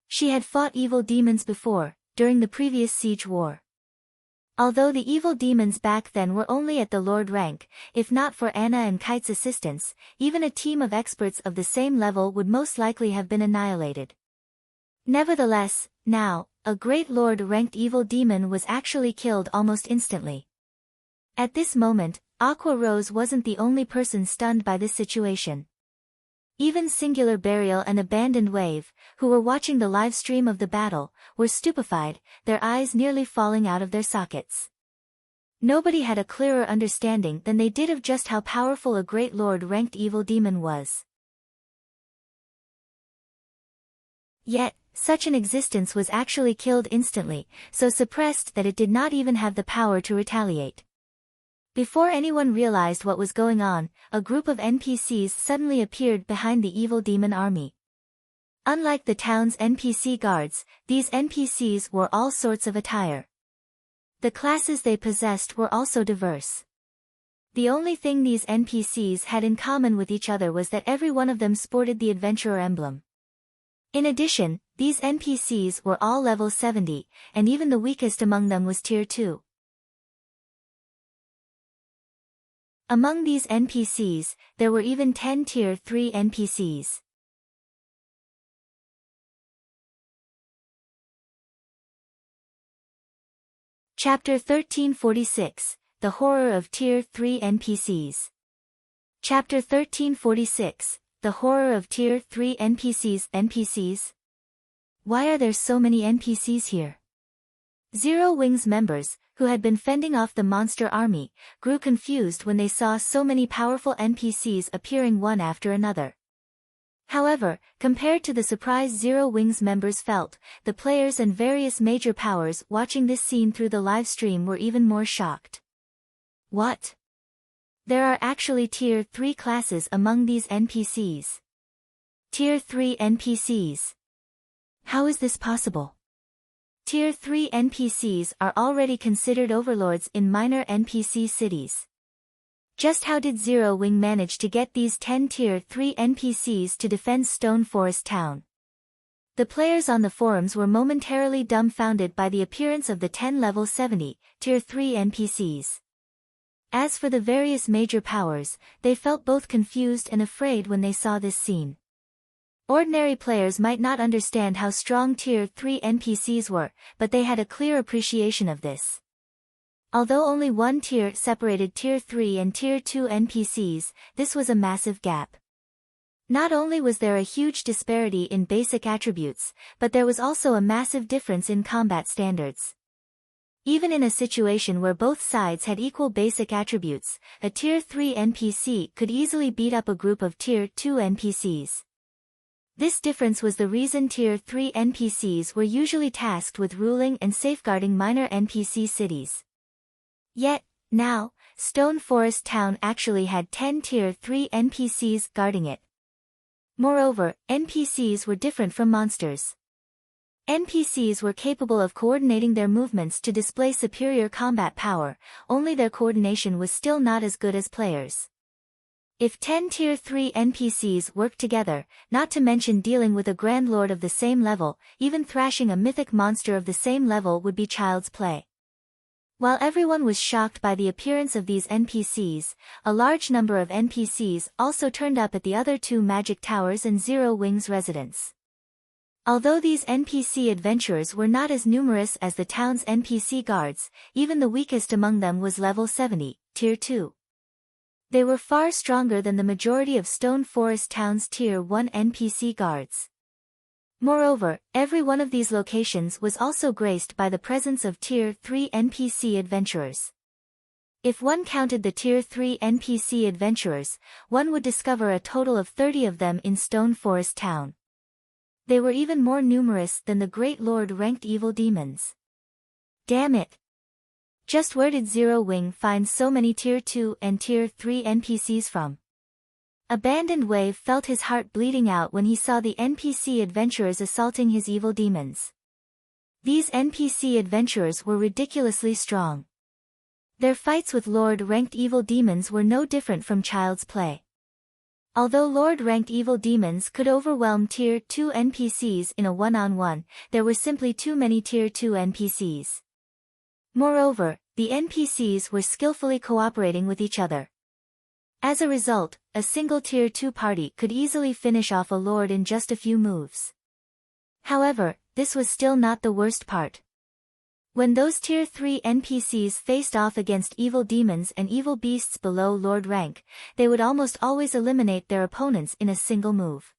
She had fought evil demons before, during the previous siege war. Although the evil demons back then were only at the Lord rank, if not for Anna and Kite's assistance, even a team of experts of the same level would most likely have been annihilated. Nevertheless, now, a Great Lord-ranked evil demon was actually killed almost instantly. At this moment, Aqua Rose wasn't the only person stunned by this situation. Even Singular Burial and Abandoned Wave, who were watching the live stream of the battle, were stupefied, their eyes nearly falling out of their sockets. Nobody had a clearer understanding than they did of just how powerful a Great Lord-ranked evil demon was. Yet, such an existence was actually killed instantly, so suppressed that it did not even have the power to retaliate. Before anyone realized what was going on, a group of NPCs suddenly appeared behind the evil demon army. Unlike the town's NPC guards, these NPCs wore all sorts of attire. The classes they possessed were also diverse. The only thing these NPCs had in common with each other was that every one of them sported the adventurer emblem. In addition, these NPCs were all level 70, and even the weakest among them was tier 2. Among these NPCs, there were even 10 tier 3 NPCs. Chapter 1346, The Horror of Tier 3 NPCs. Chapter 1346, The Horror of Tier 3 NPCs. NPCs? Why are there so many NPCs here? Zero Wings members, who had been fending off the monster army, grew confused when they saw so many powerful NPCs appearing one after another. However, compared to the surprise Zero Wings members felt, the players and various major powers watching this scene through the live stream were even more shocked. What? There are actually Tier 3 classes among these NPCs. Tier 3 NPCs. How is this possible? Tier 3 NPCs are already considered overlords in minor NPC cities. Just how did Zero Wing manage to get these 10 Tier 3 NPCs to defend Stone Forest Town? The players on the forums were momentarily dumbfounded by the appearance of the 10 level 70, Tier 3 NPCs. As for the various major powers, they felt both confused and afraid when they saw this scene. Ordinary players might not understand how strong Tier 3 NPCs were, but they had a clear appreciation of this. Although only one tier separated Tier 3 and Tier 2 NPCs, this was a massive gap. Not only was there a huge disparity in basic attributes, but there was also a massive difference in combat standards. Even in a situation where both sides had equal basic attributes, a Tier 3 NPC could easily beat up a group of Tier 2 NPCs. This difference was the reason Tier 3 NPCs were usually tasked with ruling and safeguarding minor NPC cities. Yet, now, Stone Forest Town actually had 10 Tier 3 NPCs guarding it. Moreover, NPCs were different from monsters. NPCs were capable of coordinating their movements to display superior combat power, only their coordination was still not as good as players. If 10 Tier 3 NPCs worked together, not to mention dealing with a Grand Lord of the same level, even thrashing a mythic monster of the same level would be child's play. While everyone was shocked by the appearance of these NPCs, a large number of NPCs also turned up at the other two Magic Towers and Zero Wings residence. Although these NPC adventurers were not as numerous as the town's NPC guards, even the weakest among them was level 70, Tier 2. They were far stronger than the majority of Stone Forest Town's Tier 1 NPC guards. Moreover, every one of these locations was also graced by the presence of Tier 3 NPC adventurers. If one counted the Tier 3 NPC adventurers, one would discover a total of 30 of them in Stone Forest Town. They were even more numerous than the Great Lord-ranked evil demons. Damn it! Just where did Zero Wing find so many Tier 2 and Tier 3 NPCs from? Abandoned Wave felt his heart bleeding out when he saw the NPC adventurers assaulting his evil demons. These NPC adventurers were ridiculously strong. Their fights with Lord-ranked evil demons were no different from child's play. Although Lord-ranked evil demons could overwhelm Tier 2 NPCs in a one-on-one, there were simply too many Tier 2 NPCs. Moreover, the NPCs were skillfully cooperating with each other. As a result, a single Tier 2 party could easily finish off a Lord in just a few moves. However, this was still not the worst part. When those Tier 3 NPCs faced off against evil demons and evil beasts below Lord rank, they would almost always eliminate their opponents in a single move.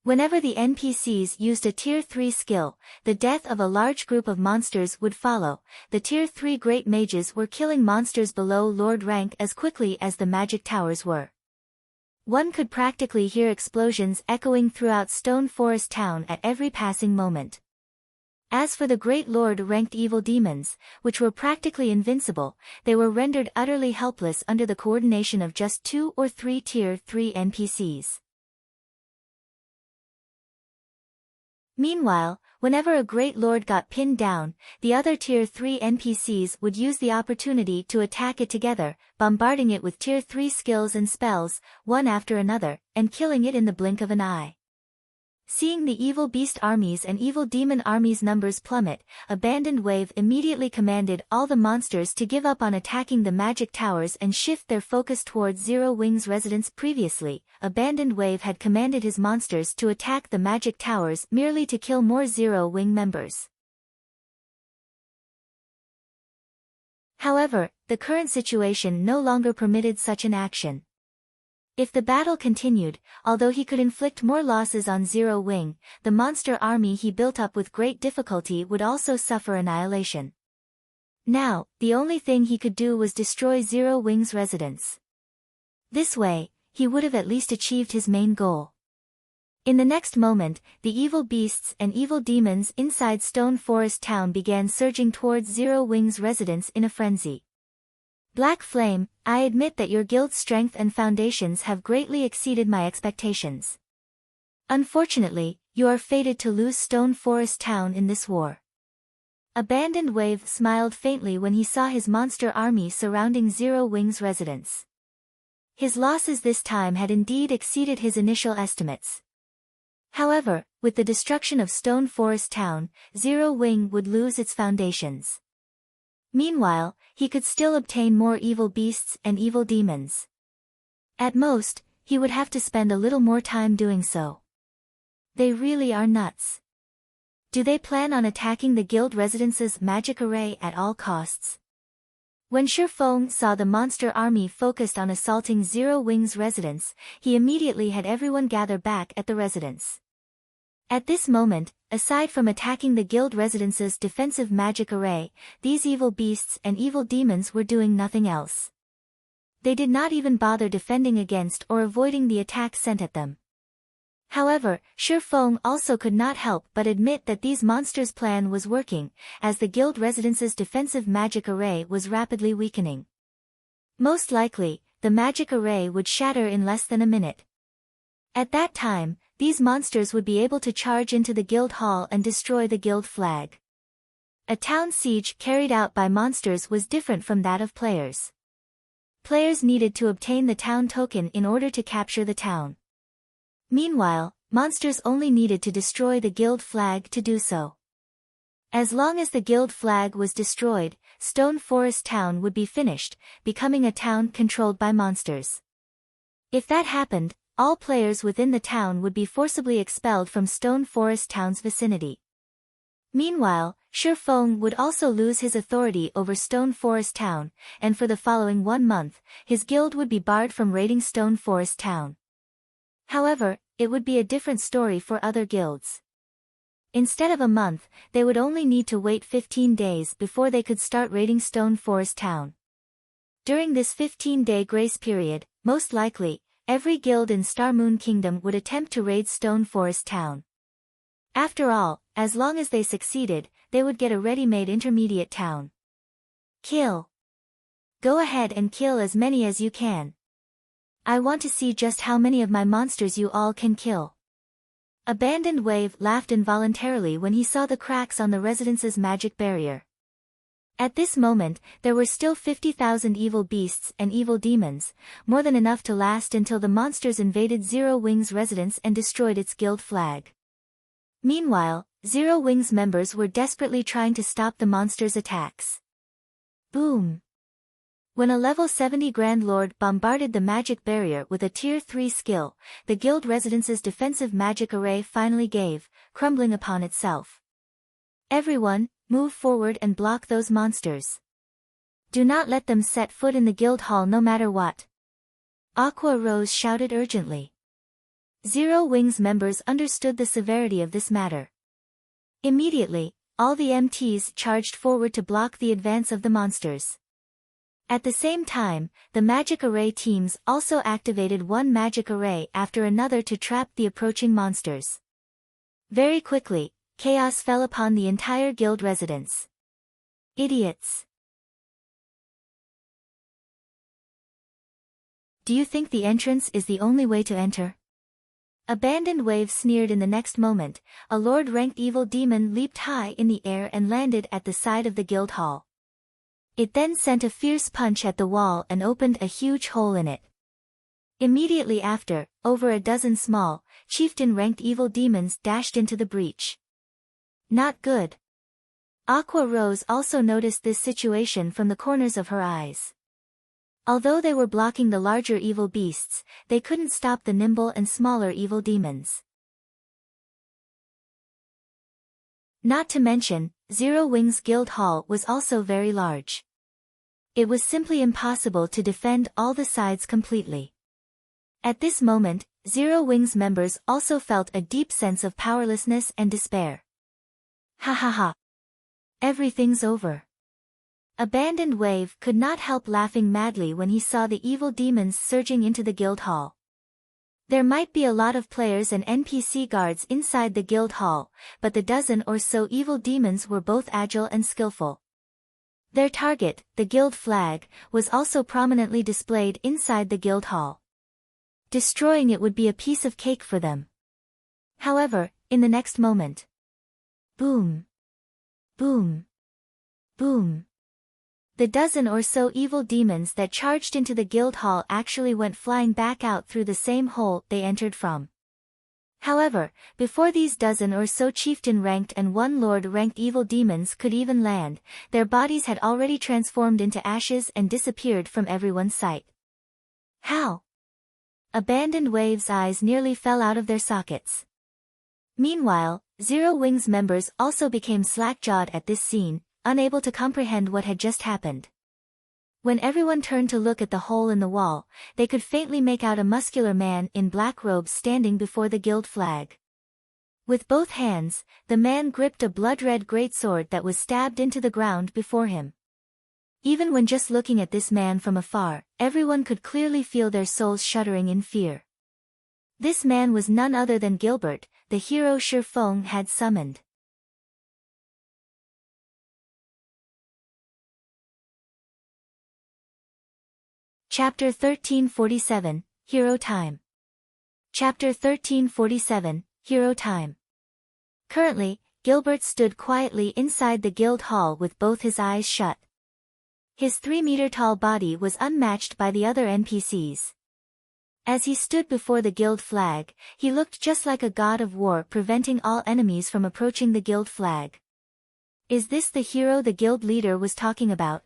Whenever the NPCs used a Tier 3 skill, the death of a large group of monsters would follow. The Tier 3 great mages were killing monsters below Lord rank as quickly as the magic towers were. One could practically hear explosions echoing throughout Stone Forest Town at every passing moment. As for the great Lord-ranked evil demons, which were practically invincible, they were rendered utterly helpless under the coordination of just 2 or 3 Tier 3 NPCs. Meanwhile, whenever a great lord got pinned down, the other Tier 3 NPCs would use the opportunity to attack it together, bombarding it with Tier 3 skills and spells, one after another, and killing it in the blink of an eye. Seeing the evil beast armies and evil demon armies' numbers plummet, Abandoned Wave immediately commanded all the monsters to give up on attacking the magic towers and shift their focus towards Zero Wing's residence. Previously, Abandoned Wave had commanded his monsters to attack the magic towers merely to kill more Zero Wing members. However, the current situation no longer permitted such an action. If the battle continued, although he could inflict more losses on Zero Wing, the monster army he built up with great difficulty would also suffer annihilation. Now, the only thing he could do was destroy Zero Wing's residence. This way, he would have at least achieved his main goal. In the next moment, the evil beasts and evil demons inside Stone Forest Town began surging towards Zero Wing's residence in a frenzy. Black Flame, I admit that your guild's strength and foundations have greatly exceeded my expectations. Unfortunately, you are fated to lose Stone Forest Town in this war. Abandoned Wave smiled faintly when he saw his monster army surrounding Zero Wing's residence. His losses this time had indeed exceeded his initial estimates. However, with the destruction of Stone Forest Town, Zero Wing would lose its foundations. Meanwhile, he could still obtain more evil beasts and evil demons. At most, he would have to spend a little more time doing so. They really are nuts. Do they plan on attacking the guild residence's magic array at all costs? When Shifeng saw the monster army focused on assaulting Zero Wing's residence, he immediately had everyone gather back at the residence. At this moment, aside from attacking the guild residence's defensive magic array, these evil beasts and evil demons were doing nothing else. They did not even bother defending against or avoiding the attack sent at them. However, Shifeng also could not help but admit that these monsters' plan was working, as the guild residence's defensive magic array was rapidly weakening. Most likely, the magic array would shatter in less than a minute. At that time, these monsters would be able to charge into the guild hall and destroy the guild flag. A town siege carried out by monsters was different from that of players. Players needed to obtain the town token in order to capture the town. Meanwhile, monsters only needed to destroy the guild flag to do so. As long as the guild flag was destroyed, Stone Forest Town would be finished, becoming a town controlled by monsters. If that happened, all players within the town would be forcibly expelled from Stone Forest Town's vicinity. Meanwhile, Shifeng would also lose his authority over Stone Forest Town, and for the following 1 month, his guild would be barred from raiding Stone Forest Town. However, it would be a different story for other guilds. Instead of a month, they would only need to wait 15 days before they could start raiding Stone Forest Town. During this 15-day grace period, most likely, every guild in Star Moon Kingdom would attempt to raid Stone Forest Town. After all, as long as they succeeded, they would get a ready-made intermediate town. Kill. Go ahead and kill as many as you can. I want to see just how many of my monsters you all can kill. Abandoned Wave laughed involuntarily when he saw the cracks on the residence's magic barrier. At this moment, there were still 50,000 evil beasts and evil demons, more than enough to last until the monsters invaded Zero Wing's residence and destroyed its guild flag. Meanwhile, Zero Wing's members were desperately trying to stop the monsters' attacks. Boom! When a level 70 Grand Lord bombarded the magic barrier with a Tier 3 skill, the guild residence's defensive magic array finally gave, crumbling upon itself. Everyone, move forward and block those monsters. Do not let them set foot in the guild hall no matter what. Aqua Rose shouted urgently. Zero Wing's members understood the severity of this matter. Immediately, all the MTs charged forward to block the advance of the monsters. At the same time, the magic array teams also activated one magic array after another to trap the approaching monsters. Very quickly, chaos fell upon the entire guild residence. Idiots! Do you think the entrance is the only way to enter? Abandoned Wave sneered in the next moment. A Lord-ranked evil demon leaped high in the air and landed at the side of the guild hall. It then sent a fierce punch at the wall and opened a huge hole in it. Immediately after, over a dozen small, chieftain-ranked evil demons dashed into the breach. Not good. Aqua Rose also noticed this situation from the corners of her eyes. Although they were blocking the larger evil beasts, they couldn't stop the nimble and smaller evil demons. Not to mention, Zero Wing's guild hall was also very large. It was simply impossible to defend all the sides completely. At this moment, Zero Wing's members also felt a deep sense of powerlessness and despair. Ha ha ha. Everything's over. Abandoned Wave could not help laughing madly when he saw the evil demons surging into the guild hall. There might be a lot of players and NPC guards inside the guild hall, but the dozen or so evil demons were both agile and skillful. Their target, the guild flag, was also prominently displayed inside the guild hall. Destroying it would be a piece of cake for them. However, in the next moment, boom! Boom! Boom! The dozen or so evil demons that charged into the guild hall actually went flying back out through the same hole they entered from. However, before these dozen or so chieftain-ranked and one lord-ranked evil demons could even land, their bodies had already transformed into ashes and disappeared from everyone's sight. How? Abandoned Wave's eyes nearly fell out of their sockets. Meanwhile, Zero Wing's members also became slack-jawed at this scene, unable to comprehend what had just happened. When everyone turned to look at the hole in the wall, they could faintly make out a muscular man in black robes standing before the guild flag. With both hands, the man gripped a blood-red greatsword that was stabbed into the ground before him. Even when just looking at this man from afar, everyone could clearly feel their souls shuddering in fear. This man was none other than Gilbert, the hero Shifeng had summoned. Chapter 1347, Hero Time. Chapter 1347, Hero Time. Currently, Gilbert stood quietly inside the guild hall with both his eyes shut. His 3-meter-tall body was unmatched by the other NPCs. As he stood before the guild flag, he looked just like a god of war preventing all enemies from approaching the guild flag. Is this the hero the guild leader was talking about?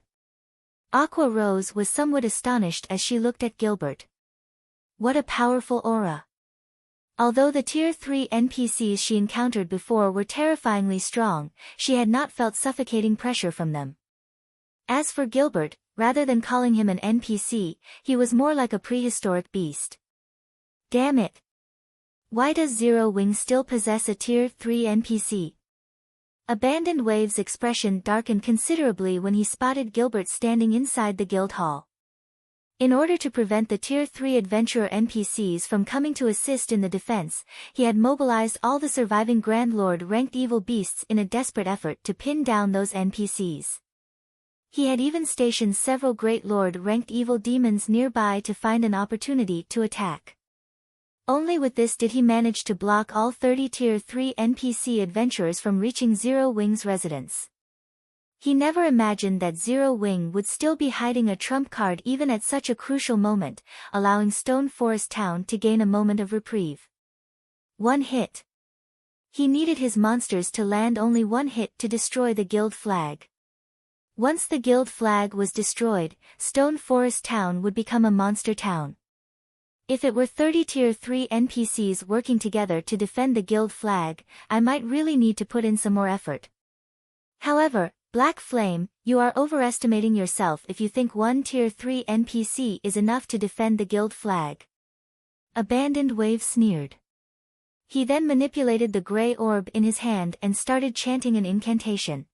Aqua Rose was somewhat astonished as she looked at Gilbert. What a powerful aura! Although the Tier 3 NPCs she encountered before were terrifyingly strong, she had not felt suffocating pressure from them. As for Gilbert, rather than calling him an NPC, he was more like a prehistoric beast. Damn it! Why does Zero Wing still possess a Tier 3 NPC? Abandoned Wave's expression darkened considerably when he spotted Gilbert standing inside the guild hall. In order to prevent the Tier 3 adventurer NPCs from coming to assist in the defense, he had mobilized all the surviving Grand Lord-ranked evil beasts in a desperate effort to pin down those NPCs. He had even stationed several Great Lord-ranked evil demons nearby to find an opportunity to attack. Only with this did he manage to block all 30 Tier 3 NPC adventurers from reaching Zero Wing's residence. He never imagined that Zero Wing would still be hiding a trump card even at such a crucial moment, allowing Stone Forest Town to gain a moment of reprieve. One hit. He needed his monsters to land only one hit to destroy the guild flag. Once the guild flag was destroyed, Stone Forest Town would become a monster town. If it were 30 Tier 3 NPCs working together to defend the guild flag, I might really need to put in some more effort. However, Black Flame, you are overestimating yourself if you think one Tier 3 NPC is enough to defend the guild flag. Abandoned Wave sneered. He then manipulated the gray orb in his hand and started chanting an incantation.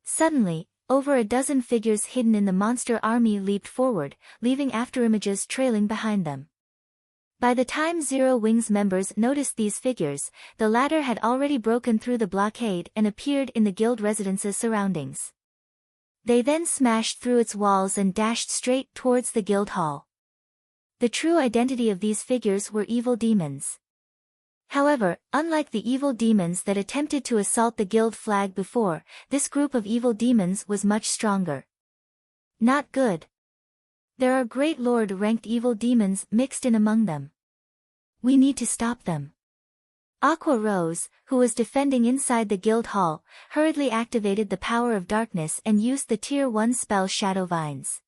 Suddenly, over a dozen figures hidden in the monster army leaped forward, leaving afterimages trailing behind them. By the time Zero Wing's members noticed these figures, the latter had already broken through the blockade and appeared in the guild residence's surroundings. They then smashed through its walls and dashed straight towards the guild hall. The true identity of these figures were evil demons. However, unlike the evil demons that attempted to assault the guild flag before, this group of evil demons was much stronger. Not good. There are great lord-ranked evil demons mixed in among them. We need to stop them. Aqua Rose, who was defending inside the guild hall, hurriedly activated the power of darkness and used the Tier 1 spell Shadow Vines.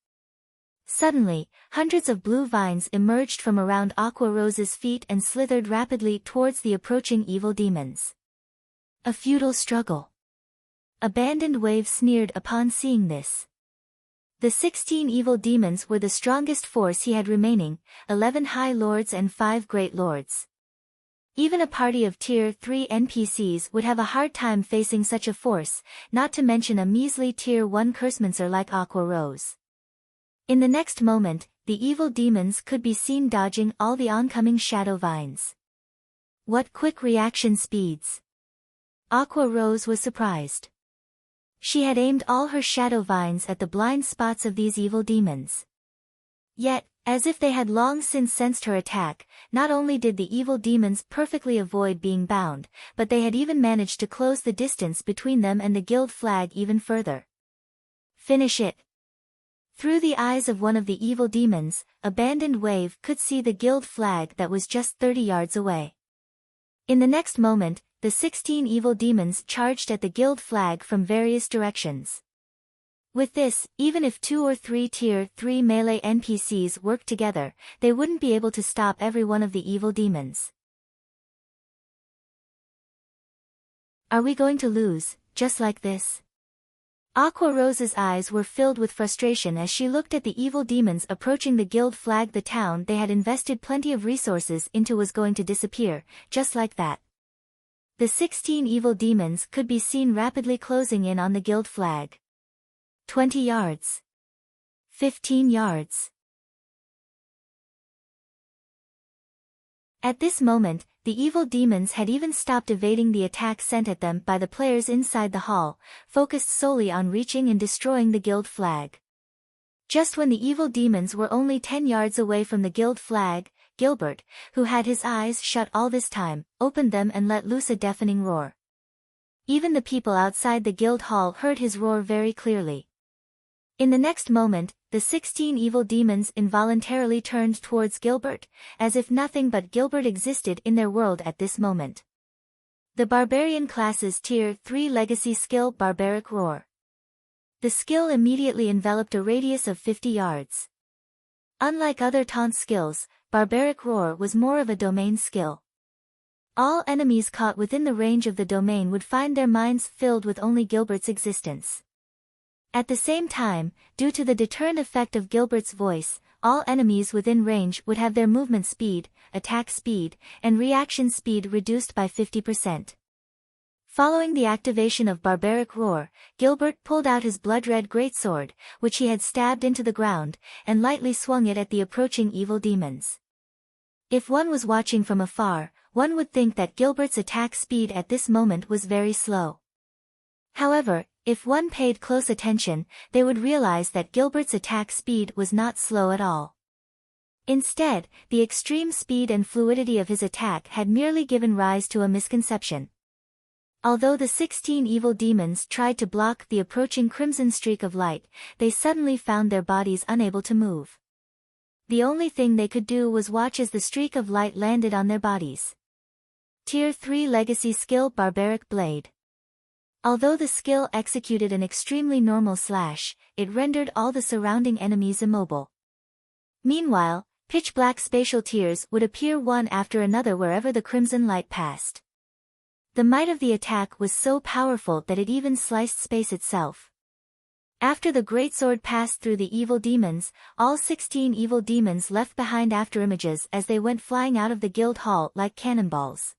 Suddenly, hundreds of blue vines emerged from around Aqua Rose's feet and slithered rapidly towards the approaching evil demons. A futile struggle. Abandoned Wave sneered upon seeing this. The 16 evil demons were the strongest force he had remaining, 11 High Lords and 5 Great Lords. Even a party of Tier 3 NPCs would have a hard time facing such a force, not to mention a measly Tier 1 cursemancer like Aqua Rose. In the next moment, the evil demons could be seen dodging all the oncoming shadow vines. What quick reaction speeds! Aqua Rose was surprised. She had aimed all her shadow vines at the blind spots of these evil demons. Yet, as if they had long since sensed her attack, not only did the evil demons perfectly avoid being bound, but they had even managed to close the distance between them and the guild flag even further. Finish it! Through the eyes of one of the evil demons, Abandoned Wave could see the guild flag that was just 30 yards away. In the next moment, the 16 evil demons charged at the guild flag from various directions. With this, even if 2 or 3 Tier 3 melee NPCs worked together, they wouldn't be able to stop every one of the evil demons. Are we going to lose, just like this? Aqua Rose's eyes were filled with frustration as she looked at the evil demons approaching the guild flag. The town they had invested plenty of resources into was going to disappear, just like that. The 16 evil demons could be seen rapidly closing in on the guild flag. 20 yards. 15 yards. At this moment, the evil demons had even stopped evading the attack sent at them by the players inside the hall, focused solely on reaching and destroying the guild flag. Just when the evil demons were only 10 yards away from the guild flag, Gilbert, who had his eyes shut all this time, opened them and let loose a deafening roar. Even the people outside the guild hall heard his roar very clearly. In the next moment, the 16 evil demons involuntarily turned towards Gilbert, as if nothing but Gilbert existed in their world at this moment. The Barbarian class's Tier 3 legacy skill Barbaric Roar. The skill immediately enveloped a radius of 50 yards. Unlike other taunt skills, Barbaric Roar was more of a domain skill. All enemies caught within the range of the domain would find their minds filled with only Gilbert's existence. At the same time, due to the deterrent effect of Gilbert's voice, all enemies within range would have their movement speed, attack speed, and reaction speed reduced by 50%. Following the activation of Barbaric Roar, Gilbert pulled out his blood-red greatsword, which he had stabbed into the ground, and lightly swung it at the approaching evil demons. If one was watching from afar, one would think that Gilbert's attack speed at this moment was very slow. However, if one paid close attention, they would realize that Gilbert's attack speed was not slow at all. Instead, the extreme speed and fluidity of his attack had merely given rise to a misconception. Although the 16 evil demons tried to block the approaching crimson streak of light, they suddenly found their bodies unable to move. The only thing they could do was watch as the streak of light landed on their bodies. Tier 3 Legacy Skill Barbaric Blade. Although the skill executed an extremely normal slash, it rendered all the surrounding enemies immobile. Meanwhile, pitch-black spatial tears would appear one after another wherever the crimson light passed. The might of the attack was so powerful that it even sliced space itself. After the greatsword passed through the evil demons, all 16 evil demons left behind afterimages as they went flying out of the guild hall like cannonballs.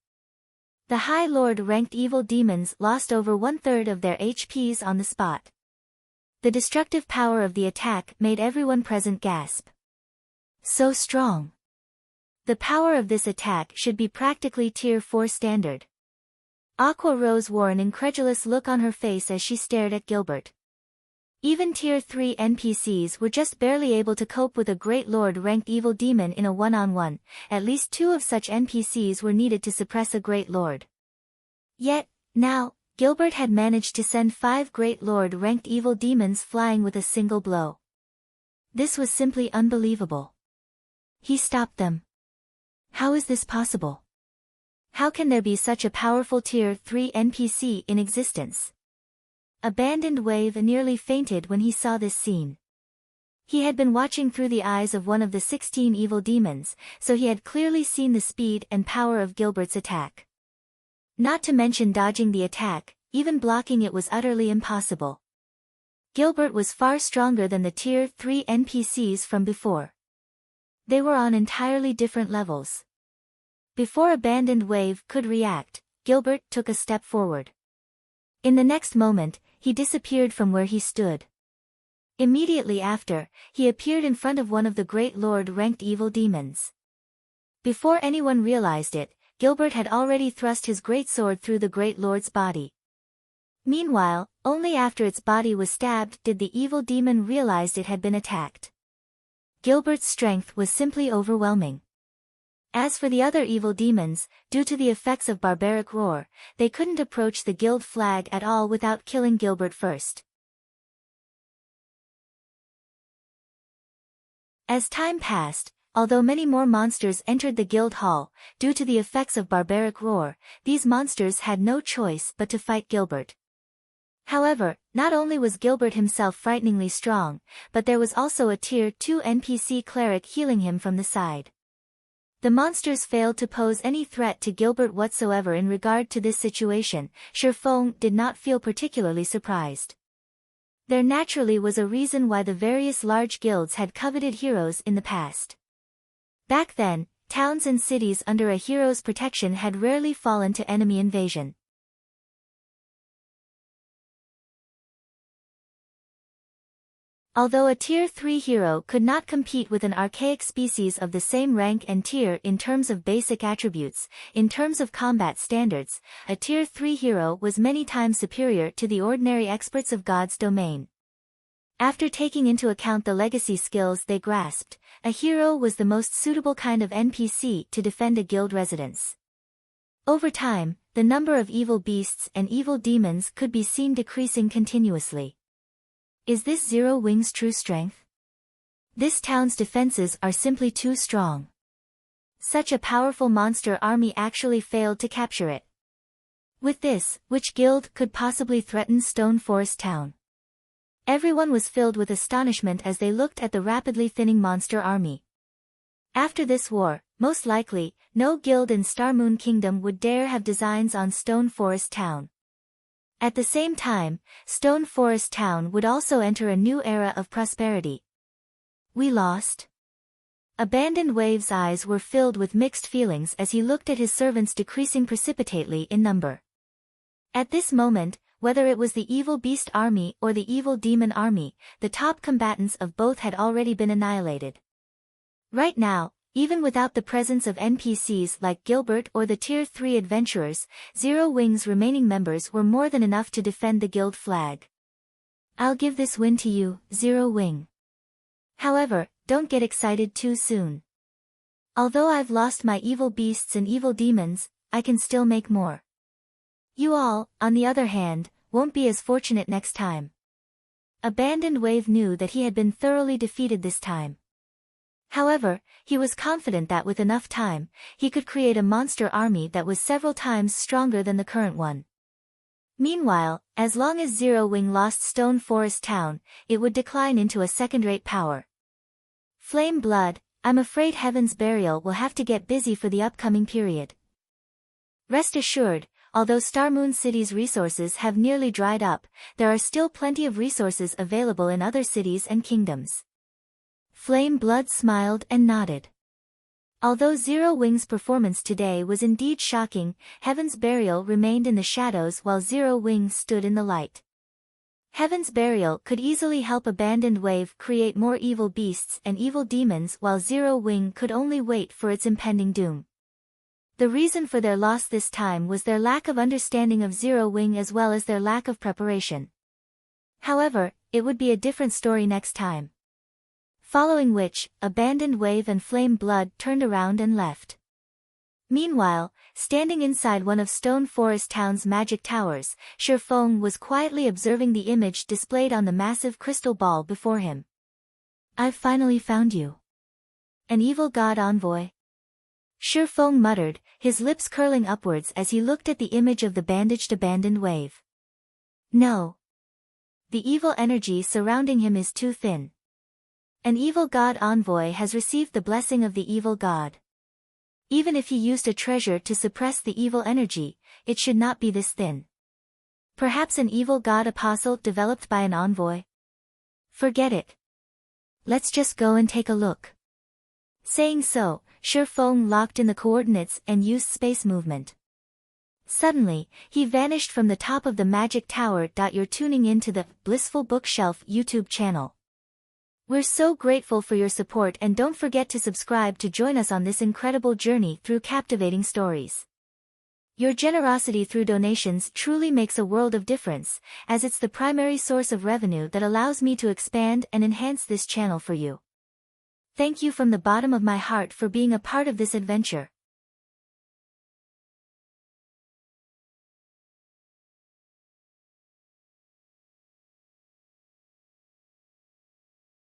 The High Lord ranked evil demons lost over 1/3 of their HPs on the spot. The destructive power of the attack made everyone present gasp. So strong. The power of this attack should be practically Tier 4 standard. Aqua Rose wore an incredulous look on her face as she stared at Gilbert. Even Tier 3 NPCs were just barely able to cope with a Great Lord-ranked evil demon in a one-on-one. At least 2 of such NPCs were needed to suppress a Great Lord. Yet, now, Gilbert had managed to send 5 Great Lord-ranked evil demons flying with a single blow. This was simply unbelievable. He stopped them. How is this possible? How can there be such a powerful Tier 3 NPC in existence? Abandoned Wave nearly fainted when he saw this scene. He had been watching through the eyes of one of the 16 evil demons, so he had clearly seen the speed and power of Gilbert's attack. Not to mention dodging the attack, even blocking it was utterly impossible. Gilbert was far stronger than the Tier 3 NPCs from before. They were on entirely different levels. Before Abandoned Wave could react, Gilbert took a step forward. In the next moment, he disappeared from where he stood. Immediately after, he appeared in front of one of the Great Lord-ranked evil demons. Before anyone realized it, Gilbert had already thrust his greatsword through the Great Lord's body. Meanwhile, only after its body was stabbed did the evil demon realize it had been attacked. Gilbert's strength was simply overwhelming. As for the other evil demons, due to the effects of Barbaric Roar, they couldn't approach the guild flag at all without killing Gilbert first. As time passed, although many more monsters entered the guild hall, due to the effects of Barbaric Roar, these monsters had no choice but to fight Gilbert. However, not only was Gilbert himself frighteningly strong, but there was also a Tier 2 NPC cleric healing him from the side. The monsters failed to pose any threat to Gilbert whatsoever in regard to this situation. Sherfong did not feel particularly surprised. There naturally was a reason why the various large guilds had coveted heroes in the past. Back then, towns and cities under a hero's protection had rarely fallen to enemy invasion. Although a Tier 3 hero could not compete with an archaic species of the same rank and tier in terms of basic attributes, in terms of combat standards, a Tier 3 hero was many times superior to the ordinary experts of God's domain. After taking into account the legacy skills they grasped, a hero was the most suitable kind of NPC to defend a guild residence. Over time, the number of evil beasts and evil demons could be seen decreasing continuously. Is this Zero Wing's true strength? This town's defenses are simply too strong. Such a powerful monster army actually failed to capture it. With this, which guild could possibly threaten Stone Forest Town? Everyone was filled with astonishment as they looked at the rapidly thinning monster army. After this war, most likely, no guild in Starmoon Kingdom would dare have designs on Stone Forest Town. At the same time, Stone Forest Town would also enter a new era of prosperity. We lost? Abandoned Wave's eyes were filled with mixed feelings as he looked at his servants decreasing precipitately in number. At this moment, whether it was the evil beast army or the evil demon army, the top combatants of both had already been annihilated. Right now, even without the presence of NPCs like Gilbert or the Tier 3 adventurers, Zero Wing's remaining members were more than enough to defend the guild flag. I'll give this win to you, Zero Wing. However, don't get excited too soon. Although I've lost my evil beasts and evil demons, I can still make more. You all, on the other hand, won't be as fortunate next time. Abandoned Wave knew that he had been thoroughly defeated this time. However, he was confident that with enough time, he could create a monster army that was several times stronger than the current one. Meanwhile, as long as Zero Wing lost Stone Forest Town, it would decline into a second-rate power. Flame Blood, I'm afraid Heaven's Burial will have to get busy for the upcoming period. Rest assured, although Star Moon City's resources have nearly dried up, there are still plenty of resources available in other cities and kingdoms. Flame Blood smiled and nodded. Although Zero Wing's performance today was indeed shocking, Heaven's Burial remained in the shadows while Zero Wing stood in the light. Heaven's Burial could easily help Abandoned Wave create more evil beasts and evil demons while Zero Wing could only wait for its impending doom. The reason for their loss this time was their lack of understanding of Zero Wing as well as their lack of preparation. However, it would be a different story next time. Following which, Abandoned Wave and Flame Blood turned around and left. Meanwhile, standing inside one of Stone Forest Town's magic towers, Shifeng was quietly observing the image displayed on the massive crystal ball before him. I've finally found you. An evil god envoy? Shifeng muttered, his lips curling upwards as he looked at the image of the bandaged Abandoned Wave. No. The evil energy surrounding him is too thin. An evil god envoy has received the blessing of the evil god. Even if he used a treasure to suppress the evil energy, it should not be this thin. Perhaps an evil god apostle developed by an envoy? Forget it. Let's just go and take a look. Saying so, Shifeng locked in the coordinates and used space movement. Suddenly, he vanished from the top of the magic tower. You're tuning in to the Blissful Bookshelf YouTube channel. We're so grateful for your support and don't forget to subscribe to join us on this incredible journey through captivating stories. Your generosity through donations truly makes a world of difference, as it's the primary source of revenue that allows me to expand and enhance this channel for you. Thank you from the bottom of my heart for being a part of this adventure.